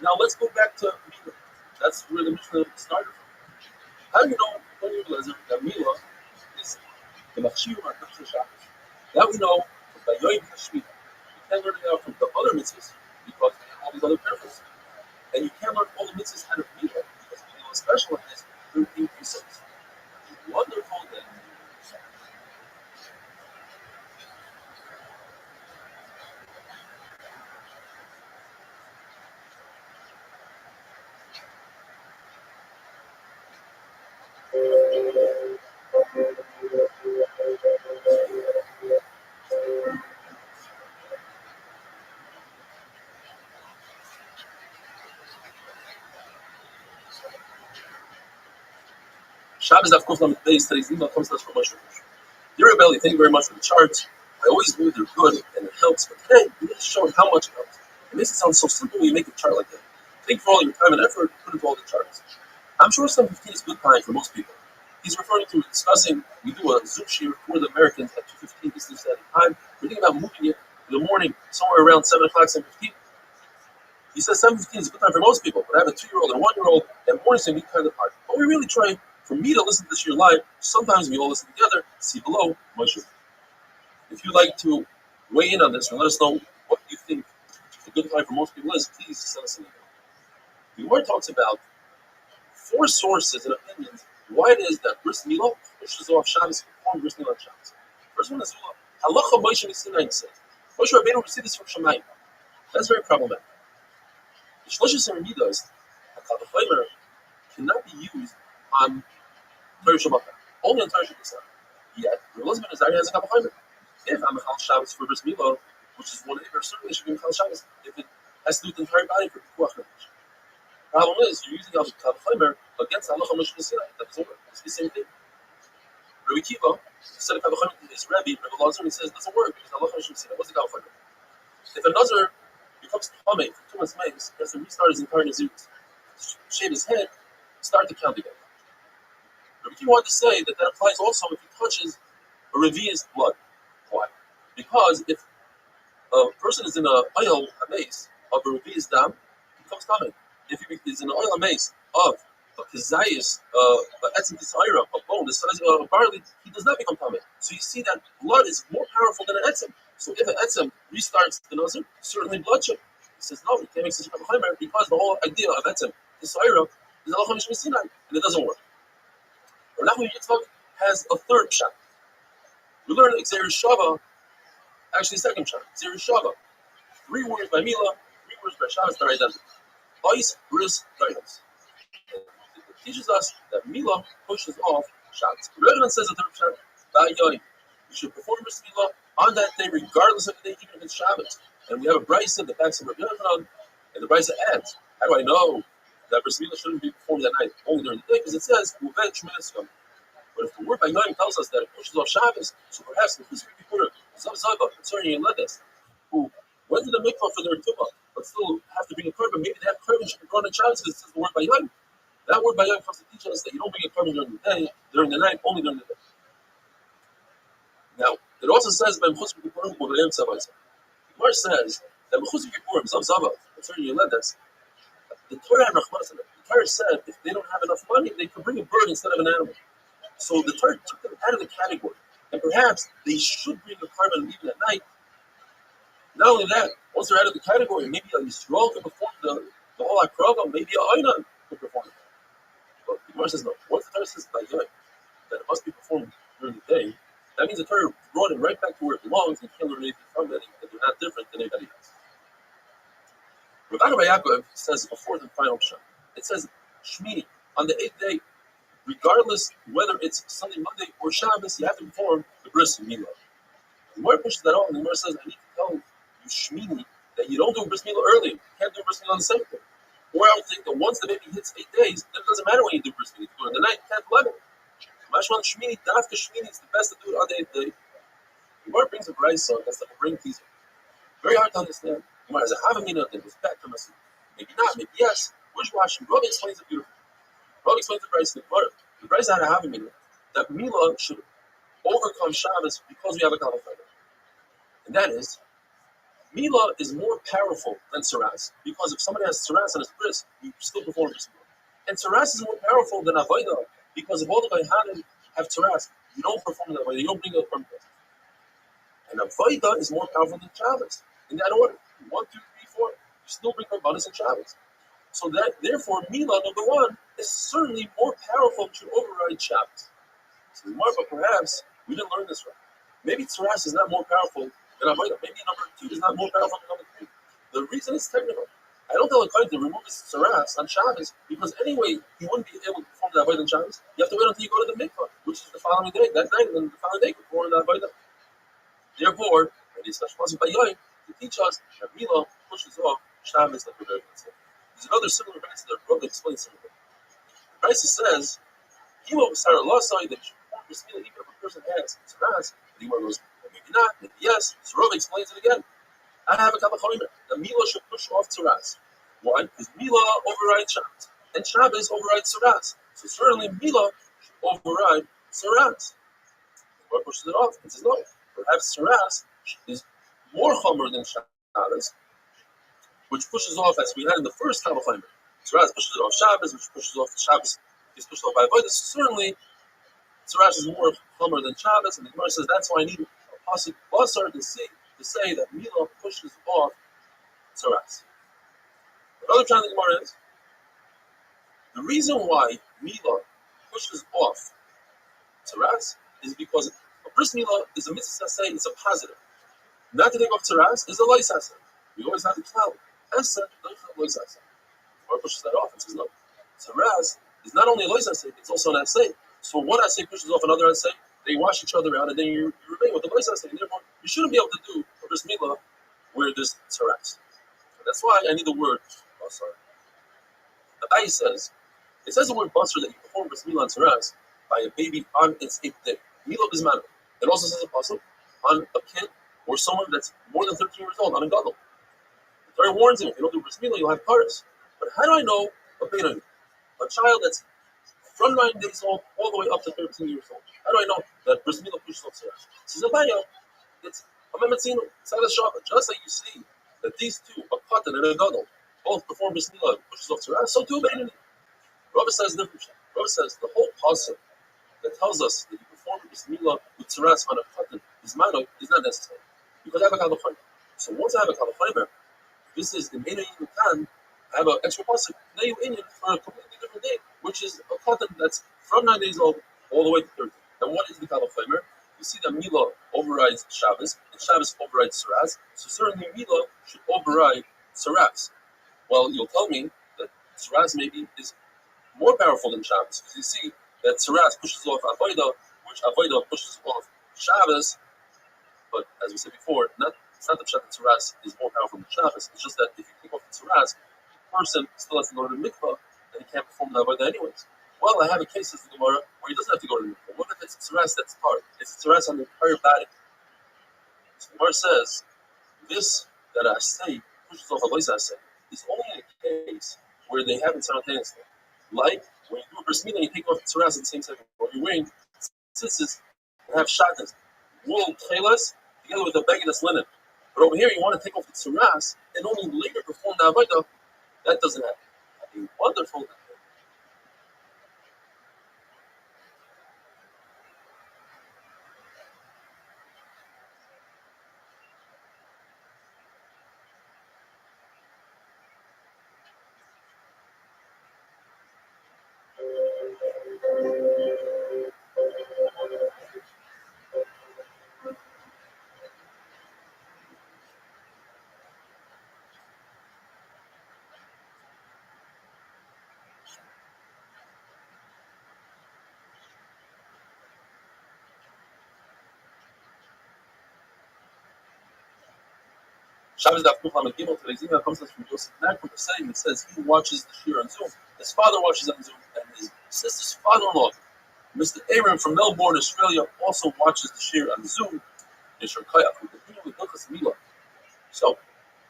Now let's go back to Mila. That's where the Mishnah started from. How do you know that Mila is the Machshir or Machshir Shabbos? That we know from the Yoim HaShmita. You can't learn it out from the other mitzvahs because they have all these other purposes. And you can't learn all the mitzvahs out of Mila because Mila is special in this 13 precepts. Wonderful that Shabbos, of course, on the day, today's email comes to us from Moshe. Dear Rabbi, thank you very much for the charts. I always knew they're good and it helps, but today, you need to show how much it helps. It makes it sound so simple when you make a chart like that. Thank you for all your time and effort put into all the charts. I'm sure 7:15 is a good time for most people. He's referring to discussing, we do a Zoom share for the Americans at 2:15 Eastern Standard Time. We're thinking about moving it in the morning, somewhere around 7 o'clock, 7:15. He says 7:15 is a good time for most people, but I have a 2-year-old and a 1-year-old, and mornings can be kind of hard. But we really try for me to listen to this year live. Sometimes we all listen together. See below, Moshe. If you'd like to weigh in on this and let us know what you think a good time for most people is, please send us an email. The Gemara talks about 4 sources and opinions why it is that Bris Milah pushes off Shabbos and perform Bris Milah on Shabbos. First one is Halacha Moshe Sinai says. Moshe Rabbeinu received this from Shemayim. That's very problematic. The Shloshes and Midas, cannot be used on Torah Shabbat. Only on Torah Shabbat. Yet, the husband is already has a couple hundred. If I'm a Chal Shabbos for Bris Milah, which is one Iber, certainly it should be a Chal Shabbos. If it has to do with the entire body for Pikuach Nefesh. Problem is, you're using Al Chamer against Halacha Moshe Sinai. That doesn't work. It's the same thing. Rabbi Kiva said a Kavachamer to his Rabbi, Rabbi Lazar, and he says it doesn't work because Halacha Moshe Sinai. What's the Kavachamer? If a Nazar becomes Tamei for 2 months mace, he has to restart his entire Nazirus, shave his head, start the count again. Rabbi Kiva wanted to say that applies also if he touches a Revi's blood. Why? Because if a person is in an oil, a mace, of a Revi's dam, he becomes Tamei. If he is in an oil, a mace, of a Kazayas, Etzim Kisayra, a bone, the size of a barley, he does not become Tamei. So you see that blood is more powerful than an Etzim. So if an Etzim restarts the Nazir, certainly bloodshed. He says, no, you can't make such a Kavachamer because the whole idea of Etzim, Kisayra, is Halacha Moshe Sinai, and it doesn't work. Rav Yitzchak has a third shot. We learn Xer Shava, actually second shot. Xer Shava. 3 words by Mila, 3 words by Shabbos that are identical. Ice, Bris, Dainos. It teaches us that Mila pushes off shots. Rabbi says a third shot, Ba'yai. You should perform Bris Mila on that day, regardless of the day, even if it's Shabbos. And we have a brisa that backs up Rabbi Yochanan, and the brisa adds, how do I know that Bris Mila shouldn't be performed that night, only during the day? Because it says, Uvet Shmeneskom. But if the word by Yom tells us that it pushes off Shabbos, so perhaps if this week we put a Zav concerning Yeledes, who went to the mikvah for their tumah, but still have to bring a korban, maybe that korban should be brought on Shabbos because it says the word by Yom. That word by Yom comes to teach us that you don't bring a korban during the day, during the night, only during the day. Now, it also says by Mechutz B'Kippurim B'Yom Tzavayim. The Gemara says that Mechutz B'Kippurim Zav concerning Yeledes, the Torah and Rachmanas, the Torah said if they don't have enough money, they could bring a bird instead of an animal. So the Torah took them out of the category, and perhaps they should bring the korban even at night. Not only that, once they're out of the category, maybe a Yisrael can perform the whole Akrava, maybe a Einan can perform it. But the Gemara says no. Once the Torah says by Yom that it must be performed during the day, that means the Torah brought it right back to where it belongs, and you can't learn anything from it, that they're not different than anybody else. Rabbi Yaakov says a fourth and final shot. It says Shmini on the 8th day. Regardless whether it's Sunday, Monday, or Shabbos, you have to perform the Bris Milah. The Gemara pushes that on, and the Gemara says, I need to tell you, Shmini, that you don't do Bris Milah early. You can't do Bris Milah on the same day. Or I would think that once the baby hits 8 days, then it doesn't matter when you do Bris Milah. If you do it in the night, you can't do it. Mashman Shmini, Dafka Shmini is the best to do it on the 8th day. The Gemara brings a brisa that's like a brain teaser. Very hard to understand. The Gemara has a Havamina that goes back to Masu. Maybe not, maybe yes. Where's Rashi? Rabbi explains it beautifully. Rabbi explains the Bryce. The Bryce had a Havamina that Mila should overcome Shabbos because we have a Kavachamer. And that is, Mila is more powerful than Saras, because if somebody has Saras and his bris, you still perform Bris Mila. And Saras is more powerful than Avodah, because if all the Vayhanim have Saras, you don't perform that way, you don't bring a korban. And Avodah is more powerful than Shabbos. In that order, 1, 2, 3, 4, you still bring korbanos and Shabbos. So that, therefore, Mila, number 1, is certainly more powerful and should override Shabbos. So but perhaps we didn't learn this right. Maybe Tzaras is not more powerful than Avodah. Maybe number 2 is not more powerful than number 3. The reason is technical. I don't tell a client to remove his Tzaras on Shabbos because anyway, he wouldn't be able to perform the Avodah on Shabbos. You have to wait until you go to the mikvah, which is the following day, that night, and then the following day, perform the Avodah. Therefore, it is Tashmas by Yoim to teach us that Mila pushes off Shabbos like we're very going to say. There's another similar verse that Rabbi explains similarly. The verse says, Kilo Sarah Lasai, that you perform this Mila even if a person has Tzaras. The Gemara goes, maybe not, maybe yes. So Rabbi explains it again. I have a Kavachamer. The Mila should push off Tzaras. Why? Because Mila overrides Shabbos, and Shabbos overrides Tzaras. So certainly Mila should override Tzaras. What pushes it off? It says no. Perhaps Tzaras is more chomer than Shabbos, which pushes off, as we had in the first Kavachamer. Tzaras pushes it off Shabbos, which pushes off Shabbos. Is pushed off by Avodah. Certainly, Tzaras is more chomer than Shabbos, and the Gemara says that's why I need a pasuk basar to say that Mila pushes off Tzaras. Another time the Gemara is the reason why Mila pushes off Tzaras is because a bris Mila is a mitzvah say it's a positive. Not to take off Tzaras is a lois asay. We always have to tell. Asa doesn't have lois asay. Or pushes that off and says no. Tzaras is not only a lois asay, it's also an asay. So one asay pushes off another asay. they wash each other out, and then you remain with the Loisa saying, therefore, you shouldn't be able to do a bris milah where there's tzaras. That's why I need the word. Oh, sorry. The Taik says, it says the word basar that you perform bris milah and tzaras by a baby on its 8th day. Milah is manna. It also says a pasuk on a kid or someone that's more than 13 years old, on a gadol. The Torah warns him, if you don't do bris milah, you'll have paras. But how do I know a baby, a child that's from 9 days old all the way up to 13 years old? How do I know that bris milah pushes off tzaras? Says Abaya, it's a memetzino, it's not a shabbat. Just like you see that these two, a katan and a gadol, both perform bris milah pushes off tzaras, so too a baby. Rabbi says different. Rabbi says the whole pasuk that tells us that you perform bris milah with tzaras on a katan is not necessary because I have a kalafayim. So once I have a kalafayim, this is the main can. I have an extra pasuk now Indian for a completely different day, which is a katan that's from 9 days old all the way to 13. And what is the kalafayim? You see that milah overrides Shabbos, and Shabbos overrides tzaras. So certainly milah should override tzaras. Well, you'll tell me that tzaras maybe is more powerful than Shabbos, because you see that tzaras pushes off avodah, which avodah pushes off Shabbos. But as we said before, it's not the pshat that tzaras is more powerful than Shabbos. It's just that if you take off the tzaras, the person still has to go to the mikvah, and he can't perform the avodah anyways. Well, I have a case as the Gemara where he doesn't have to go to the mikvah. What if it's tzaras that's part? It's tzaras on the entire body. So the Gemara says this that I say pushes off a loisa I say is only in a case where they happen simultaneously. Like when you do a bris milah, you take off the tzaras at the same second. Or you're wearing tzitzis and have shatas, wool tchelas together with a begedus linen. But over here, you want to take off the tzaras and only later perform the avodah. That doesn't happen. That'd be wonderful. Shabbos Daf Kuf Lamed Gimel. Today's email comes to us from Yosef Nackman saying, it says he watches the shir on Zoom. His father watches on Zoom, and his sister's father-in-law, Mr. Aaron from Melbourne, Australia, also watches the shir on Zoom. We continue with Hilchos Milah. So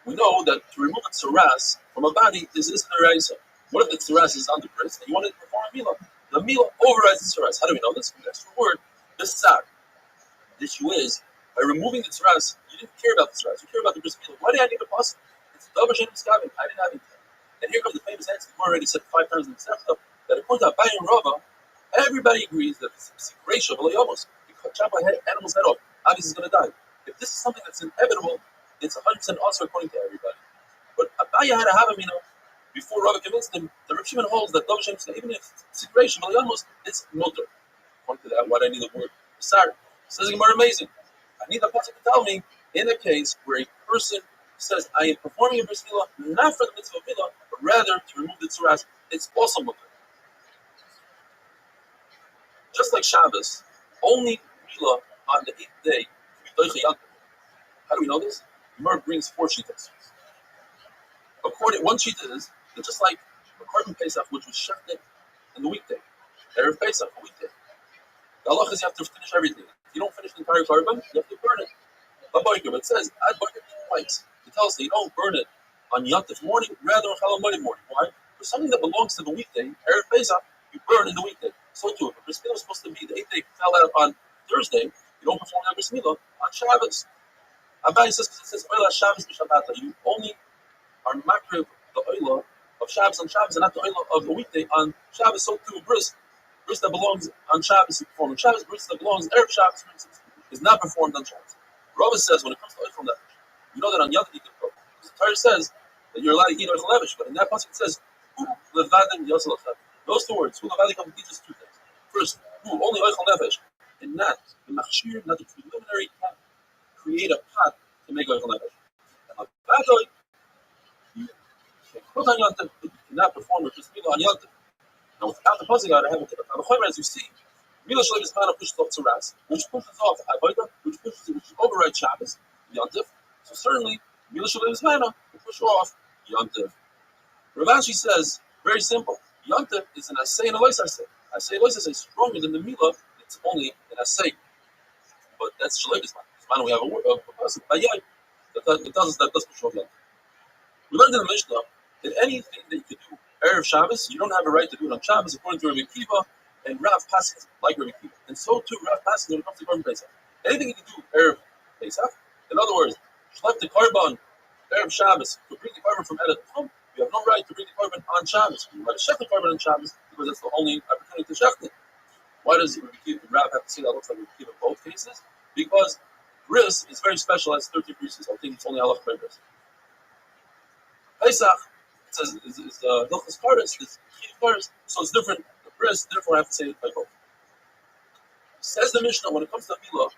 we know that to remove a tzaras from a body is a reisa. What if the tzaras is on the bris and you want to perform a milah? The milah overrides the tzaras. How do we know this? From the extra word, besar. The issue is, by removing the tzaras, you didn't care about the tzaras. You care about the bris milah. Why do I need a pasuk? It's a double shem miskavim. I didn't have it. And here comes the famous answer. We already said 5 times in the Sefta that according to Abai and Rabbi, everybody agrees that it's a ratio of almost. You chop an animal's head off, obviously it's going to die. If this is something that's inevitable, it's 100% also according to everybody. But Abai had a havamina before Rabbi convinced him. The Rav Shimon holds that double shem, even if it's a ratio of almost, it's mutter. According to that, why do I need the word besar? Says Gemara, amazing. I need the pasuk to tell me in a case where a person says, I am performing a bris milah not for the mitzvah of milah, but rather to remove the tzaras. It's also mutter. Just like Shabbos, only milah on the 8th day to be doicha yantiv. How do we know this? The Gemara brings 4 shittas. One shita is that just like a korban Pesach, which was shechted in the weekday, Erev Pesach, a weekday. The halacha is you have to finish everything. If you don't finish the entire korban, you have to burn it. But it says, I burn it twice. It tells us you don't burn it on Yantif morning, rather on Chol Hamoed morning. Why? For something that belongs to the weekday, Erev Pesach, you burn in the weekday. So too, if a bris milah is supposed to be the 8th day fell out on Thursday, you don't perform that bris milah on Shabbos. Abai says, because it says, Oila Shabbos b'Shabbata, you only are makriv the Oila of Shabbos on Shabbos and not the Oila of the weekday on Shabbos. So too, bris that belongs on Shabbos is performed on Shabbos, bris that belongs Erev Shabbos, for instance, is not performed on Shabbos. Rabbi says, when it comes to Oichel Nefesh, you know that on Yantiv you can cook. Because the Torah says that you're allowed to eat Oichel Nefesh, but in that passage it says, Hu levadim yosel lechem. Those 2 words, Hu levadim, come to teach us 2 things. First, Hu, only Oichel Nefesh, and not the machshir, not the preliminary pot, create a pot to make Oichel Nefesh. And Levadoi, you can put on Yantiv, but you cannot perform a bris milah on Yantiv. Now, without the passage, I have a chomer, as you see, Mila Shlev is kind of pushes off Tzaras, which pushes off Avodah, which overrides Shabbos, Yontif. So certainly, Mila Shlev is kind of will push off Yontif. Rav Ashi says, very simple. Yontif is an Asay and a Lois Asay. Asay Lois Asay is stronger than the Mila, it's only an Asay. But that's Shlev is man. We have a person, Bayai, that tells us that does push off Yontif. We learned in the Mishnah that anything that you could do Erev Shabbos, you don't have a right to do it on Shabbos, according to Rabbi Kiva and Rav Paskin, like Rabbi Kiva. And so too, Rav Paskin when it comes to Korban Pesach. Anything you can do Erev Pesach, in other words, Shlef the Korban Erev Shabbos, to bring the Korban from Erev home, you have no right to bring the Korban on Shabbos. You have to shech the Korban on Shabbos because that's the only opportunity to shech it. Why does Rabbi Kiva and Rav have to say that looks like Rabbi Kiva in both cases? Because Bris is very special as 13 pieces. I think it's only halach by Bris. Pesach, it says, is Hilchos Kares, is Kares, so it's different. The Bris, therefore, I have to say it by both. Says the Mishnah, when it comes to Milah,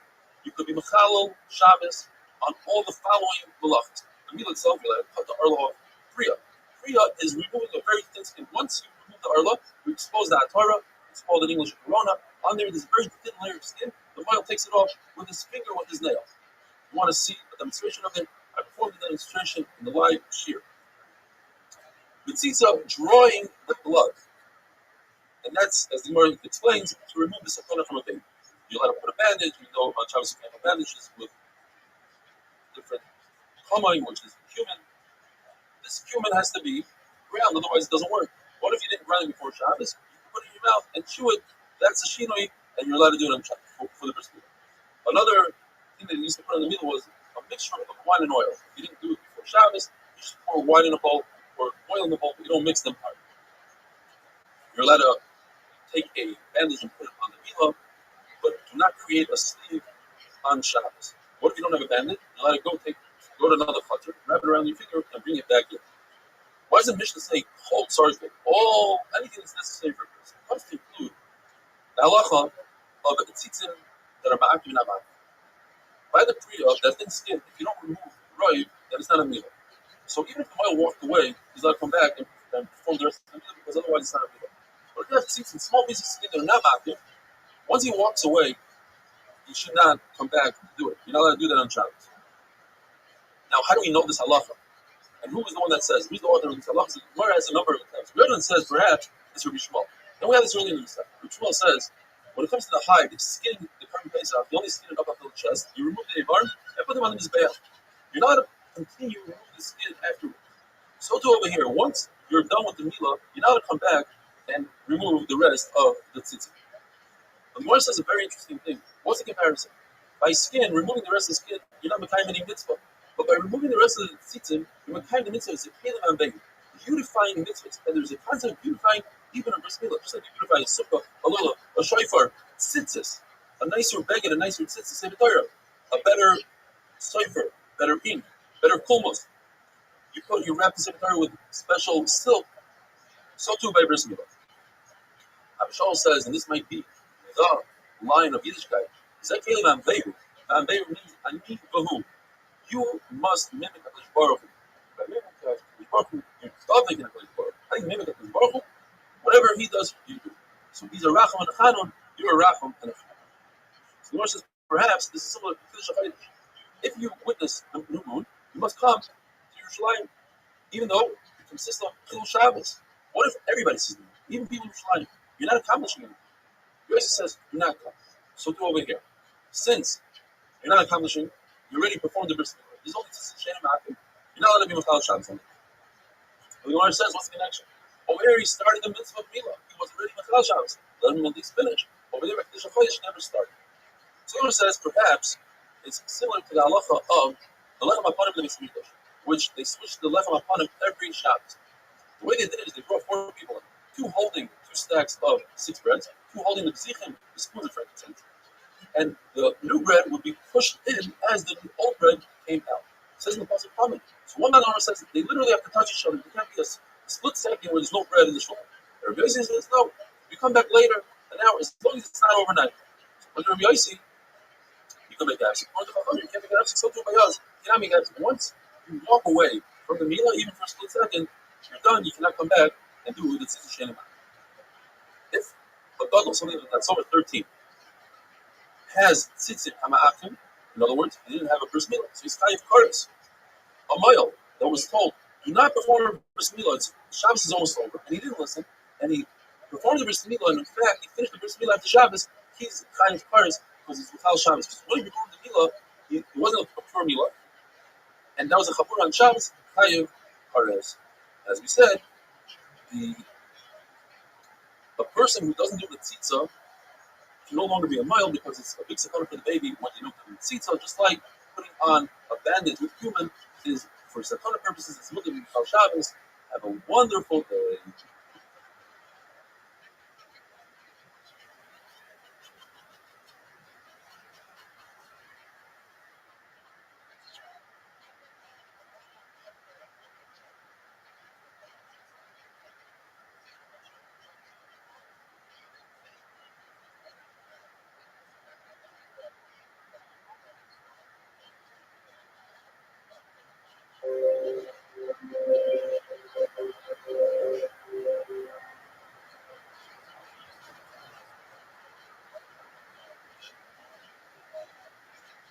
you could be Mechalel, Shabbos, on all the following Malachas. The Milah itself, you like cut the Arla off. Kriya. Kriya is removing a very thin skin. Once you remove the Arla, you expose the Atara, it's called in English Corona. On there, there's a very thin layer of skin. The Mile takes it off with his finger, with his nail. You want to see a demonstration of it? I performed the demonstration in the live shear. Mitzitza, drawing the blood. And that's, as the Gemara explains, to remove the sakona from a baby. You let him put a bandage, you know on Shabbos you can have bandages with different chomaim, which is cumin. This cumin has to be ground, otherwise it doesn't work. What if you didn't grind it before Shabbos? You can put it in your mouth and chew it. That's a shinoi, and you're allowed to do it on Shabbos for the bris milah. Another thing that you used to put in the middle was a mixture of wine and oil. If you didn't do it before Shabbos, you just pour wine in a bowl or oil in the bowl, but you don't mix them hard. You're allowed to take a bandage and put it on the milah, but do not create a sleeve on Shabbos. What if you don't have a bandage? You're allowed to go to another chutzner, wrap it around your finger, and bring it back in. Why does the Mishnah say hold sarfik? Anything that's necessary for a person? It comes to include the halacha of the tzitzim that are ma'akim and not ma'akim. By the priya, that thin skin, if you don't remove the roiv, then it's not a milah. So even if the male walked away, he's allowed to come back and perform the rest of the milah because otherwise it's not a milah. But if you have tzitzim, small pieces of skin that are not ma'akim, once he walks away, he should not come back to do it. You're not allowed to do that on Shabbos. Now, how do we know this halacha? And who is the one that says? Who's the author of this halacha? The Gemara has a number of attempts. The other one says perhaps it's Rabbi Shmuel. Then we have this early in the Mishnah. Rabbi Shmuel says when it comes to the hide, the skin, the Korban Pesach, you only skin it up until the chest. You remove the ivar and put them on the mizbeach. You're not allowed to continue to remove the skin afterwards. So too over here. Once you're done with the milah, you're not allowed to come back and remove the rest of the tzitzit. The Gemara says a very interesting thing. What's the comparison? By skin, removing the rest of the skin, you're not mekayim any mitzvah. But by removing the rest of the tzitzim, you're mekayim the mitzvah. It's a kelim and bein. Beautifying mitzvahs. And there's a concept of beautifying even a bris milah. Just like you beautify a sukkah, a lulav, a shofar, tzitzis, a nicer beged, a nicer tzitzis, a better sofer, better ink, better kulmos. You wrap the sefer with special silk. So too by bris milah. Abishal says, and this might be the line of Yiddishkeit, is that kelim and bein. And bein means ani v'hu. You must mimic HaKadosh Baruch Hu. By mimicking HaKadosh Baruch Hu, you stop making HaKadosh Baruch Hu. How do you mimic HaKadosh Baruch Hu? Whatever he does, you do. So he's a Racham and a Chanun, you're a Racham and a Chanun. So the Lord says, perhaps this is similar to Kiddush HaChayish. If you witness the new moon, you must come to Yerushalayim, even though it consists of Chilul Shabbos. What if everybody sees the moon? Even people in Yerushalayim. You're not accomplishing anything. Yosef says, you're not accomplishing. So do over here. Since you're not accomplishing, you already performed the bris milah. There's only this shenim akim. You're not allowed to be mechal Shabbos on it. The Gemara says, what's the connection? Over here, he started the mitzvah of milah. He was already mechal Shabbos. Let him at least finish. Over there, Kiddush HaChayish never started. So the Gemara says, perhaps it's similar to the halacha of the lechem hapanim and the mikdash, which they switched the lechem hapanim every Shabbos. The way they did it is they brought 4 people in, 2 holding 2 stacks of 6 breads, 2 holding the bzichim, the spoons of frankincense. And the new bread would be pushed in as the old bread came out. It says in the Pasuk comment. So one man says they literally have to touch each other. There can't be a split second where there's no bread in the shul. Rabbi Yossi says, no, you come back later, an hour, as long as it's not overnight. So under Rabbi Yossi, you can make absent. You can't make absent. So too by us, you cannot make absent. Once you walk away from the milah, even for a split second, you're done, you cannot come back and do the tzitzit shenim. If a gadol, something that's over 13, has tzitzit hama'akim, in other words, he didn't have a bris milah, so he's chayiv kares. A male that was told, do not perform a bris milah, Shabbos is almost over, and he didn't listen, and he performed the bris milah, and in fact, he finished the bris milah after Shabbos, he's chayiv kares because he's without Shabbos. Because when he performed the milah, it wasn't a pure milah, and that was a chapur on Shabbos, chayiv kares. As we said, a person who doesn't do the tzitza can no longer be a mile because it's a big sakana for the baby when you don't do the tzitza, just like putting on a bandage with human is for sakana purposes, it's mutter b'chal Shabbos. Have a wonderful day.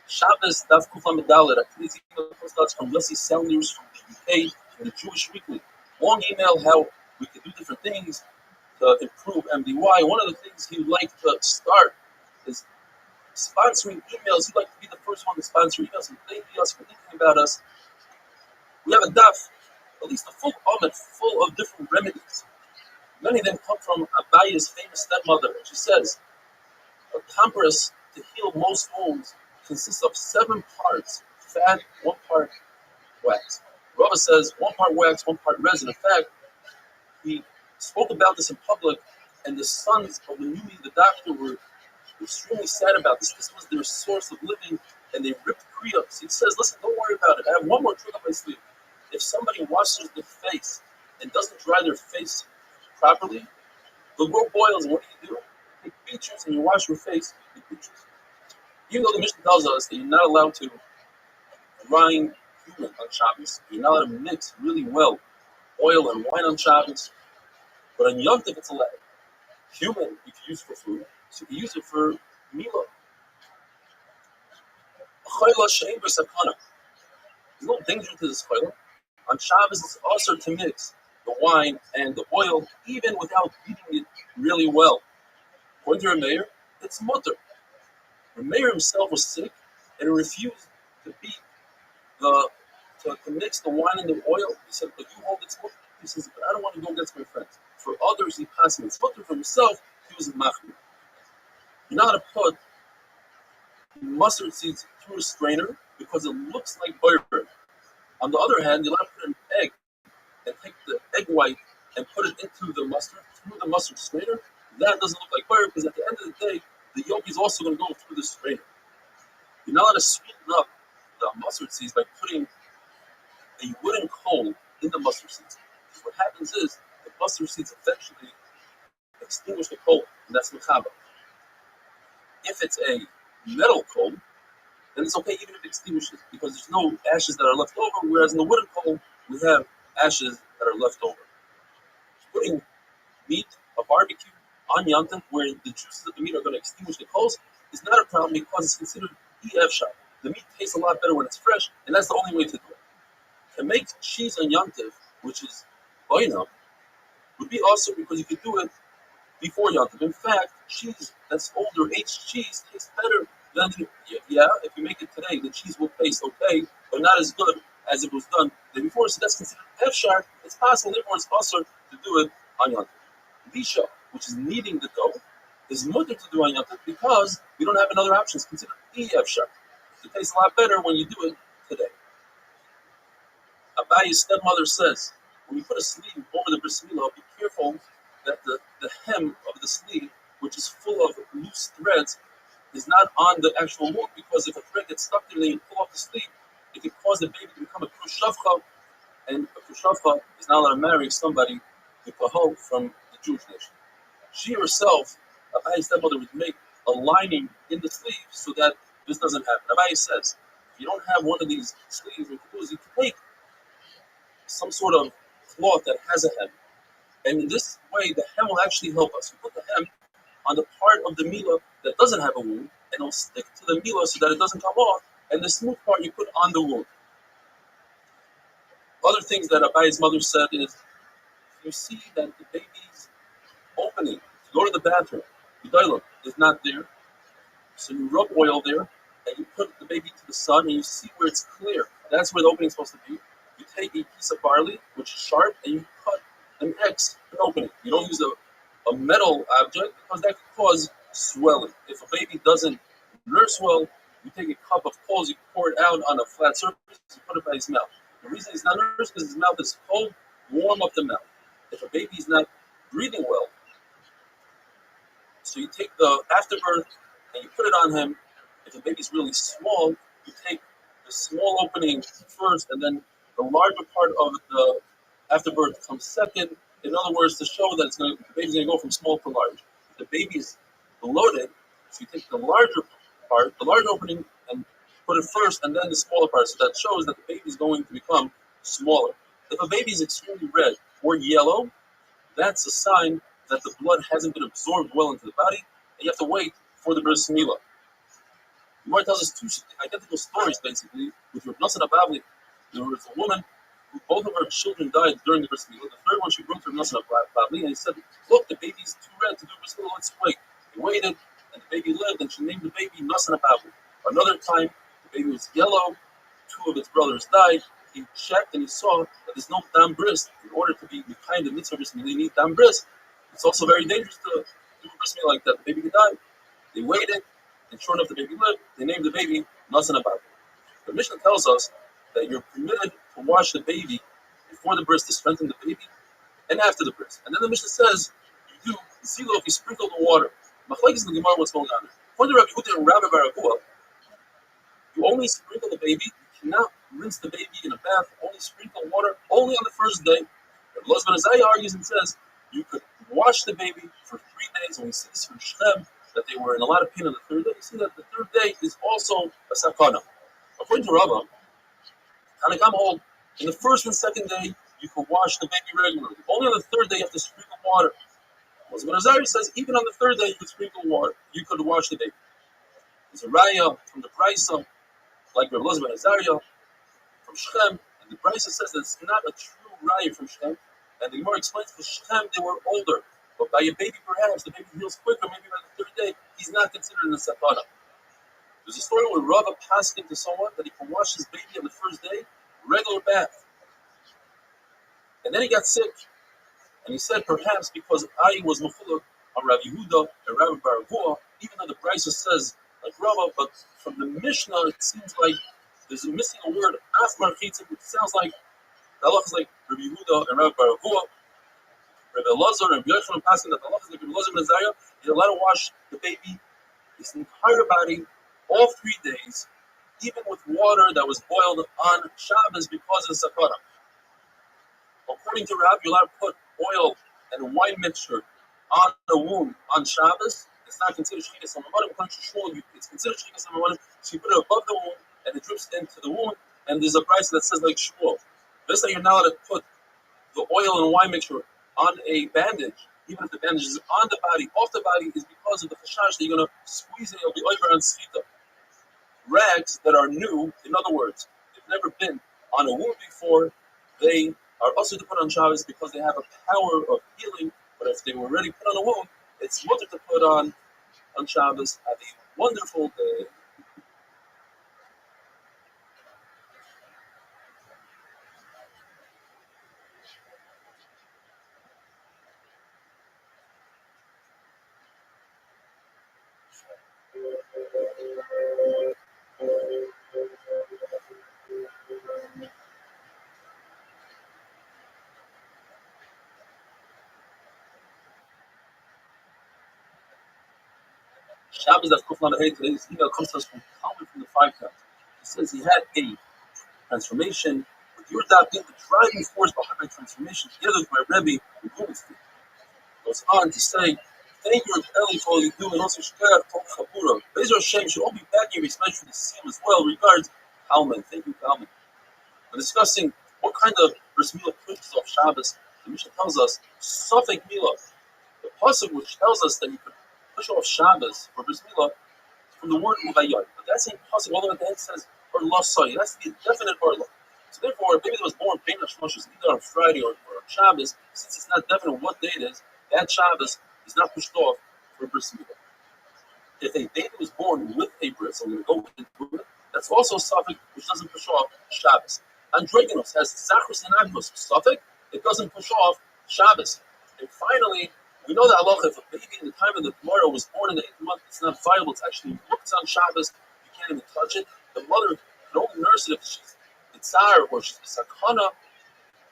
Shabbos, Daf Kufla Medalet. Please email postcards from Yossi Selners from the UK and the Jewish Weekly. Long email how we can do different things to improve MDY. One of the things he would like to start is sponsoring emails. He'd like to be the first one to sponsor emails. And thank you for thinking about us. We have a daf, at least a full omelet, full of different remedies. Many of them come from Abaya's famous stepmother. And she says, a compress to heal most wounds consists of 7 parts fat, 1 part wax. Rabbi says 1 part wax, 1 part resin. In fact, he spoke about this in public, and the sons of the newbie, the doctor, were extremely sad about this. This was their source of living, and they ripped Kriya. So he says, listen, don't worry about it. I have one more trick up my sleeve. If somebody washes their face and doesn't dry their face properly, they'll grow boils, and what do? You take beet juice and you wash your face with beet juice. Even though the Mishnah tells us that you're not allowed to grind human on Shabbos, you're not allowed to mix really well oil and wine on Shabbos, but on Yom Tov it's allowed. Human you can use for food, so you can use it for milah. There's no danger to this chayla. On Shabbos it's also to mix the wine and the oil, even without beating it really well. According to Rabbi, it's mutter. Rabbi himself was sick and he refused to beat to mix the wine and the oil. He said, but you hold it mutter. He says, but I don't want to go against my friends. For others, he passed it mutter. For himself, he was a machmir. You're not to put mustard seeds through a strainer because it looks like butter. On the other hand, you're allowed to put an egg and take the egg white and put it into the mustard through the mustard strainer. That doesn't look like butter because at the end of the day, the yolk is also going to go through the strainer. You're not allowed to sweeten up the mustard seeds by putting a wooden coal in the mustard seeds. Because what happens is the mustard seeds eventually extinguish the coal, and that's mechaba. If it's a metal coal, then it's okay even if it extinguishes because there's no ashes that are left over, whereas in the wooden coal, we have ashes that are left over. Putting meat, a barbecue, on Yom Tov, where the juices of the meat are going to extinguish the coals, is not a problem because it's considered efshar. The meat tastes a lot better when it's fresh, and that's the only way to do it. To make cheese on Yom Tov, which is boina, would be awesome because you could do it before Yom Tov. In fact, cheese that's older, aged cheese tastes better than if you make it today, the cheese will taste okay, but not as good as it was done the day before. So that's considered efshar. It's possible, therefore it's also to do it on Yom Tov. Lisha, which is kneading the dough, is mutter to do on Yom Tov because we don't have another option. It's considered efshar. It tastes a lot better when you do it today. Abaya's stepmother says, when you put a sleeve over the bris milah, be careful that the hem of the sleeve, which is full of loose threads, is not on the actual wound, because if a thread gets stuck there and you pull off the sleeve, it can cause the baby to become a krushavcha, and a krushavcha is not allowed to marry somebody, the kahal from the Jewish nation. She herself, Abaya's stepmother, would make a lining in the sleeve so that this doesn't happen. Abaya says, if you don't have one of these sleeves, what you do is you can take some sort of cloth that has a hem, and in this way, the hem will actually help us. You put the hem on the part of the milah that doesn't have a wound, and it'll stick to the milah so that it doesn't come off, and the smooth part you put on the wound. Other things that Abaye's mother said is, you see that the baby's opening to go to the bathroom, the dialogue is not there, so you rub oil there, and you put the baby to the sun, and you see where it's clear. That's where the opening is supposed to be. You take a piece of barley, which is sharp, and you cut an X, an opening. You don't use a metal object because that could cause swelling. If a baby doesn't nurse well, you take a cup of coals, you pour it out on a flat surface, you put it by his mouth. The reason he's not nursed is because his mouth is cold, warm up the mouth. If a baby is not breathing well, so you take the afterbirth and you put it on him. If the baby's really small, you take the small opening first, and then the larger part of the afterbirth comes second. In other words, to show that the baby's going to go from small to large. If the baby is bloated, so you take the larger part, the larger opening, and put it first, and then the smaller part. So that shows that the baby is going to become smaller. If a baby is extremely red or yellow, that's a sign that the blood hasn't been absorbed well into the body, and you have to wait for the bris milah. The Gemara tells us two identical stories, basically, with Rav Nosson Abavli. There was a woman who both of her children died during the bris milah. The third one she brought to Rav Nosson Abavli, and he said, look, the baby's too red to do bris milah, let's wait. He waited, and the baby lived, and she named the baby Nosson Abavli. Another time, the baby was yellow, two of its brothers died. He checked and he saw that there's no dam bris. In order to be behind the mitzvah bris milah, you need dam bris. It's also very dangerous to do a bris milah like that. The baby could die. They waited, and sure enough, the baby lived. They named the baby Nosson Abavli. The Mishnah tells us that you're permitted to wash the baby before the bris to strengthen the baby, and after the bris. And then the Mishnah says you do zilo if you sprinkle the water. Machlekes in the Gemara, what's going on there? According to Rabbi Huda and Rabbi Barakua, you only sprinkle the baby. You cannot rinse the baby in a bath. Only sprinkle water only on the first day. Rabbi Elazar argues and says you could wash the baby for 3 days. And we see this from Shem, that they were in a lot of pain on the third day. You see that the third day is also a sakana. According to Rabbi, Tanakam hold in the first and second day you can wash the baby regularly. Only on the third day you have to sprinkle water. Rabbi Elazar says even on the third day you could sprinkle water. You could wash the baby. There's a raya from the Brisa, like Rabbi Elazar from Shem, and the Brisa says that it's not a true raya from Shem. And the Gemara explains for Shem they were older, but by a baby perhaps the baby heals quicker. Maybe by the third day he's not considered in the sakana. There's a story where Rabbi passed into someone that he can wash his baby on the first day, regular bath, and then he got sick, and he said perhaps because I was mechulak on Rabbi Huda and Rabbi Barakua, even though the Brisa says like Rabbi, but from the Mishnah it seems like there's missing a word af marchitzim, which sounds like the halach is like Rabbi Huda and Rabbi Barakua. Rabbi Elazar and Rabbi Yochanan passing that the halach is like Rabbi Elazar and Azariah. You're allowed to wash the baby, his entire body, all 3 days, even with water that was boiled on Shabbos because of the sakana. According to Rabbi, you're allowed to put oil and wine mixture on the wound on Shabbos. It's not considered shchikas hamamanim. According to Shmuel, it's considered shchikas hamamanim. So you put it above the wound, and it drips into the wound. And there's a price that says like Shmuel. This that you're not allowed to put the oil and wine mixture on a bandage, even if the bandage is on the body, off the body, is because of the chashash that you're going to squeeze it. It'll be over on sfita. Rags that are new, in other words, they've never been on a wound before, they are also to put on Shabbos because they have a power of healing. But if they were already put on a wound, it's mutter to put on Shabbos. Have a wonderful day. Shabbos that's Kuflan Hey. Today's email comes to us from Talmud from the Five Towns. He says he had a transformation. With your dad being the driving force behind my transformation, together with my Rabbi, the GUINNESS. Goes on to say, thank you, Eli, for all you do, and also Shkar, Tok Chabura. Bezer Hashem should all be back in respect for the same as well. Regards, Kalman. Thank you, Kalman. We're discussing what kind of bris milah pushes off Shabbos. The Mishnah tells us, Safek Milah. The pasuk which tells us that you could push off Shabbos for bris milah from the word Uvayot. But that's impossible. All the way at the end says or Lasai. That's the definite Orla. So therefore, a baby that was born Bein Hashmoshes either on Friday or on Shabbos, since it's not definite what day it is, that Shabbos is not pushed off for bris milah. If a baby was born with a bris, I'm going to go into it. That's also a suffix which doesn't push off Shabbos. Androgynos has Zachrus and Agnos suffix. It doesn't push off Shabbos. And finally, we know that halacha, if a baby in the time of the Gemara was born in the 8th month, it's not viable. It's actually booked on Shabbos. You can't even touch it. The mother can only nurse it if she's Itzar or she's Sakana.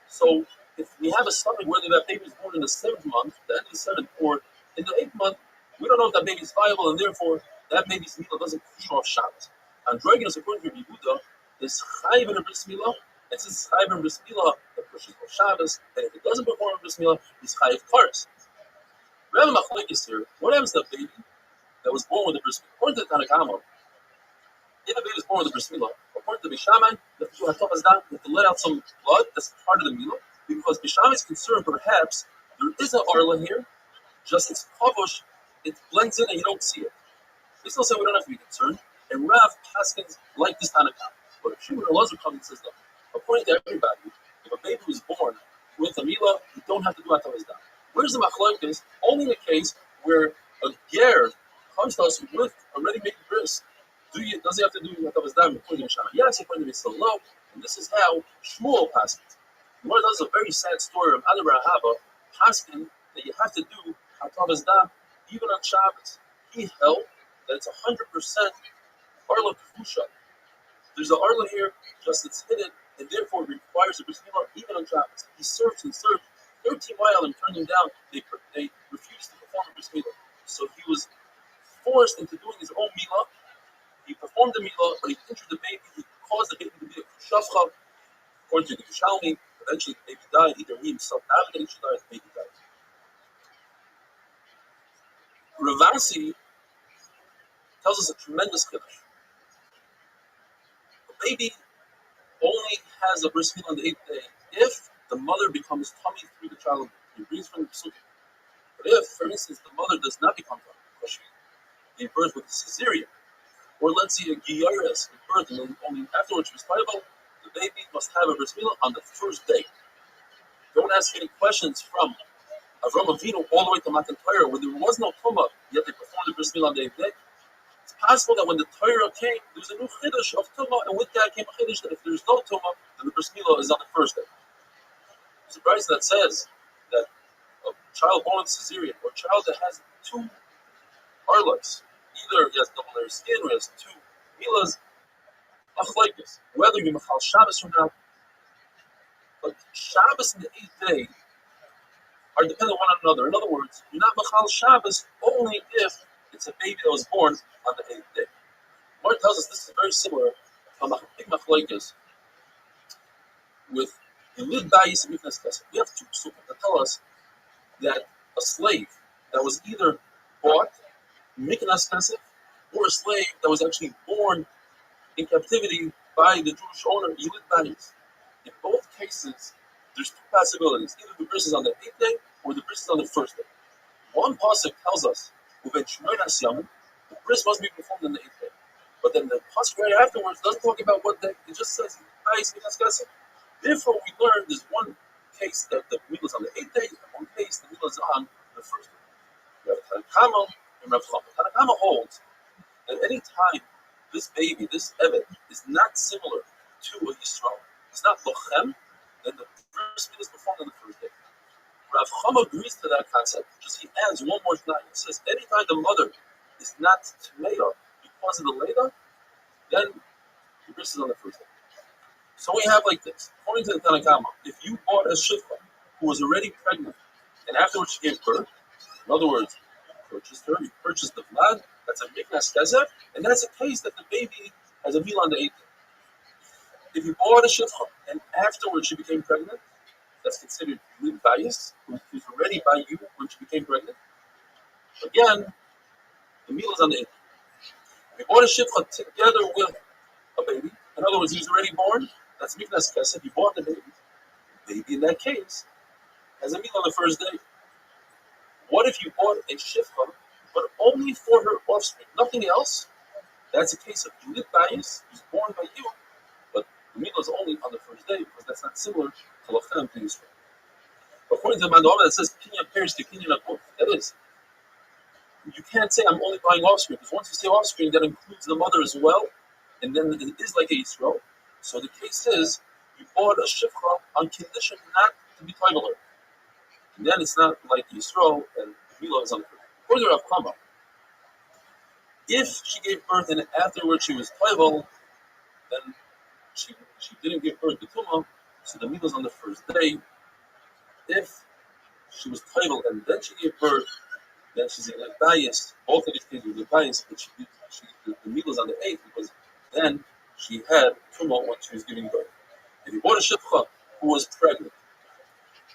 So if we have a stomach, whether that baby is born in the 7th month, the end of the 7th, or in the 8th month, we don't know if that baby is viable, and therefore that baby's milah doesn't push off Shabbos. Androgynos, according to Yehuda, is chayiv in a bris milah, and since it's chayiv in a bris milah, it pushes off Shabbos, and if it doesn't perform a bris milah, he's chayiv kares. We have a machlokes here. What happens to a baby that was born with a bris milah? According to the Tanakama, if a baby is born with a bris milah, according to Bishamai, you have to let out some blood. That's part of the milah, because Bishamai is concerned perhaps there is an arla here, just it's kavush, it blends in and you don't see it. We still say we don't have to be concerned. And Rav Paskins like this Tanakh. But if Shimon or Lazar comes and says, no, according to everybody, if a baby was born with a milah, you don't have to do Atav Hasdam. Where's the machlokes? Only in a case where a ger comes to us with a ready-made bris. Does he have to do Atav Hasdam according to Mishana? Yes, according to Mishana. No. And this is how Shmuel Paskins. One does a very sad story of Adar Rahaba Paskin that you have to do Atav Hasdam even on Shabbos. He held that it's 100% Arla Kufusha. There's an Arla here, just it's hidden, and therefore it requires a bris milah even on Shabbos. He searched and searched. 13 while and turned him down. They refused to perform a bris milah. So he was forced into doing his own milah. He performed the milah, but he injured the baby. He caused the baby to be a kushafcha. According to the Yerushalmi, eventually the baby died. Either he himself navigated, she died, the baby died. Ravasi tells us a tremendous kiddush. A baby only has a bris milah on the 8th day if the mother becomes tummy through the child. He reads from the psukim. But if, for instance, the mother does not become tummy, because she gave birth with a cesarean, or let's say a giyaris gave birth and then only afterwards she was viable, the baby must have a bris milah on the first day. Don't ask any questions from Avram Avinu all the way to Matan Torah, when there was no tumah, yet they performed the bris milah on the 8th day. It's possible that when the Torah came, there was a new chiddush of tumah, and with that came a chiddush that if there's no tumah, then the bris milah is on the first day. There's a price that says that a child born with cesarean, or a child that has 2 arlas, either he has double layer skin or he has 2 milahs, machlokes, whether you machal Shabbos or not. But Shabbos and the 8th day are dependent on one another. In other words, you're not machal Shabbos only if it's a baby that was born on the 8th day. Mark tells us this is very similar to a big machlokes with Yilid Bayis and Miknas Kesef. We have 2 psukim that tell us that a slave that was either bought Miknas Kesef or a slave that was actually born in captivity by the Jewish owner Yilid Bayis. In both cases, there's 2 possibilities: either the bris is on the 8th day or the bris is on the first day. One pasuk tells us the bris must be performed on the 8th day. But then the pasuk right afterwards doesn't talk about what day. It just says therefore, we learn there's one case that the milah is on the 8th day, and one case the milah is on the first day. We have Tanakama and Rav Chama. Tanakama holds that any time this baby, this evet, is not similar to a Yisrael, it's not lochem, then the first milah is performed on the first day. Rav Chama agrees to that concept, just he adds one more thing. He says anytime the mother is not tmeya because of the leda, then the bris is on the first day. So we have like this. According to the Tanakama, if you bought a shifra who was already pregnant and afterwards she gave birth, in other words, you purchased her, you purchased the blood, that's a miknas kesef, and that's a case that the baby has a meal on the 8th day. If you bought a shifra and afterwards she became pregnant, that's considered Yilid Bayis, who's already by you when she became pregnant. Again, the meal is on the 8th day. If you bought a shifra together with a baby, in other words, he's already born, that's miknas kesef, you bought the baby. The baby in that case has a meal on the first day. What if you bought a shifra, but only for her offspring, nothing else? That's a case of Julit bias, who's born by you, but the meal is only on the first day because that's not similar to Lachem to Yisrael. According to the Mandama that says Kinyan pairs to Kinyan Akut, that is, you can't say I'm only buying offspring because once you say offspring, that includes the mother as well, and then it is like a Yisrael. So the case is you bought a Shifcha on condition not to be Taivaler. And then it's not like Yisrael and Mila is on the first. According to Rav Kama, if she gave birth and afterwards she was Taival, then she didn't give birth to Tuma, so the Mila is on the first day. If she was Taival and then she gave birth, then she's in like bias. Both of these things were bias, but the Mila is on the 8th because then she had Tuma when she was giving birth. If you bought a Shifcha who was pregnant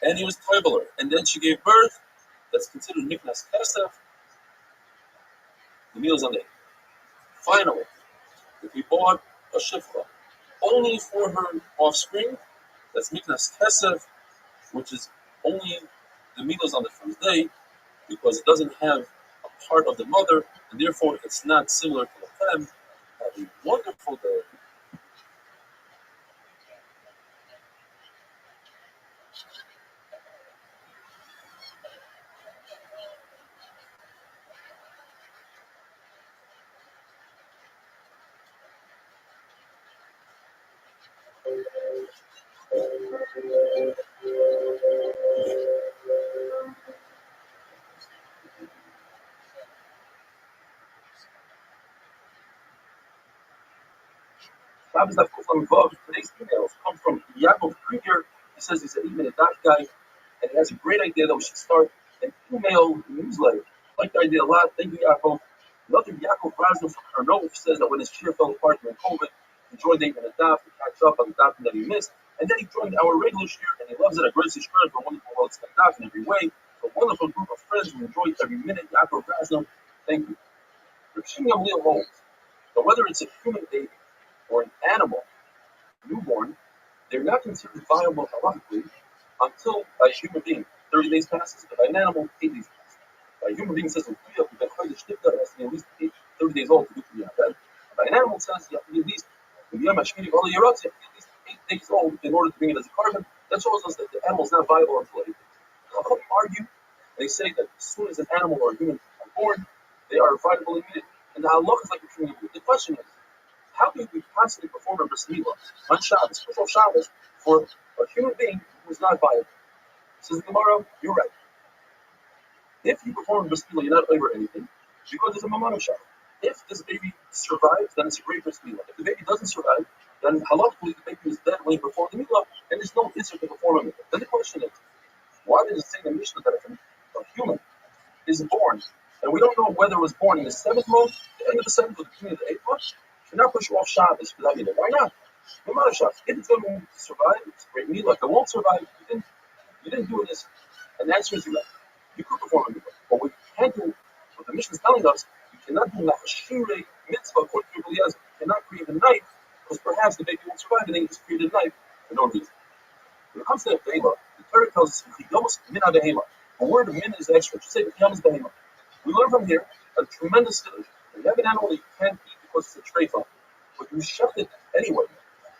and he was Taivaler and then she gave birth, that's considered Miknas Kesef. The Mila is on the 8th. Finally, if you bought a Shifcha only for her offspring, that's Miknas Kesef, which is only the Mila is on the first day because it doesn't have a part of the mother, and therefore it's not similar to the Lachem. Have a wonderful day. Rabbi's that from above. Today's emails come from Yaakov Krieger. He says he's an email dot guy, and he has a great idea that we should start an email newsletter. I like the idea a lot. Thank you, Yaakov. Another Yaakov Razno from Karnov says that when his shir fell apart during COVID, he joined the email daf to catch up on the daf that he missed, and then he joined our regular shir, and he loves it. A great shir for a wonderful ROTHSCHILD daf in every way. A wonderful group of friends who enjoy every minute. Yaakov Razno, thank you. Reb Shimon Gamliel holds that whether it's a human baby or an animal, newborn, they're not considered viable halachically until by a human being 30 days passes, but by an animal 8 days passes. By a human being says it has to be at least 30 days old to do Kriyah. By an animal it says you have to be at least 8 days old in order to bring it as a carbon. That shows us that the animal is not viable until 8 days. Chacham argue, they say that as soon as an animal or a human are born, they are viable immediately. And the halach is like a human being. The question is, how do we possibly perform a bris milah on Shabbos, before Shabbos, for a human being who is not viable? Says the Gemara, you're right. If you perform a bris milah, you're not over anything, because there's a mamon of Shabbos. If this baby survives, then it's a great bris milah. If the baby doesn't survive, then halachically the baby is dead when you perform the milah, and there's no issue to perform a milah. Then the question is, why did it say in the Mishnah that if a human is born, and we don't know whether it was born in the 7th month, the end of the 7th, or the beginning of the 8th month, should not push off Shabbos for that either. Why not? No matter Shabbos. If it's going to survive, it's great milah. If it won't survive, you didn't do this. And the answer is you right. You could perform a milah. But what you can't do, what the Mishnah is telling us, you cannot do nachashire mitzvah according to Eliezer. You cannot create a knife, because perhaps the baby won't survive, and then you just create a knife for no reason. When it comes to the behema, the Torah tells us chiyomus min behema. The word min is extra. It should say chiyomus behema. We learn from here a tremendous thing. When you have an animal that you can't eat because it's a treifa, but you shut it anyway,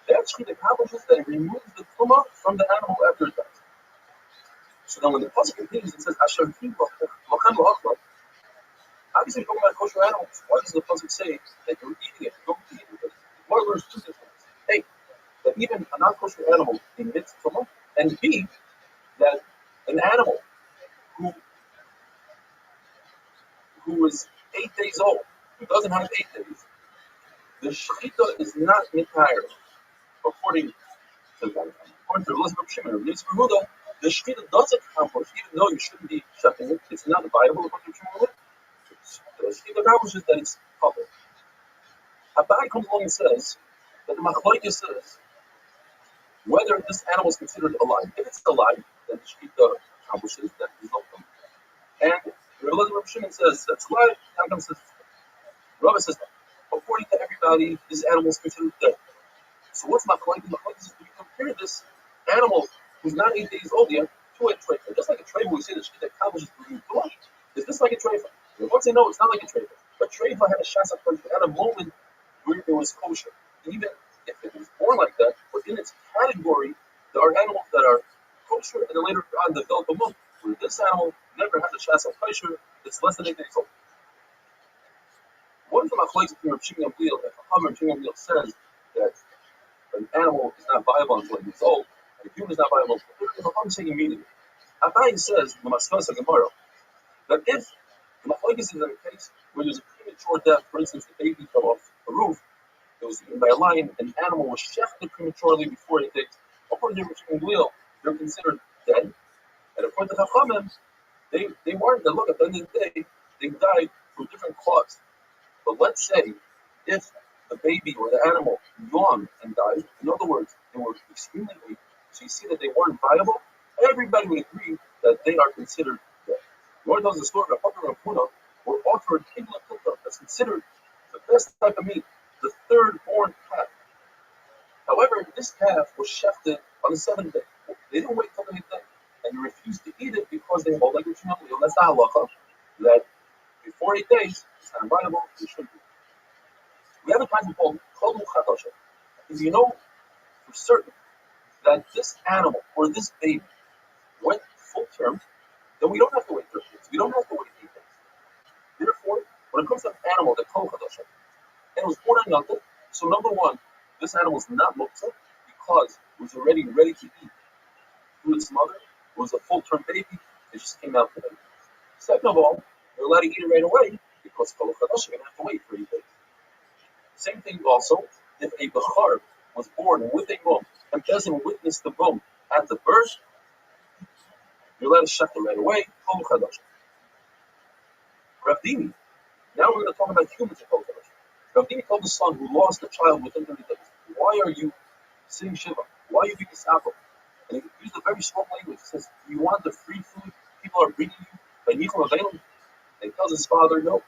that shechit accomplishes that it removes the tumah from the animal after it dies. So then when the pasuk continues, it says asher hi lachem la'achla. Obviously, we're talking about kosher animals. Why does the pasuk say that you're eating it? You're going to eat it. Because one learns two different things. A, that even a non-kosher animal emits tumah, and B, that an animal who is 8 days old, who doesn't have 8 days, the shechita is not mitayr. According to Elizabeth Shimon or Elizabeth Huda, the shechita does accomplish, even though you shouldn't be shechting it, it's not viable according to Shimon. The shechita accomplishes that it's public. Abai comes along and says that the machlokes says whether this animal is considered alive. If it's alive, then the shechita accomplishes that result. And Elizabeth Shimon says that's why Rabbi says, according to everybody, this animal is considered dead. So what's machlokes? Machlokes is when you compare this animal who's not 8 days old yet to a treifa. Just like a treifa, we say the shechita accomplishes the blood. Is this like a treifa? Once they know it's not like a treifa. But treifa had a shas at a moment where it was kosher. Even if it was born like that, but in its category, there are animals that are kosher and then later on develop a monk. Where this animal never had a chance of kosher, it's less than 8 days old. What is the machlokes between Rav Shimon Gamliel and Chacham? Rav Shimon Gamliel says that an animal is not viable until 8 years old, and a human is not viable until 8 years old. Chacham is saying immediately. Abaye says, the Maskasa Gemara, that if the machlokes is in a case where there's a premature death, for instance, the baby fell off a roof, it was eaten by a lion, an animal was shechted prematurely before 8 days. According to Rav Shimon Gamliel, they're considered dead, and according to Chachamim, they weren't. Look, at the end of the day, they died from different causes. But let's say if the baby or the animal yawned and died, in other words, they were extremely weak, so you see that they weren't viable, everybody would agree that they are considered dead. Nor does the story of Rabbi and Puna were offered kibla pilta, that's considered the best type of meat, the third born calf. However, this calf was shechted on the 7th day. They didn't wait till the 8th day, and they refused to eat it because they hold like a Shimon. That's the halacha that before 8 days, it's not viable, it should be. We have a concept called Kol Chadasha. If you know for certain that this animal or this baby went full term, then we don't have to wait 30 days. We don't have to wait 8 days. Therefore, when it comes to an animal that Kol Chadasha, and it was born on Yom, so number one, this animal is not muktzah because it was already ready to eat through its mother. It was a full term baby, it just came out today. Second of all, you're allowed to eat it right away because Kol Chadasha, you're going to have to wait 30 days. Same thing also, if a Bechar was born with a mum and doesn't witness the mum at the birth, you're allowed to shech it right away, Kol Chadash. Rabbi, now we're going to talk about humans in Kol Chadash. Rabbi told the son who lost a child within 30 days, why are you sitting Shiva? Why are you being this apple? And he used a very strong language. He says, you want the free food people are bringing you by Nichol Avelim? And he tells his father, no.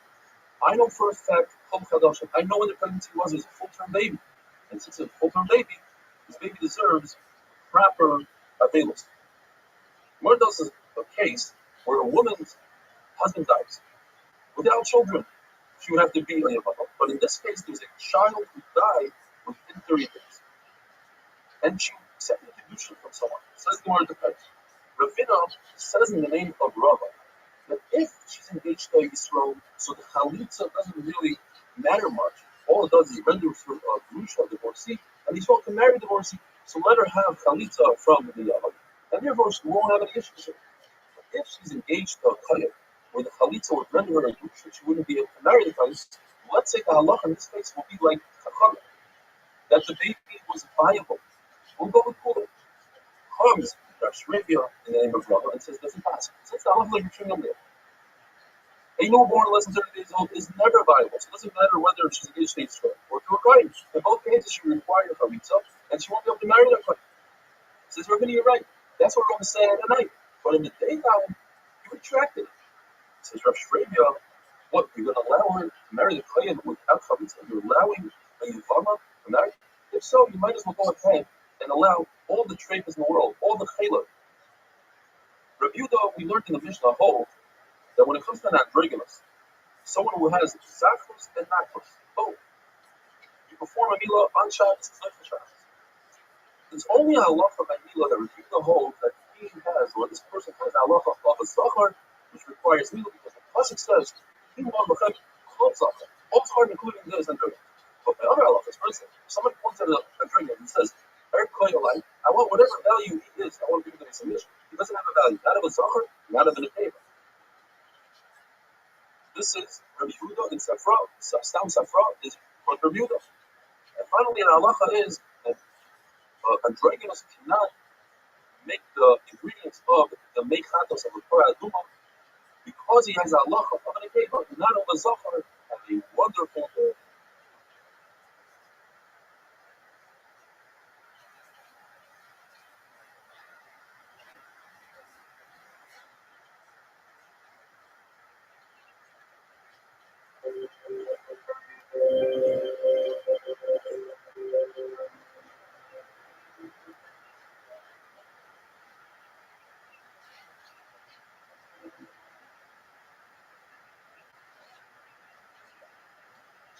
I know for a fact, I know when the pregnancy was a full-term baby. And since it's a full-term baby, this baby deserves proper availance. Where does a case where a woman's husband dies without children, she would have to be a Yavata. But in this case, there's a child who died within 30 days. And she accepted a condition from someone. Says the word depends. Ravina says in the name of Rabbi that if she's engaged to Yisrael, so the chalitza doesn't really matter much. All it does is render her a grusha, divorcee, and Yisrael can marry the divorcee, so let her have chalitza from the Yahweh. And therefore she won't have any issues. But if she's engaged to a kohen, where the chalitza would render her a grusha, she wouldn't be able to marry the kohen. Let's say the halacha in this case will be like chacham, that the baby was viable. We'll go with Kula. Comes Rabbi in the name of Rabbi and says doesn't pass. Since the halacha like Rishon Gamliel. A newborn less than 30 days old is never viable. So it doesn't matter whether she's engaged to Israel or to a kohen. In both cases, she will require a chalitza, and she won't be able to marry that kohen. Says Rabbi, you're right. That's what we're going to say at night. But in the daytime, you retract it. Says Rabbi Shravia, what, you're going to allow her to marry the kohen without chalitza? You're allowing a yavama to marry? If so, you might as well go ahead and allow all the traders in the world, all the chayla. Rabbi Yehuda, we learned in the Mishnah whole that when it comes to an androgynous, someone who has zachrus and nachrus, both, you perform a milah on Shabbos and Zaycha Shabbos. There's only a halacha of a milah that Rabbi Yehuda holds that he has, or this person has a halacha of a zachar, which requires milah because the pasuk says, "He won b'chem kol zachar," all zachar, including this androgynous. But by other halachas, for instance, if someone points at an androgynous and says, I want whatever value he is, I want to give him a submission. He doesn't have a value, not of a zachar, not of a nekeva. This is Rabbi Yehuda in Safra. Stam Safra is from Rabbi Yehuda. And finally, an halacha is that androgynous cannot make the ingredients of the mechatos of the Torah Aduma because he has a halacha of an nekeva, not of a zachar, and a wonderful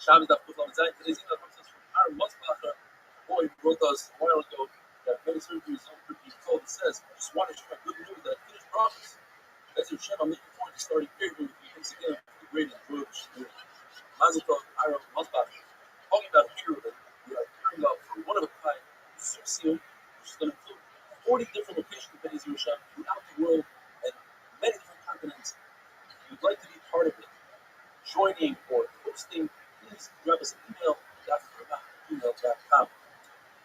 Shabbos Daf Kuf Lamed Zayin. Today's email comes to us from Aaron Mosbacher, a boy who wrote us a while ago that many surgeries over being told. He says, just want to share good news that I finished process. As your chef, I'm looking forward to starting interviewing with you. Thanks again for the great and enjoyable story. Mazel Tov, Aaron Mosbacher. Talking about hero that we are carrying out for one of a kind Zoom seal, which is going to include 40 different locations of Bnei Yerushalayim throughout the world and many different continents. If you'd like to be part of it, joining or hosting, please grab us an email, email.com.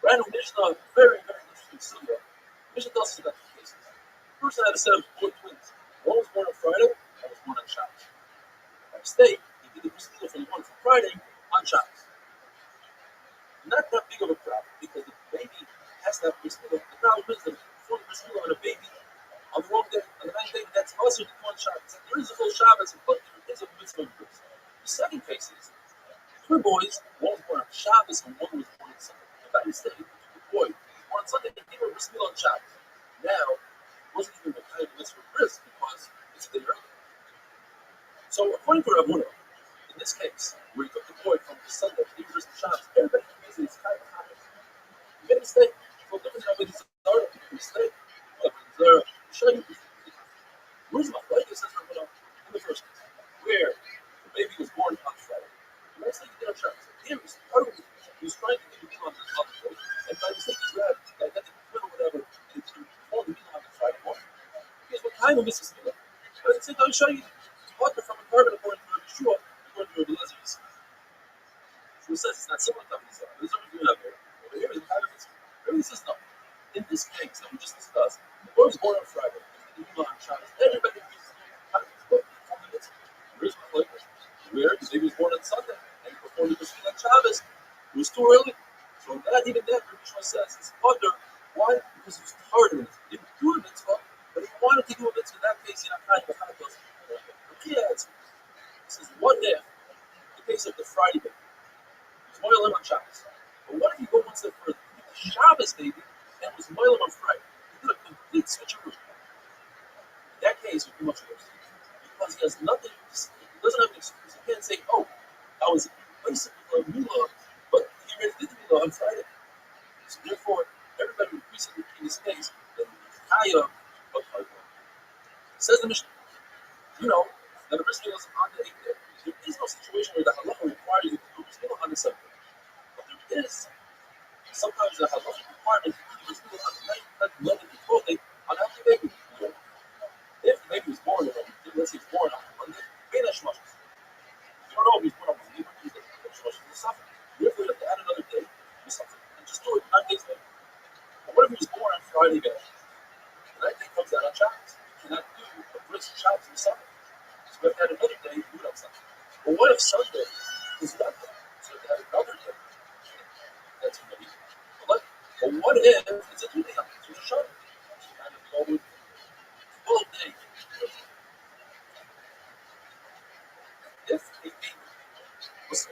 Brand new Mishnah, very, very interesting sugya. Mishnah tells us about two cases. First, I had a set of boy twins. One was born on Friday, one was born on Shabbos. By mistake, he did the bris milah for the one from Friday on Shabbos. Not that big of a problem because the baby has to have bris milah. The problem is that before the bris milah on a baby on the wrong day, on the ninth day, that's also the one Shabbos. There is a full Shabbos, but there is a mitzvah of bris. The second case is twin boys, one was born on Shabbos and one was born on Sunday. And by mistake, the boy was born on Sunday and gave a bris milah on Shabbos. Now, it wasn't even the kind of mitzvah bris because it's the early. So according to Rabbi, in this case, where he took the boy from the Sunday to the bris on Shabbos, everybody can it's kind of happening. You made a mistake. So different than with the mistake. Show you the reason why it says Rabbi in the first case, where the baby was born on Friday. The next thing he did on Shabbos, he was trying to give him on the day, and by mistake he grabbed that the twin or whatever, and he called the meal on the Friday morning. Here's what kind of misses meal. But it's I'll show you water from a carbon according to Yeshua, according to Rabbi Lezer. So he says it's not similar to Rabbi Lezer. There's something out there. Over here is a kind of mitzvah. Rabbi says no. In this case that we just discussed, the boy was born on Friday, and the meal on Shabbos. Everybody agrees on the mitzvah. Where's my flavor? Where? Because he was born on Sunday, and he performed the bris milah on Shabbos. It was too early. So not even that, Rabbi Yeshua says, it's under. Why? Because he was tired of it. He didn't do a mitzvah, but he wanted to do a mitzvah. In that case, you're not trying to find those. This is what if, in the case of the Friday baby, he was moilim on Shabbos. But what if you go one step further? He was Shabbos baby and was moilim on Friday. He did a complete switcheroo. In that case, it would be much worse. Because he has nothing, he doesn't have an excuse. He can't say, oh, I was basically a milah, but he already did the milah on Friday. So therefore, everybody would agree in this case that Kaya of Taik. Says the Mishnah, you know, that the bris milah is on the 8th day. There is no situation where the halacha requires you to do bris milah on the 7th day. But there is sometimes the halacha requirement to do bris milah on the 9th, 10th, 11th, and 12th day on after baby. If the baby was born, let's say he's born on Monday, pay that shemashas. You don't know if he's born on Monday, but you get the shemashas will suffer. Therefore, you have to add another day to suffer. And just do it 9 days later. But what if he was born on Friday, guys? The 9th day comes out on Shabbos. You cannot do a bris Shabbos in Sunday. So we have to add another day to do it on Sunday. But what if Sunday is not there? So we have to add another day. That's maybe. But what if it's a 2-day on it's a Shabbat? So you have to go with full day. If a baby was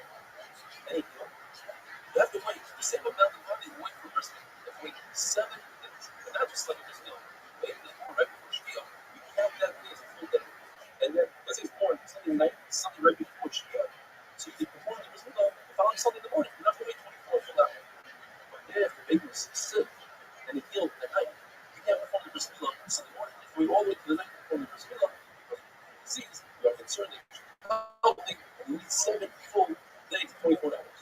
any deal, you have to wait the same amount of money you wait for bris milah. You have to wait 7 days. And not just like a bris milah. Baby is born right before Shkia. You count that day as a full day. And then, let's say it's born Sunday night, Sunday right before Shkia. So you can perform the bris milah the following Sunday in the morning. You don't have to wait 24 full hours. But if the baby was sick and he healed at night, you can't perform the bris milah on Sunday morning. If we all wait to the night to perform the bris milah because of disease, we are concerned that helping you need 7 full days, 24 hours.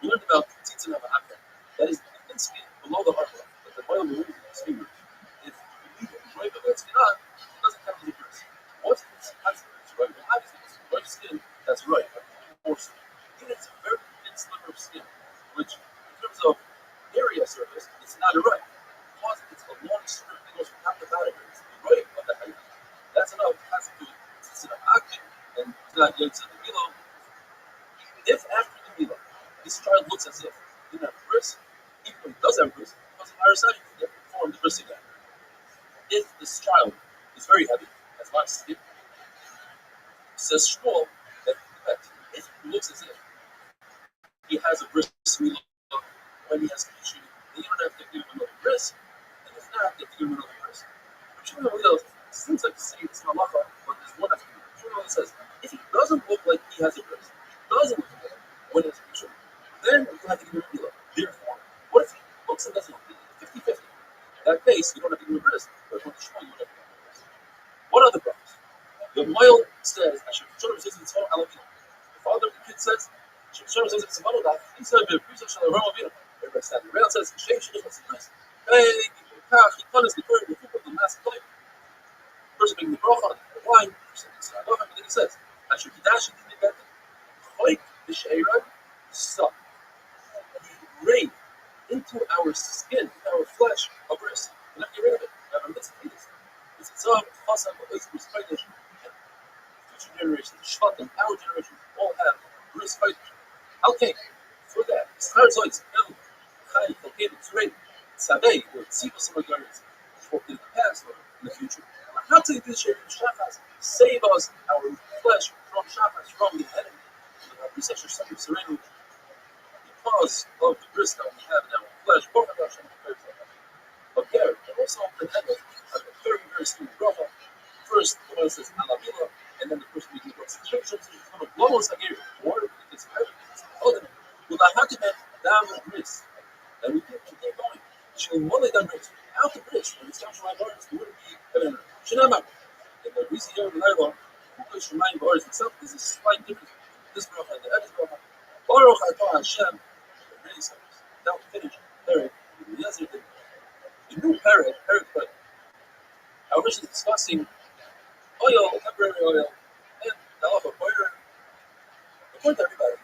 We learned about tzitzit havahaka. That is the thin skin below the heart line, that the oil removes with his finger. If you leave it right of that skin on, it doesn't count as a bris. Once it's right, well, obviously it's right skin, that's right, but more skin. Even if it's a very thin sliver of skin, which in terms of area surface, it's not a right. Because it's a long strip that goes from top to bottom, it's the right of the height. That's enough to constitute tzitzit havahaka, and it's not yet to the milah. If after the milah, this child looks as if he didn't have bris, even though he does have bris, because of our side, he can perform the bris again. If this child is very heavy, has a lot of skin, says Shmuel that if he looks as if he has a bris milah when he has issue, then you don't have to give him another bris, and if not, you have to give him another bris. Shmuel seems like the same halacha, but there's one after. Shmuel says if he doesn't look like he has a bris, doesn't look don't have to give him a milah. Therefore, what if he looks and doesn't look? 50-50. In that case, you don't have to give him a bris. But according to Shmuel, you would have to give him a bris. What other brothers? The male says, "I should show him says it's all alavina." The father of the kid says, "I should show him says it's a monodah." He said, "Be a priest of shalom alavina." Everybody standing around says, "Shem should have nice." Hey, kach, he punished the Torah, the people, the mass play. Person making the bracha, the wine, and then he says, "I should dash it in the bed." Taik the sheirah, suck. He rained into our skin, into our flesh, a bris. We're not get rid of it. I'm not saying this. It's a song, chasam, oisbus, fighters, and future generations, shvatim, our generation, all have bris fighters. Okay, for that, stars lights, el, chai, located, rain, sabay, or tzibah, some garments, which will in the past or in the future. Not saying this share from shachas, save us, our flesh, from shachas, from the enemy. Such a serene because of the bris that we have in our flesh, both of us but there, also the heaven have a very, very smooth bracha. First, the one says alavila, and then the person we do what's the scripture to become a global sagir, or it's heaven, it's ultimate. With a hakimet down the bris. And we keep going. She will only done bris. Without the bris, when it's down to my borders, it wouldn't be heaven. Shinama. And the reason here in the Bible, who goes from my borders itself, is a slight difference. This bracha and the other bracha. Baruch atah Hashem. Really sucks. Now finish. Third, the new parrot, but our mission is discussing oil, temporary oil, and the halacha of oil. According to everybody,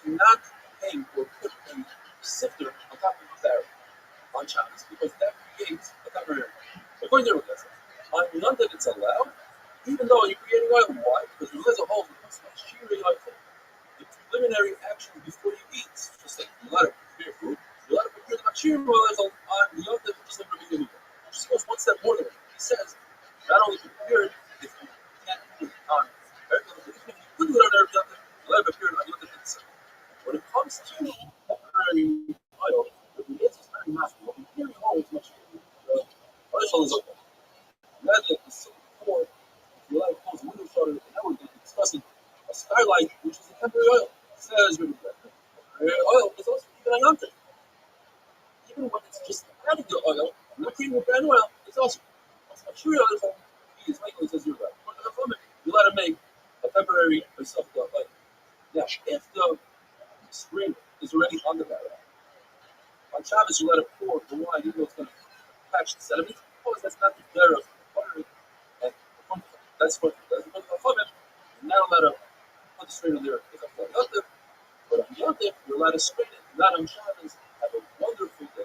do not hang or put a sifter on top of the parrot on Shabbos because that creates a temporary. According to everybody, on none that it's allowed, even though you're creating oil. Why? Because there's a whole the preliminary action before you eat, just like you let it prepare food, you let it prepare the machine oil on the other, just like Rabbi Yehuda. Just goes one step more than it. He says, not only prepare it if you can't put it on every other, if you couldn't do it on every other, you let it prepare it on the other thing. When it comes to temporary oil, the Yehuda is very massive. What we carry home is much oil is open. Imagine the before, if you let it close the window shutter, and now we're going to be discussing a skylight, which is a temporary oil. It says temporary oil is also even on yontif. Even when it's just adding the oil, not creating a brand new oil, it's also a true oil. He is Michael, he says you're right. You let him make a temporary myself oil. Now, if the spring is already on the barrel, on Shabbos you let it pour the wine, even though it's going to catch the sediment, because that's not the better of pottery, and that's what the chumim. Now let him put the strainer there if I'm going yontif, but on yontif you're allowed to strain it. Not on Shabbos. Have a wonderful day.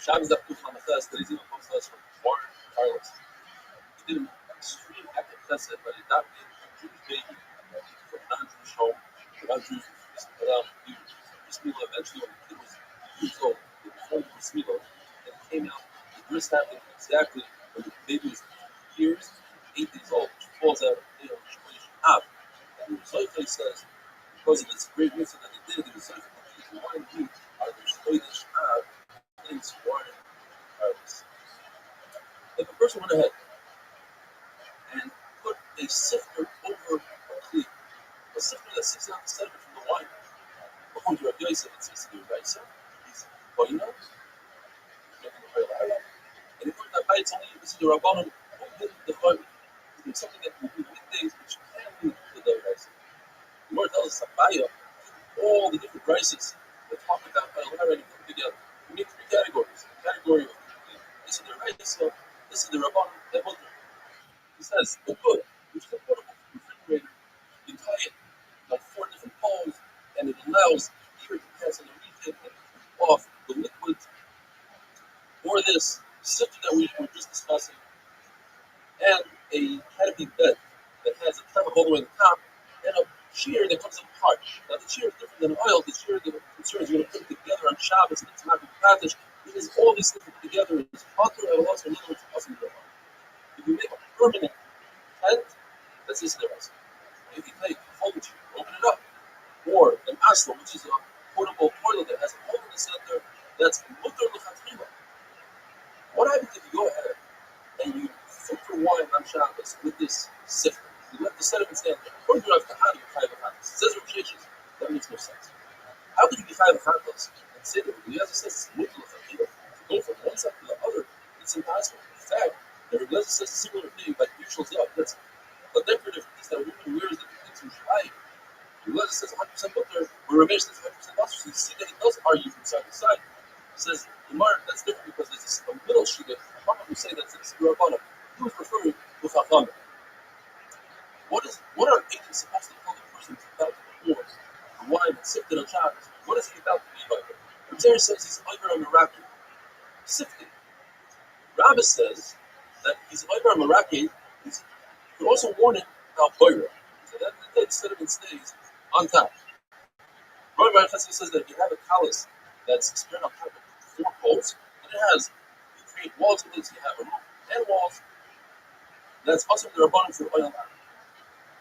Shabbos that put on the fest, that is even comes to us from Warren Carlos. He did an extreme act of chesed, but he adopted a Jewish baby from a non-Jewish home, a non-Jewish Bismillah. Eventually, when the kid was years old, they performed the Bismillah, and it came out. The bris happened exactly when the baby was 8 days old, which falls out of the Shmoyes Av. And the Zohar says, because of this great mitzvah that they did, the Zohar is one week out of the Shmoyes Av. Things warning harvest. If a person went ahead and put a sifter over a cleat, a sifter that sifts out the sediment from the wine, according to Rabbi Yosef, it says to be right, so he's boino, and if that bites only, this is the Rabbanon who did the fire. It's something that we do weekdays, which can do the day rice. The Lord tells us Sabaya, all the different rices that talk about already put together. We need 3 categories. Category of this is the rice, so this is the Rabbanon, that will do. He says the good, which is a portable refrigerator, you tie it like 4 different poles, and it allows here to pass on the region and off the liquid, or this sifter that we were just discussing, and a canopy bed that has a cover all the way on the top, and a shear that comes apart. Now the shear is different than oil. The shear that concerns you're going to put it together on Shabbos and it's not going to package. Because all these things put together is potter and also in other words awesome. If you make a permanent tent, that's this difference. If you take a folding sheet, open it up, or an asla, which is a portable toilet that has a hole in the center, that's mutter l'chatchila. What happens if you go ahead and you filter wine on Shabbos with this sifter? You let the sediment stand there. According to Rav Kahana, you're chayav v'chatos. It says Rav Sheshes. That makes no sense. How could you be chayav v'chatos and say that the Eliezer says it's mutter l'chatchila? To go from one side to the other, it's impossible. In fact, the Eliezer says a similar thing about usual stuff. That's a decorative piece that a woman wears that the things are high. The Eliezer says 100% butter, or Ramesh says 100% butter. So you see that he does argue from side to side. He says, Gemara, that's different because there's a middle shigah. Chachamim who say that's the Rabbanim. He was referring to Chachamim. What are agents supposed to tell the person who's about to pour the wine and sipped it on Shabbos? What is he about to be like? Rabbi says he's over on the Rabbi. Sifting. Rabbi says that he's over on the Rabbi. He could also warn it about Boira. So that the dead sediment stays on top. Rabbi says that if you have a talus that's spread on top of 4 poles, and it has, you create walls with it, so you have a roof and walls, that's also the Rabbanim for oil.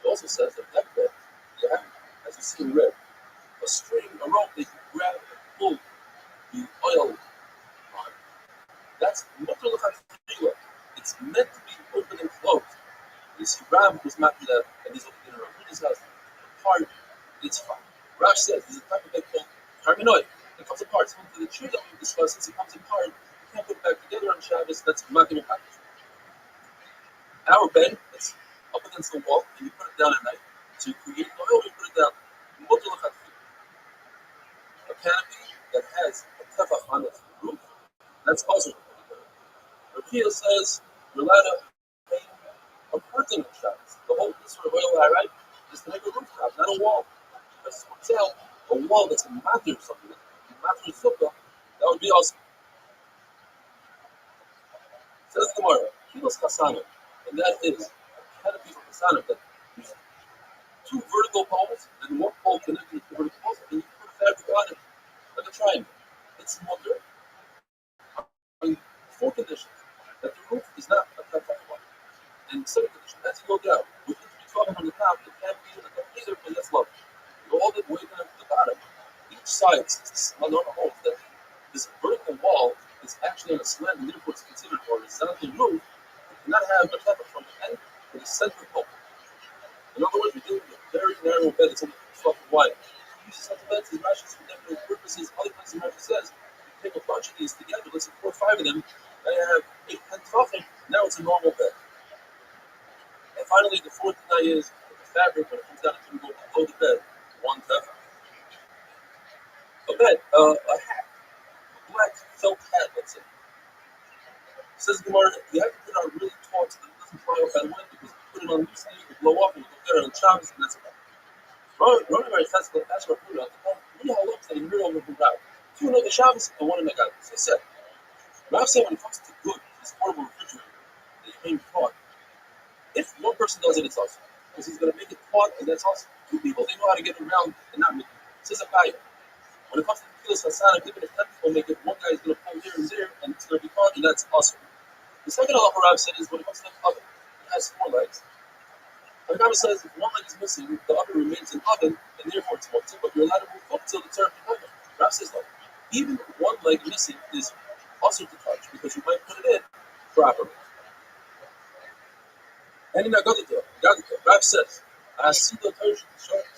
It also says that bed, you have, as you see in red, a string, a rope that you grab and pull the oil on. That's mutter l'chatchila. It's meant to be open and closed. You see, Rabbi was making that, and he's looking at a Rabbi's house. Apart, it's fine. Rav says there's a type of bed called Carminoid. It comes apart. So the tree that we've discussed, since it comes apart, you can't put it back together on Shabbos. That's not going to happen. Our bed, it's up against the wall, and you put it down at night. To create the oil, you put it down. A canopy that has a tefach on its roof, that's also Rabbi says you're allowed to paint a curtain on Shabbos. The whole sort of oil, right, is to make a rooftop, not a wall. That's for sale. A wall that's a matter of something, matter of sukkah, that would be awesome. Says the Gemara, Kilos Kasana, and that is a canopy for Kasana that there's 2 vertical poles and 1 pole connected to the vertical poles, and you put a fabric on it like a triangle. It's mutter in 4 conditions. That the roof is not a flat one. And 7 conditions, as you go down, with it to be talking on the top, it can't be like a laser, but that's low. You go all the way down to the bottom. Each side is a normal hole that this vertical wall is actually on a slant, and therefore it's considered a horizontal roof. You cannot have a cover from the end to the center pole. In other words, we're dealing with a very narrow bed that's only 12 feet wide. You use such beds as Rashi's for decorative purposes. Other places Rashi says, you take a bunch of these together, let's say 4 or 5 of them, and you have 8, 10, 12, now it's a normal bed. And finally, the 4th thing is the fabric, when it comes down to go below the bed, 1 tefach. A bed, a hat, a black felt hat, let's say. Says Gemara, you have to put it on really taut so that it doesn't fly off that wind, because if you put it on loosely, it will blow off and you will get it on Shabbos, and that's about it. Running very fast, but that's what I put it on. Really how long that he heard over from Rabbi. 2 know the Shabbos and 1 in the God. So I said, Rabbi said when it comes to good, this portable refrigerator that you paying taut, if 1 person does it, it's awesome. Because he's going to make it taut, and that's awesome. 2 people, they know how to get around and not make it. It says a guy. When it comes to the kilos hasana, even if 10 people make it, 1 guy is going to pull here and there, and it's going to be taut, and that's awesome. The second halacha Rav said is when it comes to the oven, it has 4 legs. The Rabbi says if 1 leg is missing, the oven remains an oven, and therefore it's molten, but you're allowed to move up till the turn to oven. Rav says no. Even 1 leg missing is also to touch, because you might put it in properly. And in Agadita, Rav says, I see the Torah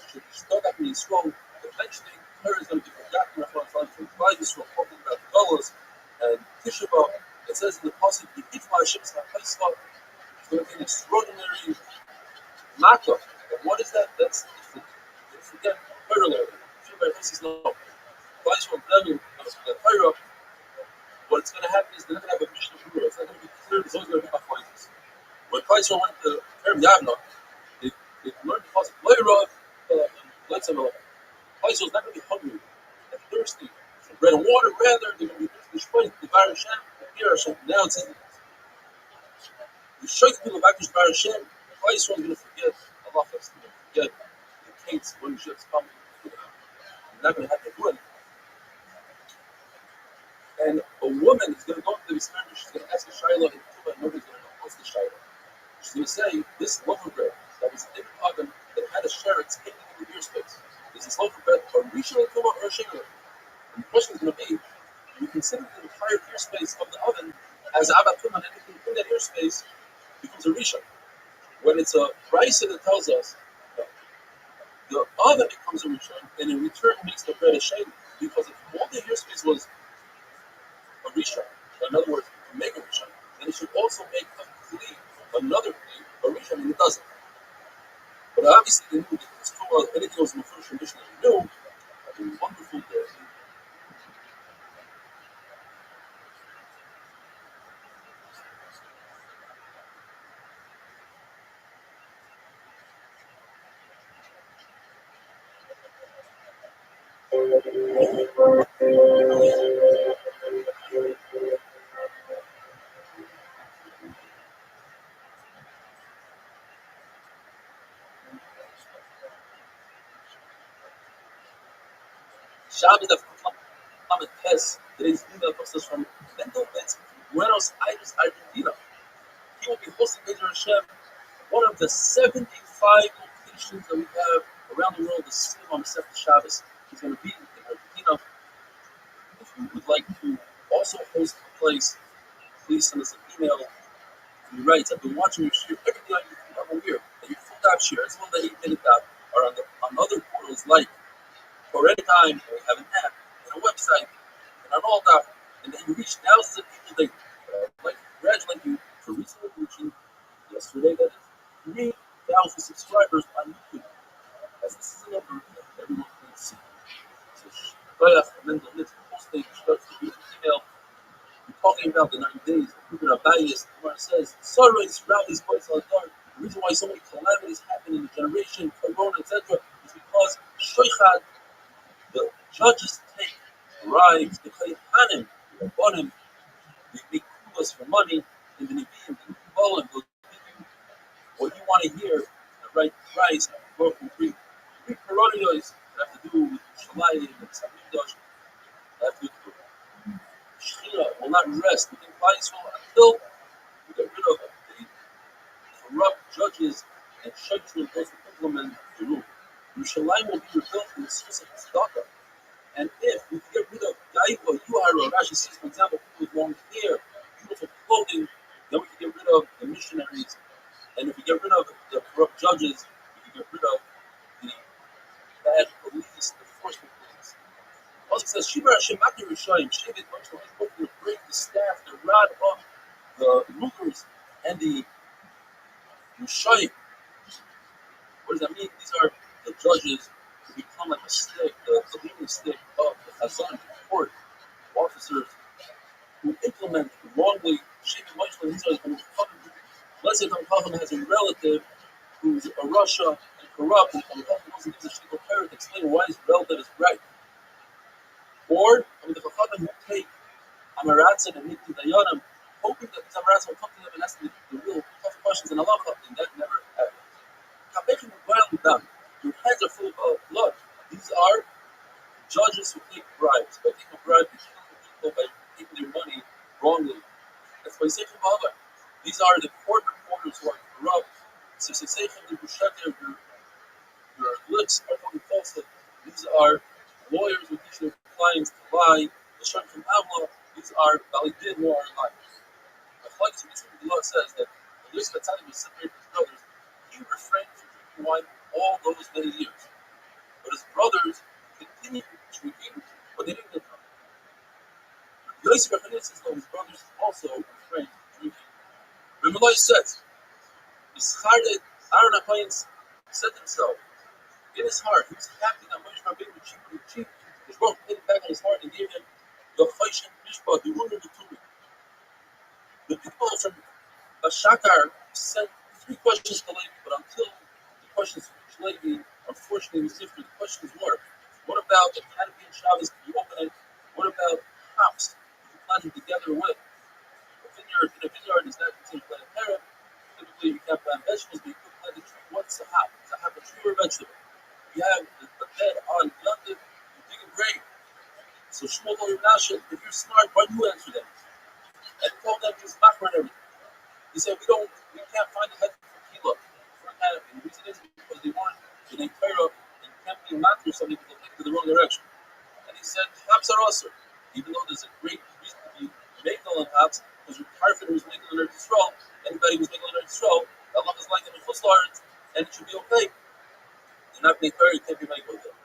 should start up being strong. Eventually, the Torah is going to be forgotten from Klal Yisrael, talking about the Golos and Tisha B'Av. It says in the passage, the Itma Hashem is not placed up. It's going to be an extraordinary makkah. What is that? That's forget Torah learning. This is no. Klal Yisrael learning the Torah. What's going to happen is they're not going to have a Mishnah Berurah. It's not going to be clear. There's always going to be machlokes. When Klal Yisrael went to Terem Yavna, they learned the passage Leirav and Leitzam. Klal Yisrael is not going to be hungry and thirsty for bread and water. Rather, they're going to be thirsty for the Bar Hashem. Now it's in you show people about this Bar Hashem, Klal Yisrael is going to forget Allah, they're going to forget the hates when ships come. You're not going to have to do anything. And a woman is going to go to the experiment, she's going to ask a Shiloh, and nobody's going to know what's the Shiloh. She's going to say, this loaf of bread that was in the oven that had a sheretz in the ear space. Is this loaf of bread a Rishon Tuma or a Sheni? And the question is going to be, you consider the entire ear space of the oven as Abba Tuma, and anything in that ear space becomes a Rishon. When it's a rice that tells us the oven becomes a Rishon, and in return makes the bread a Sheni, because if all the ear space was a Rishon, in other words, to make a Rishon, then it should also make a Kli, another Kli, a Rishon, and it doesn't. But obviously, they knew that this Torah, anything was in the first tradition that they knew, a wonderful day. Shabbos of Muhammad Tess, today's email comes us from Mendovitz, Buenos Aires, Argentina. He will be hosting Bezer Hashem, one of the 75 locations that we have around the world, the Slim on Masechet Shabbos. He's going to be in Argentina. If you would like to also host a place, please send us an email. He writes, I've been watching your shir every day on YouTube. I'm aware that your full daf shir, as well as the 8-minute daf, are on other portals like For Anytime, and we have an app and a website and an all daf, and that you reach thousands of people daily. I'd like to congratulate you for recently reaching, yesterday that is, 3,000 subscribers on YouTube. As this is a number that everyone can see. So Shkoyach Mendel Litz posting starts the beautiful email. We're talking about the 9 days of Ruben Rabbi's. The Gemara says, Sarah's Rabbi's voice on dark. The reason why so many calamities happen in the generation, Corona, etc., is because Shoichad, the judges take bribes, the Kayhanim, the Bonim, they make kulas for money, and the Nevi'im, the Bolim, will give you what you want to hear at the right price, at the broken free. Three parodios that have to do with Shalayim and Samikdash, that have to do with Shechina will not rest within Israel until we get rid of the corrupt judges and Shechina those who implement the rule. Yerushalayim will be rebuilt in the source of tzedakah. And if we get rid of Gaiva, Yuhara, Rashi says, for example, people with long hair, beautiful clothing, then we can get rid of the missionaries. And if we get rid of the corrupt judges, we can get rid of the bad police, the enforcement police. Also says, Shiva Hashem Maki Rishayim, Shevet Moshe, he's going to break the staff, the rod of the rulers, and the Rishayim. What does that mean? These are the judges who become like a stick, the leaning stick of the Chazan, the court officers who implement wrongly. Shevet Moshe, these are going to become. Let's say Tom Chacham has a relative who's a Russia and corrupt, and Tom Chacham wants to give the Shikol Parrot to explain why his relative is right. Or, the Chacham who take Amaratzin and Mikti Dayanim, hoping that these Amaratzin will come to them and ask them the real tough questions in Allah, and that never happens. Your hands are full of blood. These are judges who take bribes. By taking a bribe, they kill the people by taking their money wrongly. That's why Sefer Bava. These are the court reporters who are corrupt. So your lips are talking falsehood. These are lawyers who teach their clients to lie. The Shem from Avla, these are Balidin who are lying. The law says that the list that Tzaddik was separated from his brothers, he refrained from drinking wine all those many years. But his brothers continued drinking, but they didn't get drunk. Yosef says that his brothers also refrained from drinking. Remember, says, Aaron Achayin said himself, in his heart, he was happy that Moshe Rabbeinu would cheat. His brother put it back on his heart and gave him the Chayshin Mishpah, the Ruler of the Tumi. The people from Shakar sent 3 questions to Levi, but until the questions reached Levi, unfortunately, was different. The questions were, what about the canopy in Shabbos? Can you open it? What about hops? You can plant them together with. In a vineyard, is that considered plant a parent? Typically, you can't plant vegetables, but you could plant a tree. What's a hop? Is a hop a tree or a vegetable? you have the bed on Yontif, you dig a grave. So Shmuel told Menashe, if you're smart, why do you answer them? And he told them he's not for everything. He said, we can't find the head for Kila, for a canopy. And the reason is because they weren't in a Torah, and you can't be mad for something because they take to the wrong direction. And he said, Haps are also, even though there's a great reason to be Megal and Haps, because your Tarfin was Megal and Eretz Yisrael, anybody who's Megal and Eretz Yisrael, Allah is like them in Fuslars, and it should be okay. You're not being Torah, you can't be Megal with them.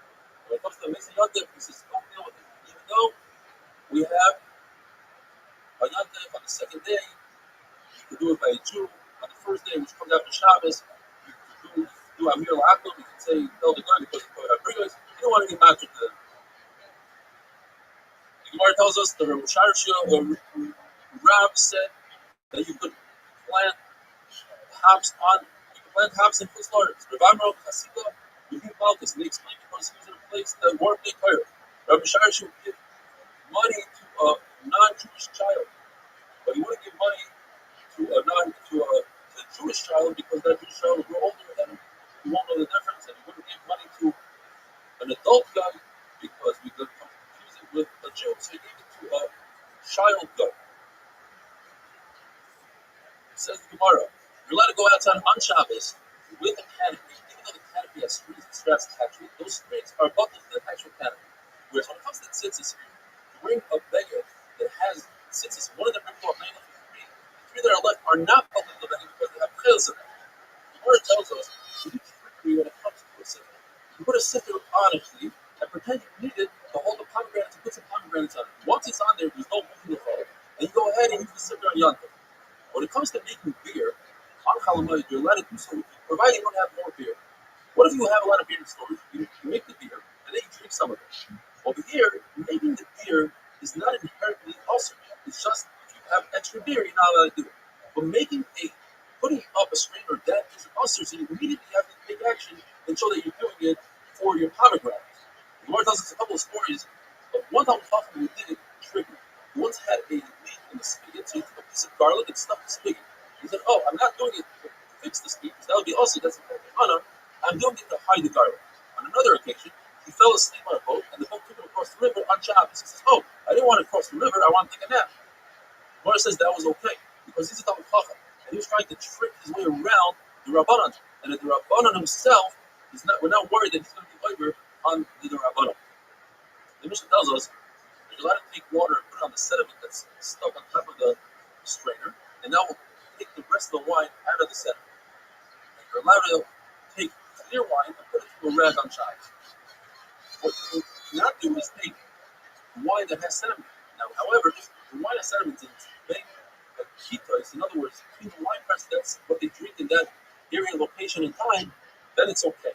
When it comes to the Mesa Yontif, he says, don't deal with it. Even though we have a Yontif on the second day, you could do it by a Jew. On the first day, which comes after Shabbos, you could do Amir L'Akum, you can say, tell the guy because of Kohen. You don't want to get mad with the Gemara tells us the Rab said that you could plant hops in Fuslars. Rabbi Amram Chasida, Yehudim Balkas, and they explained because he was in a place that weren't big higher. Rabbi Sharish would give money to a non-Jewish child, but he wouldn't give money to a Jewish child because that Jewish child will grow older and he won't know the difference, and he wouldn't give money to an adult guy because we could confuse it with a Jew, so he gave it to a child guy. Says the Gemara, you're allowed to go outside on Shabbos with a canopy, even though the canopy has strings and straps attached to it. Those strings are buckled to the actual canopy. Whereas when it comes to the tzitzis, you bring a beggar that has tzitzis, one of them brings off 9 of the three that are left are not buckled to the beggar because they have chills in them. The Gemara tells us to be trickery when it comes to a sifter. You put a sifter on a cleave and pretend you need it to hold the pomegranates and put some pomegranates on it. Once it's on there, there's no moving the fall. Then you go ahead and use the sifter on Yontif. When it comes to making beer, on Chalamayid, you're allowed to do so, provided you don't have more beer. What if you have a lot of beer in storage? You make the beer, and then you drink some of it. Over here, making the beer is not inherently ulcer. It's just if you have extra beer, you're not allowed to do it. But putting up a strainer, that is an ulcer, so you immediately have to take action and show that you're doing it for your pomegranates. The Lord tells us a couple of stories of one time we did it tricky. He once had a leak in the spigot, so he took a piece of garlic and stuffed the spigot. He said, I'm not doing it to fix the spigot, because that would be also, that's a I'm doing it to hide the garlic. On another occasion, he fell asleep on a boat, and the boat took him across the river on Shabbos. He says, I didn't want to cross the river, I want to take a nap. Mora says that was okay, because he's a Talmud Chacham, and he was trying to trick his way around the Rabbanan. And the Rabbanan himself, we're not worried that he's going to be over on the Rabbanan. The Mishnah tells us, you're allowed to take water and put it on the sediment that's stuck on top of the strainer, and that will take the rest of the wine out of the sediment. And you're allowed to take clear wine and put it through a rag on Shabbos. What you cannot do is take wine that has sediment. Now, however, if the wine has sediment and it's made of ketones, in other words, between the wine press, that's what they drink in that area, location, and time, then it's okay.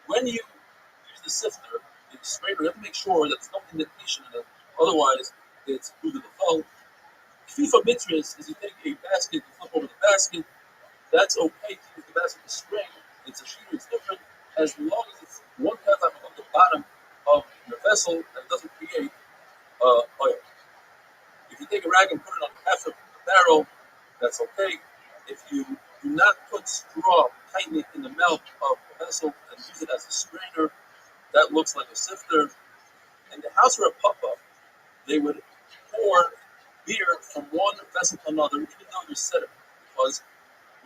When you use the sifter, the strainer, you have to make sure that there's no indentation in it. Otherwise, it's due to the foam. FIFA mitzvahs is you take a basket, you flip over the basket. That's okay to use the basket to spring. It's a sheeter, it's different. As long as it's one path above the bottom of your vessel and it doesn't create oil. If you take a rag and put it on half of the barrel, that's okay. If you do not put straw tightly in the mouth of the vessel and use it as a strainer, that looks like a sifter. In the house where a papa, they would pour beer from one vessel to another, even though you're sediment, because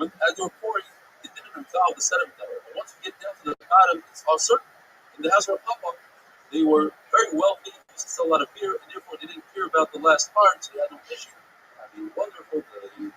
as you're pouring, it didn't involve the sediment that way. But once you get down to the bottom, it's also in the house where a papa, they were very wealthy, used to sell a lot of beer, and therefore they didn't care about the last part, so they had no issue. Have a wonderful day.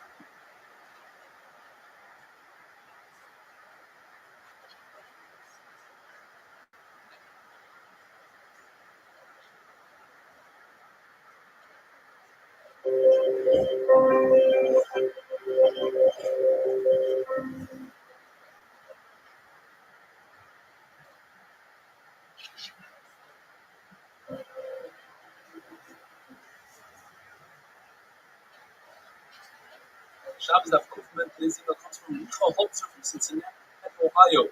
Shabbos Daf Kufman, today's email comes from Michal Holzer from Cincinnati, Ohio.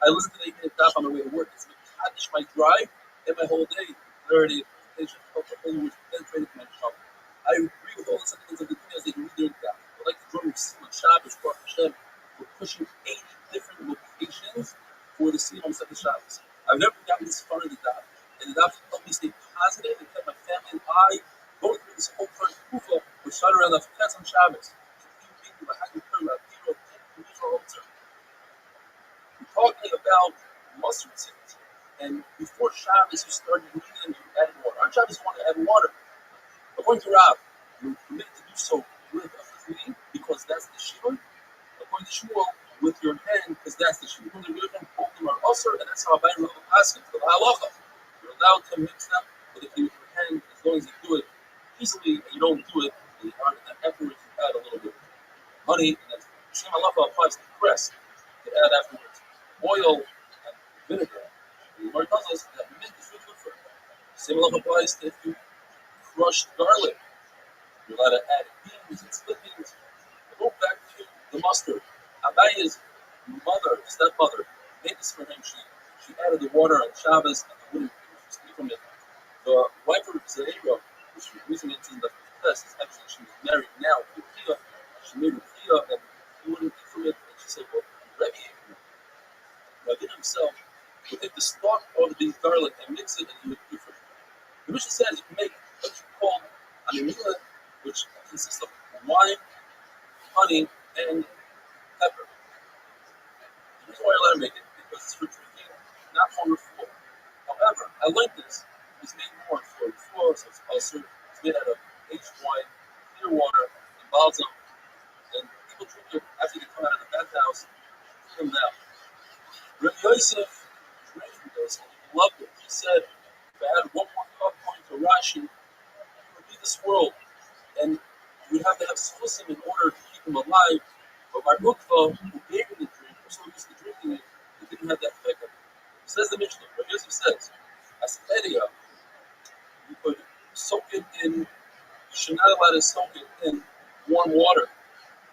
I listen to the evening daf on my way to work. It's Kaddish my drive and my whole day. Clarity, interpretation, help the holy words penetrated to my tongue. I agree with all the sentiments of the dunya as they read their daf. I'd like to join with Shabbos, Baruch Hashem. We're pushing 80 different locations for the Siyam of the Shabbos. I've never gotten this far in the daf, and the daf helped me stay positive and kept my family and I going through this whole first kufa, which started around the Fetz on Shabbos. We're talking about mustard seeds. And before Shabbos, you started eating them, you added water. On Shabbos, you want to add water. According to Rab, you're permitted to do so with a flea, because that's the shiur. According to Shmuel, with your hand, because that's the shiur. According to your hand, both of them are usher, and that's how Rabbi Rabbi asks for the halacha. You're allowed to mix them with your hand as long as you do it easily, and you don't do it really hard. And then afterwards, you add a little bit of honey, and that's the same halacha applies to the cress. You add afterwards oil and vinegar. The Gemara tells us that mint is really good for it. Same halacha applies to if you crushed garlic. You're allowed to add beans and split beans. Go back to the mustard. Abaya's stepmother, made this for him. She added the water on Shabbos and the wooden was from it. The wife of Zahira, which was using it in the test, is actually she was married now to Kia. She made Kia and he wouldn't eat from it. And she said, well, Rabbi himself would take the stalk of the garlic and mix it and he would eat from it. The Mishnah says you can make what you call anamila, which consists of wine, honey, and pepper. The reason why you're allowed to make it because it's for drinking, not for refuah. However, I like this. It's made more for refuah, so it's also it's made out of aged wine, clear water, and balsam, and people drink it after they come out of the bathhouse. Put them down. Rabbi Yosef drank from this and he loved it. He said, if I had one more cup according to Rashi, it would be this world. And you would have to have sfusim in order to keep him alive. But my Rukva, who gave him the drink, was so used to drinking it, it didn't have that effect on him. Says the Mishnah, Rabbi Yosef says, as Edia, you could soak it in, you should not allow to soak it in warm water.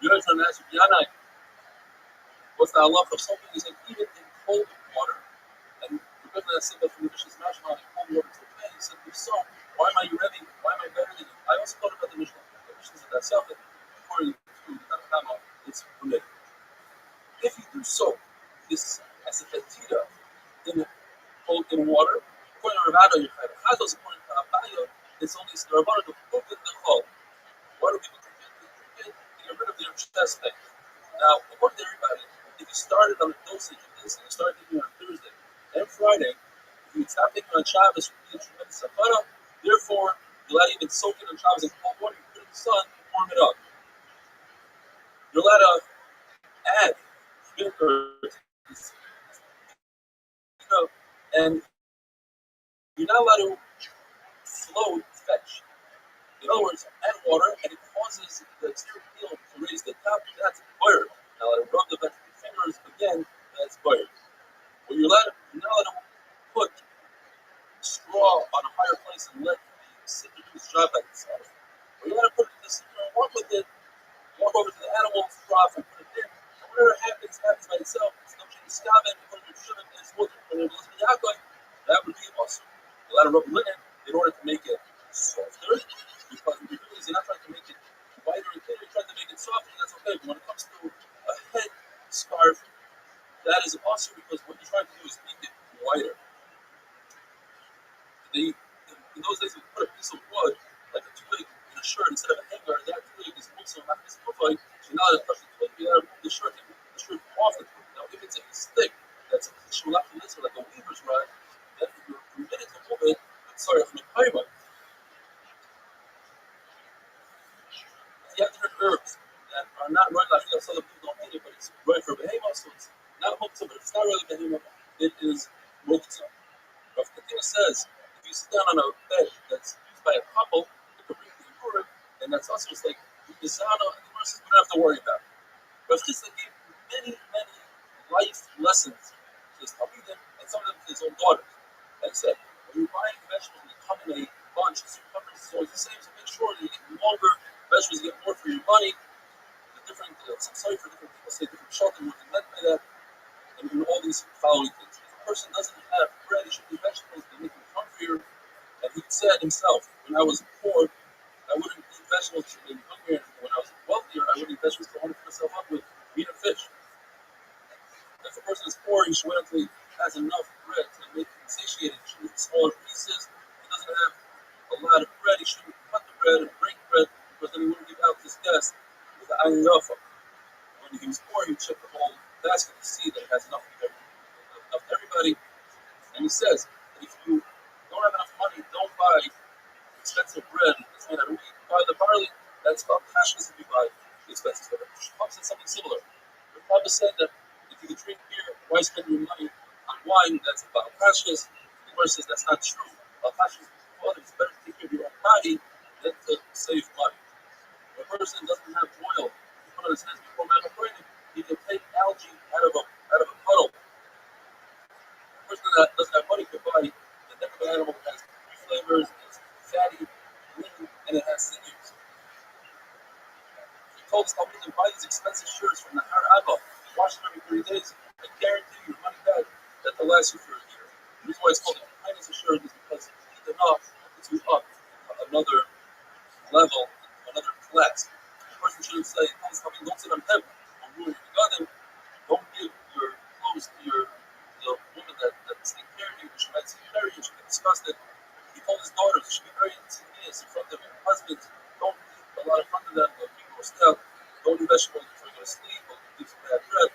You know, from that, Yanai, what's the halacha of soaking? He said, even in cold water. And because of that, said that from the Mishnah's Mashma, in cold water is okay. He said, if so, why am I your Rebbe? Why am I better than you? I also thought about the Mishnah. The Mishnah said that self, according to the Tanakama, it's permitted. If you do soak this as a petita in water, according to Ravada, your Chazos, according to Abaya, it's only the Ravada to cook it in the chol. Why do people drink it? They drink it to get rid of their chest thing. Now, according to everybody, if you started on a dosage of this and you started taking it on Thursday and Friday, if you stop taking it on Shabbos, you need tremendous safara. Therefore, you're allowed to even soak it on Shabbos in cold water, you put it in the sun, warm it up. You're allowed to add vinegar, and you're not allowed to float fetch. In other words, add water and it causes the exterior peel to raise the top. That's fire. Now let it rub the fingers again. That's fire. But you're not allowed to put straw on a higher place and let the cinder do its job by itself. But you're allowed to put it in the cinder and walk with it. Walk over to the animal's trough and put it in. And whatever happens by itself. It's not going to stop it. Put it in sugar and it's water. That would be awesome. You're allowed to rub linen in order to make it softer. Because what you're doing is you're not trying to make it whiter and thinner, you're trying to make it softer, and that's okay. But when it comes to a head scarf, that is awesome because what you're trying to do is make it whiter. In those days, we put a piece of wood, like a twig, in a shirt instead of a hanger, and that twig is also not this profile. So now that touch the twig, you gotta remove the shirt off the twig. Now, if it's a stick that's a shulach or like a weaver's rod, then you're permitted to move it. Sorry, from a payment. You have different herbs that are not right. I think some people don't eat it, but it's right for behemoth, so it's not muktzah, but it's not really behemoth. It is muktzah. Rav Katina says, if you sit down on a bed that's used by a couple, it could bring the urine, and that's also just like the Zana and the verses we don't have to worry about. Rav Katina gave many life lessons to his Talmidim and some of them to his own daughters. Like I said, when you're buying vegetables, they come in a bunch, the circumference is always the same, so make sure that you get longer vegetables, you get more for your money. The different, some sorry for different people say different shelter what they meant by that, and all these following things. If a person doesn't have bread, he should eat vegetables, they make him hungrier. And he said himself, when I was poor, I wouldn't eat vegetables to make me hungrier. And when I was wealthier, I wouldn't eat vegetables to fill myself up with meat and fish. If a a person is poor, he should wait until he has enough bread to make him satiated. He should eat smaller pieces. If he doesn't have a lot of bread, he shouldn't cut the bread and break bread because then he wouldn't give out to his guests with the ayin rafa. When he was poor, he would check the whole basket to see that it has enough for everybody. And he says that if you don't have enough money, don't buy expensive bread that's made out of wheat. Buy the barley. That's about cashless if you buy the expensive stuff. Rabbi said something similar. Rabbi said that if you can drink beer, why spend your money on wine that's about cashless? The verse says that's not true. About cashless, well, it's better to take care of your own body than to save money. If a person doesn't have oil to put on his hands before Mount he can take algae out of a puddle. A person that doesn't have money can buy the neck of an animal that has three flavors, it's fatty, lean, and it has sinews. He told us how we can buy these expensive shirts from the Har Abba, wash them every 30 days, and guarantee your money back that they'll last you for a year. The reason why it's called the kindness shirt is because you heat enough to up another level, another class. The person shouldn't say, don't sit on heaven, don't give your clothes to the woman that's taking care of you, she might see very you should get disgusted. He told his daughters, you should be very insidious in front of your husbands, don't eat a lot in front of them, they'll be grossed out, don't eat vegetables before you go to sleep, or give some bad bread,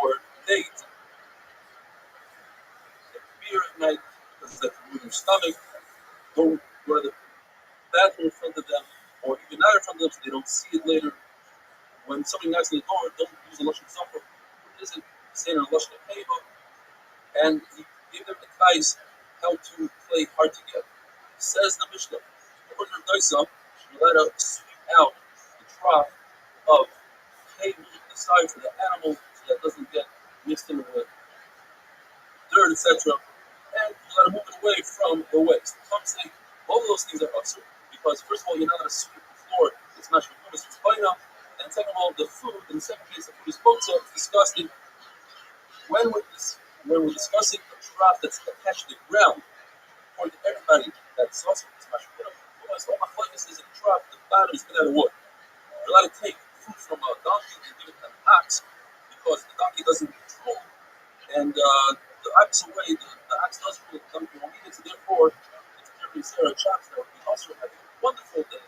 or date, beer at night, because that can ruin your stomach, don't go to the bathroom in front of them, or even not in front of them so they don't see it later. When somebody knocks on the door, don't use a Lashon Zofar. Who isn't saying a Lashon Peva? And he gave them advice how to play hard to get. Says the Mishnah, according to Daisa, you're allowed to sweep out the trough of hay moving aside for the animal so that it doesn't get mixed in with dirt, etc. And you let it move it away from the waste. Some say all of those things are usher because first of all, you're not going to sweep the floor. It's not your goodness, it's fine enough. And second of all, the food, in the second case, the food is kotza, it's disgusting. When we're discussing a trough that's attached to the ground, according to everybody that's also it's much better. All my focus is in the trough, the bottom is made out of wood. You're allowed to take food from a donkey and give it to an ox because the donkey doesn't control. And the opposite way, the ox does rule, the donkey won't eat it, so therefore, it's every Sarah chops that would be also having a wonderful day.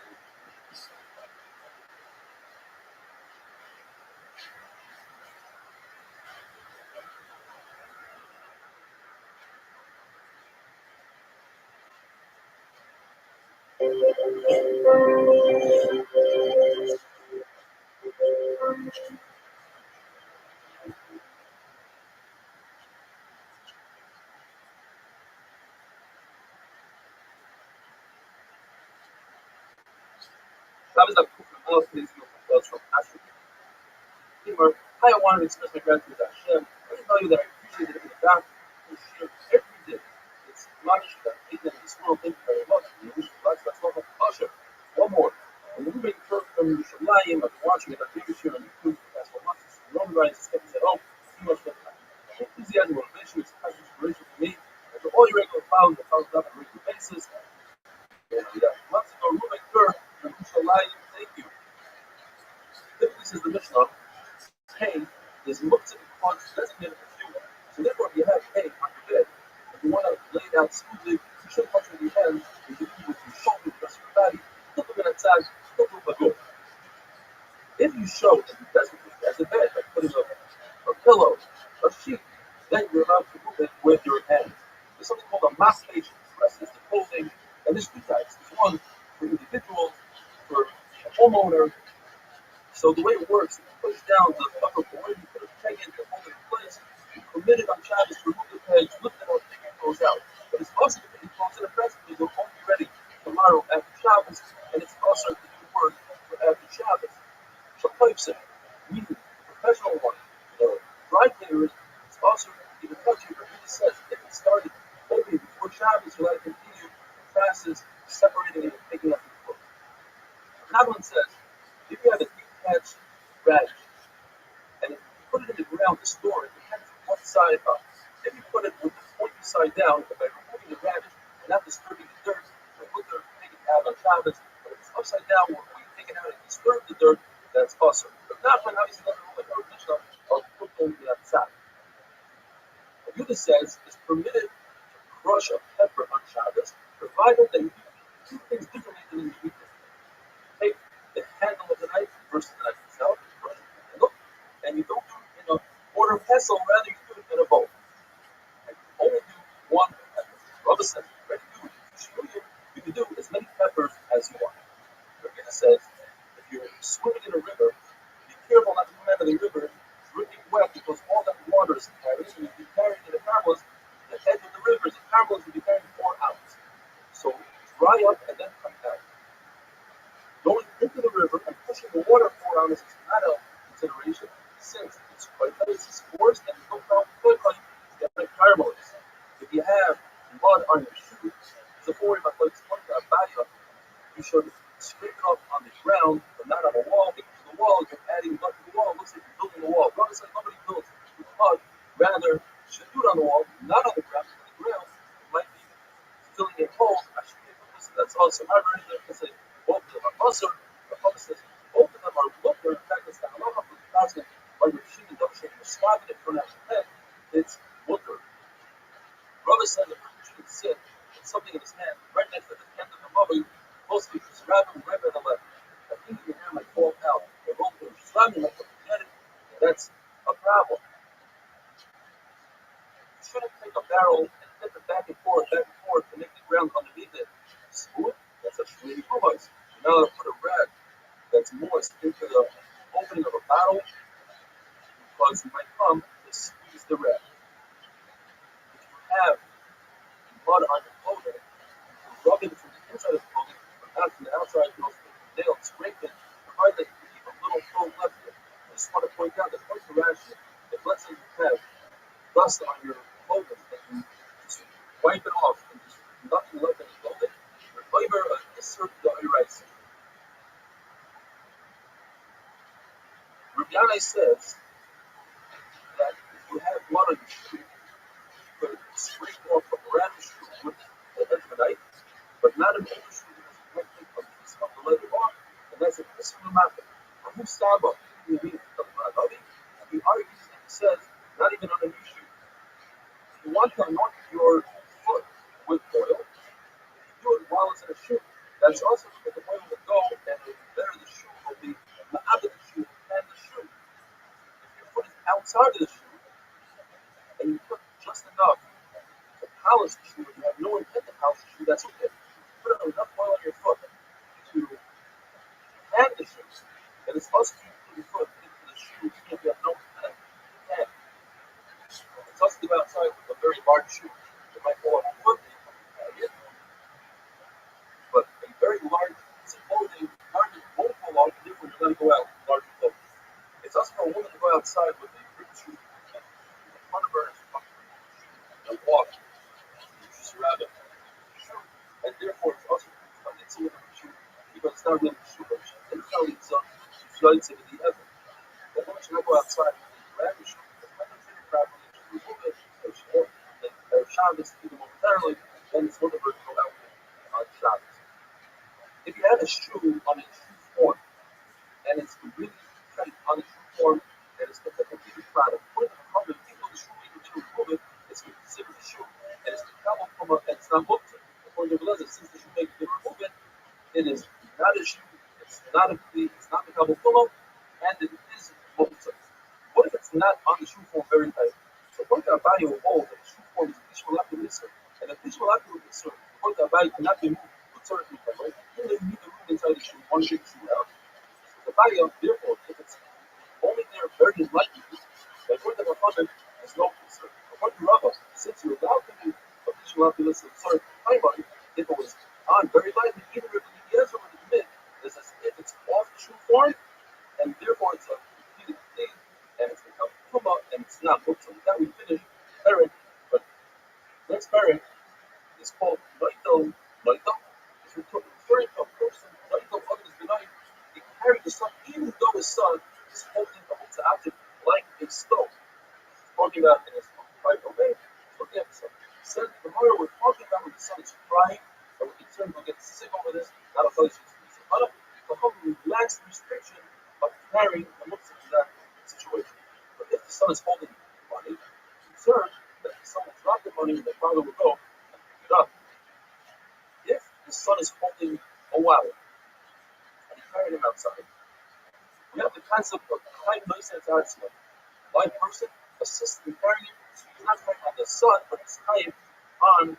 Rabbi's not from all of these from Ashton. I wanted to express my gratitude to Hashem. Let me tell you that I appreciate it in the back and share every day. It's much that I think that in this world, thank you very much. And wish you lots of pleasure. One more. When the movie from Yerushalayim, I've been watching it on previous year on YouTube for the past 4 months. It's known by its steps at home. Too much fun. Enthusiasm, motivation, it's a inspiration for me. And for all your regular followers that follow up on a regular basis. And months ago, Ruben Kerr from Yerushalayim, thank you. This is the Mishnah. Hay is looked at the designated for fuel. So therefore, if you have hay on your bed, if you want to lay it out smoothly, you shouldn't touch with your hands. You can do with your shoulder, the rest of your body. Look at that side. Look at the If you show that you designate as a bed, like putting a pillow, a sheet, then you're allowed to move it with your hands. There's something called a masturbation. The rest is the clothing, and there's 2 types. There's one for individuals, for a homeowner. So the way it works, you push down the upper board, you put a peg in to hold it in place, you permit it on Shabbos to remove the peg, lift it out, take it goes out. But it's also to put the clothes in a press because they'll only be ready tomorrow after Shabbos, and it's also to do work for after Shabbos. So pipes it, meaning the professional one, the dry cleaners, it's also even touching, but he says if it started only before Shabbos, you let it continue the process, separating it and taking out the clothes. Another one says, if you have a detached radish, and if you put it in the ground to store it, depends on what side up. If you put it with the pointy side down, by removing the radish and not disturbing the dirt, the dirt take it out on Shabbos. But if it's upside down, when you take it out and disturb the dirt, that's awesome. But not when obviously doesn't look like a Mishnah, I'll put them outside. Yudah says it's permitted to crush a pepper on Shabbos, provided that you do things differently than you eat it. Take the handle of the knife versus the knife itself, crush the handle, and you don't do it in a quarter pestle, rather you do it in a bowl. And you only do one pepper. Rabbi says, you can do as many peppers as you want. Rabbi says, if you're swimming in a river, be careful not to come out of the river dripping wet, because all that water is carrying, and if you're carrying in the caramels, the head of the river is the caramels will be carrying 4 ounces. So dry up and then come out. Going into the river and pushing the water 4 ounces is not a consideration, since it's quite it's forced and no problem quickly get the caramels. If you have mud on your shoes, it's a worry about like you should scrape it up on the ground, but not on a wall, because the wall, you're adding mud to the wall, it looks like you're building a wall. Rabbi says nobody builds with mud, rather, you should do it on the wall, not on the ground, because on the ground, it might be filling a hole. That's also however, they can say both of them are muscle, the Rabbi says both of them are looker. In fact, it's the halacha for the thousand, like we're shooting the shape of swab it for national head, it's looker. Rabbi said the person shouldn't sit with something in his hand right next to the hand of the mother, close to his rabbi right by the left. I think your hand might fall out. The rope will slam you, might get it. That's a problem. You shouldn't take a barrel and dip it back and forth to make the ground underneath it smooth. That's a shmini kumas. You're not going to put a rag that's moist into the opening of a bottle, because you might come to squeeze the rag. If you have mud on your clothing, rub it from the inside of the clothing, but not from the outside, you know, nail scrape it, provide that you keep a little foam left there. I just want to point out that once you're actually, if let's say you have dust on your clothing, and you just wipe it off, and just nothing left in the clothing, your flavor is certainly rice. Rabbi says that if you have blood on your shoe, you could scrape off a brand new shoe with the edge of a knife, but not an older shoe, because you can't take a piece of the leather off, and that's a small matter. Who Saba, you mean the Rabbi? He argues and he says, not even on a new shoe. If you want to anoint your foot with oil, if you do it while it's in a shoe, that's also because the oil will go, and the better the shoe will be, the other the shoe and the shoe. If your foot is outside of the shoe, and you put just enough to polish the shoe, and you have no intent to polish the shoe, that's okay. You put enough oil on your foot to hang the shoe, and it's also you put your foot into the shoe, even if you have no intent to hang. It's also to go outside with a very large shoe. It might fall on your foot, and you can hang it, but a very large piece of clothing, larger won't fall off, and therefore you're going to go out with larger clothing. It's also for a woman to go outside with a big shoe, and in front of her and walk, she's a rabbit, and therefore it's also it's a woman's shoe, because it's not really a shoe, but she's telling some flights into the other. The woman should not go outside with a rabbit shoe, because when they fit it properly, she will move it, if she won't, if Shabbos even momentarily, then it's one of her to go out on Shabbos. If you have a shoe on a shoe form, and it's really tight on the shoe form, and it's the completed product, put it in the cover, even though the shoe maker to remove it, it's considered a shoe, and it's the cover from and it's not booked. According to Blazer, since the shoe maker can remove it, it is not a shoe, it's not the cover full, and it is booked. What if it's not on the shoe form very tight? So according to Rabbi will hold that the shoe form is a visual activity, and a visual activity, according to Rabbi, cannot be moved with certain right? Even if you need to move inside the shoe, one big shoe out. The value, therefore, if it's only there very lightly, the according to Muhammad is no concern. According to Rabbi, since you're allowed to do a visual activity, primary, if it was on very lightly, even if the answer would admit is as if it's off the shoe form, and therefore it's a completed thing, and it's become Puma, and it's not booked. So with that, we finish parent, but next parent is called Naito. If you're referring to a person, Naito others benign, he carried the son, even though his son is holding the object like a stone. Talking about in his private domain, looking at the son. Said the mother, we're talking about when the son is crying, and we're concerned we'll get sick over this, not a place to relax the restriction of carrying the looks into that situation. But if the son is holding money, concerned that the son son will drop the money and the father will go and pick it up. If the son is holding a wallet and he carried him outside, we have the concept of time nice and tzartzman. One person assists in carrying it. He's not time on the son, but it's time on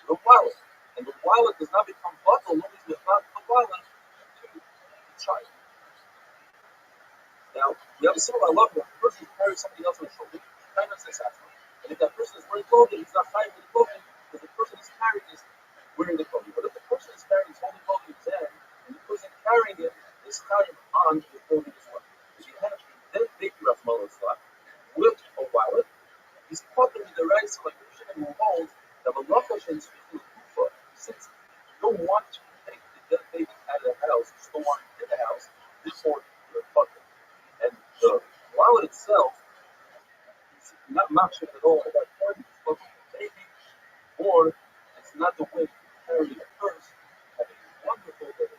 the wallet. And the wallet does not become bottle only if not the wallet to the child. Now, we have a similar law where a person carries somebody else on his shoulder, time nice and tzartzman. And if that person is wearing clothing, he's not time with the clothing because the person is carrying is wearing the clothing. But if the person is carrying his holding clothing is there, and the person carrying it is time on the clothing as well. If you have a dead baby of Mullen's with a wallet, he's probably the rights of a Christian who holds that Malacha should speak to the Kufa. Since you don't want to take the dead baby out of the house, you still want it in the house, therefore you're fucking. And the wallet itself is not matching at all at that point, it's fucking the baby, or it's not the way to carry a purse, having a wonderful day.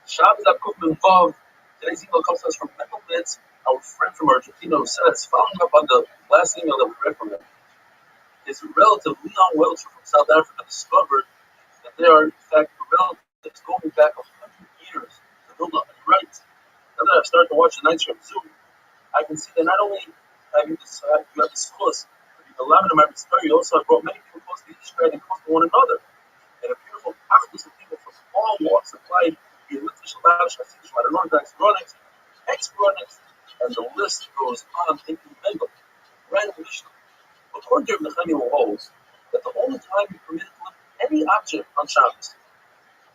Shabbos Kuf involved. Today's email comes to us from Michael Mitz, our friend from Argentina, who says, following up on the last email that we read from him, his relative Leon Welcher from South Africa discovered that they are, in fact, relatives going back 100 years to Vilna. And he writes, now that I've started to watch the night show on Zoom, I can see that not only have you have this close, but you've allowed them to story, you also have brought many people close to Israel and close to one another. And a beautiful achdus of people from all walks of life, the Litvish, Lavish, Hasidish, Modern Orthodox, Runnics, ex-Runnics, and the list goes on incremental. Random Mishnah. According to Nehemiah holds that the only time you're permitted to lift any object on Shabbos,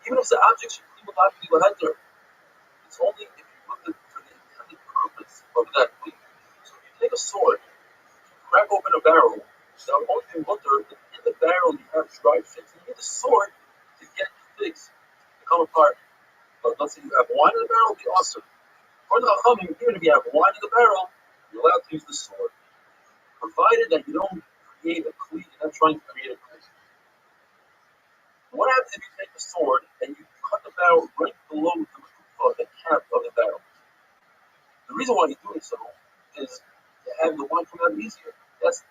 even if the object should be without you heter, it's only if you lift it for the intended purpose of that week. So if you take a sword, crack open a barrel, the only thing water in the barrel you have dried figs. You need a sword to get the figs to come apart. But let's say you have wine in the barrel, it'll be awesome. For the Chachamim, even if you have wine in the barrel, you're allowed to use the sword, provided that you don't create a cleat. You're not trying to create a cleat. What happens if you take a sword and you cut the barrel right below the cap of the barrel. The reason why he's doing so is to have the wine come out easier. That's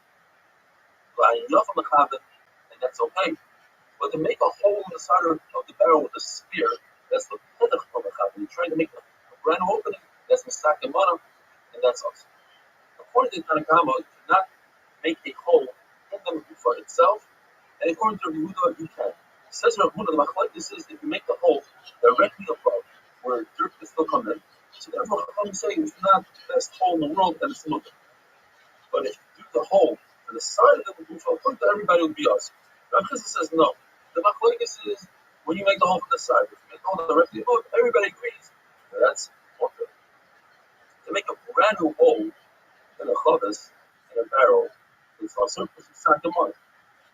enough on the chavit, and that's okay. But to make a hole in the side of the barrel with a spear, that's the pedach of the chavit. You're trying to make a brand new opening, that's misak mana, and that's us. According to Tanakama, you cannot make a hole in the for itself, and according to Yehuda, you can. Says Rav Huna, the machlokes is if you make the hole directly above where dirt can still come in, so therefore I'm saying it's not the best hole in the world and it's looking. But if you do the hole to the side of the gufa, according to everybody would be us. Rav Chizda says no. The machlokes is when you make the hole from the side. If you make the hole directly above, everybody agrees. That's okay. To make a brand new hole in a chavis, in a barrel, it's also misak mana.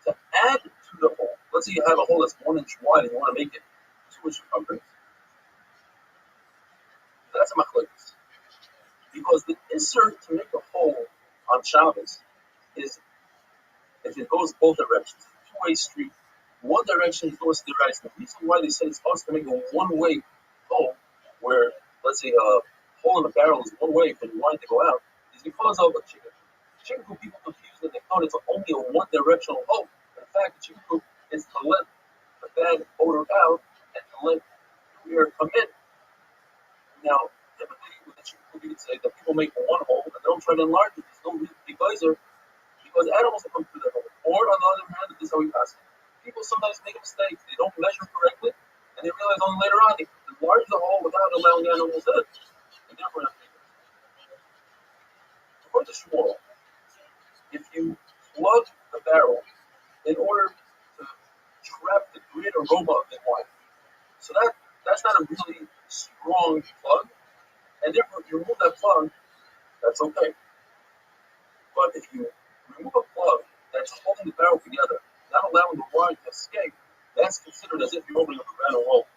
To add to the hole, let's say you have a hole that's 1 inch wide and you want to make it 2 inch circumference. That's a machlokes. Because the insert to make a hole on Shabbos is if it goes both directions. It's a two-way street. One direction is goes to the right. The reason why they say it's supposed to make a one-way hole, where let's say a hole in the barrel is one way for the wine to go out, is because of a chicken. Chicken coop people confuse that they thought it's only a one-directional hole. In fact, the chicken coop is to let the bad odor out and to let the air come in. Now, typically with the chicken coop, you could say that people make one hole and they don't try to enlarge it. There's no reason because animals will come through that hole. Or on the other hand, this is how we pass it. People sometimes make a mistake. They don't measure correctly, and they realize only later on they enlarge the hole without allowing animals in. And therefore, according to Shmuel, if you plug the barrel in order to trap the great aroma of the wine, so that's not a really strong plug, and therefore if you remove that plug, that's okay. But if you remove a plug that's holding the barrel together, not allowing the wine to escape, that's considered as if you're opening up a brand new hole.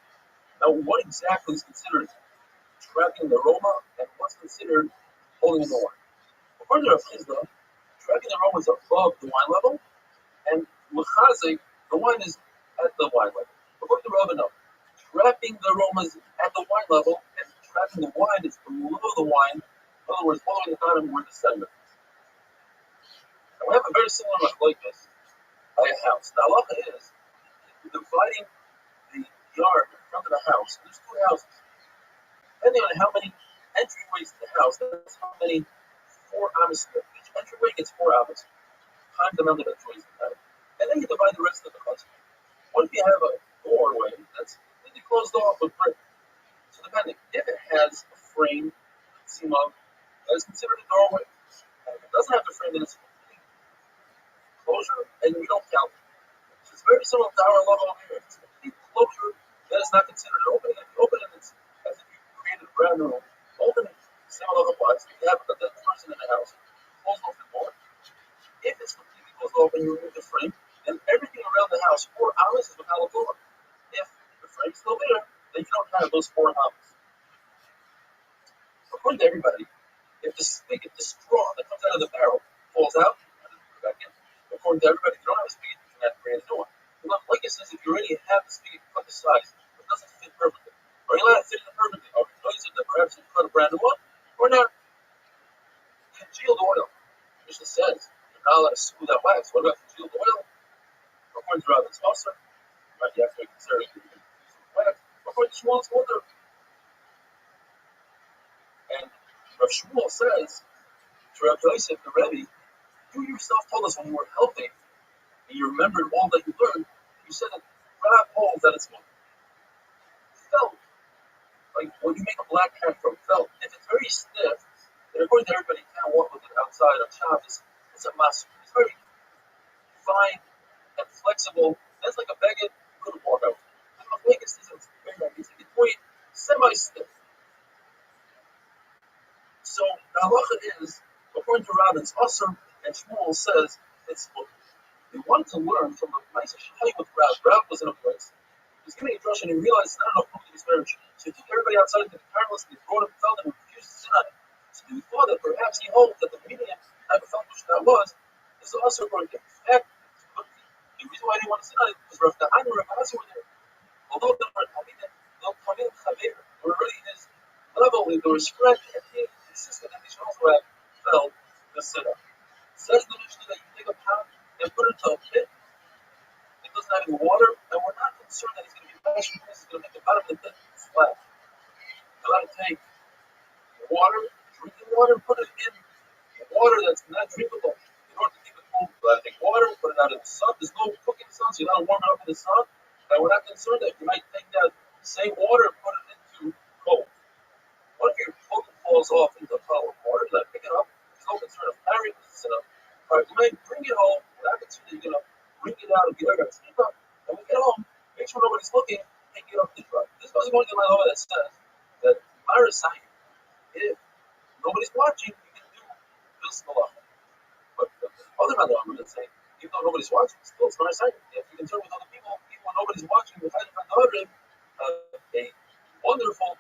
Now, what exactly is considered trapping the aroma, and what's considered holding in the wine? According to Rav Chizda, trapping the aroma is above the wine level, and l'chazik, the wine is at the wine level. According to Rabbi, no. Trapping the aroma is at the wine level, and trapping the wine is below the wine. In other words, following the bottom where the sediment is. And we have a very similar machlokes by a house. The halacha is dividing the yard in front of the house. There's two houses. Depending on how many entryways to the house, that's how many 4 amas. Each entryway gets 4 amas. Times the amount of entryways you have. And then you divide the rest of the house. What if you have a doorway that's closed off with brick? So depending, if it has a frame, simon, that is considered a doorway. And if it doesn't have a frame, then it's a complete closure, and we don't count it. So it's very similar to our level over here. If it's a complete closure, that is not considered an opening. If you open it, it's as if you created a brand new opening. Same level applies. If you have a dead person in the house, close off the door. If it's completely closed off and you remove the frame, then everything around the house, 4 hours is without a door. If the frame's still there, then you don't have those 4 hours. According to everybody, if the spigot, the straw that comes out of the barrel falls out, back in. According to everybody, if you don't have a spigot, you can have to create a new one. Like it says, if you already have the spigot cut the size, it doesn't fit perfectly. Are you allowed to fit it perfectly? Are you noticing that perhaps you cut a brand new one? Or not? Congealed oil. Mishnah says, you're not allowed to smooth out wax. What about congealed oil? According to Rabbi's also, right, you have to consider it wax. According to Shmuel's order. And Rav Shmuel says to Rav Yosef, the Rabbi, you yourself told us when you were healthy and you remembered all that you learned, you said that grab holes that it's felt. Like when you make a black hat from felt, if it's very stiff, then according to everybody, you can't walk with it outside on Shabbos. It's a mask. It's very fine and flexible. That's like a baguette. You couldn't walk out. And the Vegas is very nice. It's like it's semi-stiff. So the halacha is, according to Rabbin's Asr, and Shmuel says it's they wanted to learn from the nice Shai with Rab. Rab was in a place. He was giving a drush and he realized it's not enough food to be marriage. So he took everybody outside of the careless and he brought him felt and refused to sit on it. So he thought that perhaps he hoped that the medium type of felt which that was is also going to get fact. The reason why he didn't want to sit on it was Rav Kahana and Rav Hasi were there. Although they weren't Talmidim, they'll come in chaver, or already his level in the respect, and he insisted that he should also have felt the sitter. Says the Mishnah that you take a pound and put it into a pit, it doesn't have any water, and we're not concerned that he's going to be passionate because he's going to make the bottom of the pit flat. You got to take water, drinking water, and put it in water that's not drinkable. In order to keep it cool, you got to take water, put it out in the sun. There's no cooking in the sun, so you got to warm it up in the sun. And we're not concerned that you might take that same water and put it into cold. What if your clothing falls off into a pile of water? You got to pick it up. There's no concern of carrying this up. All right, you might bring it home. We're not concerned that you're going to bring it out and be like, take it up. And we get home, make sure nobody's looking, take it up to dry. This was going to my law that says that Marasai, if nobody's watching, you can do this malacha. But the other malacha that say, even though nobody's watching, still it's Marasai. If you concern with other people, even when nobody's watching, the fighting from the other, a wonderful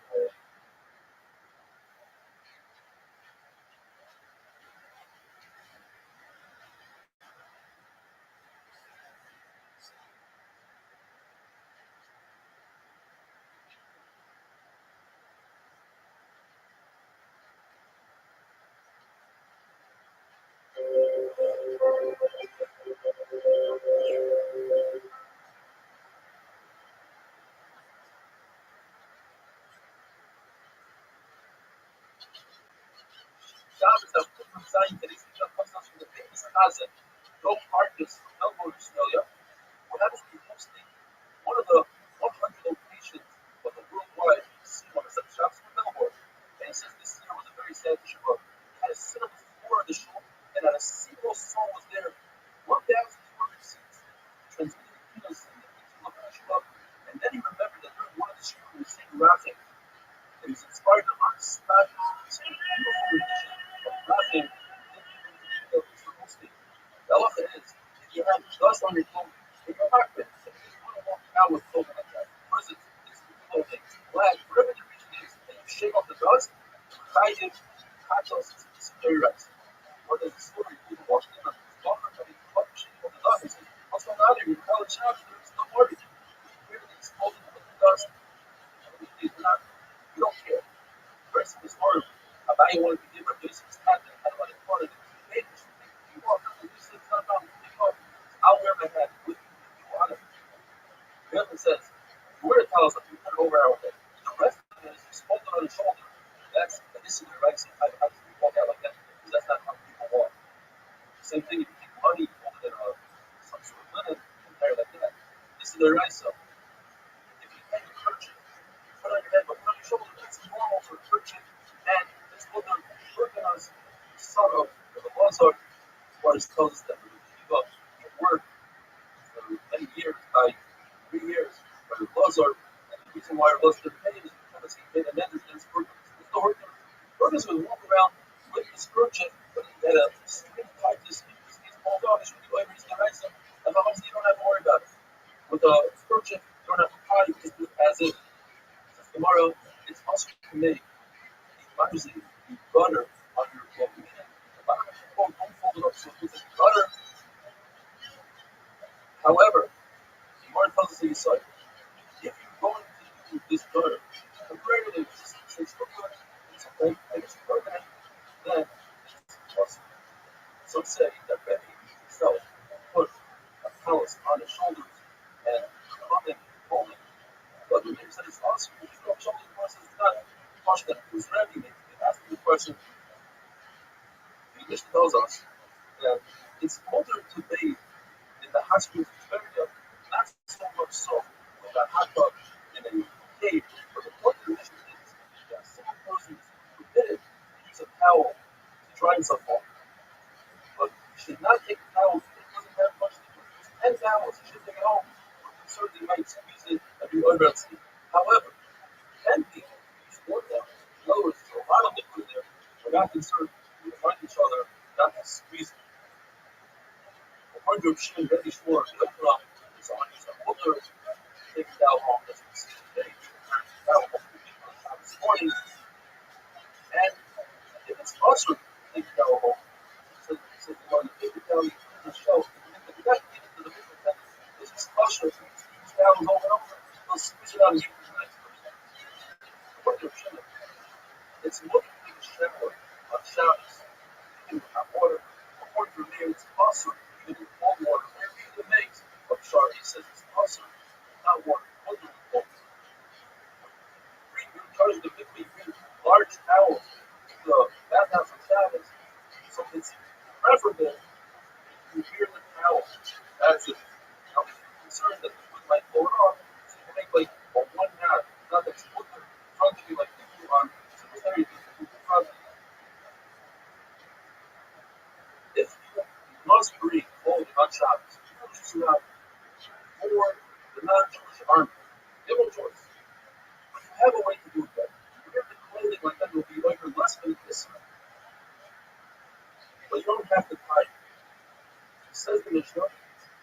job is that from Zion today's teacher comes out from the famous Chazan, no carcass, no more Australia. What happens to be hosting one of the 100 locations of the worldwide one of the shops in Melbourne. And he says this year was a very sad Shabbat. He had a cinema before the show, and not a single soul was there. 1,200 seats. Transmitting kilos in the Shabbat. And then he remembered that during one of the shows, he was saying Rabbi. And he's inspired to understand this beautiful rendition of Rabbi. The halacha is, if you have dust on your clothes, in your pocket, if you want to walk out with clothing like that, first it's clothing, black, whatever the reason is, and you shake off the dust, chayiv, katos, it's very rice. Or there's a story, people watching them, talking about it, shaking off the dust, and say, what's going on here? You're college shops, there's no worry. You're exposing with the dust, you don't care. The rest of the story, about you wanted to give her this, it's not that, kind of like part of it. You walk up and you say, I'll wear my hat with you if you want it. The other says, you wear a towel, so you put it over our head. The rest of it is just hold it on your shoulder. That's initially the right side. I walk out like that because that's not how people walk. Same thing if you take money, hold it in some sort of linen, and carry it like that. This is the right side. If you take a kerchief, you put it on your head, but put it on your shoulder, that's normal for a kerchief. And it's what they're working on is sort of the laws are what it tells us that we keep up at work for many years, 3 years, but the laws are, and the reason why our laws are paid is because he made a message against workers. There's no workers. Workers would walk around with this kerchief, but he had a string tied to his feet, he's pulled off, he's really going to the right side, and obviously you don't have to worry about it. With a kerchief, you don't have to tie, you just do it as if. Tomorrow, it's also made. Obviously, you butter on your clothing. The bottom of your clothes don't fold it up, so it's butter. However, the Gemara tells us inside, if you're going to do this butter, comparatively, since we're good, it's okay, and it's permanent, then it's possible. Some say that Rabbi himself put a palace on his shoulders and come in holding. But the Rebbe said it's awesome. If you don't show the person, it's not much that it was Rabbi. They asked me the question. The Mishnah tells us that it's older to bathe in the hot springs of Tveria, not so much so with a hot tub in a cave, but the point of the Mishnah is that some persons forbidden to use a towel to dry himself off. But you should not take a towel if it doesn't have much to do. Use 10 towels, you should take it home. We're concerned you might squeeze it and be over at sleep. However, 10 people use 4 towels. In other words, there's a lot of liquid there. We're not concerned we find each other, not to squeeze it. According to Rabbi Rabbi Shmuel, the Oprah is on his older, take a towel home, that's what we see today. Towel home this morning. And if it's also take a towel home, so you want to take the towel, you put it on the shelf, and you got to get into the bigger towel. This is kosher. Use towels over and over. They'll squeeze it out and give it to the next person. Actually, I'm concerned that the food might blow it off, so you make like a one half, not that you put in front of you like you do on cemetery, if you must bring clothing on Shabbos, Jews who have more the non-Jewish army, they have no choice. But you have a way to do that. You wear the clothing like that, will be over less than this, but you don't have to tie it. Says the Mishnah,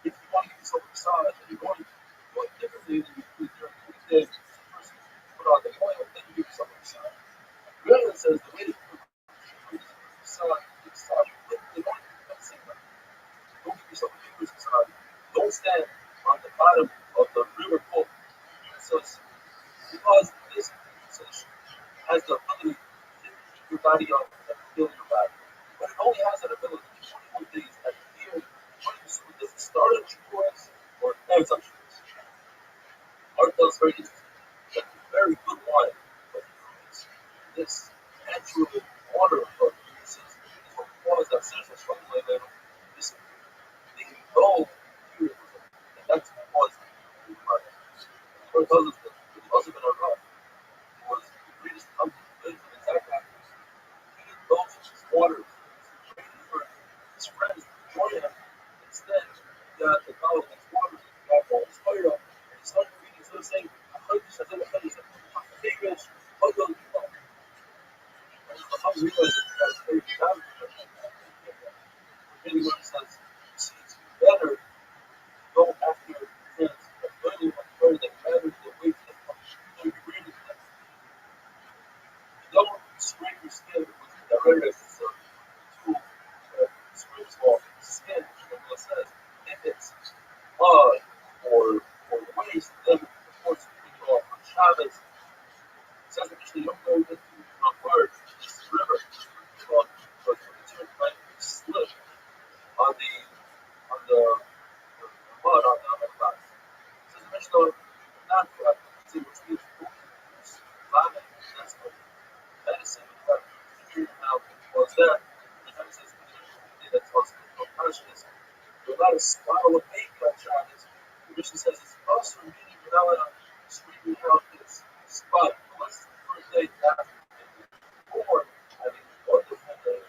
if you want to give yourself a massage and you're going differently than you do during the weekdays, first you put on the oil, then you give yourself a massage. Rambam says the way to do massage, they don't do the same way. Don't give yourself a vigorous massage. Don't stand on the bottom of the river pool. So because this sensation has the ability to keep your body up and heal your body. But it only has that ability for 21 days at the heal. Does it start on Shavuos or it ends on Shavuos? Article is very interesting. That's a very good wine, but it creates this natural water of uses is what caused that central struggle like that. This they can go here, and that's what caused the body. Or it tells us that it was also been a rough. It was the greatest company in exactly. He indulged his waters, waiting for his friends to join him. Instead, he got the power of his waters, he got all his fire up, and he started reading, instead of saying, I'm realizing that that's very bad. Anyone says, it's better go after your friends, but learning what further that matters the way to the function. So you read it, don't scrape your skin with the direct tool that scrapes off skin, which Rabbi says, if it's mud or waste, then of course you can go off on Shabbos. It says actually you don't go into word, this river, but it's right, slip on the mud on the glass. It says Mishnah, not correct, which means vomit, that's what medicine, but now was that, the medicine that tells me no consciousness. You're allowed to swallow a baby on Shabbos. The Mishnah says it's also meaning you're not allowed to scream out this spot unless it's the first day after the baby, or having a wonderful day.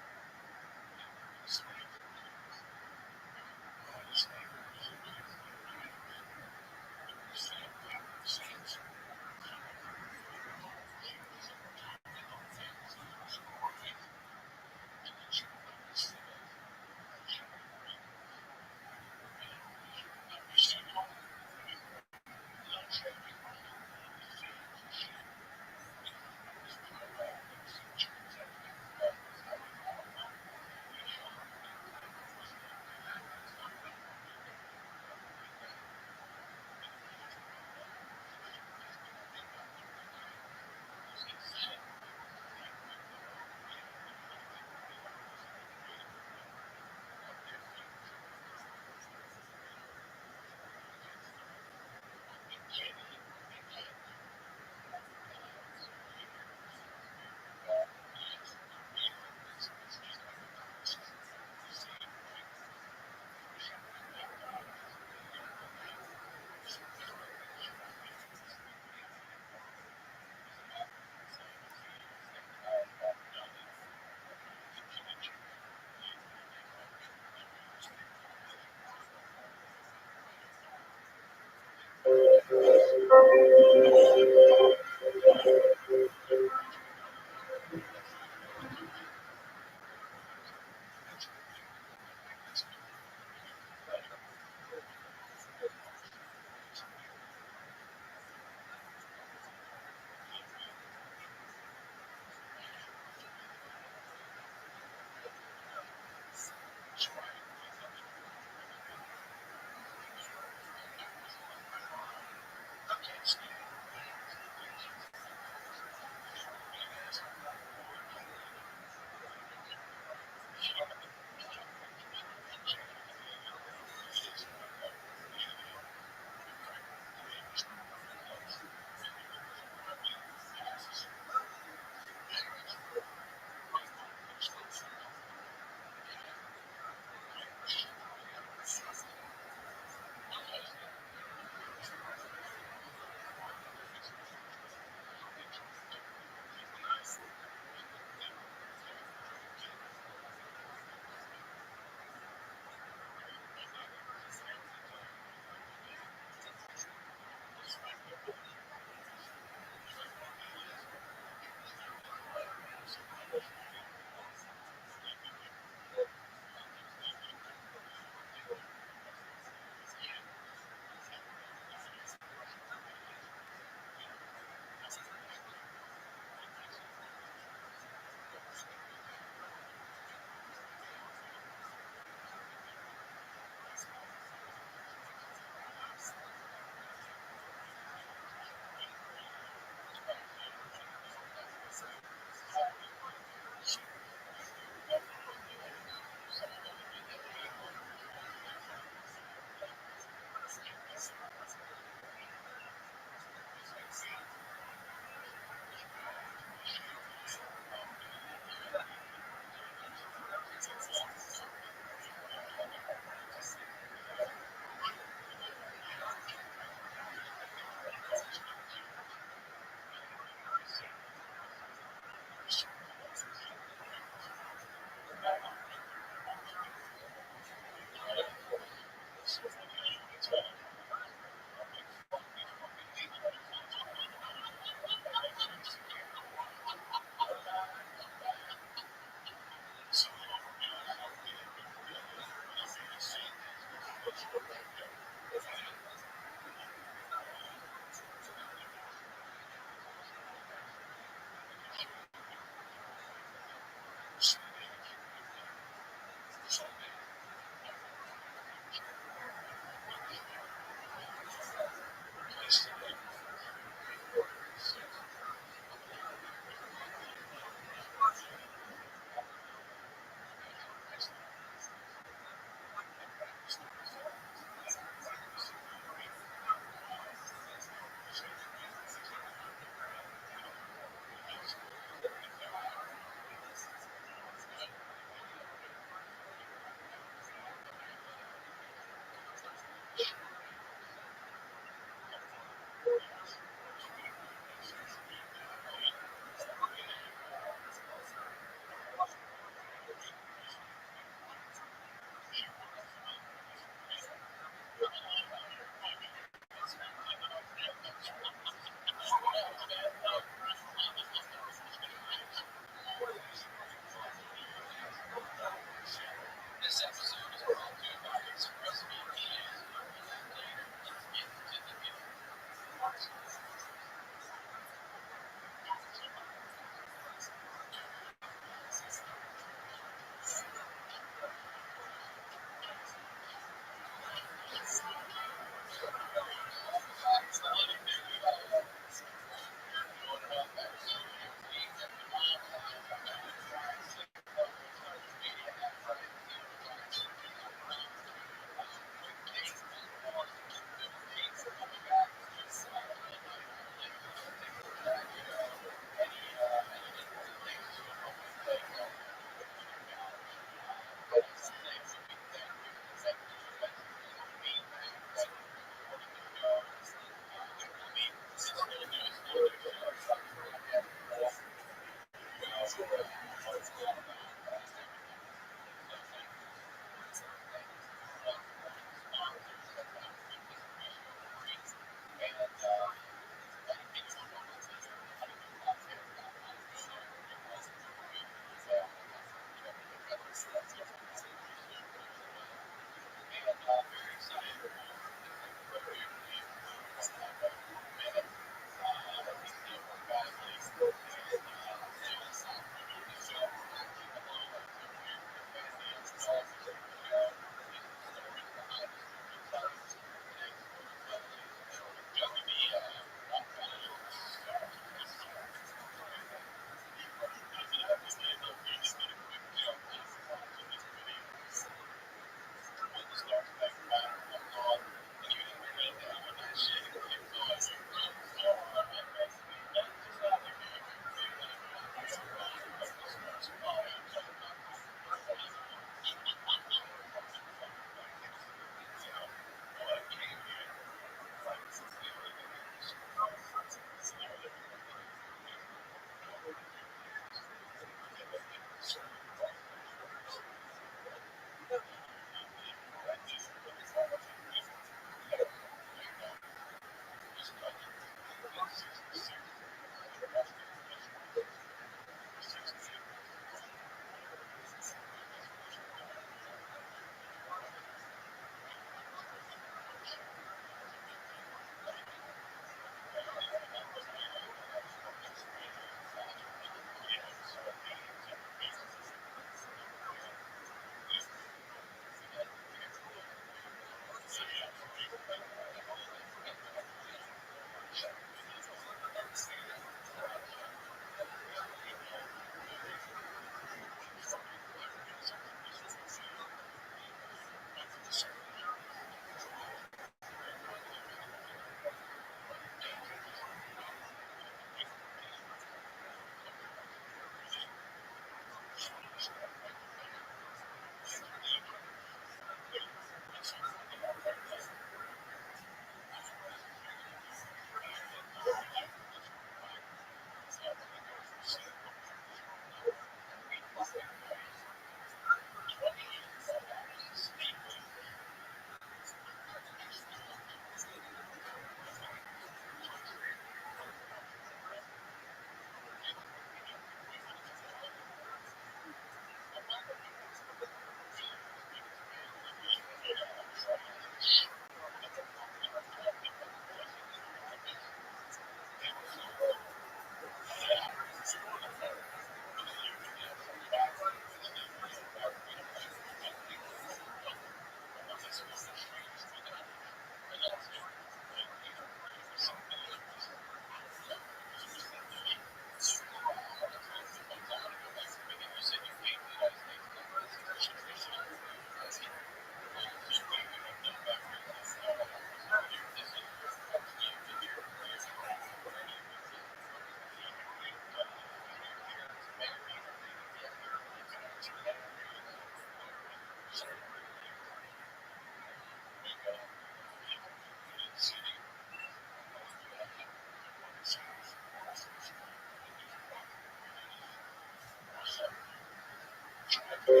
Shabbos,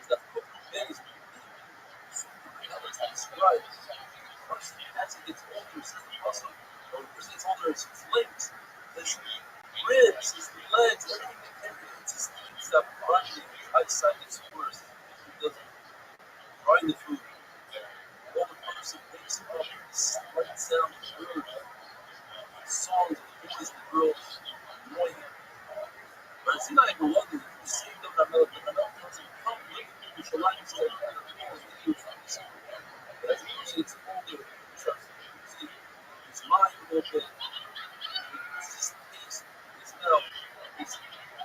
that's what days described. As he gets older, says the Pasuk, or the person gets older, his limbs, his ribs, his legs, everything that carries his things that running, his eyesight gets worse. He doesn't grind the food. All the person wakes up, the slight sound of birds, songs of the boys and the girls, annoy him. But it's not even one thing. You see them, Ramel tells him, come live with me, you shall not use that kind of thing as they do from this. But as the person gets older, he starts to see his mind a little bit, his taste, his smell, his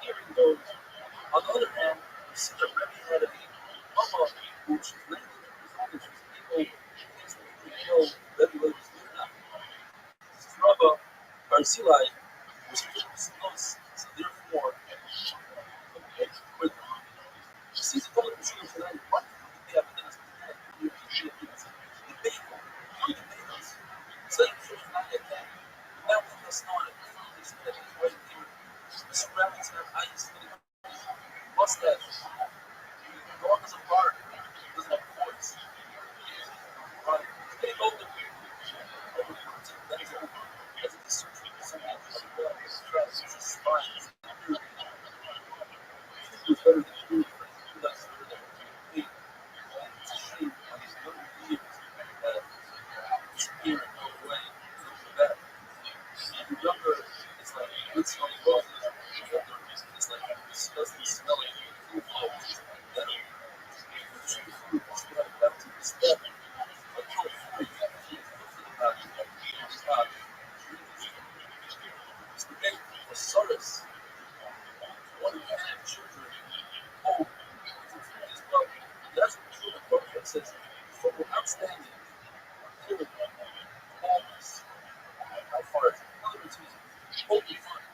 hearing goes. On the other hand, you see that Rabbi had a mama who was 93 years old and she was able, things that people know Rabbi was doing now. This Rabbi, Barzillai, was 50% close, so therefore, with she's going to see tonight, what do they have in us? The bagel, the bagels. So you feel like that. Now with us on it, this is right here. This rabbit's have ice, mustache, dog is a bark, doesn't have voice. Right? They go to that is over. As a surgery, something stress, it's a spine, it's better than food, but that's better than pain. It's a shame on these young years that disappear and go away because of that. The younger, it's like good smelling roses. The older, it's like disgusting smelling food flows. That cheap food is going back to the step until 40. It's the day for Sardis. One of the children home. Well, that's what the prophet says. For outstanding, clear, boldness, how far is it? In other words, he's open front.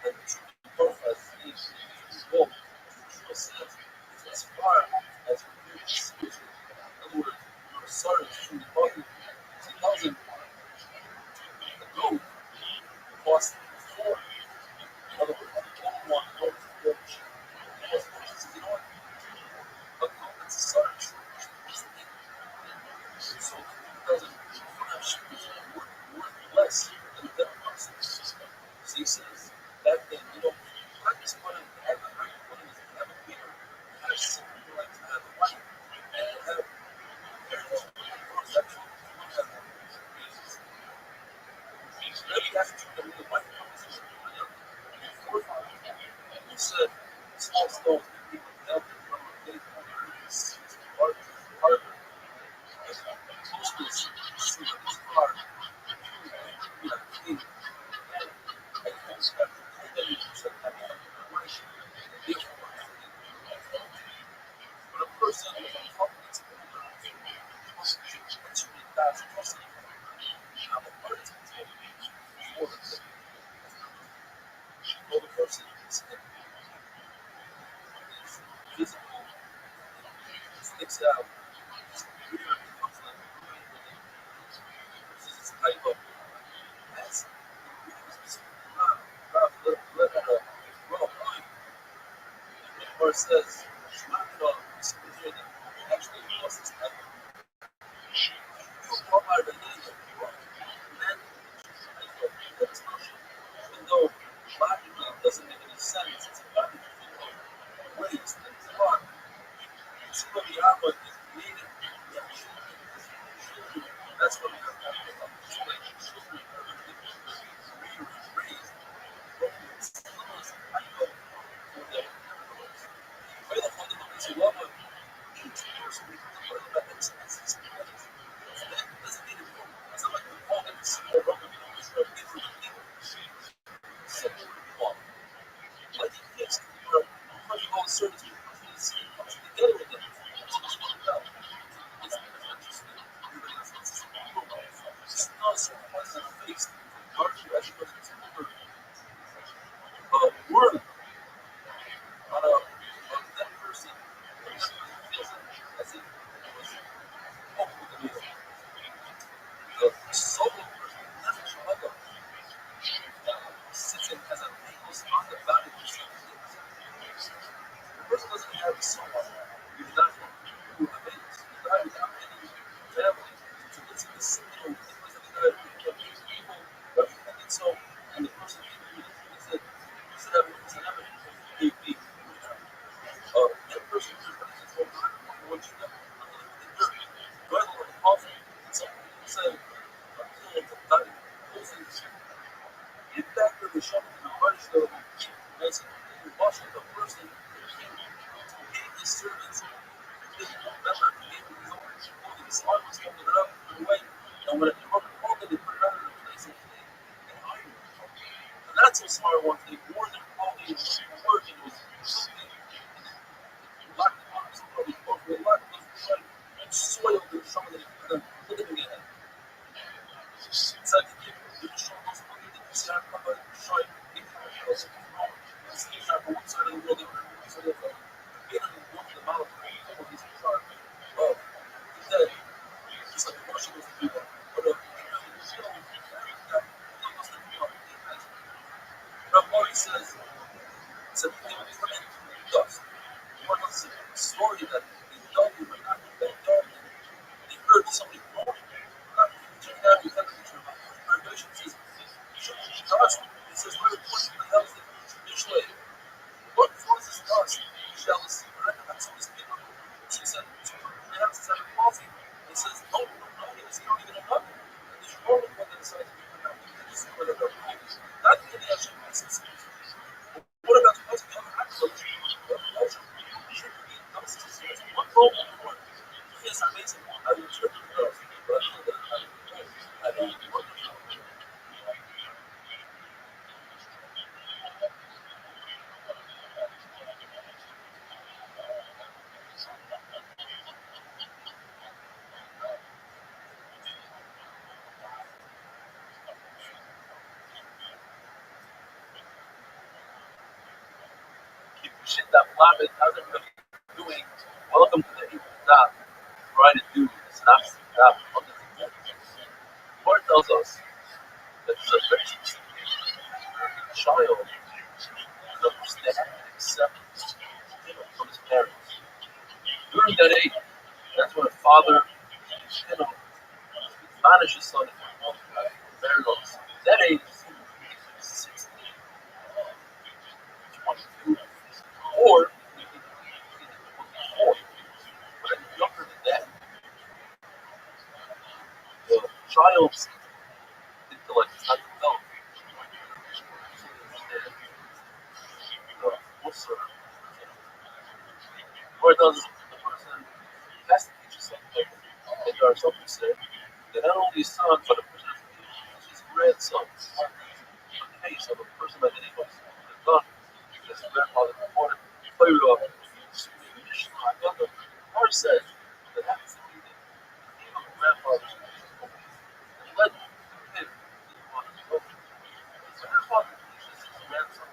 And the truth of the prophet is bold. The truth says it's as far as compared to spiritual. In other words, your son is truly talking. He tells him the goat costs 4. In other words, the goat one goat is 4 sheep. He says, you know what? A goat that's a son is so he doesn't have sheep is worth less than a dead person. So he says that thing, not just put it have a right, put it have a beer, have something you like to have a wife, and have marriage, sexual, have really has to do with the wife proposition. You said small stones that people help from a big it's hard, harder. Closeness, see that it's hard. You have to think. I think that you should have a wife. But a person who's on top of this, that's really bad. I'm a part of the other person is physical, sticks out, it's weird, it comes like this type of that's let well point. Or it says, actually was this type of even though logically it doesn't make any sense, it's a logical ways that it's fun. See what we have is created. That's what we have to have about this way. Children are raised. I know for them. Way the fundamental is love of each person. That doesn't mean it's not like we call them to see the rubber. It's for different people. Simple one. Like it fixed. How you go certain people comes together with them. That's what it's about. It's not just it's not so much the face. Largely, as much as word on that person. As it was Rabbi says, they will come into dust. What was the story that they dug him and not they dug him? They heard somebody growing. Check it out, you have a picture of Revelation says, dust. It says, where the point of the hell is it? What causes dust? Jealousy. Right? That's what these people. She said, they have to have a coffee. He says, no, it's not even a nothing. And there's only one that decides to become out. This is what they're doing. Not the actual essence. What about the husband? The other actions? Should be dust. What role for it? Yes, amazing. I will interpret dust, but I feel that I don't work. Keep your shit that flabby. How's everybody doing? Welcome to the Dot. Trying to do is not stop. The Lord tells us that there's a very specific child that understands and accepts from his parents. During that age, that's when a father, admonishes his son very well. That age is 16, 22, or even 24. But younger than that, the child's intellect is not developed. Lord does the person has to teach us something. And there are some who say that not only his son, but a person has to teach his grandson. The case of a person by the name of Rabbi, his grandfather reported, Lord said that happens to be the name of the grandfather's and led him to one of his own. The grandfather teaches his grandson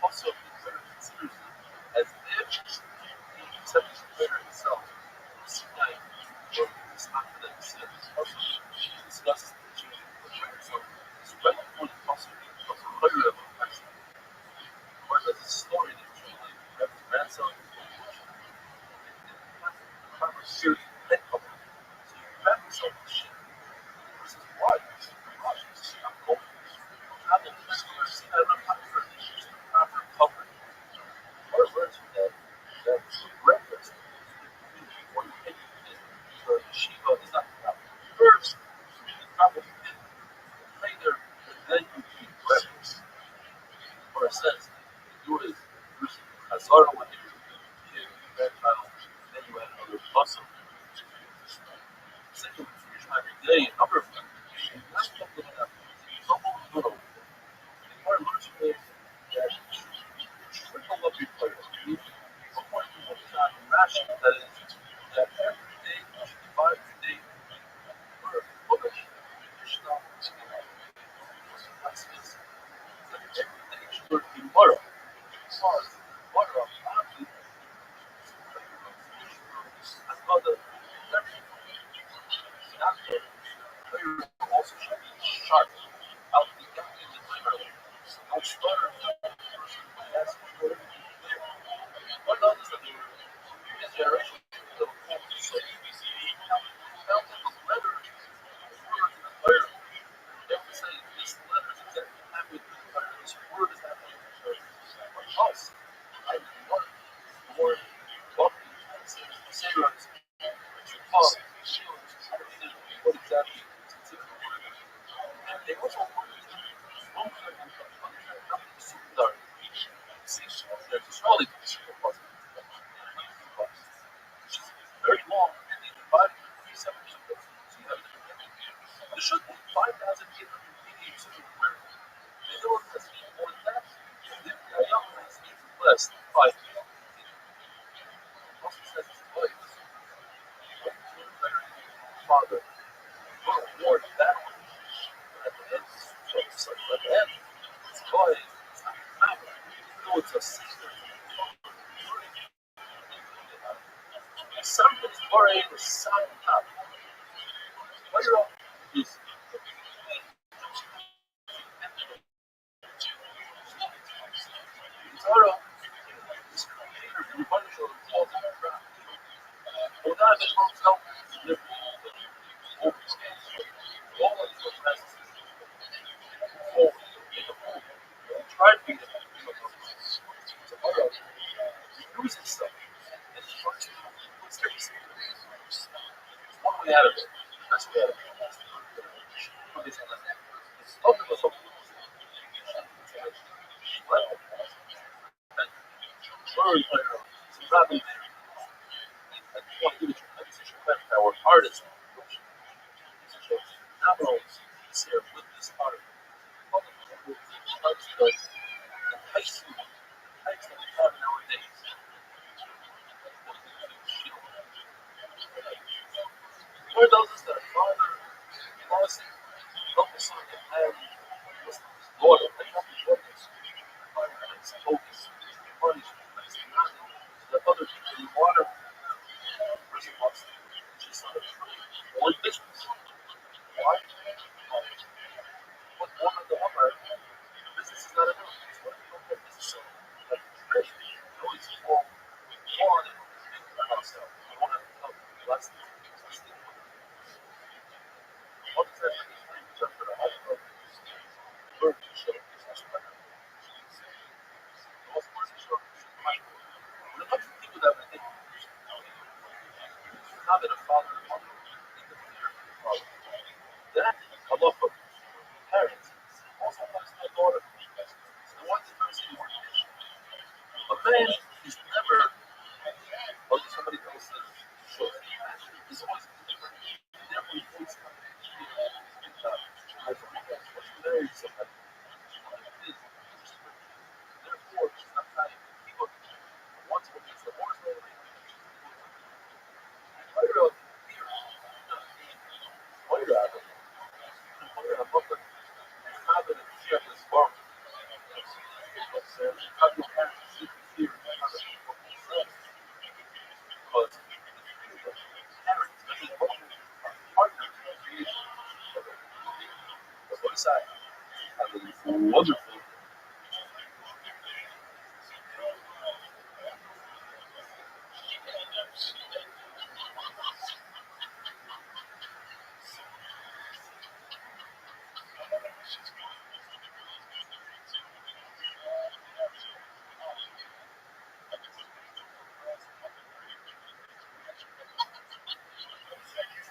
also considers it as if he accepts the prayer himself. Tonight, or his confidence and also discusses the teaching of the prayer. So it's right before the possibility of a prayer of affection. Or there's a story that usually have his grandson have a serious head cover. So you grab yourself the shit. This is why. I'm going. I'm the first one I've seen. I don't have to proper covering. Or learns from that breakfast before you take it. So Shiva is not proper. First, you proper lay there, and then you eat breakfast. Or a sense, you do it as Hazara when you kid, grandchild, then you add another muscle. Second, you try every day, a number of times. That's what I'm looking at. Double little. The more learns from it, that triple up your player. According to what John rational that is, that every day you should divide your day for other additional lessons. That every day you should learn tomorrow. Because tomorrow, obviously, another level. Not the player also should be sharp. Out the gap in the timer. Don't start as what else is the previous generation of the so now the letter word in the player. They have to say this letter is exactly happening with the player. This word is happening with the player. What else? I want more walking sailors. Paul, what exactly is it? And they also want to secondary. There's surely very long and they divide it into 3 separate units. So you have there should be 5,888 supersquare. The hill has more than that. The diameter is even less than 5 feet. Also says it's light. Father, will award that one. At the end, so at the end, it's light. It's not power. No, it's a sister. Something's worrying with some top. What you're is tried to be the tomorrow. He loses stuff. And he wants to fix it. One way out of it. That's the way out of it. It's open to something. Word player. Rabbi. I just want to give it to our artist. Now, here with this art. Taik's that we have nowadays. Lord tells us that Father lost focus on the man was Lord of the focus. Focus. The other people in water response. She's not a one business. Why? What woman the woman? Business is not enough. It's what you don't get business on. Like treasure. Always more than ourselves. I want to help less than what is that? Just for the whole of learn to show business. Most person show when it comes to people that I think now that a father and mother in the fear of the father. That I love for parents. Also applies to my daughter. The one that comes to more a man is never like somebody else's choice. He's always different. Never replace somebody. What's married somebody? Therefore, she's not trying to keep up. Once when it's the horse lady, wonderful.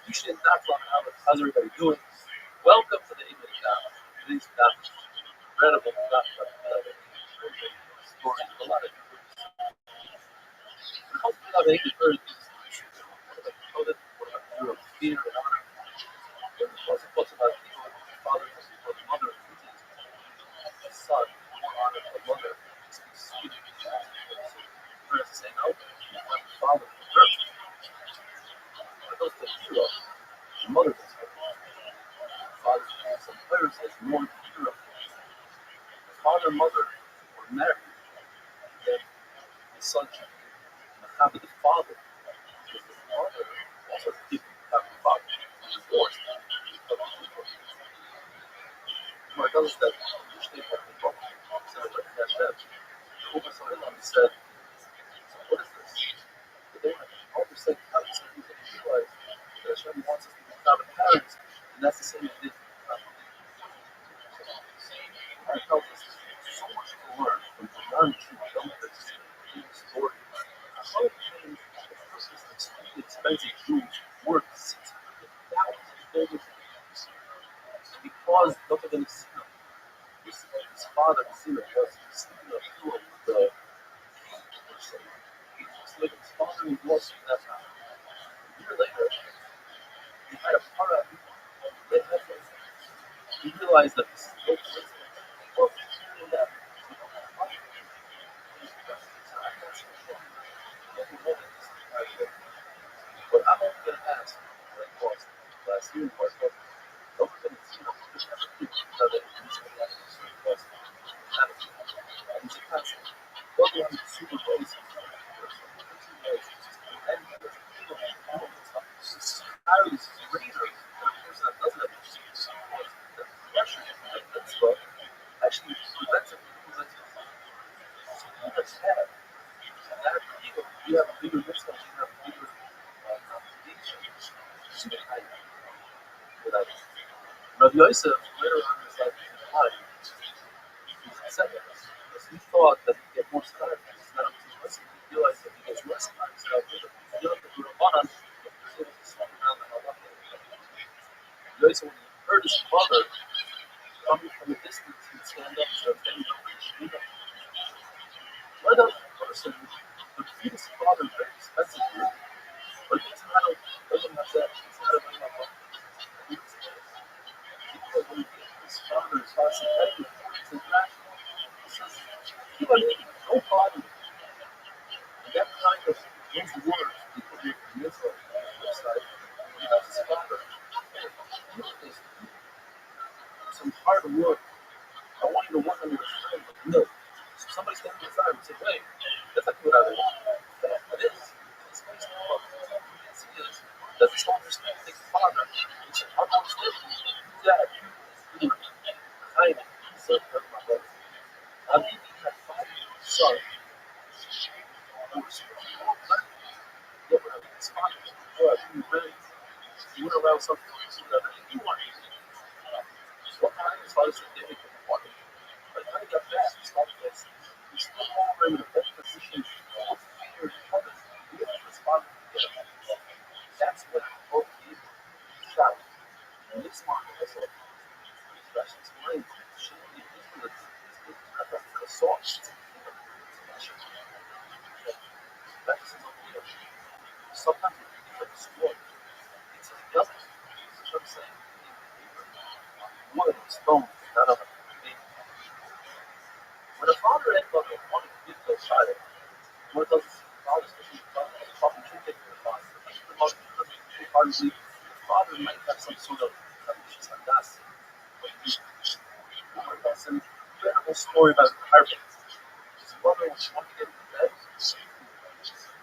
You should not run out. How's everybody doing? Welcome to the English Daf. Today's Daf is incredible. Stories, a lot of different. Hopefully, I think it's very what about Europe, fear, and honor. What's about people, father, mother, the son, honor, the mother, first say no, father, first. But those the hero, the mother, father, some players as more hero. Father, mother were married, then the son should have the father. Because the father also people have the father. Divorced. My brother said, usually have the father. So I looked at that. He said, what is this? But they all of a sudden have to realize that Hashem wants us to become parents, and that's the same as this. It tells us so much to learn from the non-true benefits in the story. How it changed the person's extremely expensive Jews worth $600,000 because not of any sin. His father, Zina, was sleeping with the person. He was like his father and was that time. A year later, he had a para. He realized that this is no coincidence. Well, that but I'm only going to ask, like last year, was over the super basic. Society's greater than a person that doesn't have the pressure that's actually prevents it from that's bad. That you have a bigger risk, you have a bigger complication. Without Rabbi Yosef later on in his life, he said that because he thought that he'd get more time. It's not up to his lesson. He realized that he gets less time. So he looked at the Rabbanan, he was able to slow down the halacha. So when he heard his father coming from a distance, he'd stand up to defend him from the Shemina. Let a person would feed his father very expensively, but he doesn't have that. He's not a man. Because when he gave his father his hospitality, he says, "You are no bother." And that kind of those words, because of the mitzvah website, he has his father. He is some hard work. I want you to work on your strength with milk. So somebody standing beside him and said, "Wait, that's not good out of it." It is. It's based on what he is. That this whole respect takes the father. He said, "I'm going to stay with you. Dad, you I am so hurt my brother. Rabbi had 5 sons who were spiritual. Yeah, but his father was he really he went around something that he wanted to do. One time his father said, "David, you want it." But when he got back, his father was he's still over in the best position for 3 years in heaven. He didn't his father to get him. That's what both gave him shot. And this one also Rashi explains shouldn't be influenced with a source. Sometimes it's like a sword. It's a gun. It's what I'm saying. Wood, stone, not a thing. When a father and mother want to give their child, one does the father, especially the father, the father should take care of the father. The mother doesn't hardly. The father might have some sort of ambitious audacity. One does an incredible story about the harvest. His mother was trying to get into bed,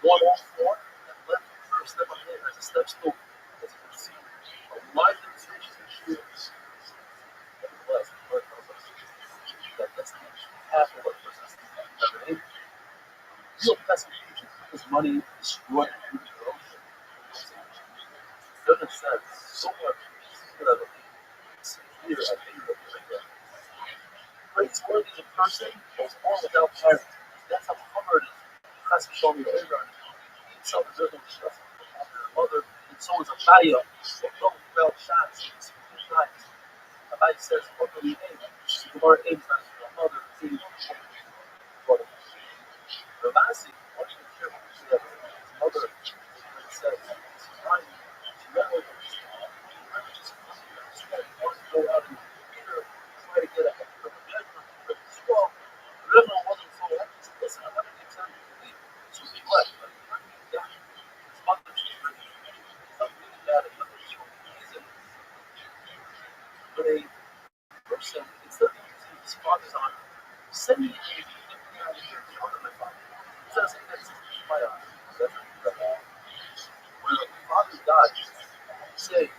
one off floor, and left the first step on it as a step stool. As you can see, a live demonstration of shoes. Nevertheless, the Lord tells us that that's the half of what a person has to do. Real pacification because money destroyed the food of the ocean. It doesn't sense so much that here at the end of the praiseworthy is a person who was born without parents. That's how covered it is. That's showing the over. So there's no trust in the mother, and so is a fire. So don't fell shots. It's nice. The Bible says, "What do you aim?" The word aim is not the mother. Rabbi, what do you care what his mother says? It's fine. She never just wants to go out and try to get a head from the bed. Well, the river wasn't so happy. So listen, I want to get time to leave. So he left. But yeah, his mother was really, something really bad. And nothing was so easy. But a person, instead of using his father's honor, sending him out of here to honor my father. He says, that's my honor. When the father died, say,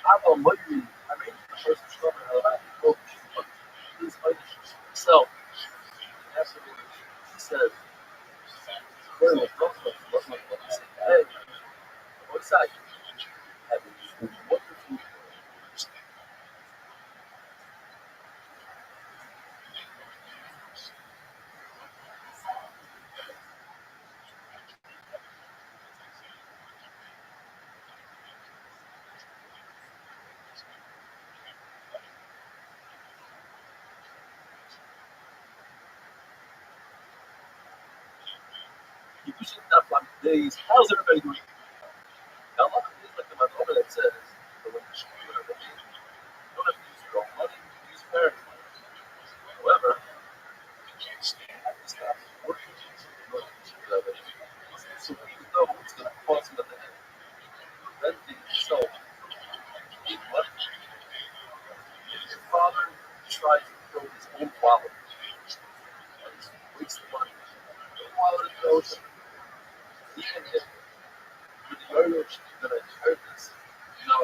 Abba, Mudri, I made the first trouble in the last book, but please fight himself. Afterwards, he said, where was Brooklyn? He said, hey, what's that? Having wonderful. You should not like days. How's everybody doing? Now, luckily, it's like the Madonna that says, that when you shoot whatever, you don't have to use your own money, you use parents' money. However, you can't stand to stop working. So even though it's going to cost him at the end, preventing himself being left, if your father tries to throw his own wallet, and he's wasting money, the wallet goes, even if with the urge that I heard this, now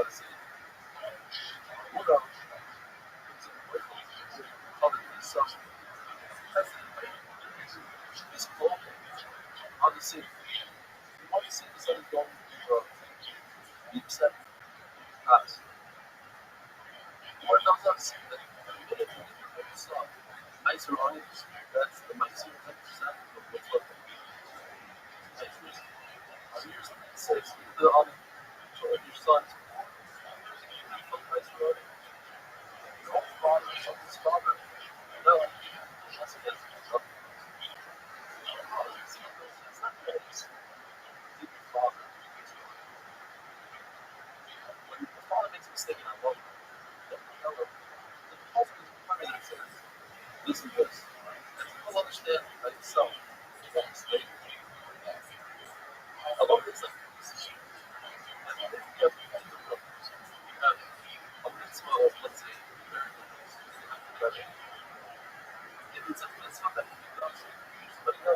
will understand by itself what mistake. I love this like this. And I think we have a mitzvah of, let's say, but it's a mitzvah that he does. But it's a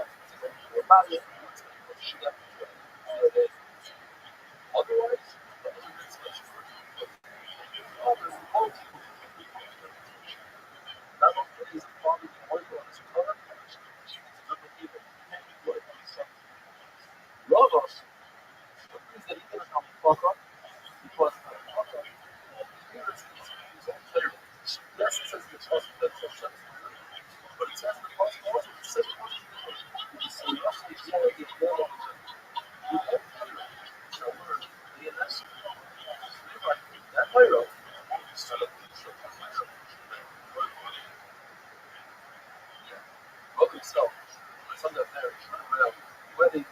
Rabbi, otherwise, the other mitzvahs all the quality not only is the quality more on his color, it's not even more on his son. Logos, the things that he didn't have to fuck up, because yes, it says the trust that Hashem, but it says the trust also, it says the trust. So you actually share it with all of them. With every hero, so we're DNS. That hero, so book himself, some of their around wedding,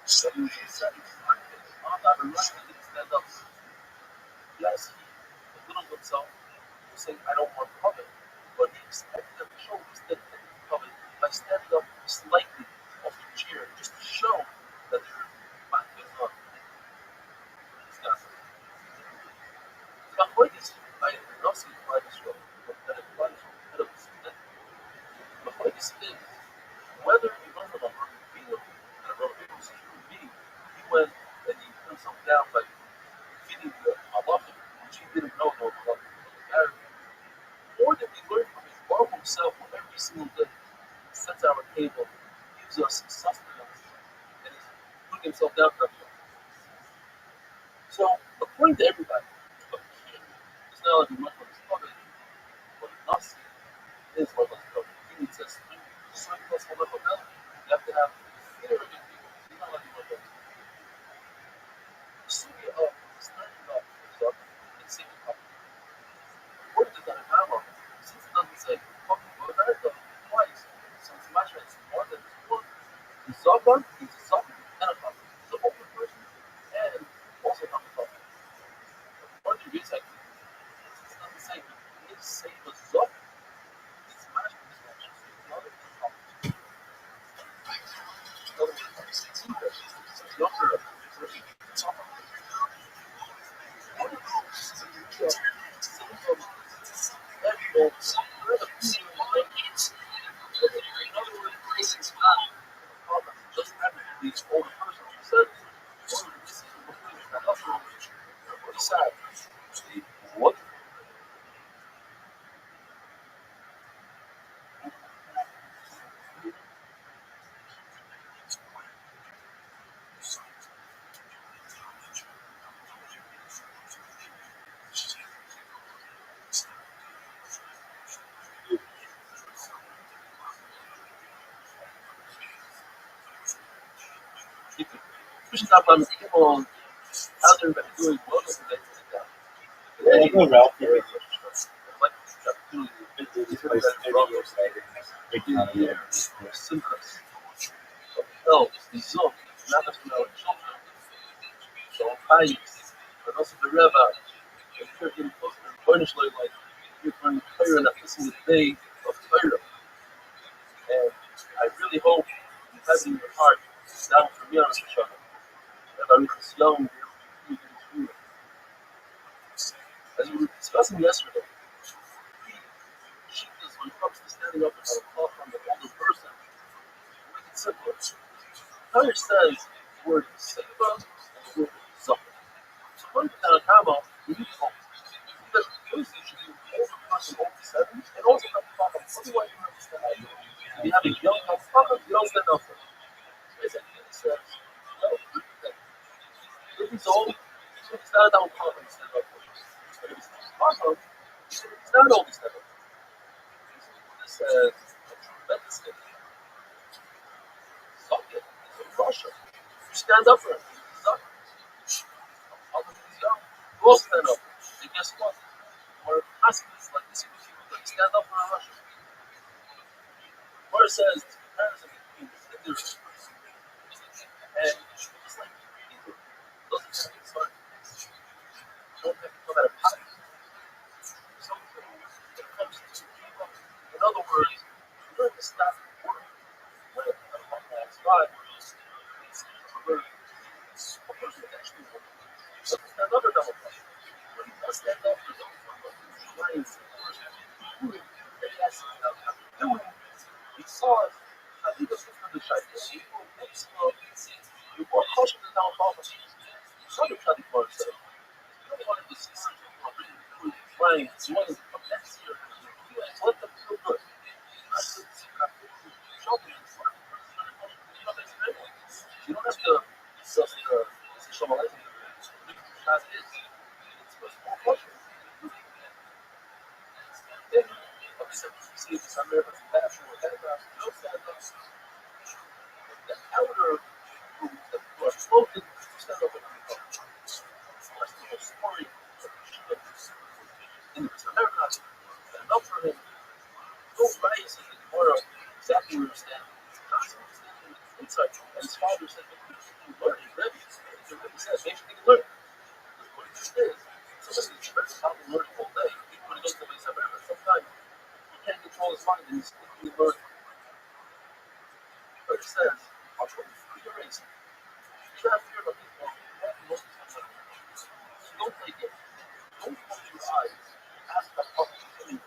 so he said, I'm not going to stand up. Yes, he belittled himself, saying, I don't want covet. But he expected them to show his dedication to covet by standing up slightly off the chair, just to show that they're back to his love. But what is I not see why this show, but that it was a bit of a student. But what is it? Whether he learned about Rabbi and Rabbi was a human being, he went and he put himself down by feeding the halacha, which he didn't know about the halacha. Or that we learn from his Baruch himself who every single day sets our table, gives us sustenance, and is putting himself down for everyone. So, according to everybody, a king is not only much of his covenant, but a nasi is what was covenant. He needs us to do certain plus one level now. You have to have fear of your people. You're not letting one go. The studio of standing up is up and singing up. According to the Haggadah, since it doesn't say fucking go back twice, since Masha is more than one, the Zogan is a Zogan and a Chacham. He's an open person and also not a Chacham. According to this, since it doesn't say he is saying a Zogan, it's Masha is Masha. It's not a Chacham. In other words, it's younger person. It's Chacham. What? Especially not by people out there that are doing well today. Yeah, go Ralph. Yeah. Like the opportunity This place 30 years later, and it's big town here. Simchas of health, Zok, not just for our children, so Taik, but also the Rabbi, and you're getting closer and furnished like you're going to Torah and missing the day of Torah. And I really hope you have it in your heart, down for me on the Shabbat, that I was young, as we were discussing yesterday, Shittas, when it comes to standing up and have a call from the older person, make it simpler. Torah says the word Seiva and the word Zok. So when you have a Kama, you need to because first you should be an older person over 70 and also have a problem. Otherwise, you don't understand. If you have a young problem, you don't stand up for it. So basically, it says, no, if he's old, he's not that problem to stand up for it. But if he's awesome, he's not old to stand up for it. This says, a tremendous thing. Suck it. It's in Russia. You stand up for him. Suck it. Although he's young, you all stand up. And guess what? Or hospitals like this, people that stand up for Russia. Where it says the comparison between the different and it's like people doesn't have to start. Don't have to come out of pocket. Something when it comes to people. In other sauce, I think it's the shite. You want caution to down off. Some of the people say, you don't want to see something really flying. You want to come back to your let them feel good. I said, show me. You don't have to just show my life. As is. It's more culture. Then, see, it's American fashion or the outer group that are spoken stand up and that's the whole story in America. Enough for him. No rights in the Gemara exactly where he stands. Constantly standing inside. And his father said, you learn, he's ready. The Rabbi says, make sure you learn. What he is, somebody expects how to learn all day. Even when he goes to the America, sometimes he can't control his mind and he's quickly learning. But it says, I'll show you three reasons. You have fear of people. Don't take it. Don't close your eyes. Ask that public opinion.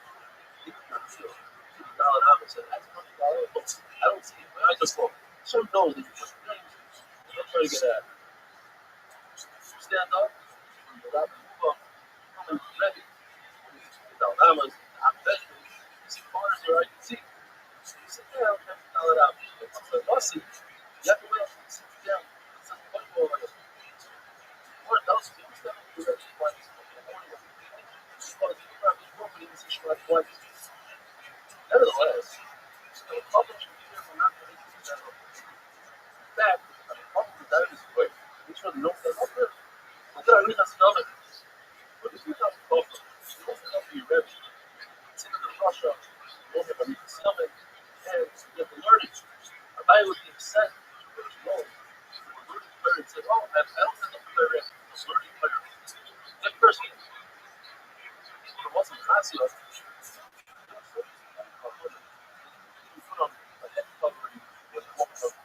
If you're sure, valid opposite. That's $100. I don't see it. I just go. Some know that you're just things. Don't try to get at it. Stand up. The Rabbi move up. Come and ready. Without Lamas, I'm vegetables. You see cars there, I can see. You sit down, have to tell it out. It's a bossy. You have to wait until you sit down. It's a funny ball like a what else do you stand up for that twice? Because you probably won't be able to strike twice. Nevertheless, the public should be careful not to make things that up. In fact, the public that is quick. Which one knows that up there? But then I read that stuff. But if you have to go for it, you don't have to be ready. It's in the Russia, you don't have to read the stomach, and you have to learn it. Rabbi would be upset, but you know, the learning player and said, oh, I don't have enough player in. The learning player. That person, it wasn't classy. You put on a head covering with a walk up. The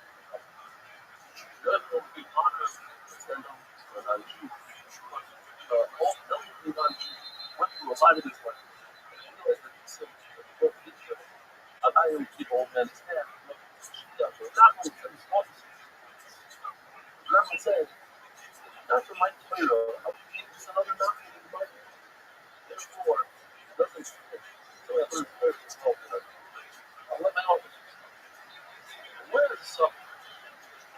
other one would be honored to stand on a non-Jew. All elderly non-Jews went through a lot of these ones. And you realize that these things, that they both did each other. Rabbi would keep old man's hand. Not only for his office. The Rabbi said, not for my Torah, I'll give this another knocking in the Bible. Therefore, nothing to do. So I learned first as well. I'll let my office. Where is the son?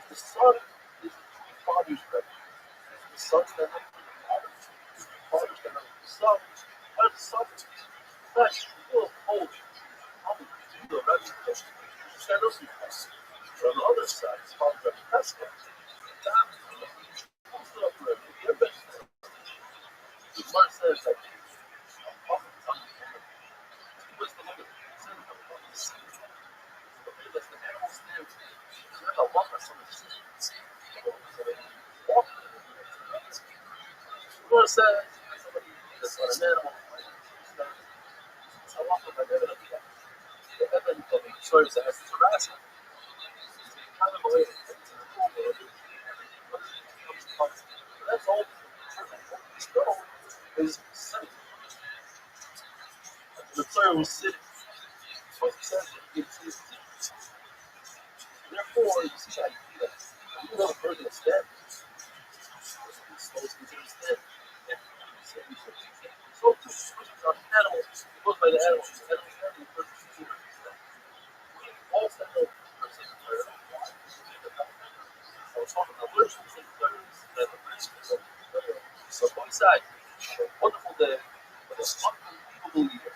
The son is the father's bread. The son stand up for the father. The father stand up for the son. Why does the son? That's real old. I'm going to do the Rabbi stand up for the father. But on the other side, his father Rabbi Pesca. The Gemara says that Lord says somebody that's on an animal. So often I never look at that. The evidence of the stories that has to harass him. Kind of away. That's all. Is sitting. The player was sitting. So he says that he gets his position. Therefore, you see how you do that. You know the person is dead. He's supposed to consider dead. So, animals, he goes by the animals. The animals have the person consider dead. We all stand up for the same player. I was talking about which of the same players that the person is up. So, one side, a wonderful day, but it's unbelievable year.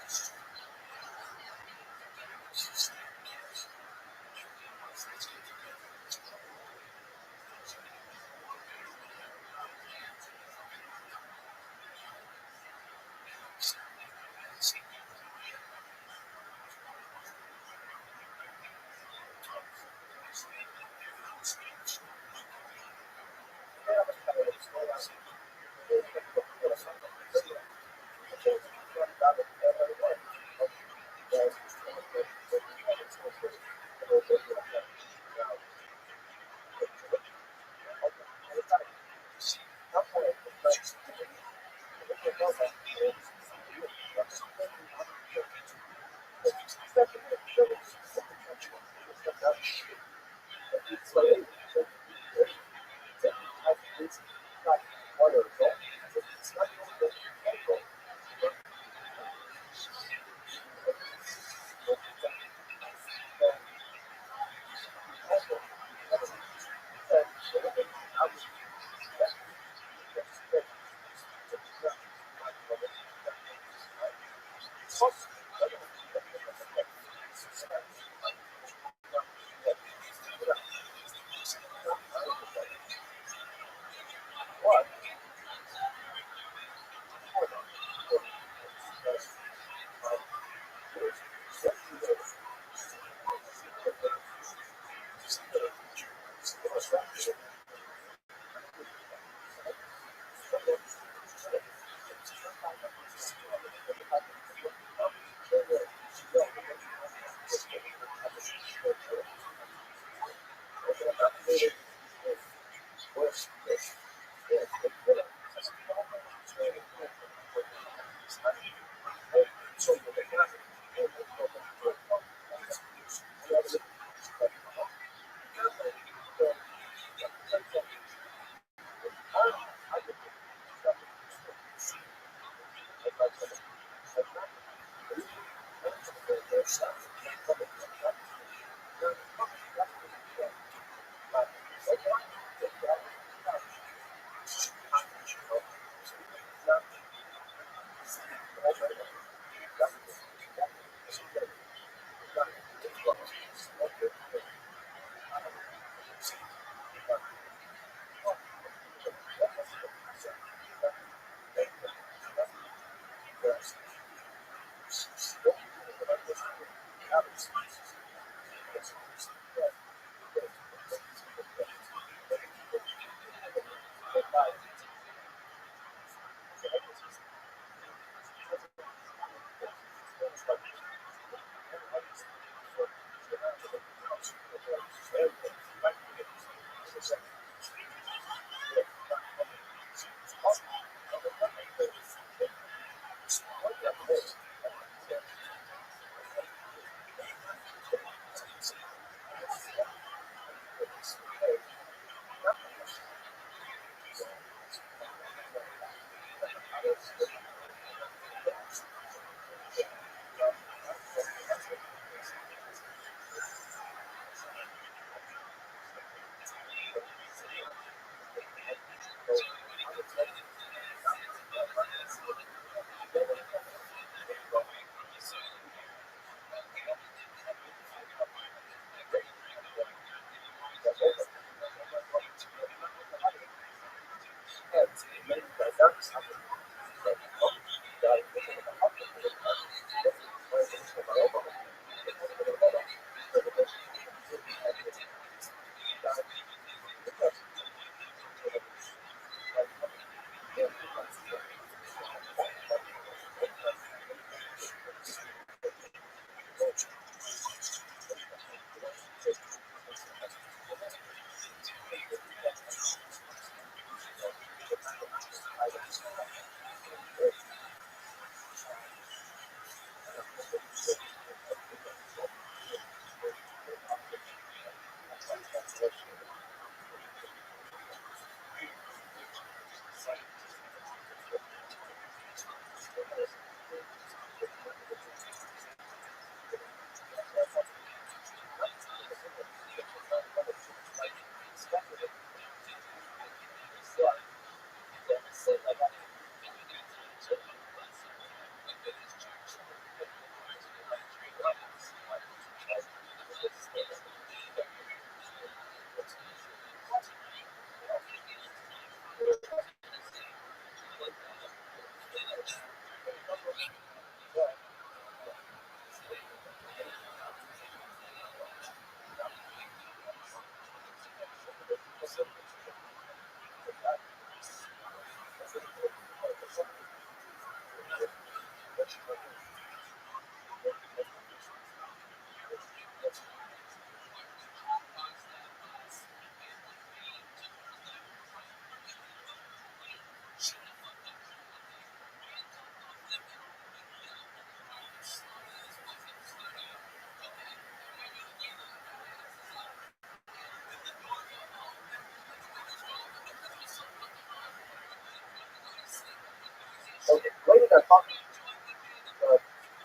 are talking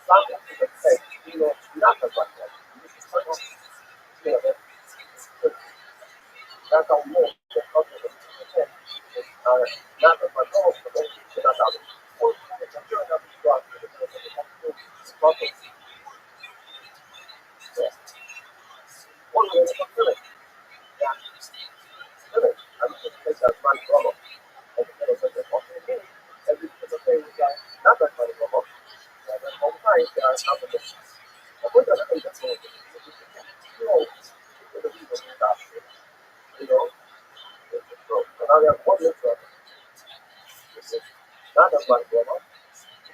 something to the text, not the one that that's how more the culture of the text is not the one of the most not out of or the culture of the God the problem. One way to fulfill it. Yeah, fulfill it. I'm just going to one problem. And the middle of the okay, every single thing we got not that one problem. And then all the time there are competitions. And we're going to end up doing it. You know, the people who got it, you know, so now we have one literal. This is not that one problem.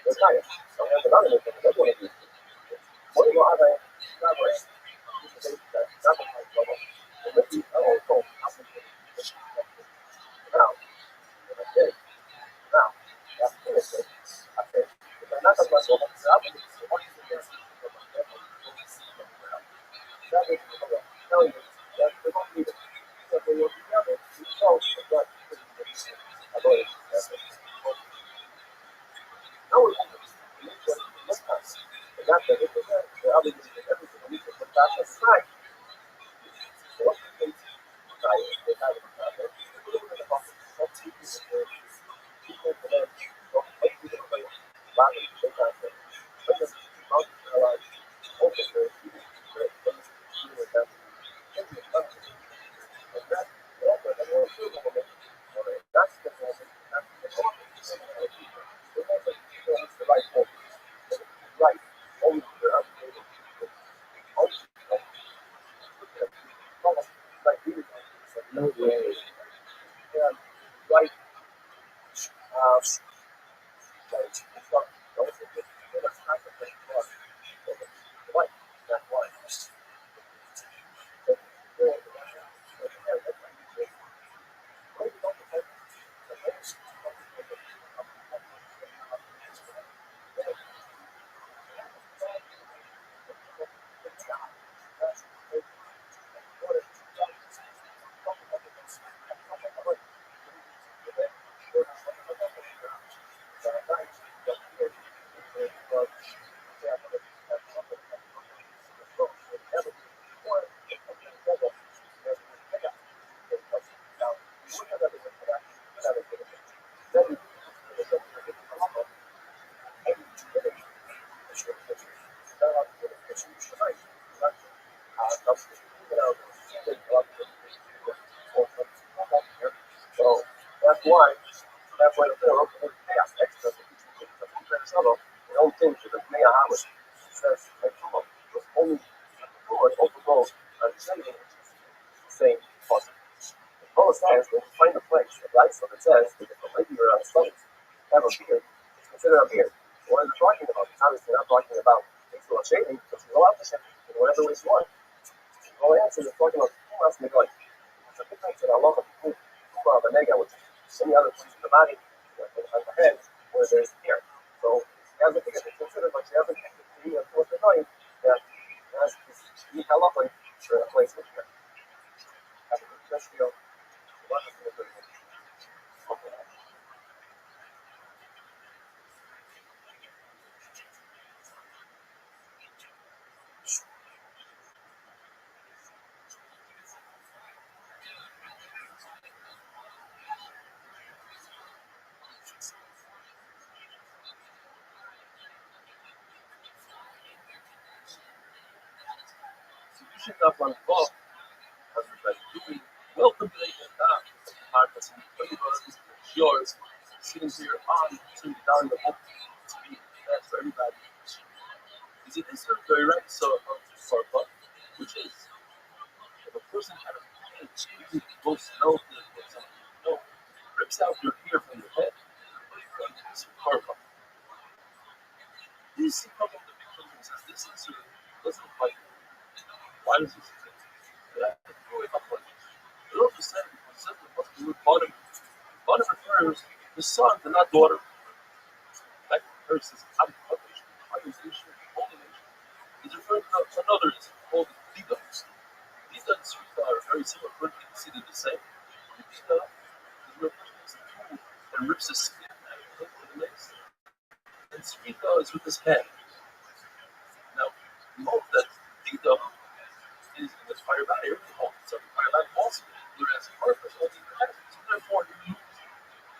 It's not. So we have another literal. That's one of these. What do you have a not right? This is not that one problem. And this is also now. Okay. Now, that's finished. I said, if another one problem, what is the best? That is tell you that they don't need it. Because they will together to show what I believe. Now we're going to this time. And that's the other thing that every single week is put back aside. So what's the thing? They have it aside. People for them, don't make people play. Lack of they have to. But the mountains are like, open there, even with them. And that's the more approval of it. That's the moment. That's the moment. It's the right moment. Right. Always the updated. Like we no way. Yeah. Right. Right. That's why. So that's why the bill chaos extra the whole thing to the mayor Howard says that was only overrode and saying possible. Paul says when you find a place, the rights of it says that if a lady or a slave have a beard, it's considered a beard. What are they talking about? Obviously not talking about sexual shaving, because you go out to shave in whatever way you want. Well, answer is talking about who else may like. It's a difference in a lot of people of the nega, which is any other place in the body, like on the head, where there's hair. So you have to think of it, consider what you have to be a fourth of nine that has this halachah for a place with hair. Have a good test deal. You should have one book as like doing welcome to the podcast yours sitting here on to down the book to be for everybody. Is it this very right so book, which is if a person had a page using most know rips out your ear from your head, it's a purple. This is probably the big problem says this is doesn't look like why does this exist? It also said because the word bottom refers to son and not daughter. Like verses I'm published, organization, pollination. It's referring to another called Didoms. Didoms are very similar, but considered the same. Dida is referred to as a tool that rips the skin out of the legs. can. Now, we hope that Tito is in the fire battery. We hope it's a fire battery also. There is a purpose, all these things. So therefore,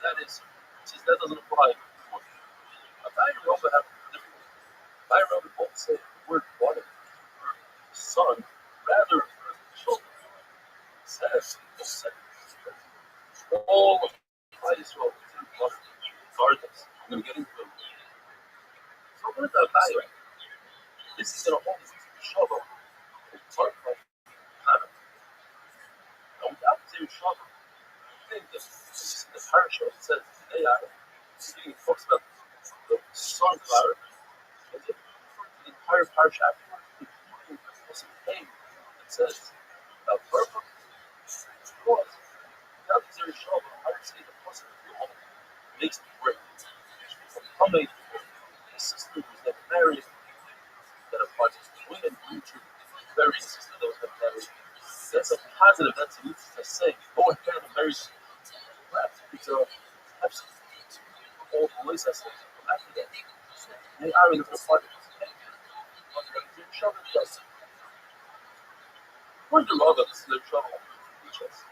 that is, since that doesn't apply, a battery robot have different. Battery robot both say the word water, sun, rather children. Says, all applies to water, gardens. I'm going to get into it. So what is that value? This is going to hold this shovel. It's part of kind of. Now, without the shovel, I think the parasha says they are speaking talks about the sun cloud. The entire parasha including the thing that says about purple was without the shovel, I would say the person who makes it great. How many the sister was never married, that are parts of the women future, very sister that was never married. That's a positive, that's a need to say, go ahead and marry. Perhaps it's a absolute all police as after that. They are in the part of the trouble does. When the love of the trouble teach us.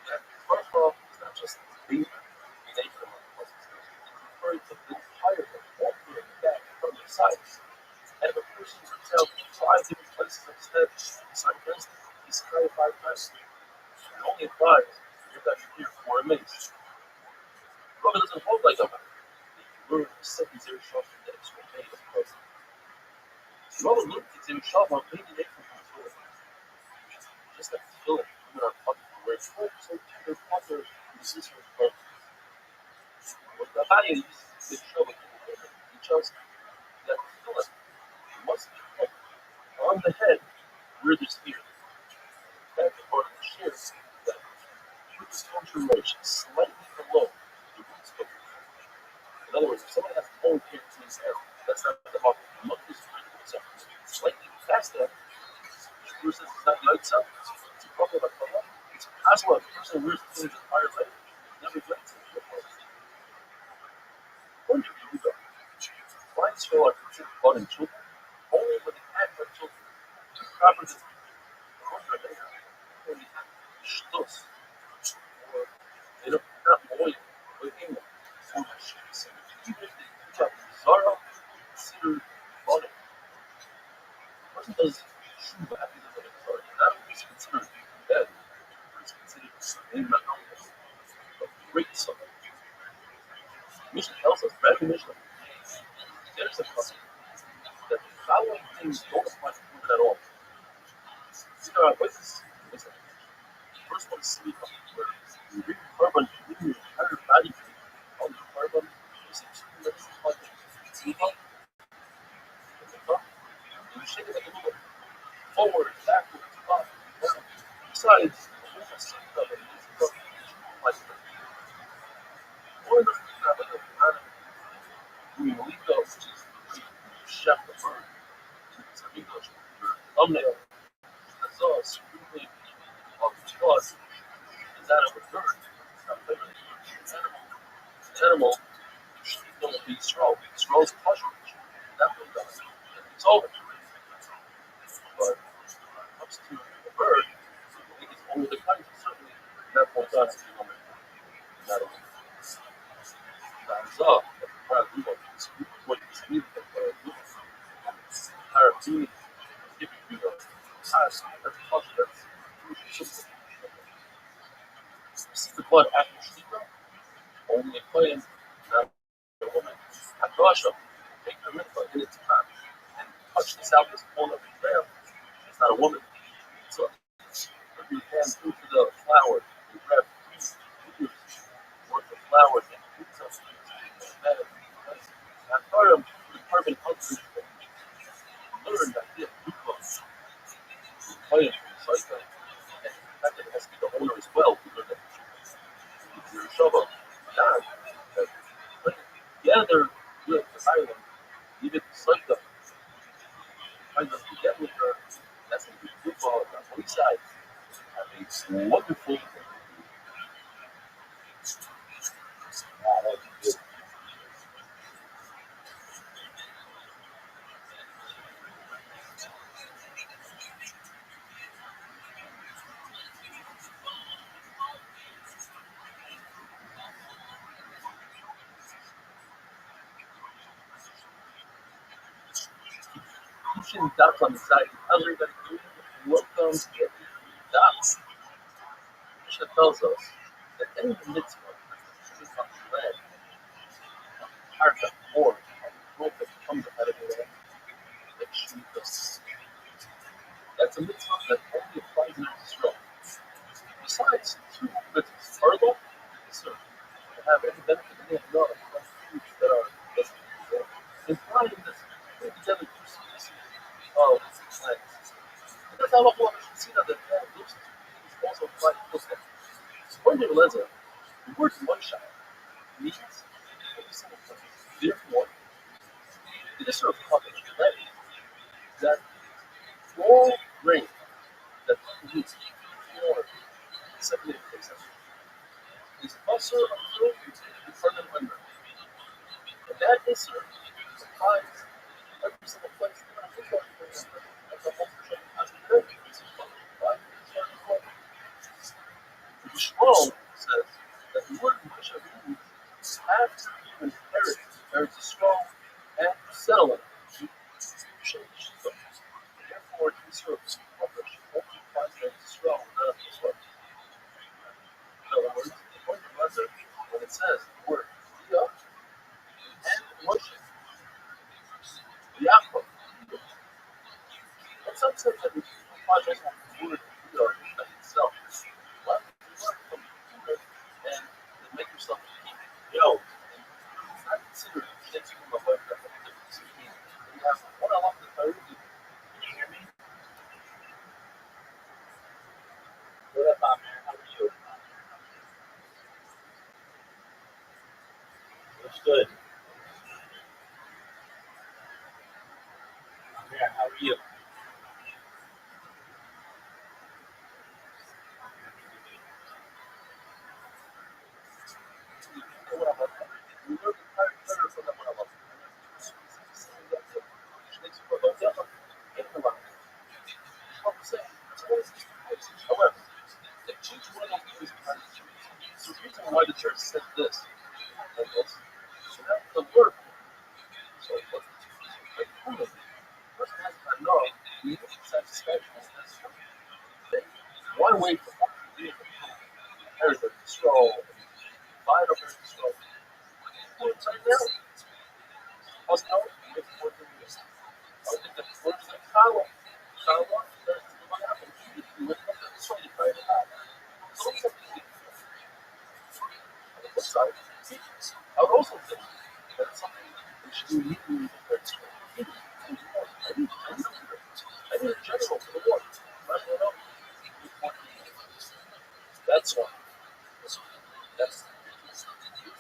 That first of all, it's not just being nature of the referring to the entire all the back from the sides. And if a person can tell 5 different places of his head simultaneously, he's clarified times. It only applies if that you're here for a minute. Brother doesn't hold like a man. Learn the secondary shot from the extra pain of person. Brother looked at him shot on pain and from control. Just like feeling when our fucking where it's home, so their father and sister of God. What the value is the show of each other. That feeling must be put on the head where there's fear. That part of the share that with the contribution slightly below the roots of the in other words, if somebody has bone here to his head, that's not the heart. The look is slightly past that. The person is not the outside. It's a problem about the heart. It's possible that the person wears the things entire life never gets it. When do you go? Clients feel like fun in children only when they act like children. Proper to Schluss. Or they don't not loyal with England. So much. Even if they got Zara considered funny. The person does shoe back into the car. Not only is considered bad, but it's considered in the house. A great son. Mishnah tells us, Rabbi Mishnah, there's a custom that the following things don't apply to women at all. These are our witnesses. Listen. The first one is sleep. Where you read the carbon, you read your entire body on the carbon, there's a 2 minutes of fun. Sleep up, and you shake it like a little bit. Forward, backwards, up, down. Besides, the whole sleep up and it's up. Like that. One of the things that I like about Umiliko, which is the chef the bird. It's a English thumbnail. That's all scrutiny of the blood is that of a bird. It's not literally an animal should don't be strong. Strong's pleasure. That way does. It's over. But when it comes to a bird, I think it's only the kind certainly that point on it's the woman. That is up. That's the part of the woman. It's what it's meaning of the woman. Entire being giving you the size. That's a culture that's crucial. See the blood after sleeping, only a claim that the woman at Russia take the river in its hand and touch the southeast corner of the trail. It's not a woman. So put your hand through to the flower, you grab 3 fingers worth of flowers and put some and part of the carbon culture learn that the glucose claim cycle and the fact that it has to be the owner as well to learn that your shovel. Together with the island, even like the kind of get with her, that's a good football on one side. I mean, wonderful. Pushing.com inside. How's everybody doing? Welcome to Docs. Mishnah tells us that any mitzvah coming from the land, Harka, or growth that comes out of the land, like Shmitas, that's a mitzvah that only applies in Israel. Besides, two mitzvahs, Arlo and Isser, to have any benefit, any of love, foods that are implying this putting together two species of plants. And that's how Allah should see that those two species also apply to Muslim. According to Lezer, the word Moshe means every single place. Therefore, it is sort of published that all grain that produces or separated places is also approved in front of under. And that Isser applies every single place. The Shmuel says that the word Moshe means have to inherit Israel and settle it. Therefore, Israel is published only applies to Israel, not Israel. In other words, according to Lezer, when it says the word Leah and Moshe, Yaakov, in some sense, that it applies also to the word Leah as itself. Well, you learn from the computer and make yourself a king. Yo, I consider things from my life that have a difference in meaning. You have what I love the Taik. Can you hear me? What up, man? How are you? What's good? I'm here. How are you? However, if each one of these so the reason why the church said this and this, so that the word, so what the person has to know the satisfaction of this. Why wait for one to be inherit the scroll, divide over the scroll? It's right now. Also, it's working with I think the words like Kawa. Kawa, that's what happens. You wake up and it's only right out. So it's something on the flip side. I would also think that it's something we should do immediately compared to I need a general for the war. That's why. That's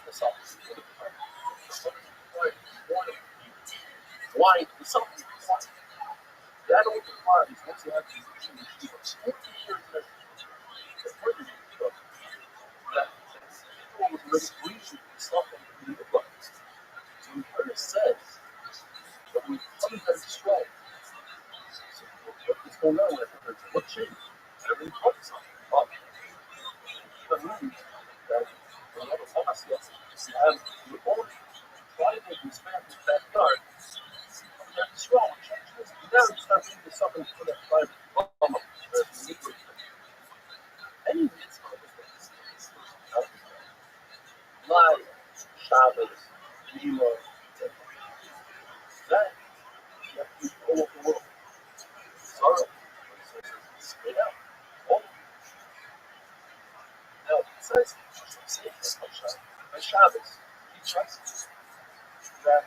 the song. Why? It's something that only applies once you have these 20 years that people would really breach you and stuff and the buttons. So when Curtis says that we come as strong, so what's going on with it? What changed? Everything focus on it. Even movies that when you have a focus, you have your own tribal respect in that yard. That's strong. Now you start reading this up and put that private any mitzvah like Shabbos, Yuma, that you have to go over the world. Sorrow. Straight out. All now, besides saying this on Shabbos, he trusts that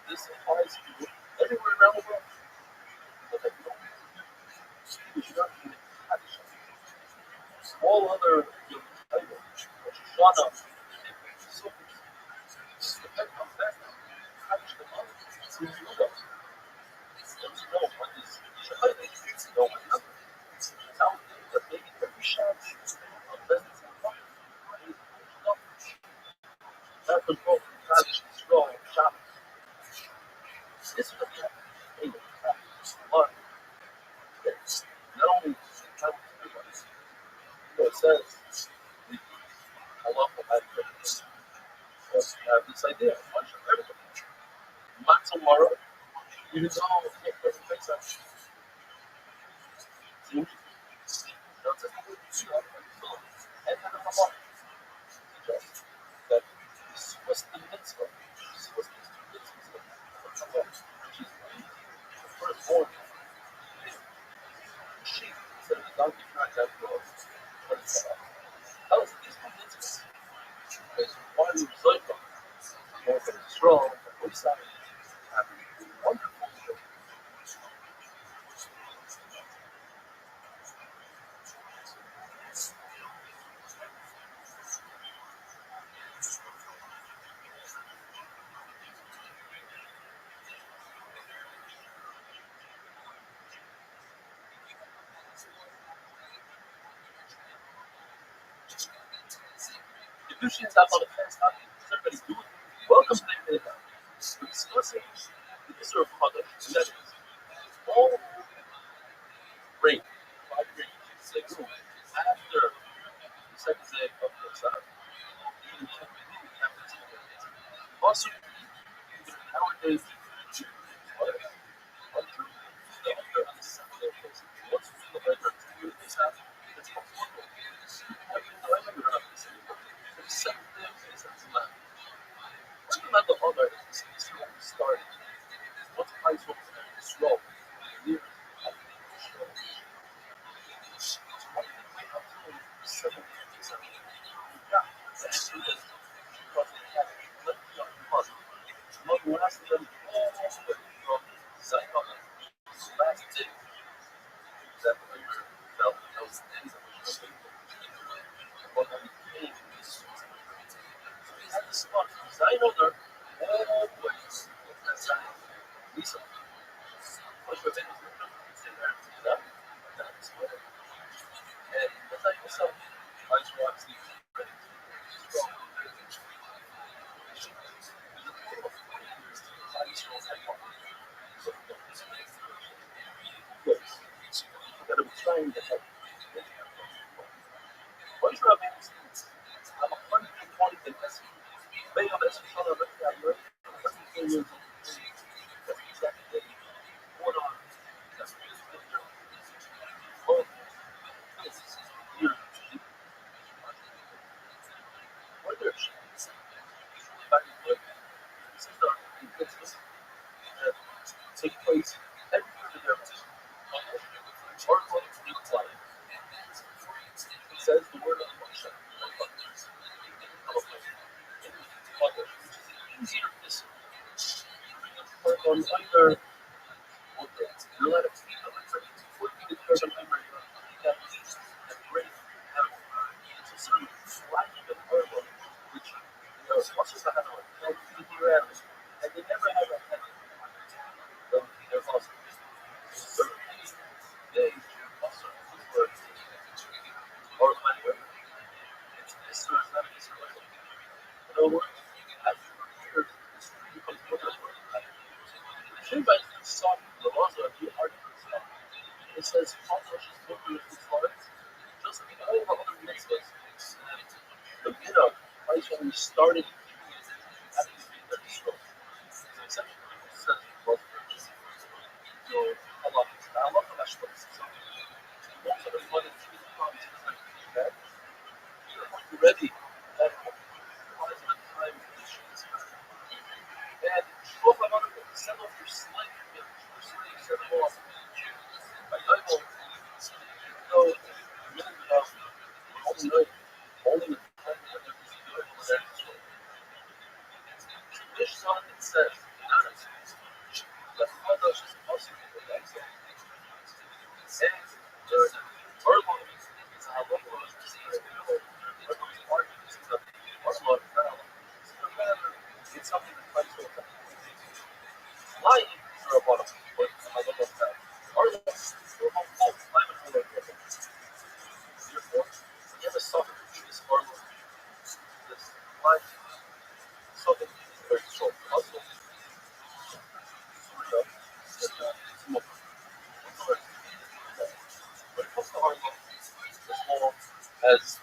this applies to everywhere around the world. But that you don't you don't need all other items, which is shot up, so the pen comes back now. Touch the money. It's easy to go. Don't know what is shahid, you know what nothing. It's how that maybe every shot of business and money. That could go from college to strong shop. This is what you have to but not only how to do this, it says, I love what I do. Have this idea, much of everything. Not tomorrow, even though it makes That was the mitzvah. This was the mitzvah. Which is the firstborn sheep instead of the donkey trying to have growth. But it's that was these two mitzvahs. Because why do you result from? More for the strong, for the side. Wonderful. The Christians have on the fence, everybody's doing it. Welcome to the Minute. We're discussing the Isra of Chadash, and that is all rain, by rain, like after the second day of the Sabbath, even after the second day. Also, nowadays, once we feel better, this happens, it's possible. I remember not the second day, it's left. Think about the other is started. What's price was slow? Years slow. Seven. Yeah, that's it. Because they have let me on fun. Not one of them all the way from Zion. Last day that we felt that was the end of the show. But when we came to this at the spot, Zion all the way. That's Zion. Lisa. What's your name? That is what. And that's like yourself. I just want to see ready. Strong. You gotta be trying to help. What is Rabbi? I'm 120 in this. May of this color of the camera. That's exactly it. Hold on. That's oh, this is here. What are there? This is the business that take place every year in their article of the client. It says the word of Moshe. Easier to listen. But on either you're allowed to feed them what you determine memory that great so some flagging of hormone, which what's just a handle, and they never have a handle. They're awesome. So they also were or anyway. It's this or not this or in other words, after years, this becomes more than one. Everybody saw the laws of the articles. It says publish is looking at these laws, just like all the other mitzvahs. The Gina, right when we started at the stroke. So essentially, it says both versions. So I love this. I love how much this is. Most of the money is really promised like that. You're ready. That requires a time issue. And both of other things, some of your slight set them off. By Bible, so only the time that there is good for that story. This song it says, that Father is possible for that song. And there's a verbal is a level of it's something that fights for that. Lying is a bottom, but I love that. Or the whole climate for therefore, you have a soft this hormone, this life, something very strong. Also, smoke. When it comes to hormone, as well as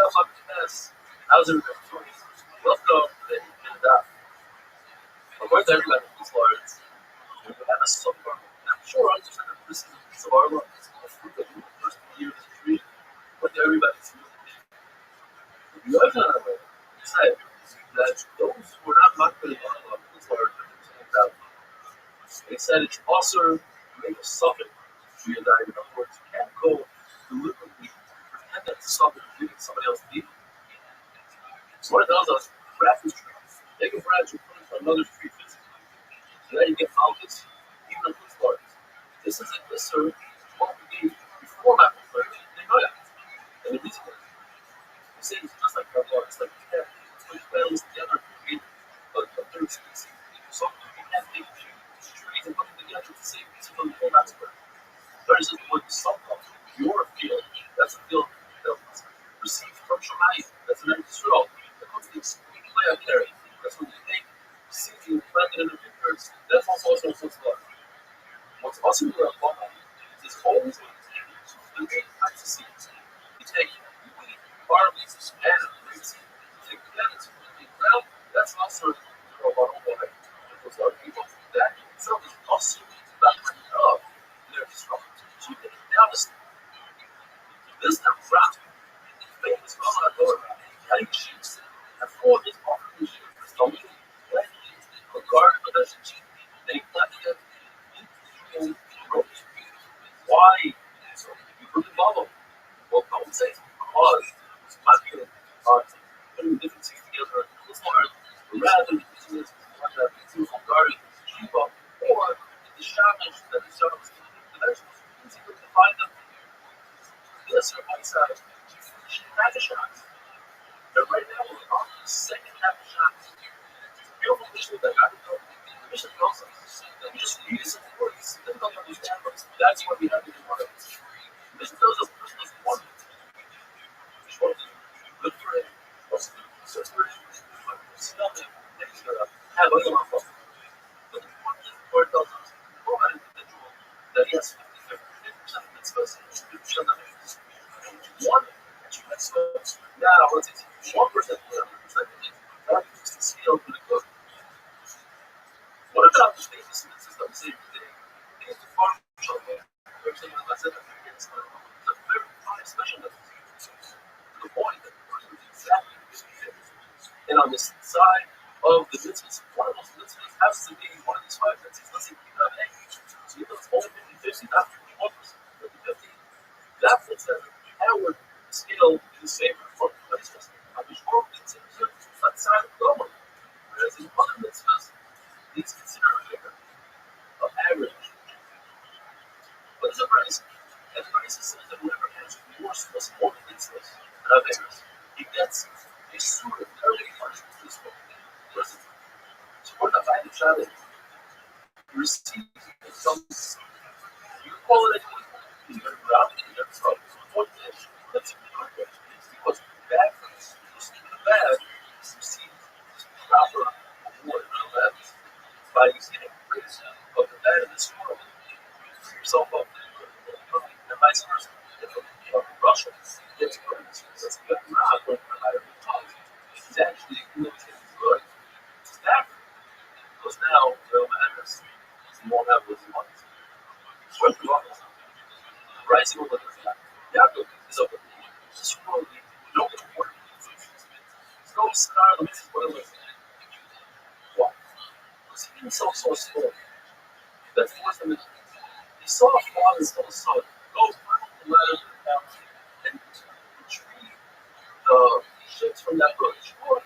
How's everybody doing? Welcome to of course, everybody in Florence. We have a summer. I'm sure I understand that this is our lives. The first year is free, but everybody's the other said that those who are not marketing on Florida, they said it's also make a suffix to your diet. In other words, you can't go deliberately pretend that something is leaving somebody else eat. So what it does is grab this tree, take a branch and put it on another tree physically. So then you get algae, even in food forests. This is a viscer what we gave before macro players, they know that. And the reason is you say it's just like Rabbi, it's like you can't put whales together to create a third species. So you can't take trees and put them together to say it's a little bit that's where. There is a word something, your field, that's a field that was received from Shammai, that's an Israel, that comes to exclude play out there. That's when you take seeds and plant it in the vineyards, that's also love. What's also about Rabbi is always the eight types of seeds. You take wheat, barley, and grapes, you take plants, you take ground, that's also Rabbi. Those are people that itself is also that kind of their disruption. So you take it down the step. This time round, famous Rabbi, Taik sheets, and four of his offering sheets, the only a garden of that sheet, they planted it in rows. Why? So you put the bubble. Well, don't say because it's popular on putting different things together in this part, rather than using this one that beautiful garden, cheaper, or the shamash that is sort of easy to find them. This or one side, she had a shot. But right now, we're on the second half of shots. Beautiful mission that got to go. The mission tells us that we just need some words. Then they'll understand us. That's what we have to do. The mission tells us the person is one. Look for it. Search for it. Smell it. Have other one. But the point is, the word tells us for an individual that he has 50% of its person, 50% of it. One, two mitzvahs. Now, let's say 1% that is the scale for the good. What about the famous mitzvahs that we say every day? Things to farm children. We're saying, as I said, it's a very high special mitzvah. To the point that the person is exactly 50. And on this side of the mitzvahs, one of those mitzvahs has to be one of these five mitzvahs. Let's say you have an so you know it's only 50-50, not 51%, 50-50. That puts them outward scale in favor of the mitzvahs. On the short mitzvahs, outside of the one. Whereas in other mitzvahs, these consider a figure of average. But there's a price. And the price says that whoever has more mitzvahs than others, he gets a sort of early punishment for this book. Listen, support the fight of Shabbat. You receive some, you call it a you get around it, you get from one dish, that's a good one. Because bad things, the bad, you receive proper reward for the bad. By using a praise of the bad in this world, you free yourself up and vice versa. If from Russia gets good, that's a good not going to matter the tongue. It's actually good, good. It's bad. Because now, no matters. You won't have what you want. First of all, rising over the flat. Yaakov is over the year. This world, you don't get work. It's no star limits what it looks like. Why? Because he himself saw a story that forced him to. He saw a father and saw a son go find the ladder to the mountain and retrieve the ships from that boat. Sure,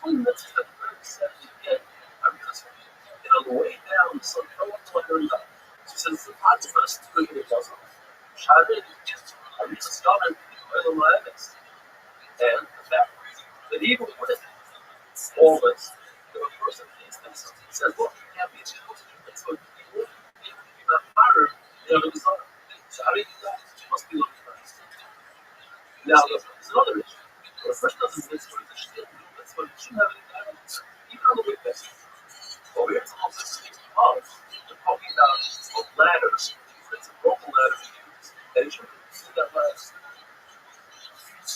one that's the very set to get. I'm just and on the way down, the son fell into a hurry up. She says, the odds of us to it doesn't. Shaded, I reached the scholar in the Miamis. And the fact that even with all this, the person thinks themselves. He says, well, you can't be able to do this, but you wouldn't be able to be that higher than the son. So how do you do that? You must be looking for us. Now, there's another issue. When a person doesn't miss what he should do this, but he shouldn't have any guidance. Even on the way back. Well, here's all this thing of they're talking about ladders. It's a broken ladder. And it shouldn't be that ladder.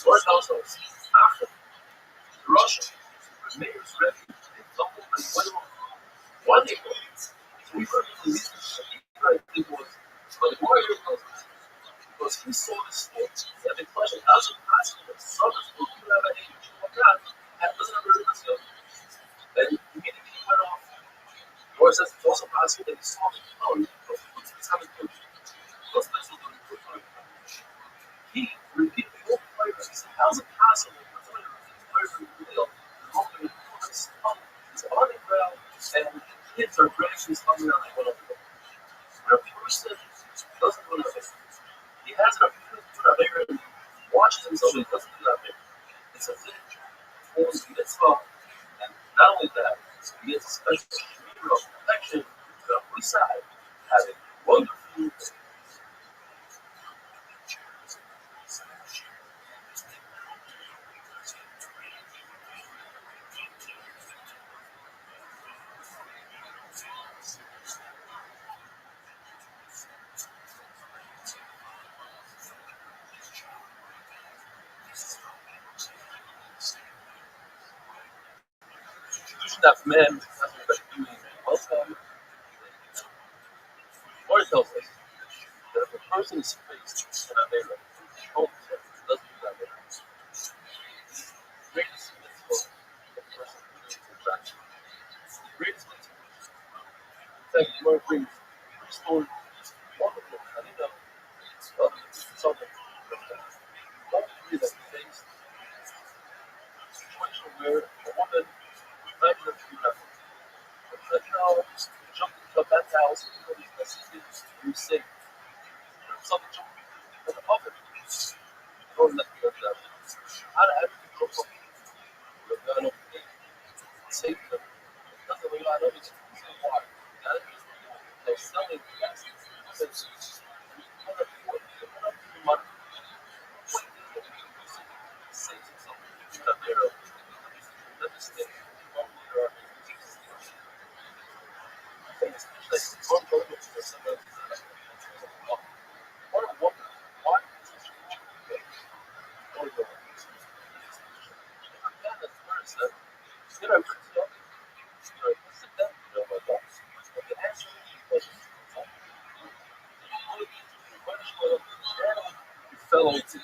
Lord tells us, after Russia, Mayor's refuge, they doubled the oil one April. So we heard the reason I think was, but the warrior tells us, because he saw the state that the question as a pastor, summers will you have an age of God, and doesn't have a reason. Then immediately went off. The Lord says it's also possible that he saw the power of what's having to do. Those things will do it. He repeatedly opened fire. He said, how is it possible for somebody to repeat fire from the wheel and open the door of his tongue? He's on the ground, and the kids are dragging his tongue around like one of them. When a person doesn't do that, he has an opportunity to put out there and watches himself, and he doesn't do that there. It's a thing. Holds the mitzvah, and not only that, he gets a special shmira of protection to the other side, having wonderful. That man doing welcome. Lord tells us that if a person is faced with an Avera, doesn't do that Avera. The greatest mitzvah the person doing is attraction. The greatest mitzvah. In fact, the Lord brings three stories. Wonderful. I think of something. One three that faced a situation where a woman imagine that she left. The child jumped into a bad house and he was safe. Something jumped on the oven. Don't let me go down. How to have to go from the gun of the save them. Nothing like that. It's why. They're selling gas. It's one of the money. Saves himself. They're devastated. Fell into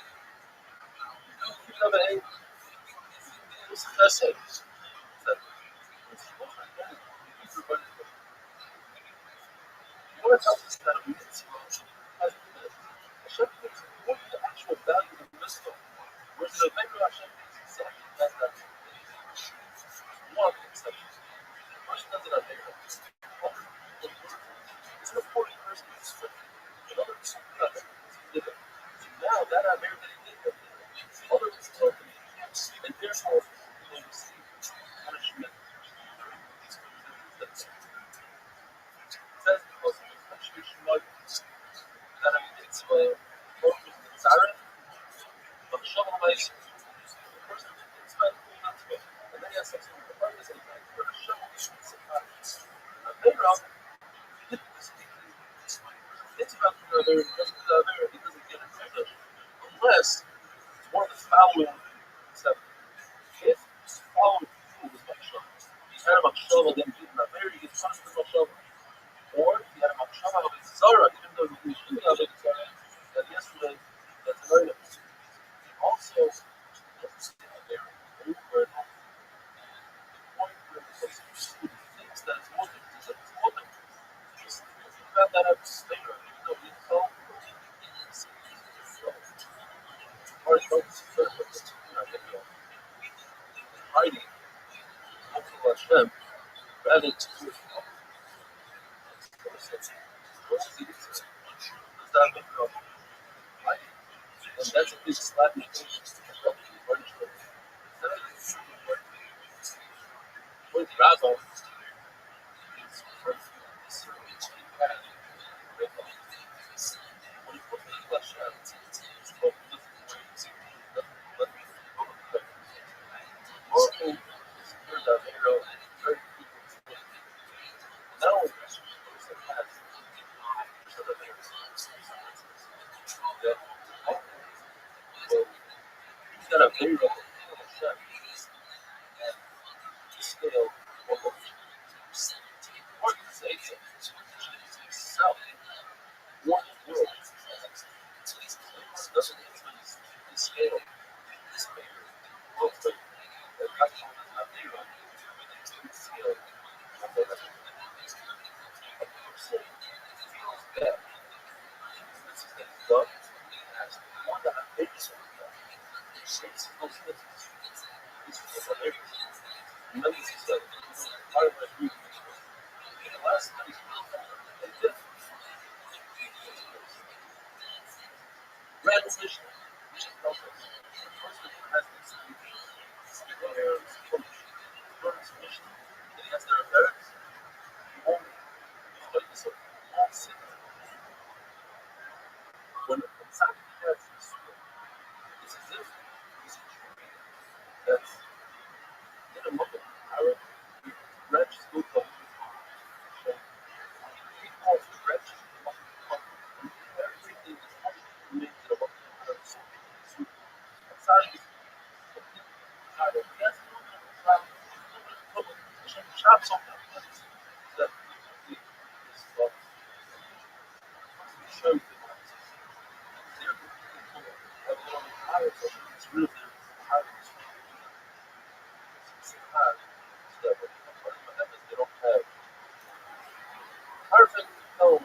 what else is that we can see has what is the actual value of the wisdom? Whereas the Bible actually is exactly that. One exception. The person doesn't have data. It's an important person to strengthen. Another is not different. Now that I married that he did that, others is broken. And therefore, we will receive punishment. It says because of the punishment that it's Sarah, but Shalom Aleichem. The person is not to it. And then he has something with the purpose and for the Shalom Aleichem. And they round, it's about the other, it doesn't do the other, it doesn't get into it. Unless it's one of the following seven. If the following food is Machshava, he had a Machshava, then he did not marry, he gets punished with Machshava. Or he had a Machshava of his Zara, even though he was doing of his Zara, that yesterday, that's an item. Also, let's see how they're over the point where the person thinks that it's more than it's more than just found that out later, even though he told or he told his purpose, hiding unto Hashem rather to do it. And that's a big slap in the face. With Rabbi, scale of 17 words, say so. Self, one world. Doesn't influence the scale. This paper, world paper, that has not zero. The scale of the person feels bad. This is the love as one that I think so. Shapes those things. This is what everything. Remember this is like part of my group. The last time and this grand mission, which is help us. The first one has this their coach. First mission, and he has their parents. Only like this all sit. When inside the parents is it's as if it's a tree that's in a moment of power. The branches go from so he calls the branches everything is remains in a moment of power. So outside is completely power. Yes, shop something that is shows that they're have a lot of power, so it's really power stuff. They don't have perfect knows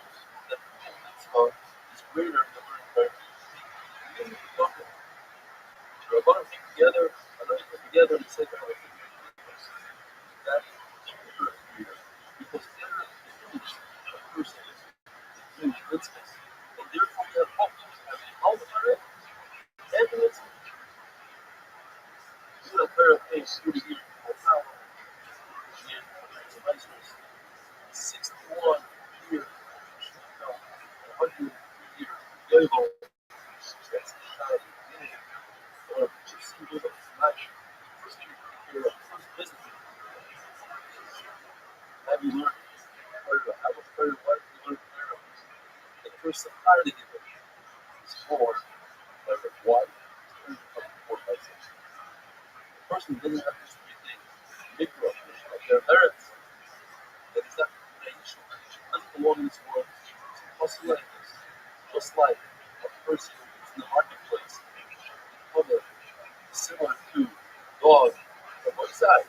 that the is greater than the very they're going to be together, another together, and say that that because they're the image of a person is huge instance. And therefore we have hope. As a hope for it, evidence, you know, pair of things through the year for power. And 61 years, 100 years, Yogo, that's the child beginning. Or just see the flash, first year, first business. Have you learned? I was very what you learned there. The first supplier to get is for like a wife, for license. The person doesn't have to three things. Micro, like their parents, that is not creation. It doesn't belong in this world. Just like this. Just like a person in the marketplace. Other similar to dog on one side.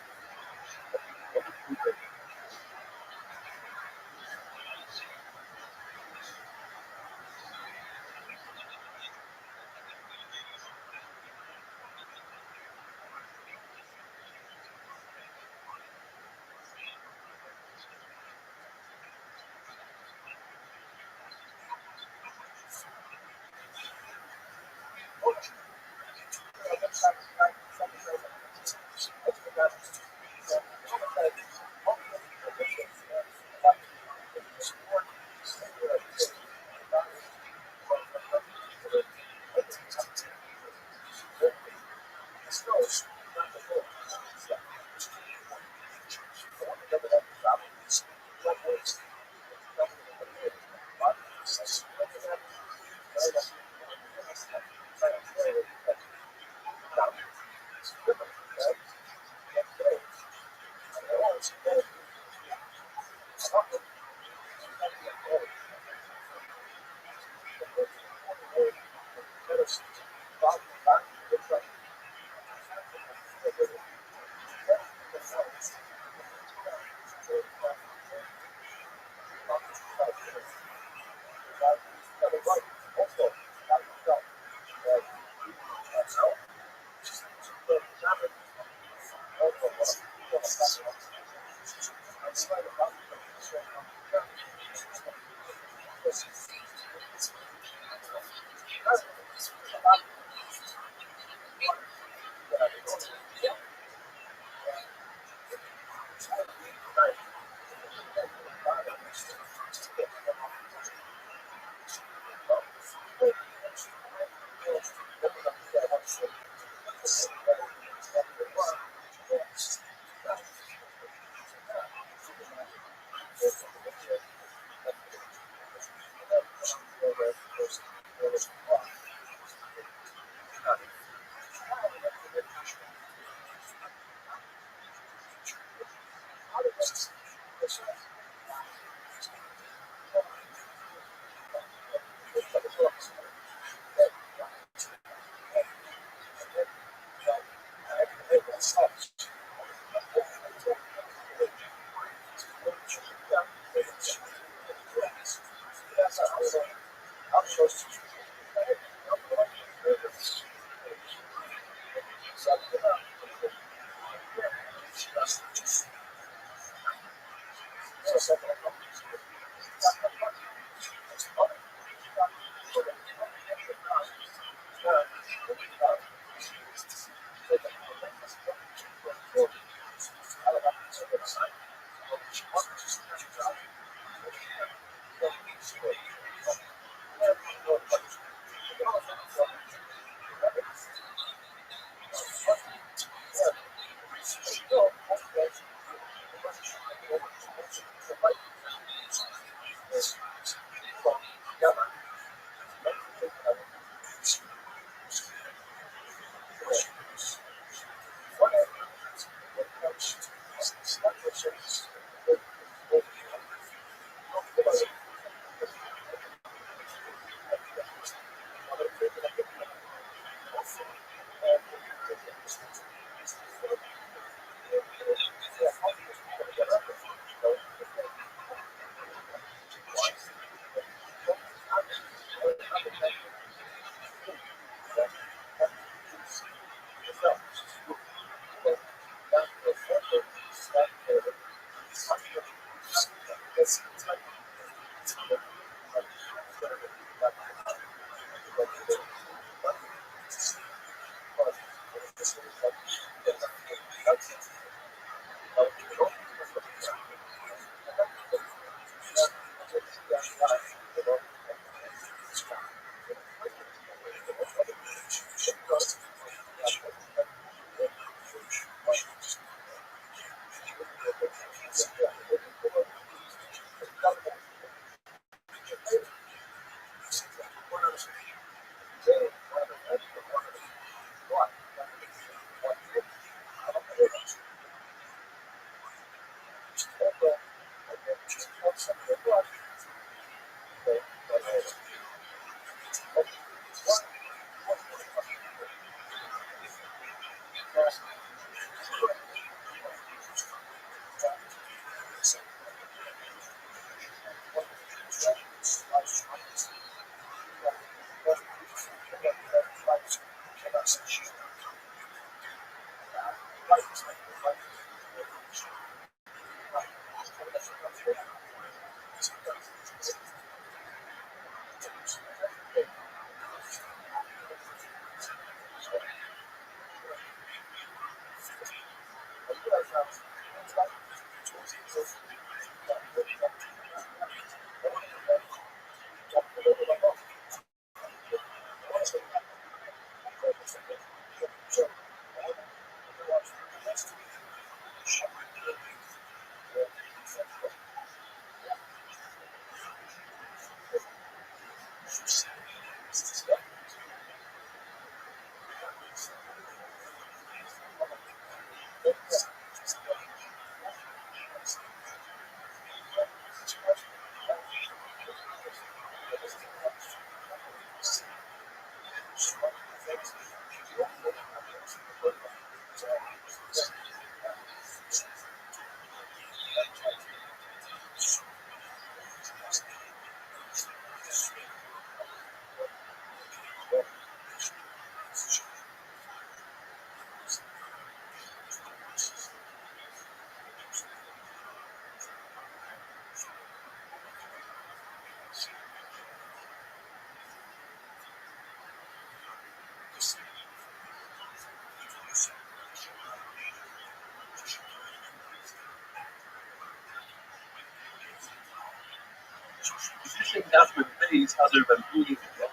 Musician Catherine Bays has her been doing it for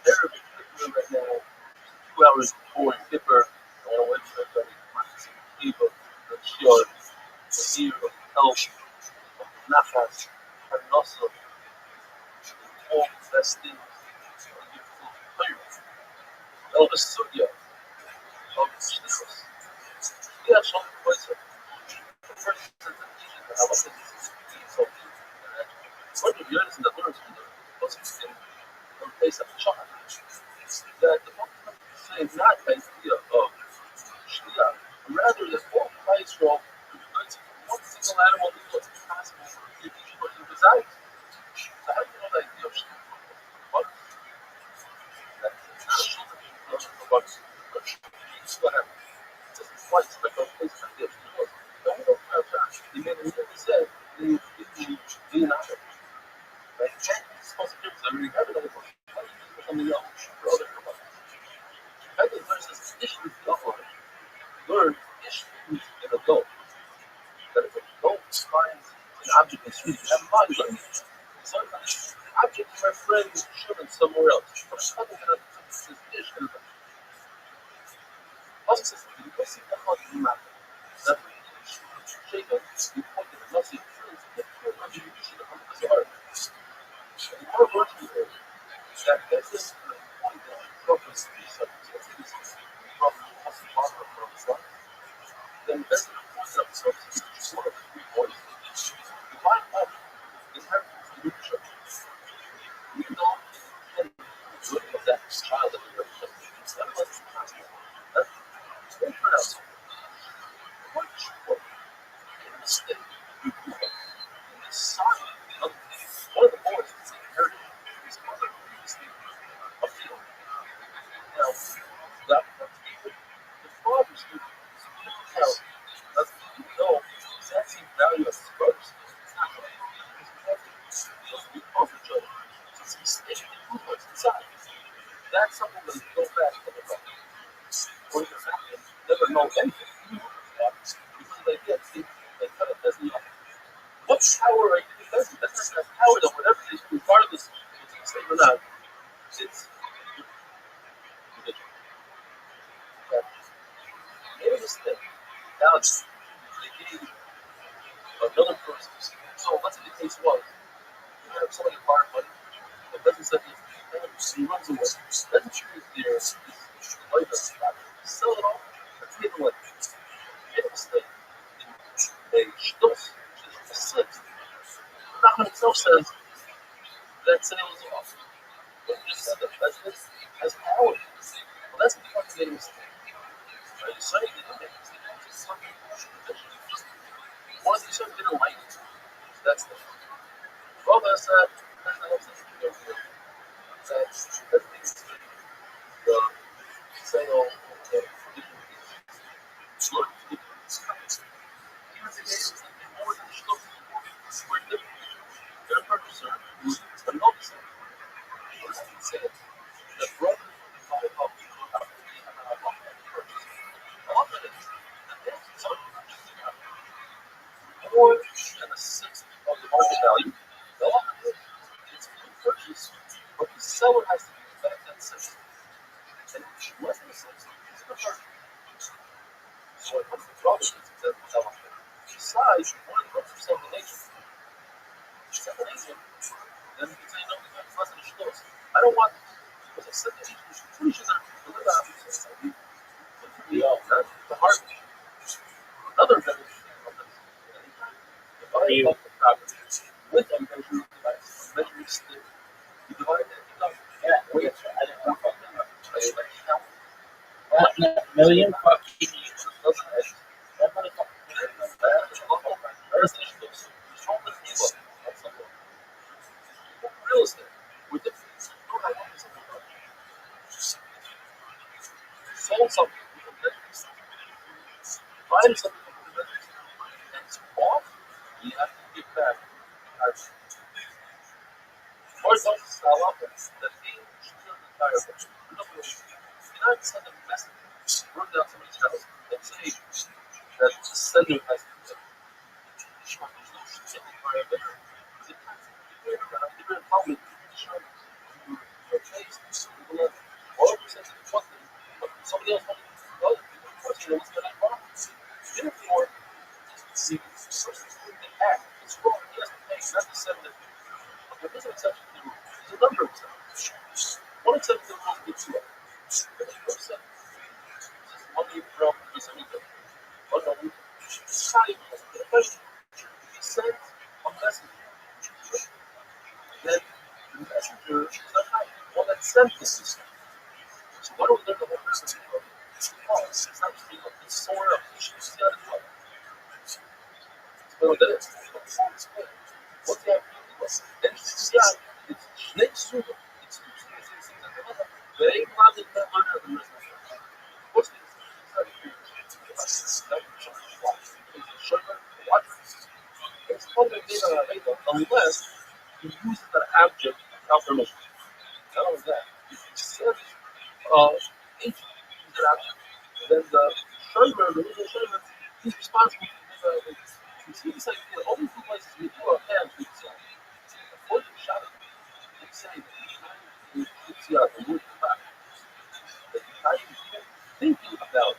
terrible Kipper right now. 2 hours before Kipper, on a website that is practicing people that share the ear of health, of nafas, and also all the best things of beautiful players. Elvis Studio, Elvis Studios. Yeah, some voice of the first presentation that I was in so one of the years in the world was in one place of China. That the same not idea of Shia, rather the whole place from one single animal is what's possible for each person resides. So how do you know the idea of Shia? What? That's not a Shia. What happened? Just twice, like a place like this. Don't know how to actually who's an adult. That if an adult finds an object in the street, have mind on it. Sometimes the object is my friend Shimon somewhere else. But I'm talking about this dish. Also says, you go see the hot map. That Jacob, you point to the Nasi, the pure contribution of the Zohar. The more virtue there, that essence of the point that progress is from Hasi from Islam. Then that's the point of substance, which is one of the 3 points. Divine love is inherent in the nature. Even though look at that child that we represent, it's not about the concept. That's very pronounced. What in the state you do it. And the son of one of the boys is inherited his mother previously a field. Now, that the father's good. Now, even though that same value as his brothers, it's not right. Because we call for each other. Since he's taking influence inside. That's something that goes back to the father. Or the family never know anything. Because they get they kind of doesn't know. What power are you possessing? That's not power that whatever they do, regardless of if it's safe or not, it's religion. That made a mistake. Now they gave another person. So let's say the case was you have somebody borrow money, the person said he runs away. Doesn't choose their life as a sell it all, let's give it away. Made a mistake. They shtus, which is a sin. Nachman itself says that sale is off. But you just said that that's power. Well, that's because they made a mistake. Right? You say they didn't make a mistake. It's something one of these sons didn't like it. That's the Rabbi said that's not something to do with that means the sale of the slow even today it's more than shtus. We're different. They're a purchaser who's a novice. What does it say? The brother thought about after he had a lot of purchase. A lot of it is the debt is more than a sixth of the market value. The lot of it is a good purchase, but the seller has to give back that sixth. And less than a sixth is a good purchase. So it comes to trouble, it's a seller. Besides, one of the purchases of the nation. Second agent, then you can say, no, it's less than a shtos. I don't want it. Because a second agent is pretty sure that the live out is the hard thing. Another benefit of this, anytime if I bought the property with a measuring device, a measuring stick, you divide that, you know, wait, I didn't know about that. I didn't like count. Million fucking years. That money comes from that's the issue. It's all the people. That's the point. Real estate. With the sold something with a measuring stick. Buying something with a measuring stick. And it's off, you have to give back. Or don't sell up that thing should kill the entire bunch. In other words, you're not send a message, run down somebody's house, and say that the sender has to do it. There's no shit in fire there. Because it has to be there in public. Your face, all of us have to but somebody else wants to do it. What's going to happen? Therefore, the person doing the act is wrong. He has to pay, not the sender. There is an exception to the rule. There's a number of exceptions. One exception to the rule is two others. The first exception is money from the Samita. Or no, it's not even a question. He sends a messenger. Then the messenger is not one that sent the system. So what do we learn the whole purpose of it? It's not just being it's somewhere else. You should see how to do it. Explain what that is. What's the idea? And it's snake sugar. It's very glad that learner of the rest of the what's the it's fundamental unless you use the object without permission. Not only that, if you send agent use that object, then the server, the legal server, He's responsible for he's like the only two places we do our hands with before the shot. They say that it's the wood back. That you can't even thinking about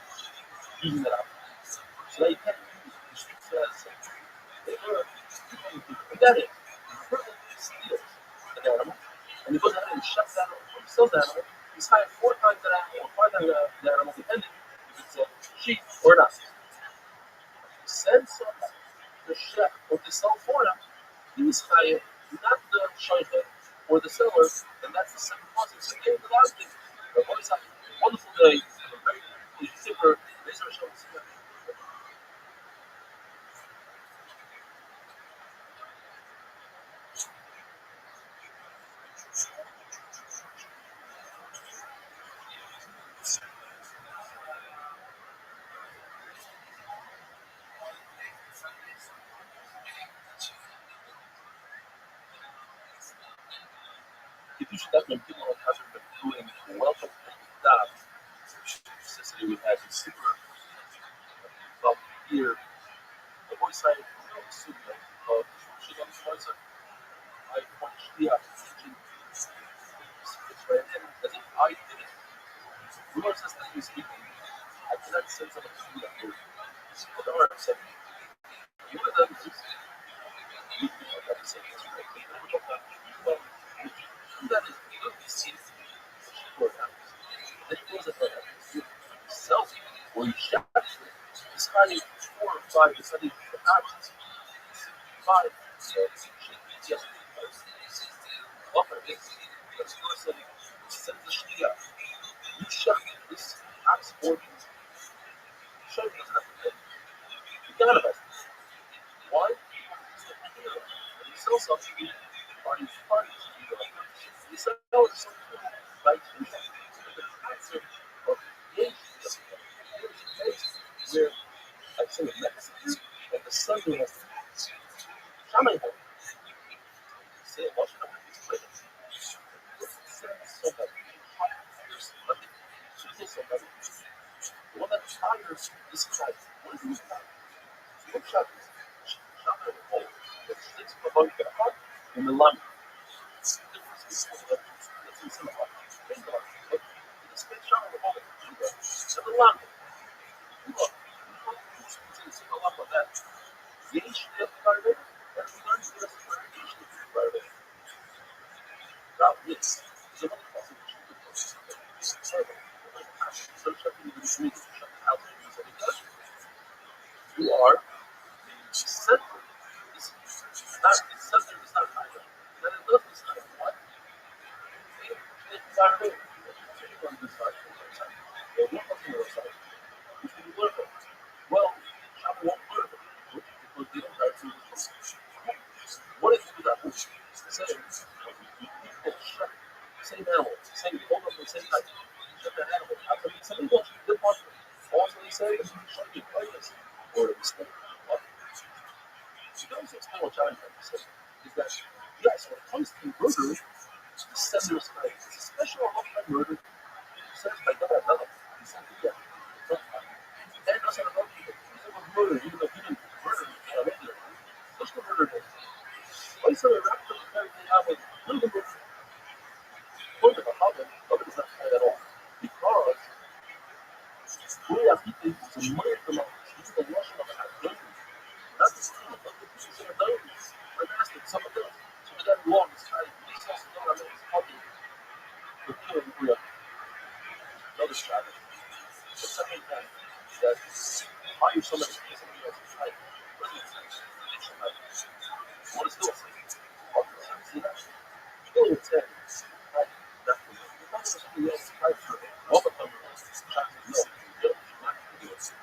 using that option. So they can't use the street says they were forget it. Steals an animal and he goes ahead and shuts that animal or sells that animal. He's hired 4 times that animal or 5 times that animal depending if it's a sheep or not. Send somebody the chef or to sell for him, he's hired not the shaykhah or the seller, and that's the second process. So the last thing, the wonderful day, a very super, Razor Show's. Kiddush definitely people have been doing welcome to that. Since we had this super well here, the voice side super of she got the voice I want to it's right in as if I did it. Rumor says that he's speaking. I cannot send someone to do that here. But the art said one of them is you know that is right. That is good to see for that. Then he goes ahead and sells it or he shops it. He's finding 4 or 5 deciding the options. 5 yes. Offer it. Let's go send the shia. You shop this ox or show me doesn't have to pay. You got about it. Why? When you sell something, parties, you sell it something like the concept of engagement where I say it next and the Sunday has Shaman say it much better. Somebody. Somebody. The one that hires this type. What is this type? What shop is it? Shaman hole. It's 6 for about the heart and the lung. It's the difference is in the heart. Think about it. It's been shaman hole. And the lung. Look. It's a lot of that. Yesh the part of it. And we learn to get a yesh the part of it. Now, yes. So what is it? You are the center. It's not the center is not higher. Then it does is not what? It's not real. On this side, on the other side. They look on the other side. Which can be vertical. Well, China won't vertical. Because they don't have to. What if you do that? Same animal, same hold up the same type. Shut that animal. After somebody wants to do one, also they say, shut your place. Or a mistake. What? So those explain what John had to say is that, yes, when it comes to murder, the sender is right. It's a special amount murder. Says by God, he said, yeah. And doesn't about people. He said, murder, even though he didn't murder, just the murder. Why is there a rap to everything out with little bit? Point of a hobbit, but it's not tight at all. Because we are people to murder them out. It's the washing of a not the skin, but the pieces of the bones. We're asking some of them. So we got long, it's kind of these also don't have any hobby. The killing we are another strategy. The second thing that hire somebody to somebody else's type. What is still saying? See that? Still in 10. Right? That's somebody else's type for what the number is.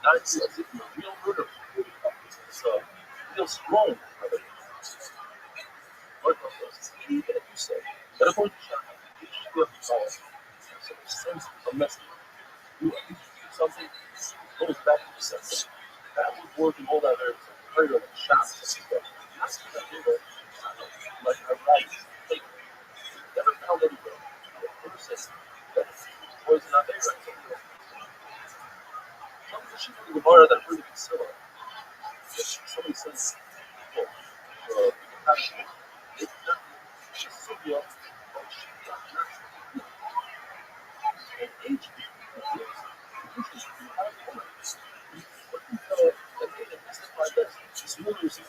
That's a real murder. So, real strong. Even if you say, but according to China, you should go to solve a sense of message. You do something goes back to the sense. That would work in all that very like shots and stuff. Not that either. Like a right. Like, never found anywhere. The person that poison out there. Some of the shit in the bar that really consider. Zoomers.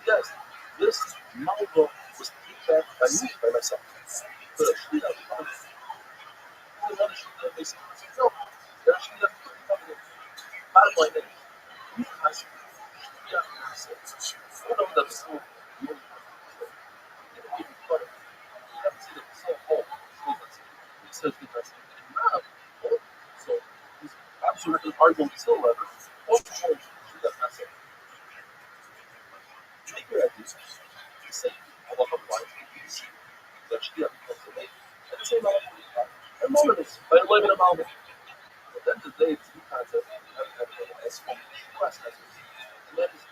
Yes, this Malva was picked back by me, by myself. But a sheet of Malva. Another sheet of basic. No, there's a sheet of bottom line is, you guys, yeah, I don't know that it's so so he's absolutely arguing still level. Make your ideas. You say, I want to find these. That should be up to the lake. And say, I'm more of this. But I'm living a moment. At the end of the day, it's two concepts. As class has and that is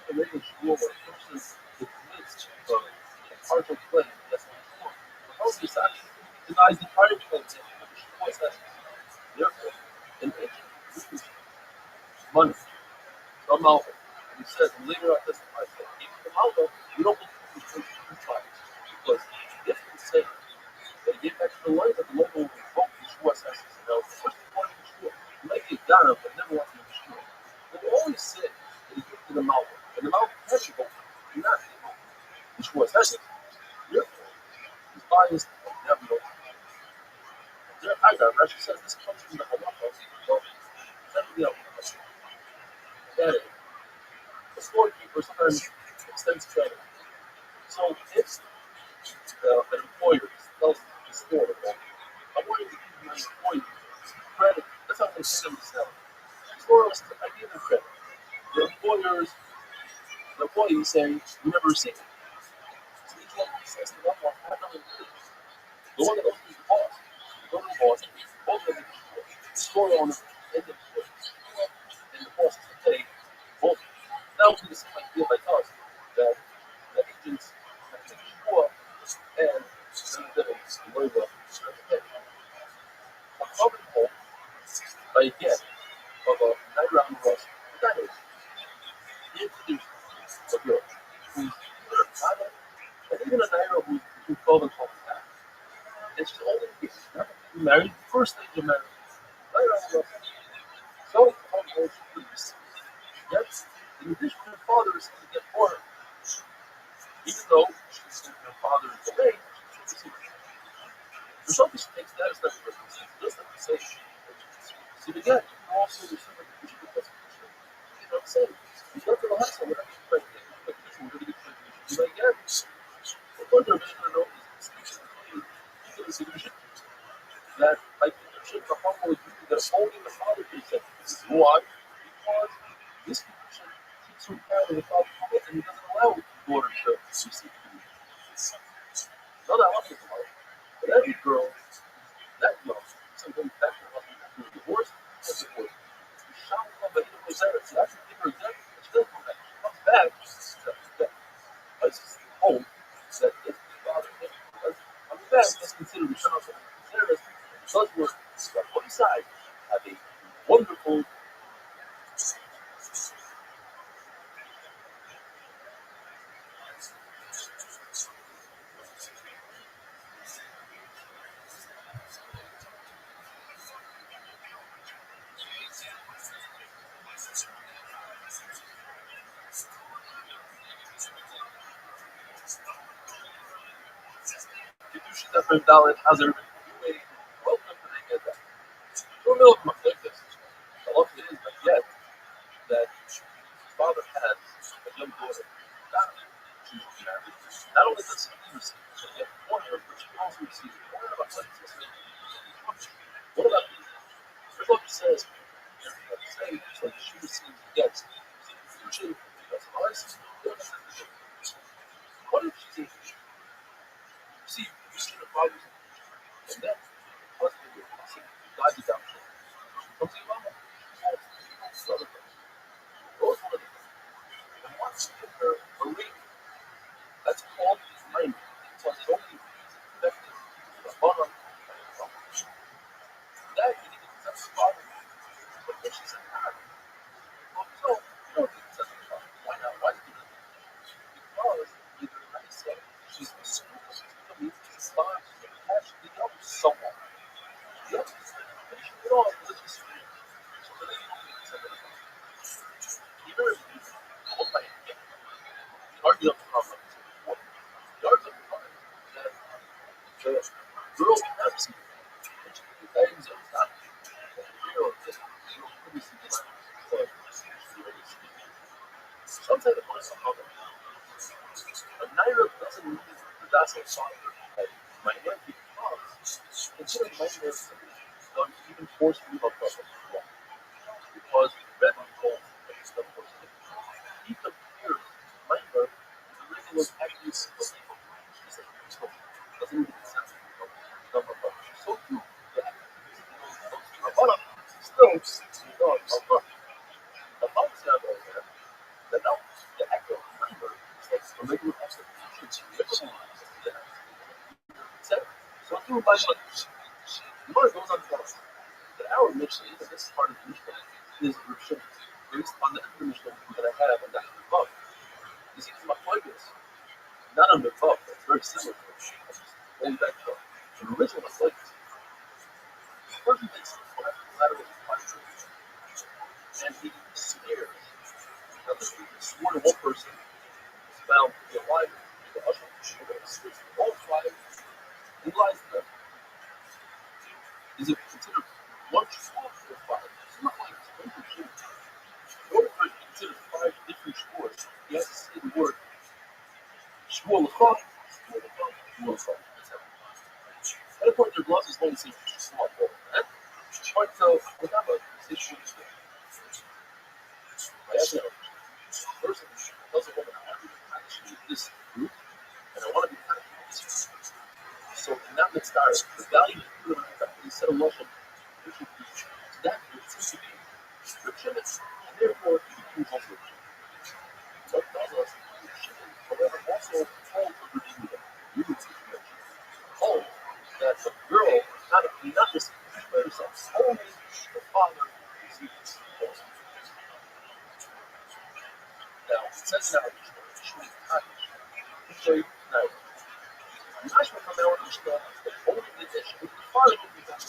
the regular school where a person admits to partial claim. That's not true. The house is actually denies the entire claim. What's that? Therefore, in ancient Greek money from Malva, he says later on testifies that even from Malva, we don't believe he was going to fight. Because if we say that he gave back to the light that the local will revoke the Shua assassins. Now, first of all, he might be a Ghana, but never want to be destroyed. But we always say that he gave it to the Malva. And the Malva has to go, not the Shua assassins. Therefore, he's biased and never knows. I got Rashi says this comes from the halacha. So, definitely out that a storekeeper sometimes extends credit. So if an employer tells the store, I want you to give my employee credit, that's how they send them to sell. The store was, I give them credit. The employee saying, we never received it. So each one says to them, well, I have nothing to do. The one that owns is the boss. The owner boss, both of them, the store owner and the employee. And the boss is to pay both. Now we just like feel like us that the agents have to show up and the labor to pay. A common home, again, of a night round bus, that is, he introduced a girl who's either a father and even a Naira who's between 12 and 12 and a half. And she's only married, first stage of marriage. Night round bus. So, how old she is. Yes, in addition, her father is going to get for her. Even though she's in her father's domain, she's still for something she takes that a step further. Just like to say, see again, you also receive a condition because of this. You know what I'm saying? You go to the hustle, whatever you expect, we're going to get you like again. The point of Mishnah note is the solution that by condition, the humble is that only the father can accept this. Why? Because this condition keeps her part of the father's will and it doesn't allow the daughter to receive the condition. Not that one is allowed. But every girl, that young, sometimes that her husband after a divorce, that's divorce. She shall come back to the Sarah. So that's give her a death, but she doesn't come back. She comes back, she's death. But it's home that if the father comes back, let's consider the child from the Sarah. Does work on one side, have a wonderful Dallet. How's everybody doing? Welcome to the Get That. We're in the middle of like this. The lucky is that yet that his father has a young daughter. She's married. Not only does he receive it, but she also receives it. What about like this? What about the book says saying like she receives gets usually because ours. What if she's see you see the father's and then husband will God is out. Comes in mama. Those are the and once you give her a ring, that's called time. So it's only connected to the bottom and the top. That you need to test the father. But if she's a man, so you don't need to test the father. Why not? Why did you say the person a naira doesn't mean the docile father. Like, my name because consider my name even forced me on purpose. Because Rabbi told me stuff was he compared my name to the regular actions of people. He said, doesn't even make sense. So too, Rabbi still, the Bible says that now the act of labor is like a regular act of action. So through by much, the Lord goes on to tell us that our mission, this part of the mission, is Rishon, based on the information that I have on that above. This is my focus, not on the above. It's very similar to it. Going back to the original focus. The person takes the collateral and he smears. Now, this swore to one person is found to be alive. The usher, all five, he lies to them. Is it considered one shore or five? It's not like it's one for two. In order for it to be considered five different shores, he has to say the word shmor l'chah, shmor l'chah, shmor l'chah. At a point, their gloss is only saying shmor l'chah. Right, so we have a position here. I have a person who doesn't want to actually this group, and I want to be kind of this group. So in that mitzvah, the value of the company set a lotion, which would be that it seems to be restriction, and therefore it becomes also restriction. What does us restriction, however, also told to redeem them. You would see told that the girl not just by herself, only the father receives the also. Now, it says now, show you now. National Kamel Mishnah, the only edition, the father would be done.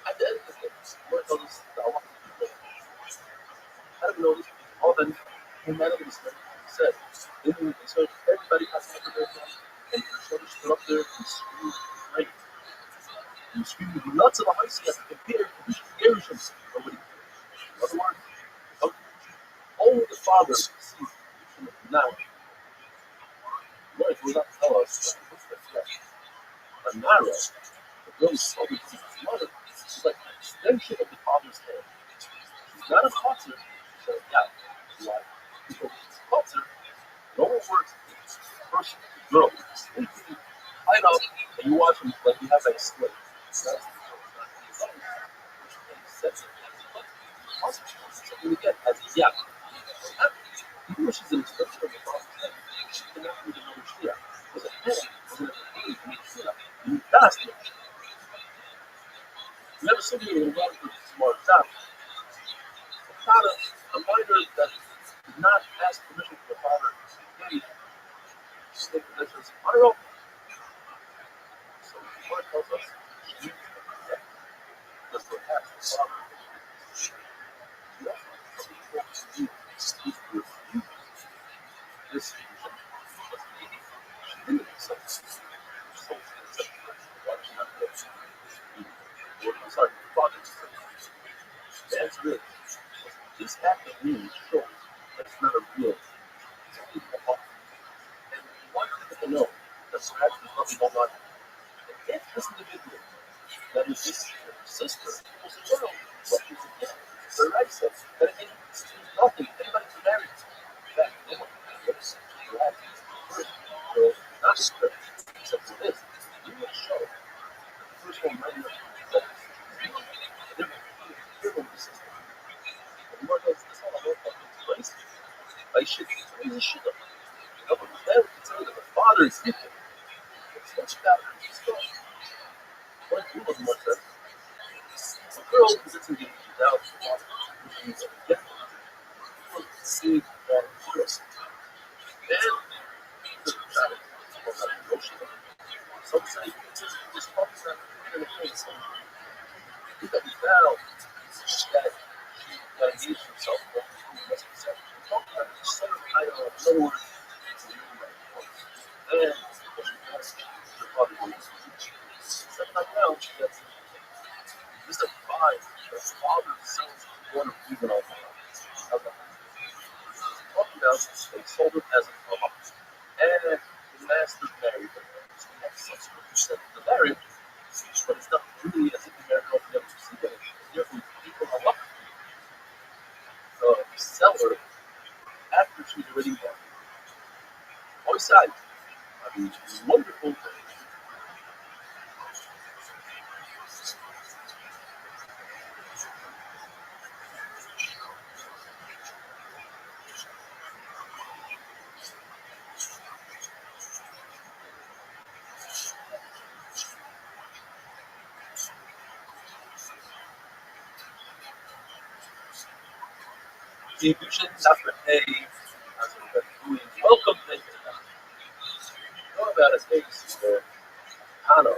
At the end of the day, what tells us that Allah I don't know, all the humanities said, they were concerned everybody has to have their time, and the children stood up there and screamed, right? And screamed with lots of ice, you have to compare to Gershom. Nobody cares. In other words, only the father sees now. Lord goes up to tell us that a Nara, the girl's father sees his mother, is like an extension of the father's hand. She's not a concert, she's a why? Because it's concert, no one works person, girl. You hide up and you watch them like you have that split. And again, as a yak, even though she's an extension of the father's hand, she cannot be the number shia. Because a hand is an ability to make shia. You fast it. You never see me in a lot of smart stuff. A minor that did not ask permission from the father to engage, she takes the measures on her own. So the Lord tells us she needs to do that. Because the father, she also needs to refuse this solution. Because maybe she didn't accept it. So she didn't accept it. Why did she not get it? I'm sorry, the father just said it. The answer is, this act of me shows that it's not a real, it's only a heart. And one thing to know that perhaps there's nothing going on. If this individual, that is this sister, was a girl, what is it again? The right says that it means nothing. Anybody can marry it. In fact, no one can marry it. You have to use the first girl, not just her, except for this. You will show the first one might not be that they're going to be sister. And Lord knows this all I know about this place. I should raise a shit up. The man can tell you that the father is with him. It's much better. It's good. What do you look more sense? A girl who gets engaged without the father, which means a gift, will see that first. Then, the child will not negotiate. Some say this fucks that in the face. He got me down that she got engaged herself, but she was upset. Talk about it, just sort of kind of, in other words, and the father goes, sometime now, she gets just a vibe that father sells one of even all the time. down, they sold it as a farm. And the master married her. So that's subsequent to the marriage, but it's not really as if the marriage altogether proceeded. Therefore, people are lucky the seller after she's already married. Outside, I mean, it's wonderful. The Egyptians after A, as we're doing, welcome to know about a case where Hannah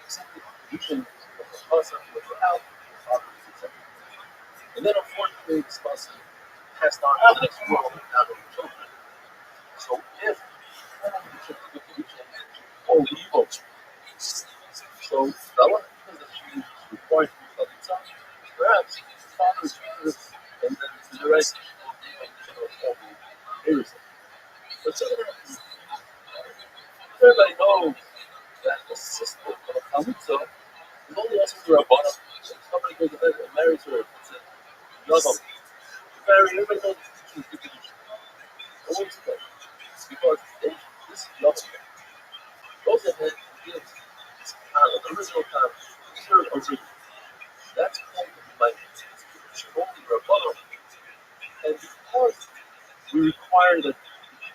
accepted the Egyptian of the husband without the father's consent. And then unfortunately, this husband passed on to the next world without any children. So if Egypt took the Egypt, oh, evil. So Bella, because that she was required to be fucking son, perhaps the father is Jesus, and then the rest of the Arizona. But so everybody knows that the sister of a Chalitza is only also through a bottom. If somebody goes ahead and marries her, it's a Yadam. Everybody knows she's the Kedusha. Always so. Because if this Yadam goes ahead and gives this Kana, the original Kana, her original, that's called the Might. It's only her bottom. And because we require that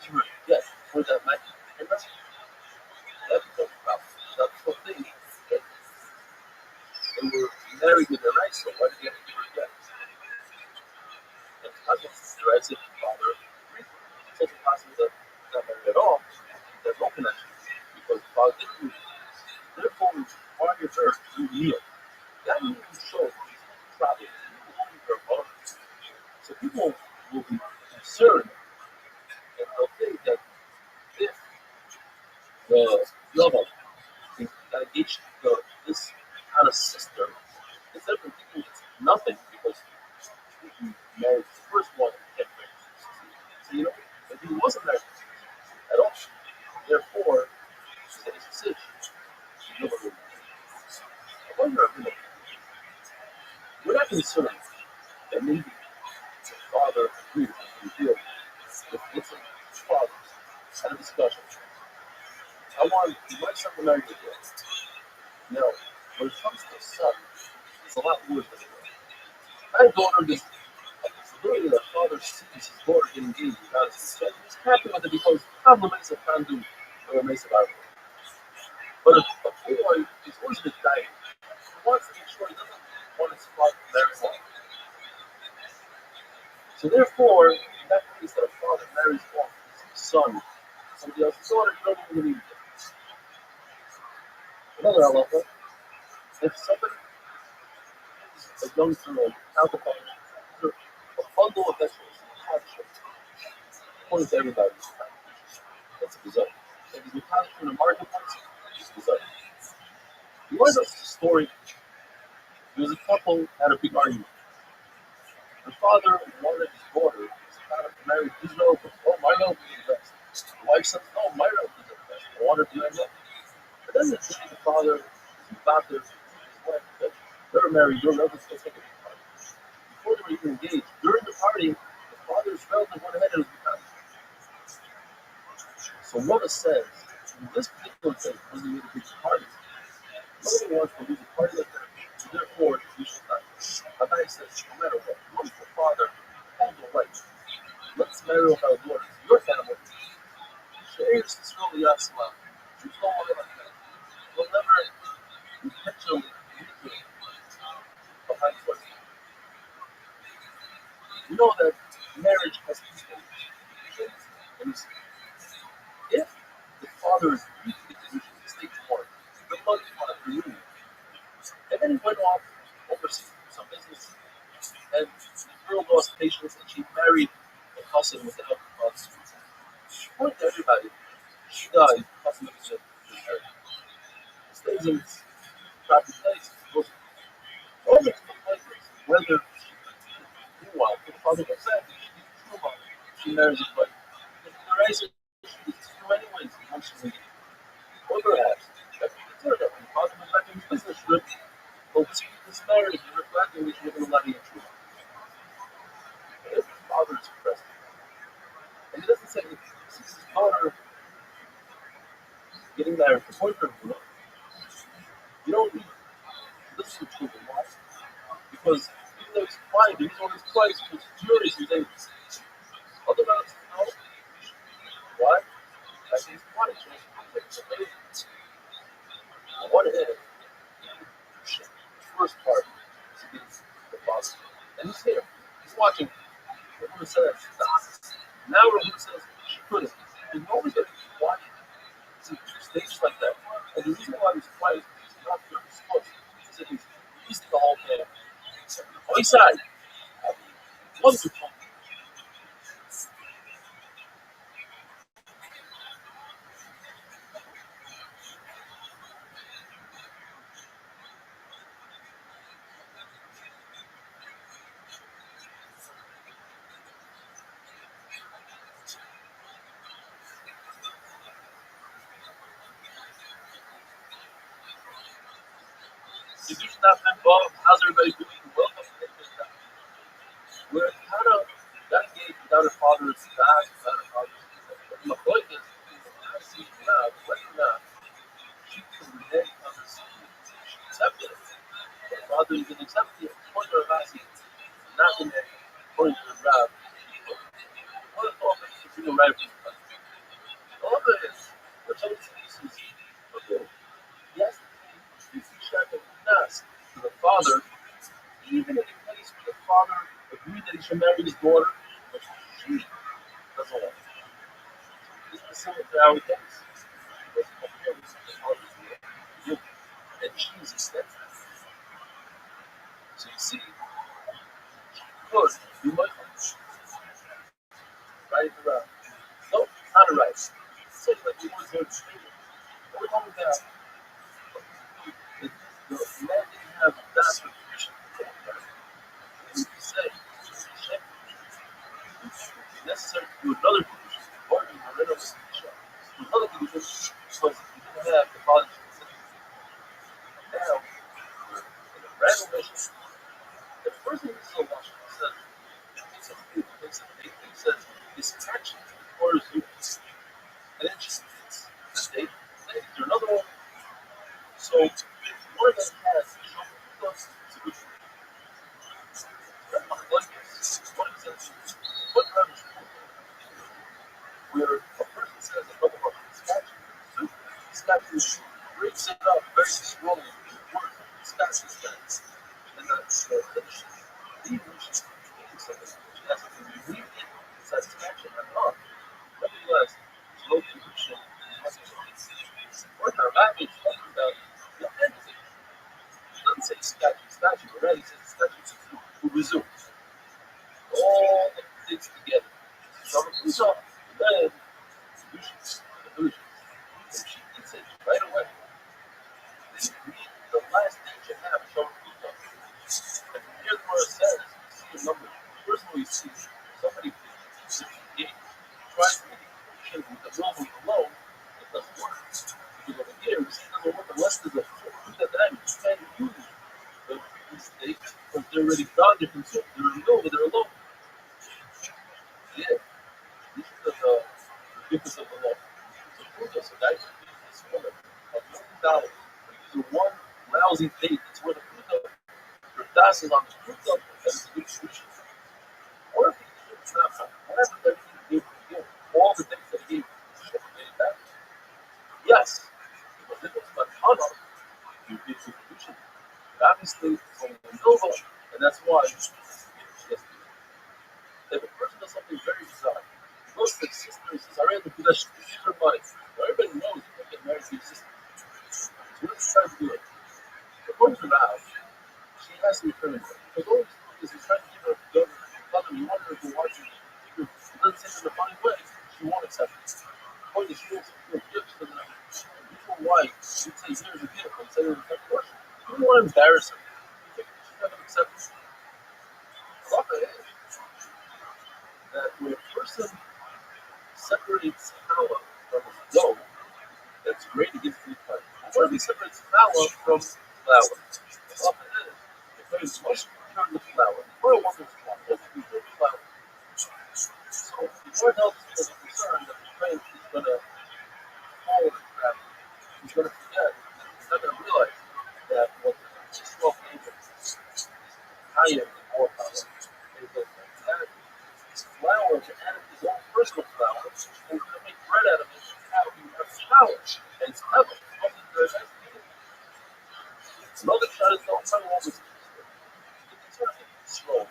you get for that Might, remember, that becomes a problem. That's the thing that they were married with their rights, so why did they have to give her yet? And consequences, the rights of the father, it's also possible that not married at all, there's no connection. Because the father didn't move. Therefore, we require her to kneel. That means shows travel. People will be her mother. So people will be concerned and they'll think that if the lover engaged this kind of sister, instead of thinking it's nothing because he married the first one and kept married. So, if he wasn't married at all, therefore, she's a decision. She never would. I wonder if we're not concerned that maybe the father agreed with the deal with different fathers had a discussion. I want my son to marry the girl. Now, when it comes to a son, it's a lot worse than a girl. My daughter gets the ability that the father sees his daughter get engaged without his consent. He's happy with it because problem makes a can do or makes a Bible. But a boy is always been dying. He wants to make sure he doesn't want his father to marry one. So therefore, in that case that a father marries off his son, somebody else's daughter, you don't even need it. Another halacha, if somebody is a young girl out of a bundle of vegetables, according to everybody, that's a result. If he's accounted for in the marketplace, it's a result. You want to know the story? There was a couple had a big argument. The father wanted his daughter to marry his relative. Oh, my relative is the best. The wife says, no, my relative is the best. I want her to marry them. But then the father is about his wife said, never marry your relative, let's take a big party. Before they were even engaged, during the party, the father's relative went ahead and was becoming. So Rhoda says, in this particular case, when you need a big party, nobody wants to lose a party like that. So therefore, you should not. Rabbi says, no matter what, once the father has the right, let's marry off our daughters, your family. Shares this really Yasma. You don't want like that. You'll never intentionally manipulate behind closed doors. You know that marriage has two stages. And if the father is weak in stage one, the mother is one of the union. And then he went off overseas for some business. And the girl lost patience and she married a cousin without the father's consent. She pointed to everybody. She died, the cousin of his married. Stays in its proper place. Goes over to the place whether she meanwhile, the father was saying she needs to move on. she marries everybody. The rice is true anyways once she's leaving. Or perhaps, that's the third of the possible back in business trip, but this marriage is reflecting that you're going to let me into. If his father is present, and he doesn't say this is his daughter getting married to boyfriend, you don't need this for children. Why? Because even though he's quiet, he's always quiet because he's furious with things. Otherwise, no. Why? I think he's quiet. So on one hand, first part is the father. And he's here. He's watching. Everyone says, stop. Now everyone says, she couldn't. He's always going to be quiet. See, stages like that. And the reason why he's quiet is because he's not very close. He's releasing the whole thing. On his side, wonderful. If you're not involved, how's everybody doing? Welcome. We're kind of that engaged without a father is God, without a father is my point is, I see now, right now, she can relate on the scene. She accepted it. Her father is an accepted it. Point of Rabbi, not in that point of Rabbi. One of the things is in the right place. All of it is, there's always pieces of it. Yes, if you check it nuts to the father, even in a case where the father agreed that he should marry his daughter, but she doesn't want it. This is similar to how it goes. Because compared with the father's will, and she's steadfast. So you see, good, you might right around. No, not a right. So like you was very straight. We're talking about the man didn't have that protection. And you say, check necessary to do another condition, or you were in a situation. Another condition was you didn't have the father's consent. Now, in a random mission, the first thing this is a watch says, it's a few things that he says, his action requires you. And then just the state, is there another one? So, one of them has it's a good one. Like this, one says, what rubbish where a person says another person is statue. Statue breaks it up very slowly. Statue stands. And that's the finish. Even when she's creating something, she has to be reading satisfaction and love. Nevertheless, slow production has a choice. What our Rabbi is talking about the entity. It doesn't say statue, but rather it says statue who resumes. All the things together. So it's up, then solutions, illusions. And she gets it right away. They read the last thing you have is over the book. And here's where it says, you see a number. First of all, you see somebody tries to make a connection with the level below, it doesn't work. Because over here, we see it doesn't work unless there's a full that you can't use the mistakes because they're already done, they're consumed, they're alone, they're alone. Yeah. This is the difference of the law. So prove us, a guy can use this woman of $1,000. Use one lousy date that's worth a fruit of. Your das is on the fruit of, and it's a good solution. Or if he gives not whatever that he gave to give, all the things that he gave, should have made it back. Yes. Because if it's not honor, you give the solution. But obviously, it's only a noble, and that's why yes. If a person does something very bizarre, goes to his sister and says, I ran the possession, use her money. Now, everybody knows you can't get married to your sister. So what is he trying to do? According to Rabbi, she has to return it. Because all he's doing is he's trying to give her a gun, tell him you want her to watch you. He doesn't say it in a funny way, she won't accept it. The point is she wants to feel gifts to them. The reason why she'd say, here's a gift, and say, of course, you don't want to embarrass her. You think she's not going to accept it? That where person separates challah from dough, that's great to get to the point. What if he separates challah from flour? Well, if there's much turn the flour, or a wonderful flour, doesn't do the flour. So the Lord helps us is concerned that the friend is going to fall in the trap. He's going to forget. He's not going to realize that what the 12 angels, higher than more power, is that his flour to add his own personal flour, and he's going to make bread out of it out of flour. And it's heaven. Another shot is don't tell all this. Slow.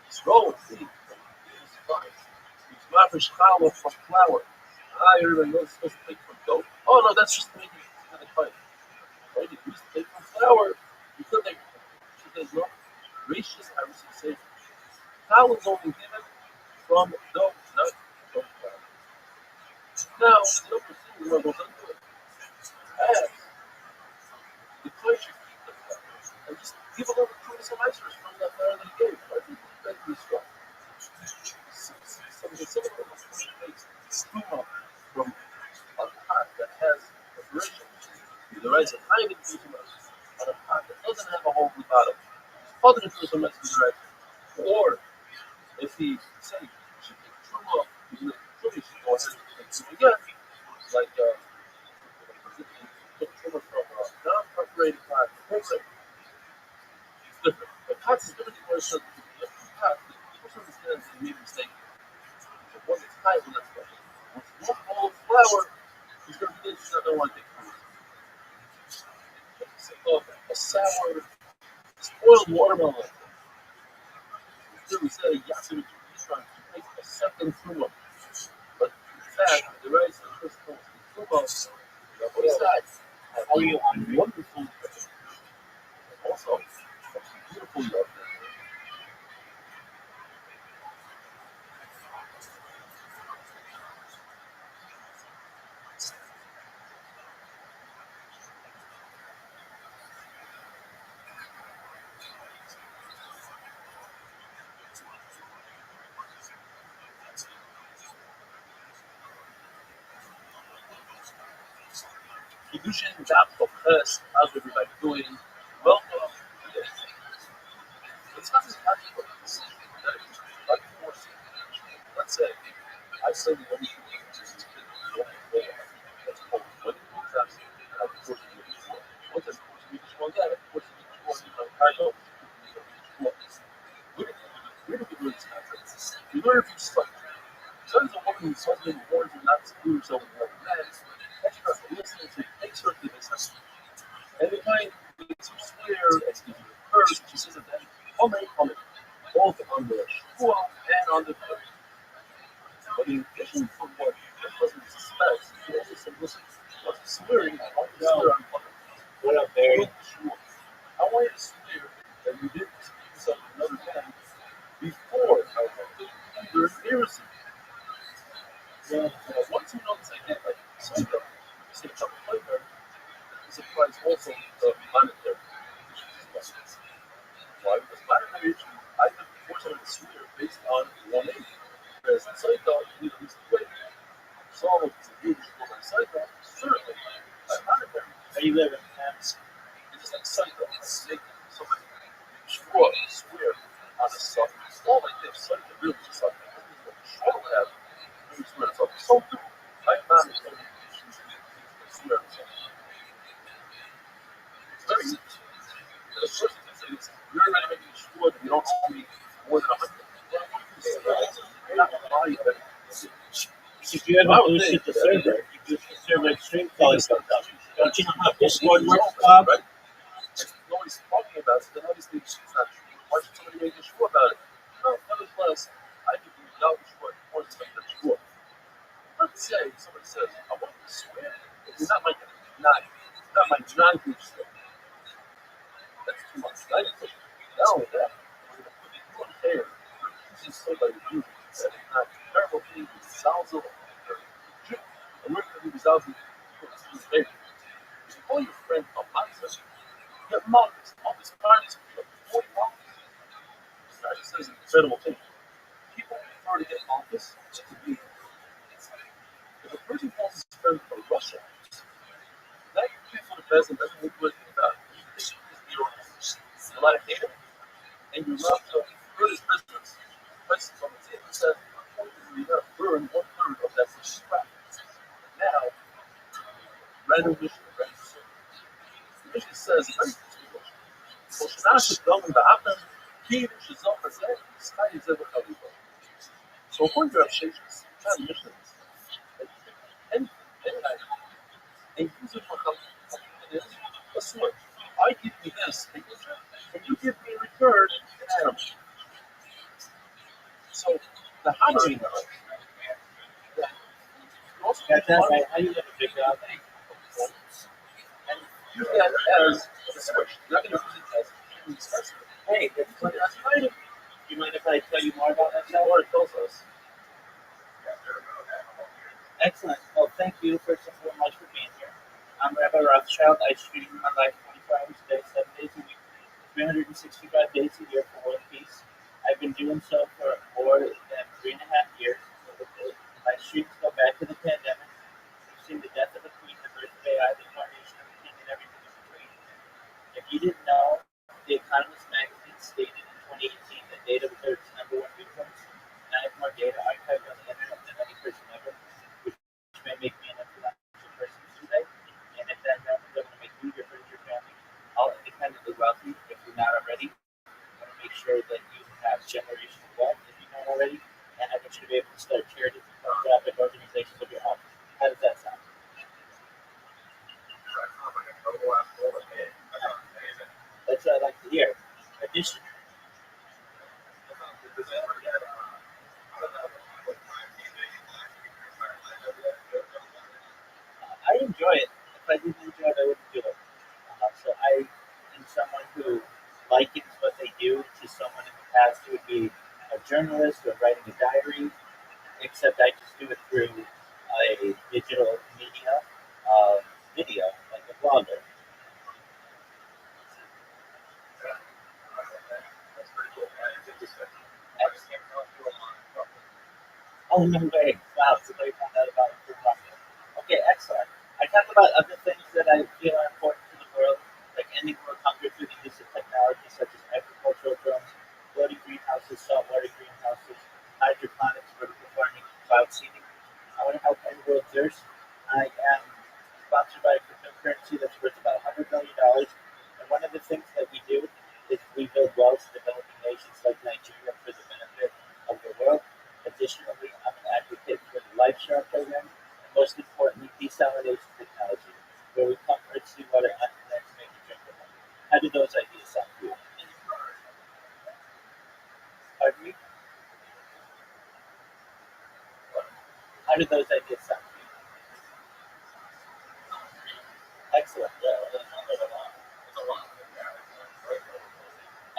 Slow. He's fine. He's lavish flour for flour. Everybody knows it's supposed to take from dough. Oh no, that's just making it fine. Right? If you used to take from flour, you could take from there's no gracious, I was say. Flour is only given from dough, not from flour. Now, the upper thing goes into it. As the place should keep the flour. And just give a little bit of some iceberg from that flour that he gave. I think that would be strong. Some similar makes stuma from a pot that has preparation. Either writes a tiny bit on a pot that doesn't have a hole in the bottom. Other than some right. Or if he say he should take truma, he's going to should go ahead and take truma again. Like took truma from a non-perforated pot. It's different. The pot is different where it says the pot, the person understands that he made a mistake. The one that's tight, one that's fresh. Once one bowl of flour, he's going to be interested. I don't want to take fruit. A sour, spoiled watermelon. Here we say, Yasu, he's trying to make a second truma. But in fact, the rice is first of all, truma, what is that? How you on wonderful, also, a beautiful love. Kiddushin, how's everybody doing? Welcome. It's not as much for this. Let's say, I say the only thing that's called winning exams, and of course, once of course, we just want that. Of course, we just want to know. Where do we learn this concept? We learn from study. Sometimes a woman who's husband warns her not to do herself with other men, and she tries to listen to makes her think it's necessary. And it might makes her swear, and gives her a curse, and she says it then, both on the shua and on the curse. But in addition to what the husband suspects, she also said, listen, what's swearing? I want you to swear on what? What up, Barry? I want you to swear that you didn't speak to another man before I went to either embarrassing. Well, once you know this idea, like Soda, you say Chuck Flavor, this applies also to monetary issues. Why? Because monetary issues, I can force them to swear based on one age. Whereas in Soda, you need at least wait. So if it's a huge school like Soda, certainly, like monetary. How you live in It's just like Soda, like somebody swear on a song. It's not like this. Soda really just like this is what Shaw would have. Swear on something. So good. Like monetary issues, swear on something. It's very easy. The first thing to say is, you're not making sure that you don't speak more than 100. You're not going to lie about it. If you ever lose to the server, you use the server extreme quality stuff. Don't you know how Discord works, Bob? Right? Nobody's talking about it, then obviously it's not true. Why should somebody make a sure about it? No, nevertheless, I think we know sure more than make a sure. Let's say somebody says, I want you to swear. It's not my 9 stuff. That's too much. 90. Not only that, we're going to put it on hair. Using somebody to do that is not terrible thing with Salzo or Jew. And we're going to do the Salzo for his baby. If you call your friend a monster, get mugged. All these parties, 40 monkeys. This guy says an incredible thing. People prefer to get this to be, if a person calls his friend from Russia, that usually for the president doesn't look good about a lot of data, and you're allowed to hurt his business. Prices on the table said, you got to burn 1/3 of that crap. Now, random mission, random service. The mission says, Poszczególne domy beatem, Kiev, Shizoka, Sky is ever available. So, according to our shapes, kind of missions, and use it for help. A sword. I give you this, and you give me a return an animal. So, the hammering of it, also Got that right? How you gonna figure out that? and use that as a switch. You're not going to use it as a discussion. Hey, that's So what that's kind of you mind if I tell you more about that? what it tells us. Excellent. Well, thank you first and foremost for being here. I'm Rabbi Rothschild. I stream my life 24 hours a day, 7 days a week, 365 days a year for world peace. I've been doing so for more than 3.5 years. My streams go back to the pandemic. We've seen the death of a queen, the birth of AI, the coronation of a king, and everything in between. If you didn't know, The Economist magazine stated in 2018 that data was Earth's #1 resource, and I have more data archived on the internet than any person ever, which may make me an influential person today. And if that happens, I'm going to make you, your friends, your family, all independently wealthy if you're not already. I want to make sure that you have generational wealth if you're not already, and I want you to be able to start charities and nonprofit organizations of your own. How does that sound? That's what I like to hear. Addition, I enjoy it. If I didn't enjoy it, I wouldn't do it. So I am someone who likens what they do to someone in the past who would be a journalist or writing a diary, except I just do it through a digital media video, like a blogger. Oh, no way. Wow, somebody found out about it through blogger. Okay, excellent. I talk about other things that I feel are important to the world, like ending world hunger through the use of technology such as agricultural drones, floating greenhouses, saltwater greenhouses, hydroponics, vertical farming, cloud seeding. I want to help end world thirst. I am sponsored by a cryptocurrency that's worth about $100 million. And one of the things that we do is we build wells in developing nations like Nigeria for the benefit of the world. Additionally, I'm an advocate for the Life Share program, and most importantly, desalination technology, where we pump earth's seawater under land to make it drinkable. How do those ideas sound to you? Pardon me? How do those ideas sound to you? Excellent.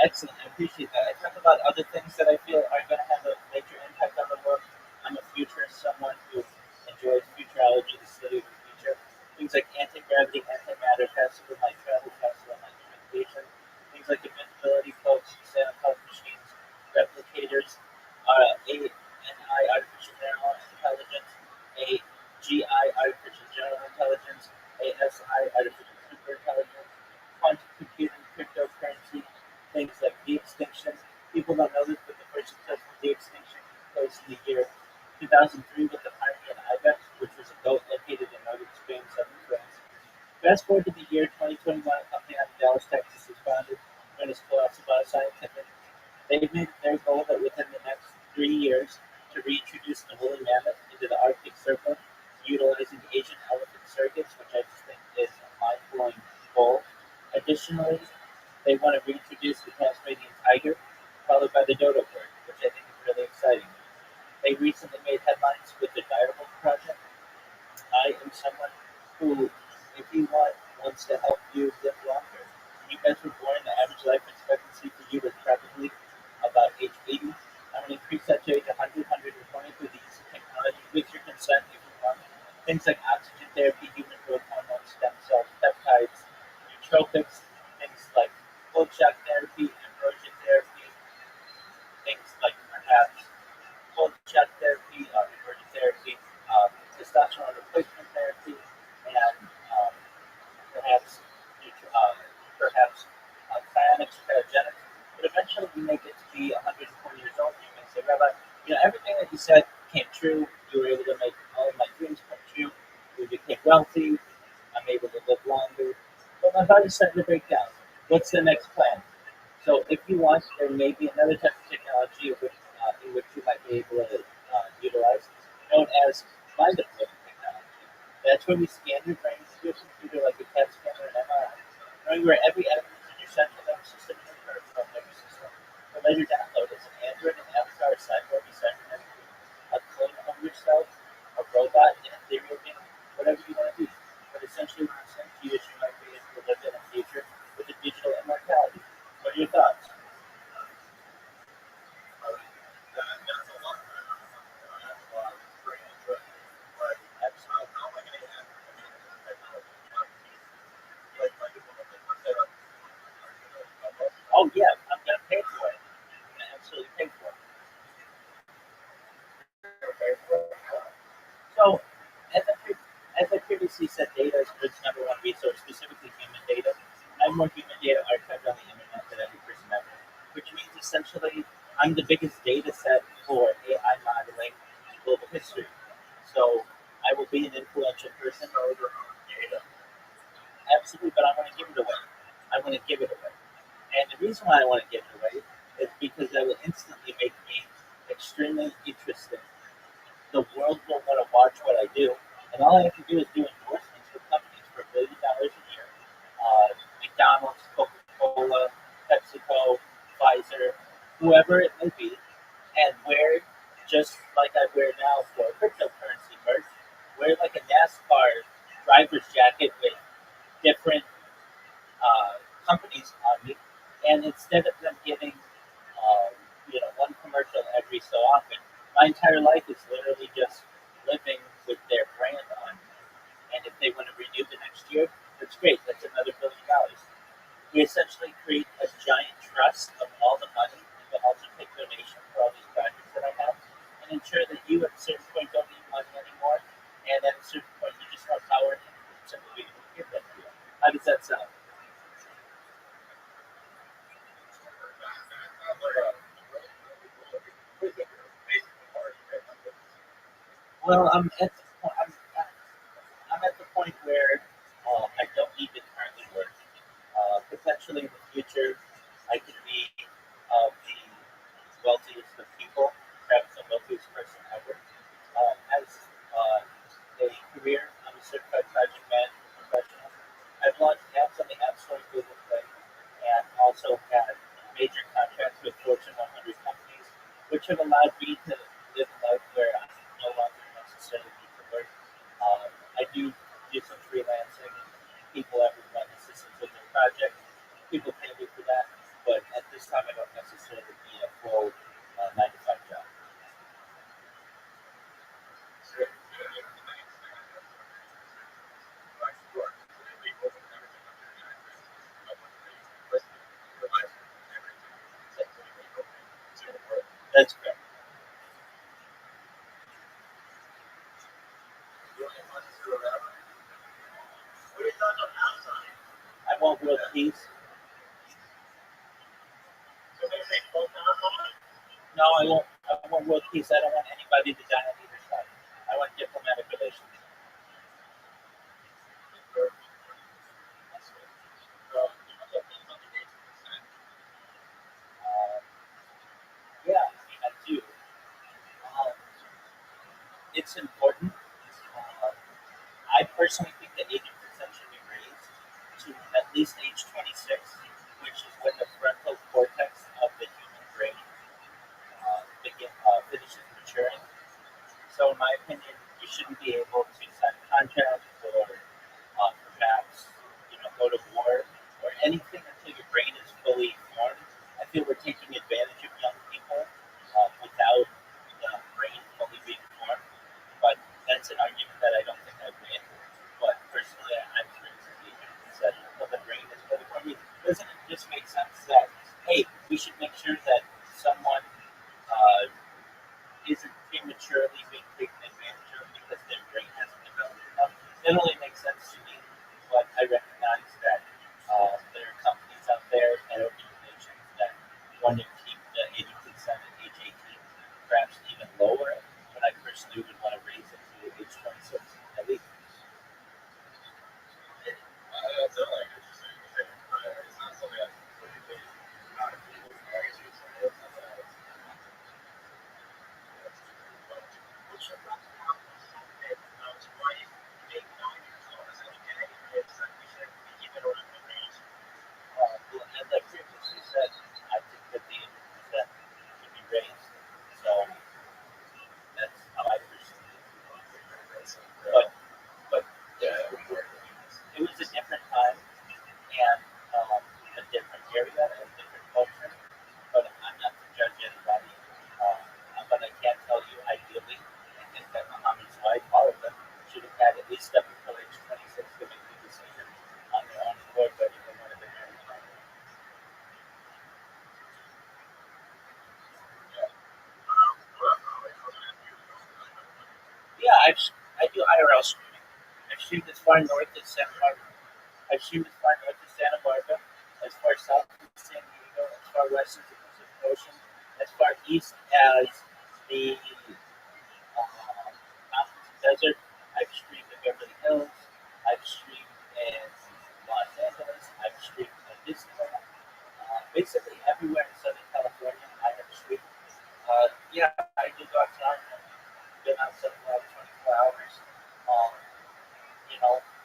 Excellent. I appreciate that. I talk about other things that I feel are going to have a major impact on the world. I'm a futurist, someone who enjoys futurology, the study of the future. Things like anti-gravity, antimatter, faster than light travel, faster than light communication. Things like invincibility cloaks, Santa Claus machines, replicators, ANI, artificial general intelligence, AGI, artificial general intelligence, ASI, artificial superintelligence, quantum computing, cryptocurrency, things like de-extinction. People don't know this, but the first successful de-extinction took place in the year 2003 with the Pioneer ibex, which was a goat located in northern Spain, southern France. Fast forward to the year 2021, a company out of Dallas, Texas is founded, known as Colossal Bioscientific. They've made their goal that within the next 3 years to reintroduce the woolly mammoth into the Arctic Circle, utilizing Asian elephant surrogates, which I just think is a mind-blowing goal. Additionally, they want to reintroduce the Tasmanian tiger, followed by the dodo bird, which I think is really exciting. They recently made headlines with the Direable Project. I am someone who, if you want, wants to help you live longer. When you guys were born, the average life expectancy for you was probably about age 80. I'm going to increase that to age 100, 120 through the use of technology with your consent if you want. Things like oxygen therapy, human growth hormones, stem cells, peptides, nootropics, things like cold shock therapy, ambrosia therapy, things like perhaps cold shock therapy, said came true. You were able to make all of my dreams come true. We became wealthy. I'm able to live longer. But my body's starting to break down. What's the next plan? So if you want, there may be another type of technology in which you might be able to utilize, known as mind uploading technology. That's where we scan your brain through a computer like a CAT scan or an MRI, knowing where every element in your central nervous system and your peripheral nervous system will later download as an Android, an avatar, a cyborg, a cybernetic, a clone of yourself, a robot, an ethereal being, whatever you want to be. But essentially, what I'm saying to you is you might be able to live in a future with a digital immortality. What are your thoughts? That's a lot. That's a lot. It's pretty interesting. But Absolutely. how am I going to have technology? Like if I'm set up, Oh yeah, I'm gonna pay for it. I'm gonna absolutely pay for it. So, as I, as I previously said, data is Earth's number one resource, specifically human data. I have more human data archived on the internet than every person ever, which means essentially I'm the biggest data set for AI modeling in global history. So I will be an influential person. data. Absolutely, but I want to give it away. I want to give it away. And the reason why I want to give it away is because that will instantly make me extremely interesting. The world will want to watch what I do, and all I have to do is do endorsements for companies for $1 billion a year. McDonald's, Coca-Cola, PepsiCo, Pfizer, whoever it may be, and wear just like I wear now for cryptocurrency merch. Wear like a NASCAR driver's jacket with different companies on me, and instead of them getting one commercial every so often, my entire life is literally just living with their brand on me. And if they want to renew the next year, that's great. That's another $1 billion. We essentially create a giant trust of all the money, and we'll also take donations for all these projects that I have, and ensure that you at a certain point don't need money anymore, and at a certain point you just have power and simply be able to give that to you. How does that sound? Well, I'm at the point where I don't need to currently work. Potentially in the future, I could be the wealthiest of people, perhaps the wealthiest person ever. As a career, I'm a certified project management professional. I've launched apps on the App Store and Google Play, and also had major contracts with Fortune 100 companies, which have allowed me to live a life where I no longer necessarily need to work. I do some freelancing. People ever want assistance with their project. People pay me for that, but at this time, I don't necessarily need a full 9 to 5 job. That's correct. I want world peace. No, I won't. I want world peace. I don't want anybody to die on either side. I want diplomatic relations. Um, yeah, I mean, I do. It's important. Uh, I personally think that age of consent should be raised to at least age 26, which is when the frontal cortex of the human brain finishes maturing. So, in my opinion, you shouldn't be able to sign a contract or perhaps go to war or anything until your brain is fully formed. I feel we're taking advantage of young people without the brain fully being formed. But that's an argument that I don't think I win. But personally, I'm convinced that until the brain is fully formed, doesn't it just make sense that hey, we should make sure that someone uh, isn't prematurely being taken advantage of because their brain hasn't developed enough? It only makes sense to me, but I recognize that there are companies out there and organizations that want to keep the age of consent at age 18, perhaps even lower. Yeah, I do IRL streaming. I've streamed as far north as Santa Barbara. I've streamed as far north as Santa Barbara, as far south as San Diego, as far west as the Pacific Ocean, as far east as the mountains and desert. I've streamed in Beverly Hills. I've streamed in Los Angeles. I've streamed in Disneyland. Basically everywhere in Southern California, I have streamed. Yeah, I do go outside. I've been outside for about 24 hours. Um,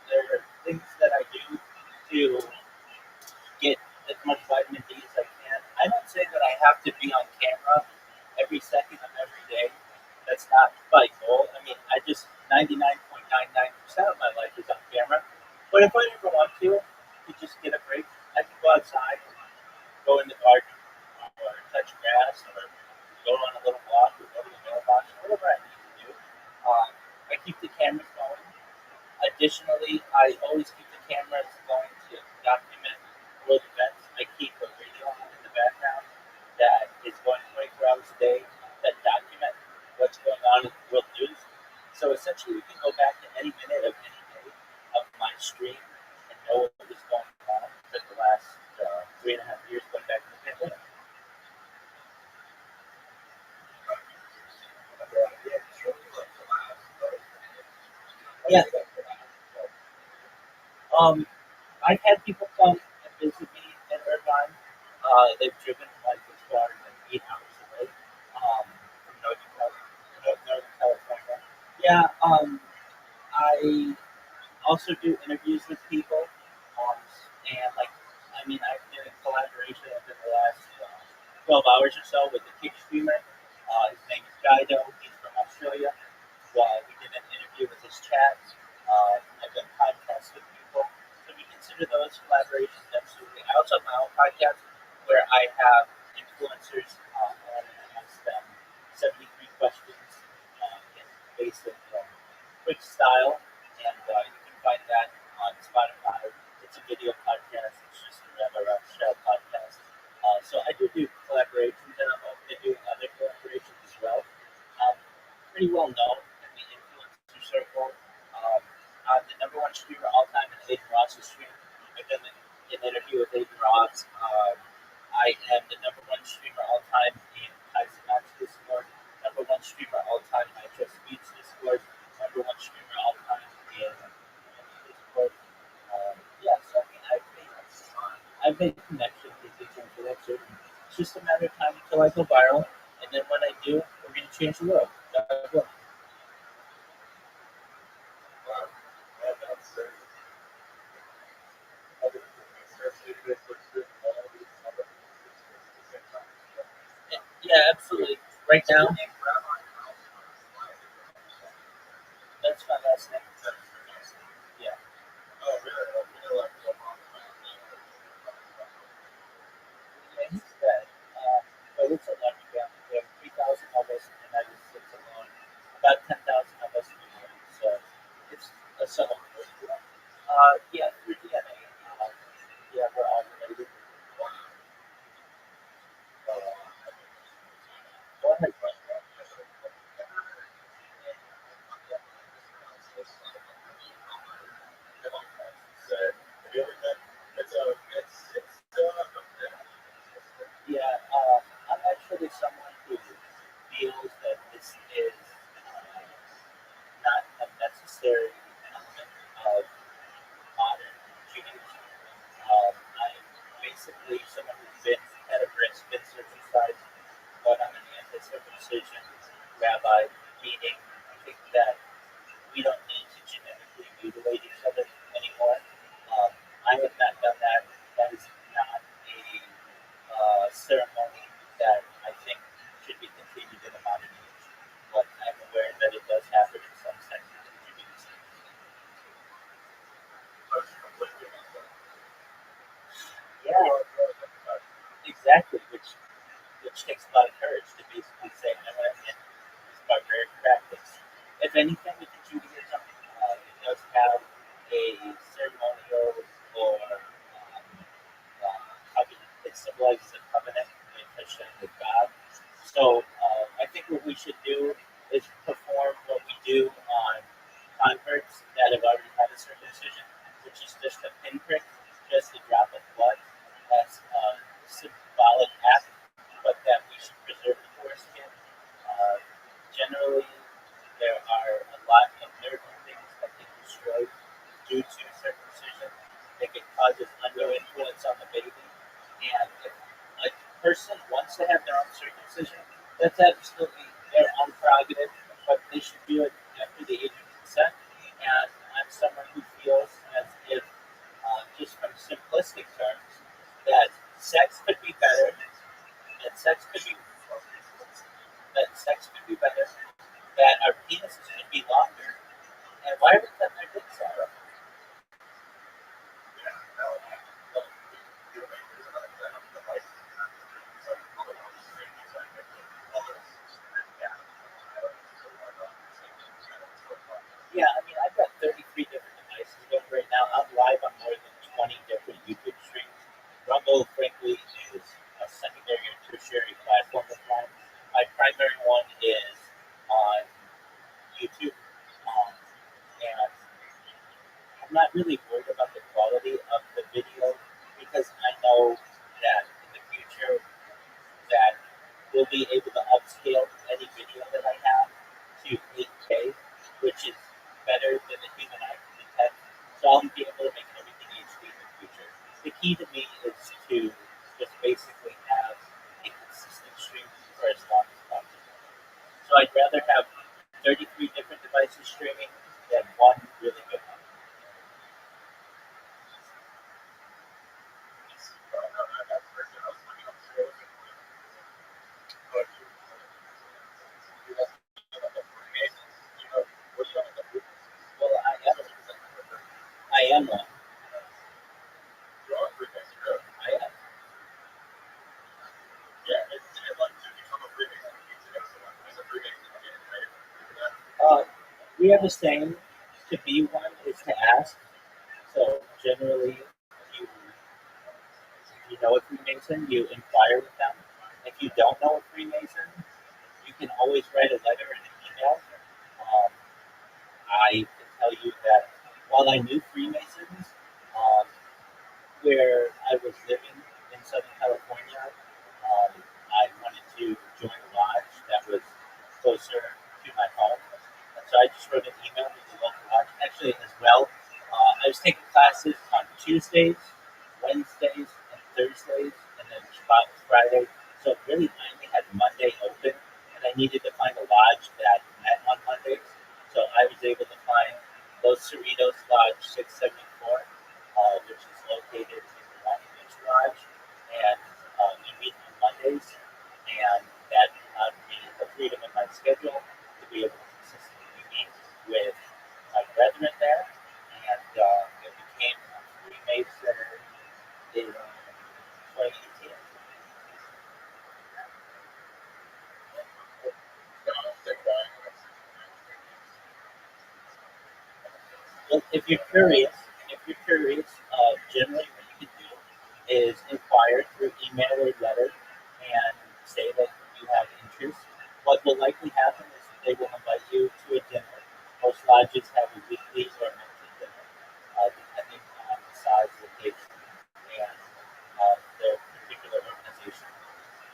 there are things that I do to get as much vitamin D as I can. I don't say that I have to be on camera every second of every day. That's not my goal. I mean, I just 99.99% of my life is on camera. But if I ever want to just get a break, I can go outside, go in the garden, or touch grass, or go on a little walk, or go to the mailbox, whatever I need to do. I keep the cameras going. Additionally, I always keep the cameras going to document world events. I keep a radio on in the background that is going 24 hours a day that document what's going on in the world news. So essentially, we can go back to any minute of any day of my stream and know what was going on for the last 3.5 years going back to the pandemic. Yeah. Um, I've had people come and visit me in Irvine. They've driven like as far as like 8 hours away from Northern California. Yeah, I also do interviews with people, and like, I mean, I've been in collaboration within the last 12 hours or so with the Kick streamer. His name is Guido. He's from Australia. We did an interview with his chat. I've done podcasts with people. So we consider those collaborations absolutely. I also have my own podcast where I have influencers on and I ask them 73 questions in basic, quick style. And you can find that on Spotify. It's a video podcast. It's just a Rabbi ROTHSCHILD podcast. So I do collaborations, and I'm open to doing other collaborations as well. Um, Pretty well known in the influencer circle. Um, I'm the number one streamer all time in Aiden Ross's stream. I've done an interview with Aiden Ross. I am the number one streamer all time in Taik's Discord. Number one streamer all time in I Trust Beats Discord. Number one streamer all time in Discord. Yeah, so I mean, I've made connections with these influencers. It's just a matter of time until I go viral, and then when I do, we're going to change the world. God bless. Yeah, absolutely. Right now, that's my last name. Yeah. Yeah, he's dead. But it's a lucky family. We have 3,000 of us in the United States alone. About 10,000 of us in the world. So it's a subtle. Yeah, through DNA. Yeah, we're all related. Go ahead. Yeah, I'm actually someone who feels that this is not a necessary element of modern Judaism. I'm basically someone who's been at a risk, been circumcised, but I'm an anti-circumcision rabbi, meaning I think that we don't need to genetically mutilate each other anymore. I have not done that. That is not a ceremony that I think should be continued in the modern age. But I'm aware that it does happen in some sectors of Judaism. Yeah, exactly. Which takes a lot of courage to basically say, you know what, it's barbaric practice. If anything, with the Judaism, it does have a ceremonial or covenant. It symbolizes a covenant with Hashem, with God. So I think what we should do is perform what we do generally, there are a lot of nerve endings that get destroyed due to circumcision that can cause undue influence on the baby. And if a person wants to have their own circumcision, that's absolutely their own prerogative, but they should do it after the age of consent. And I'm someone who feels as if, just from simplistic terms, that sex could be better, that sex could be that sex could be better, that our penises could be longer, and why are we cutting our dicks out? Yeah, I mean, I've got 33 different devices going right now. I'm live on more than 20 different YouTube streams. Rumble, frankly, is a secondary or tertiary platform of mine. My primary one is on YouTube, and I'm not really worried about the quality of the video because I know that in the future that we'll be able to upscale any video that I have to 8K, which is better than the human eye can detect. So I'll be able to make everything HD in the future. The key to me is to just basically have a consistent stream for as long as possible. So I'd rather have 33 different devices streaming than one really good one. Well, I am one. I am. We have a saying: to be one is to ask. So generally, you if you know a Freemason, you inquire with them. If you don't know a Freemason, you can always write a letter and an email. Um, I can tell you that while I knew Freemasons, um, where I was living in Southern California, I wanted to join a lodge that was closer to my home. And so I just wrote an email to the local lodge. Actually, as well, I was taking classes on Tuesdays, Wednesdays, and Thursdays, and then Shabbat was Friday. So really, I only had Monday open, and I needed to find a lodge that met on Mondays. So I was able to find Los Cerritos Lodge 674, which is located in the Long Beach Lodge, and we meet on Mondays, and that allowed me the freedom in my schedule to be able to consistently meet with my brethren there, and it became a Freemason in 2018. Well, if you're curious, generally what you can do is inquire through email or letter and say that you have interest. What will likely happen is that they will invite you to a dinner. Most lodges have a weekly or monthly dinner, depending on the size, location, and their particular organization.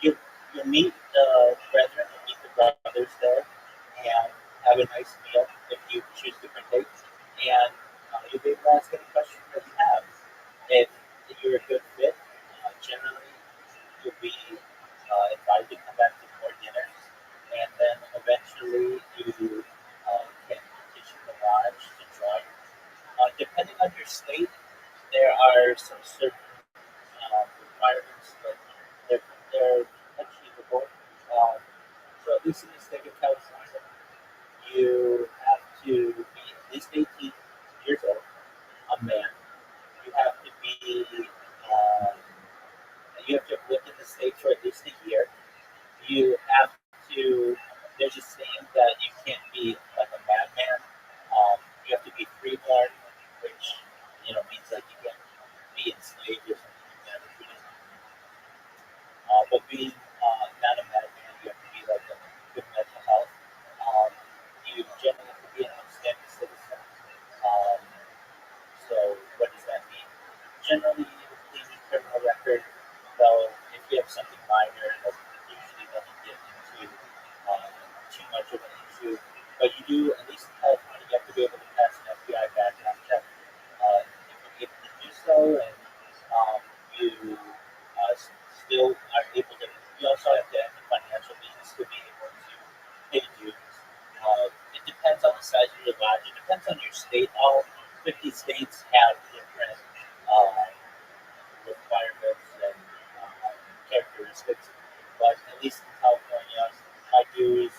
You you meet the brethren, you meet the brothers there, and have a nice meal if you choose to partake. And you'll be able to ask any questions that you have. If you're a good fit, generally you'll be invited to come back to more dinners, and then eventually you can petition the lodge to join. Depending on your state, there are some certain requirements that they're achievable. Um, so at least in the state of California, you have to be at least 18 years old, a man. You have to be, um, you have to have lived in the state for at least a year. You have to, there's a saying that you can't be like a madman. You have to be freeborn, which, means like you can't be enslaved or something like that. But being not a madman, you have to be like a good mental health. You enter into. But you do, at least in California, you have to be able to pass an FBI background check. If you're able to do so, and you still are able to, you also have to have the financial means to be able to pay dues. It depends on the size of your lodge. It depends on your state. All 50 states have different requirements and characteristics. But at least in California, my dues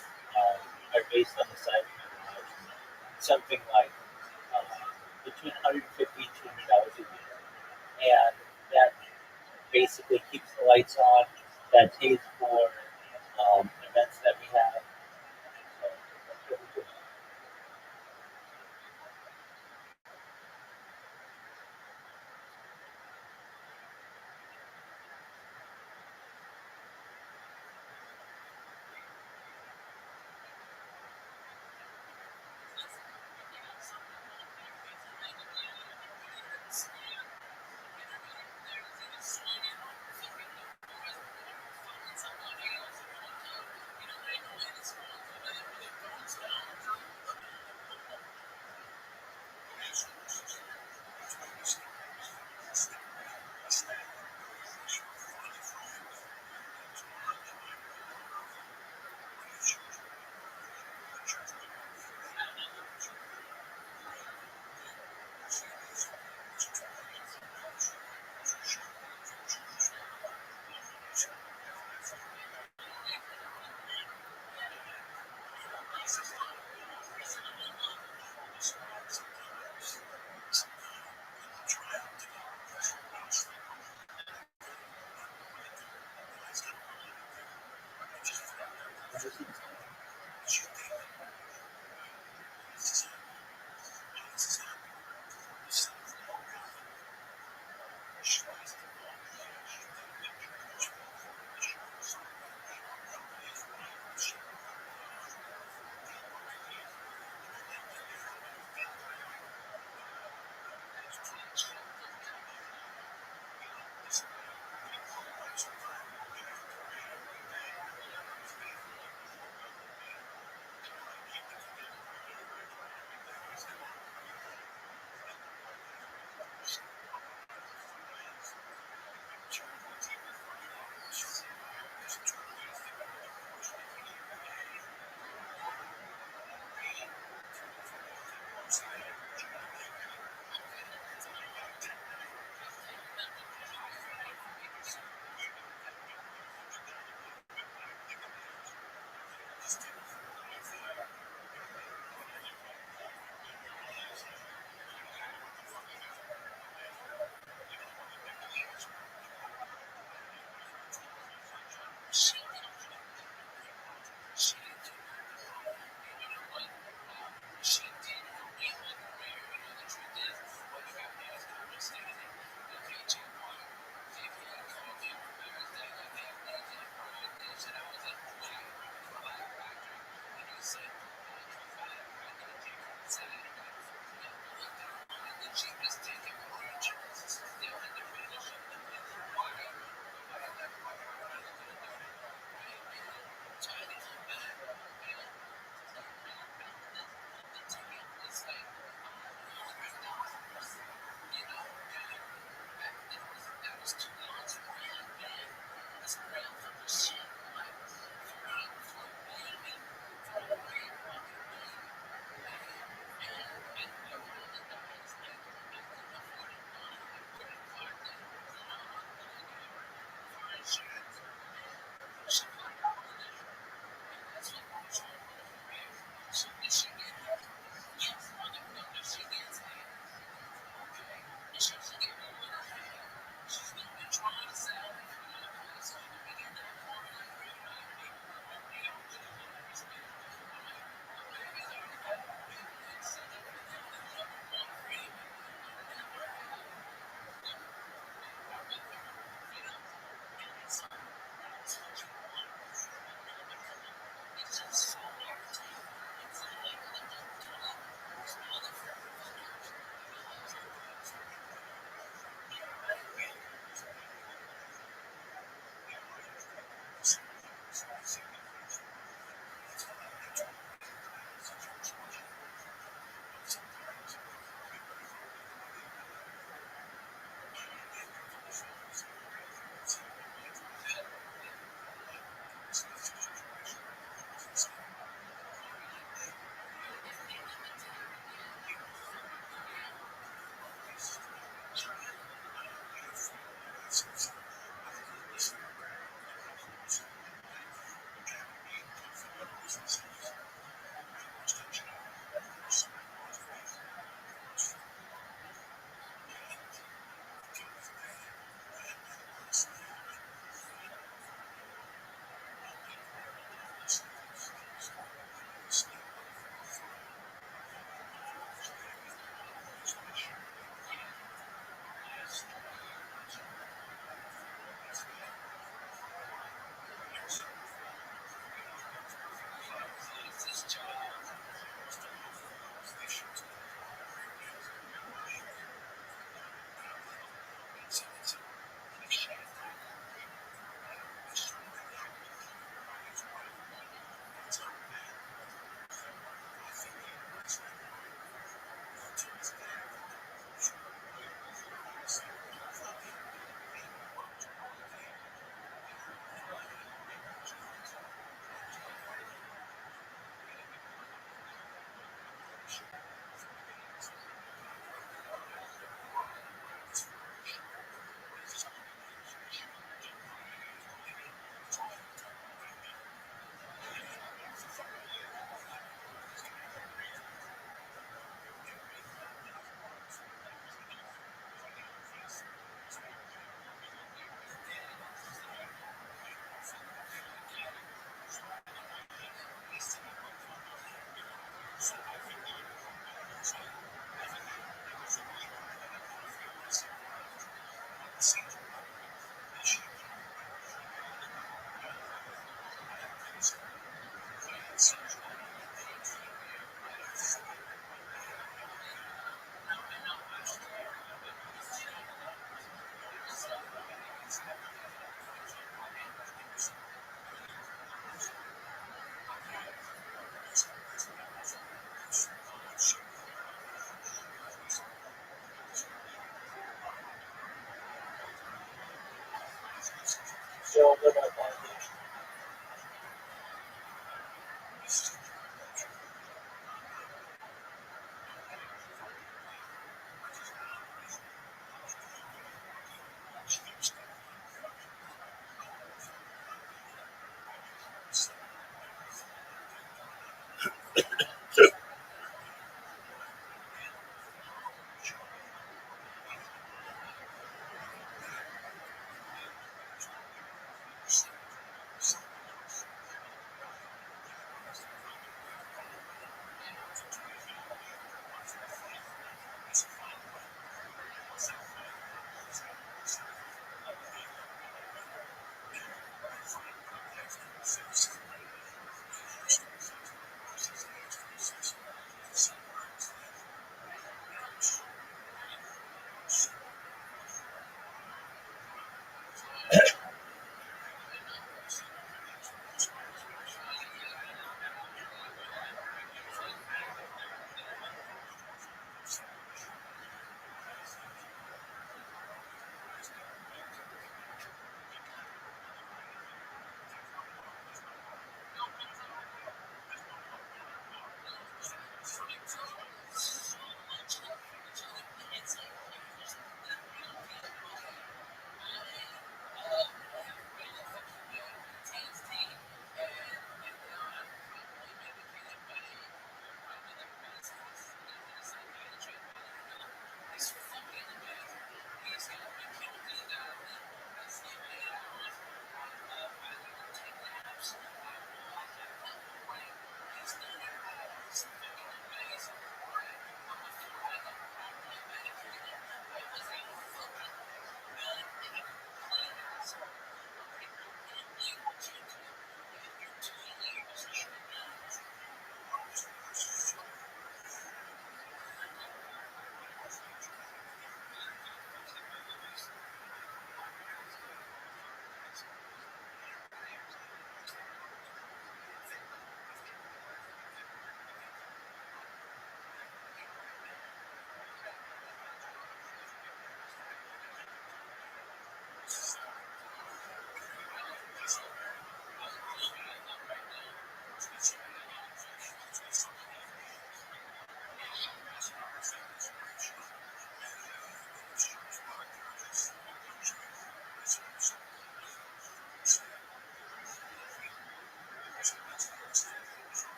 are based on the size of your lodge. Something like between $150 and $200 a year. And that basically keeps the lights on, that pays for events that we have. So that's really good.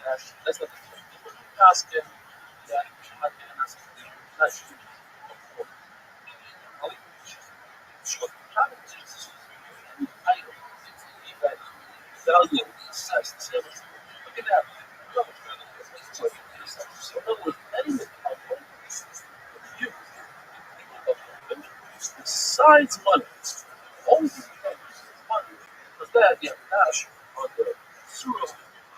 That's not the point. Asking that I can ask not you. What happens is the item that value assessed sales. Look at that. So in other words, any account you besides money, only money, because that yeah, cash on the pseudo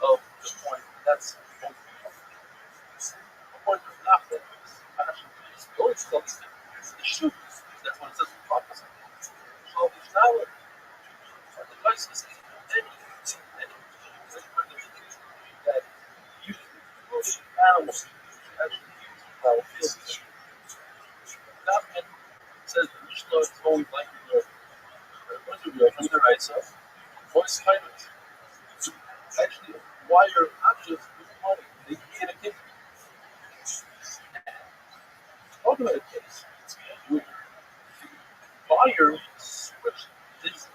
of the point. That's the point of nothing. Actually, it's the only stuff is the shoot. That's what it says in the prophecy. So it's now a device is any kind of that you including animals actually feel this. That says the Mishnah is always like the from the right side. Voice kindness to actually acquire objects with money. They create a kingdom. Talk about a case where the buyer switched this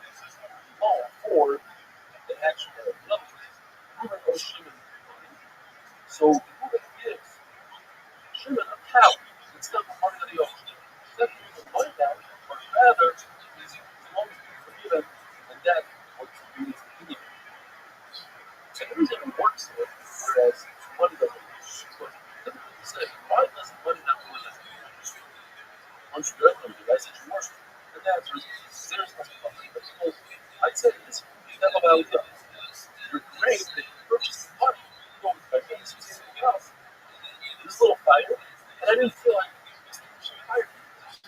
law for the actual level. Ruben owes Shimon money. So the Ruben gives Shimon a cow instead of money that he owes. Instead of giving the money down, but rather he's going to forgive him, and that what you do is the kingdom. And the reason it works there, whereas money doesn't work, is what typically say, why doesn't money not work as a once you get them, the guys that you work, and the answer is there's nothing about it. Because I'd say this step of value. You're great that you purchased the money, you go by paying something else. This little fire, and I didn't feel like she hired me.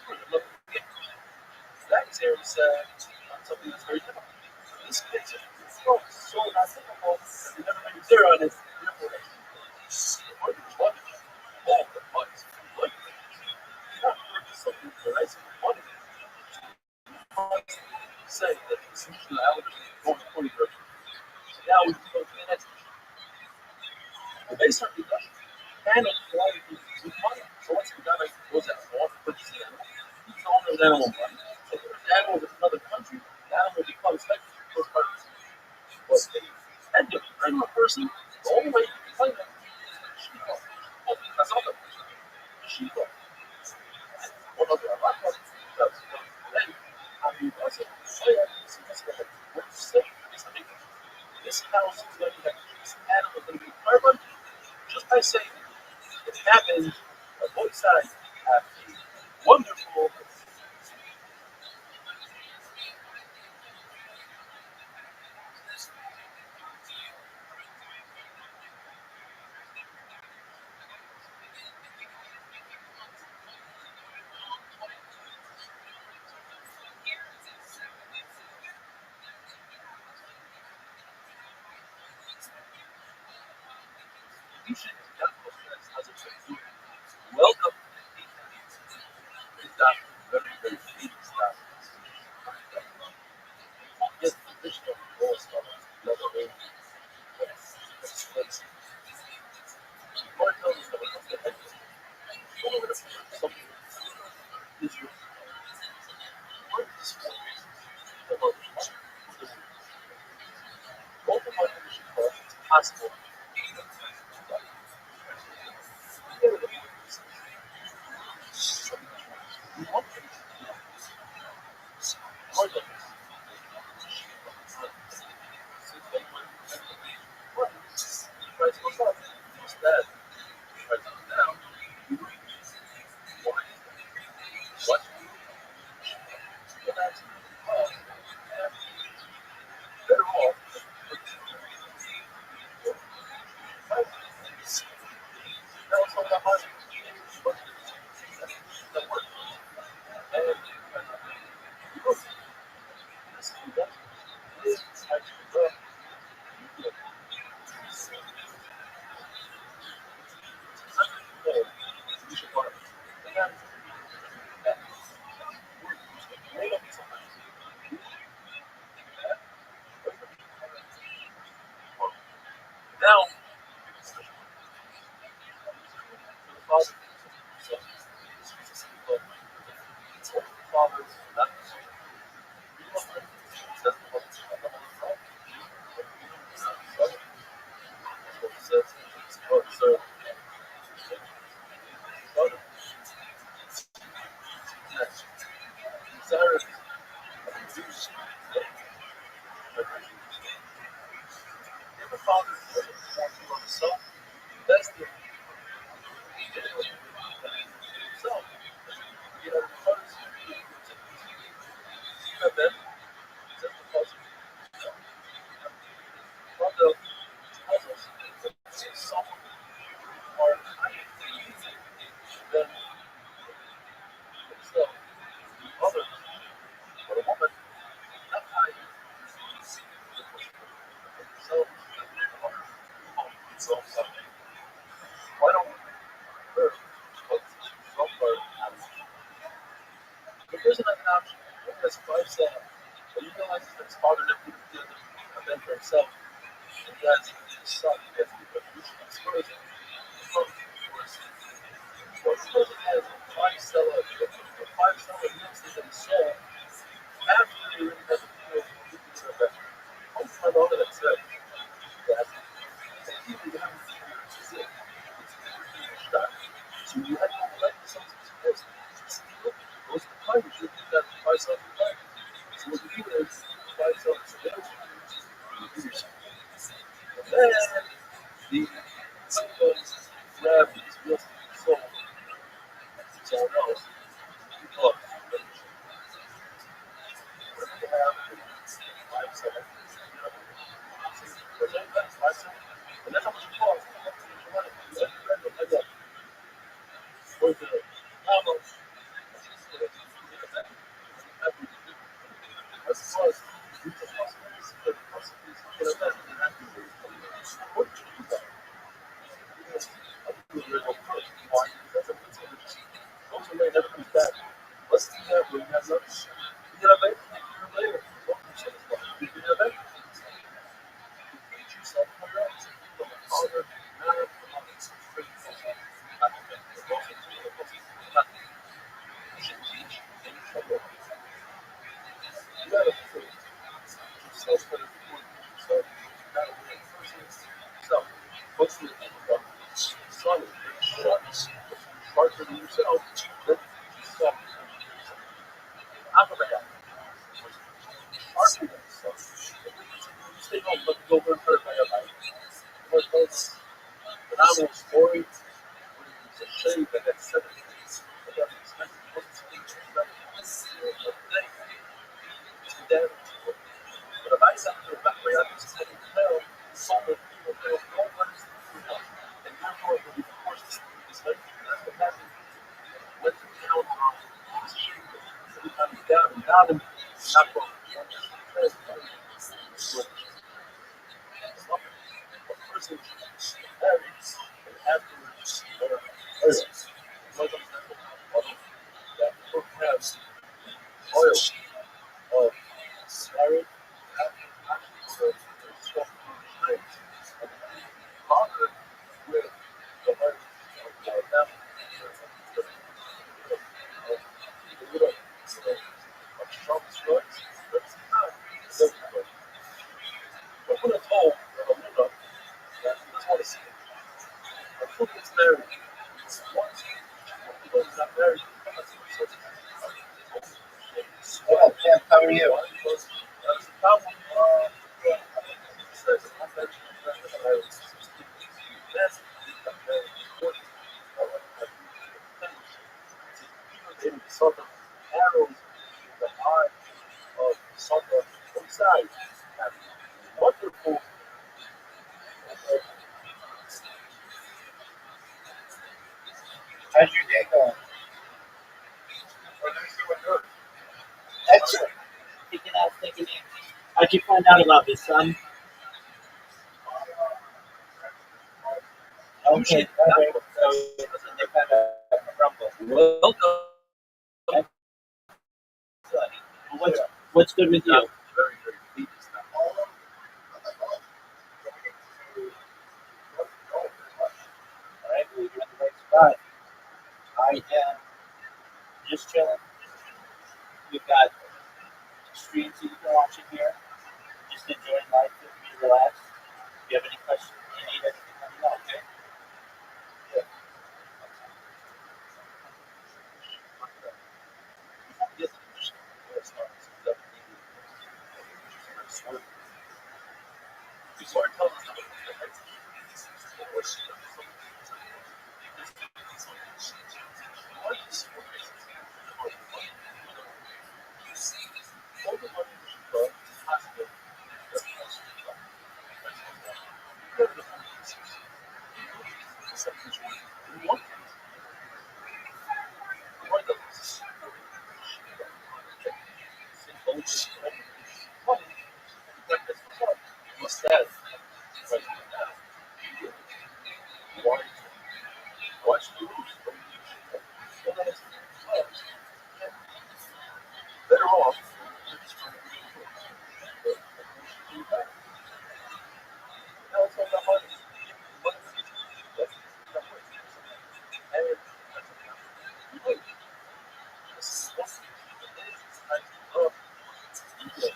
I love the game. That is here is something that's very difficult. In this case, it's so not difficult that you never made a zero on it. Therefore, what is what? All the money. What? You not purchase something for a nice money. Say that this usually allergy is going to 20 version. So now we can go to the next issue. The base certainly does. And apply it with money. So what's the guy like goes out and wants to purchase the animal? He's the owner of the animal money. So if the animal is in another country, the animal becomes effective for purchase. But and the regular person, the only way you can claim it is sheep. That's all the sheep. One other I'm not talking about today. I mean, that's it. Oh yeah, this house is going to be this animal is going to be carbon just by saying it happens on both sides have a wonderful you should as a trade. Welcome. It's not very, very deep stuff. Yes, the vision of the wall stuff. Level 8. Let's Lord knows that it comes to head. All over the something is your word is the Lord. Both of my mission is possible. We want to more than price goes up. Instead, price goes down. Why? What? Well, that's better off. Now it's all about money. But that works. And look, this is what is actually the we should learn. And then that may not be something now for the father. So it's only the father not the son. That's what it says. Why don't her software have the person has an option. He has 5 cell. But you realize that his father never did a man for himself. And he has his son. He has the revolution exposure. So this person has 5 cell of the 5 cell of real estate that he sold after he already has a deal with the investor. Most of my daughter that said that you have to see it. It's not. So you have to let yourself experience it. Goes to the time, you should do that 5 cell of the time. So what you do is 5 cell of sales, you do yourself. And then the grab these real estate sold to someone else, you call it membership. Whatever you have, 5 cell, that's 5 cell. And that's how much it costs. That's how much money. You have to grab it like that. Go to the Amos. As far as the possibilities, the possibilities for the best, you have to do what you do that. Because I think we're going to push. Why? Because of what's in the those are never comes back. Let's do that when you have nothing. You get a bank, you later. Don't do something like you get a bank. You teach yourself how to write. From a father, man, from a straight person. Not the bank. The boss is the boss. Nothing. You should teach and you should learn. You gotta prove yourself for the people yourself. You gotta be a person. So, what's the thing about solid, sharper than yourself? Then yourself. Alphabet was sharper than yourself. You stay home, let me go learn how to write a Bible. What those phenomenal story when it's a shade that had 7 days. But that was expensive. It wasn't something to write. Today, it's the damage. But if I sat there back way up, I can tell some of people know no one is doing it. And therefore, when we force this life, that's what happened. Let them count on this shit. Every time you down, and down, and not wrong. A person marries, and afterwards, or earns, that book has oil of marriage, actually, father with the heart of Alabama, of Trump strikes, that's not everybody. But when it's told that a woman that he doesn't want to see it, until he gets married, once he's not married, Hello, Tim. How are you? that's the problem. Says, I'm mentioning that I was 16. That's very important. Even sort of arrows in the eye of sort of inside. And wonderful. How's your day going? Excellent. Taking out, thinking in. How'd you find out about this, son? Okay. So they kind of rumble. Welcome. What's good with you? Very, very deep. All right, well, you're in the right spot. I am just chilling. We've got streams that you can watch in here. Just enjoying life, be relaxed. If you have any questions, you need anything, let me know, okay? Before I tell them what's that? Why should you lose? Well, then it's better off. Now it's all about money. Money is the future. That's that way. And you wait. This is what I love. You get.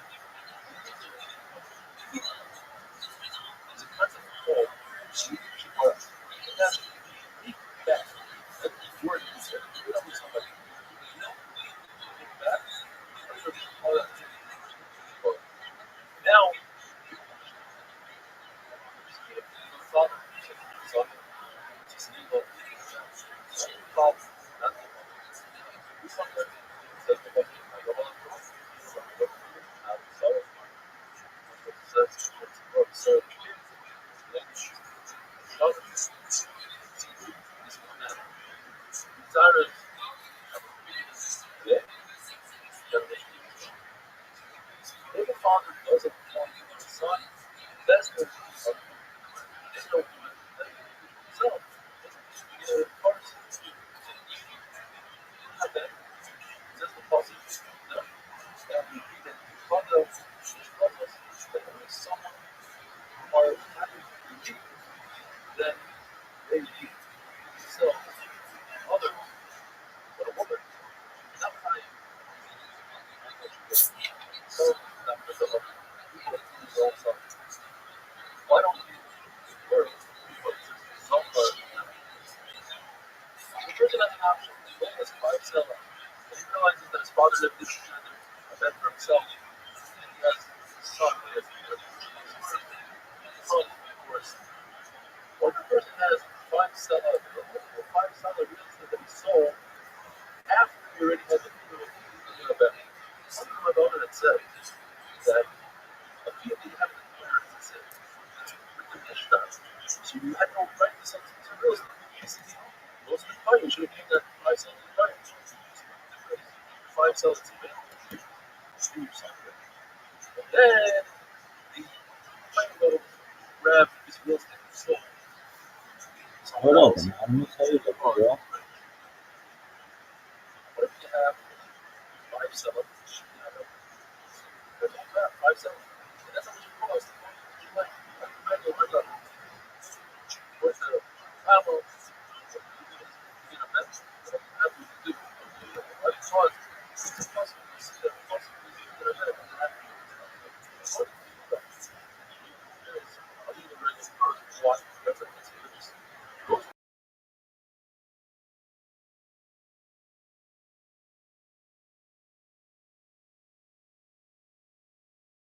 It's a concept called strategic wealth. And that's that. That word is that you know somebody. You know, that. I'm sure all that. But now, father, son, just need love. Father, not the mother. We sometimes says the mother. I go on the road. So, if a father doesn't want his son, that's the there's no so first have that just the positive. No, that would be that father that there is someone or happy then they need so other but a woman not kind so not for the other people who also why don't you work with someone the person has an option as a five seller and he realizes that his father lived this a bed for himself and he has a son he has son of course or the person has five seller real estate that he sold after he already had the people of that. Something like that said that a few of you have the parents that said, so you had no right to sell to real estate. Most of the time, you should have given that five sellers the right. Five sellers to me. Do something. But then, the fight about grab this real estate and sold. Hold on, I'm going to tell you the girl. What if you have five sellers? Five sellers. And that's how much it costs. You might go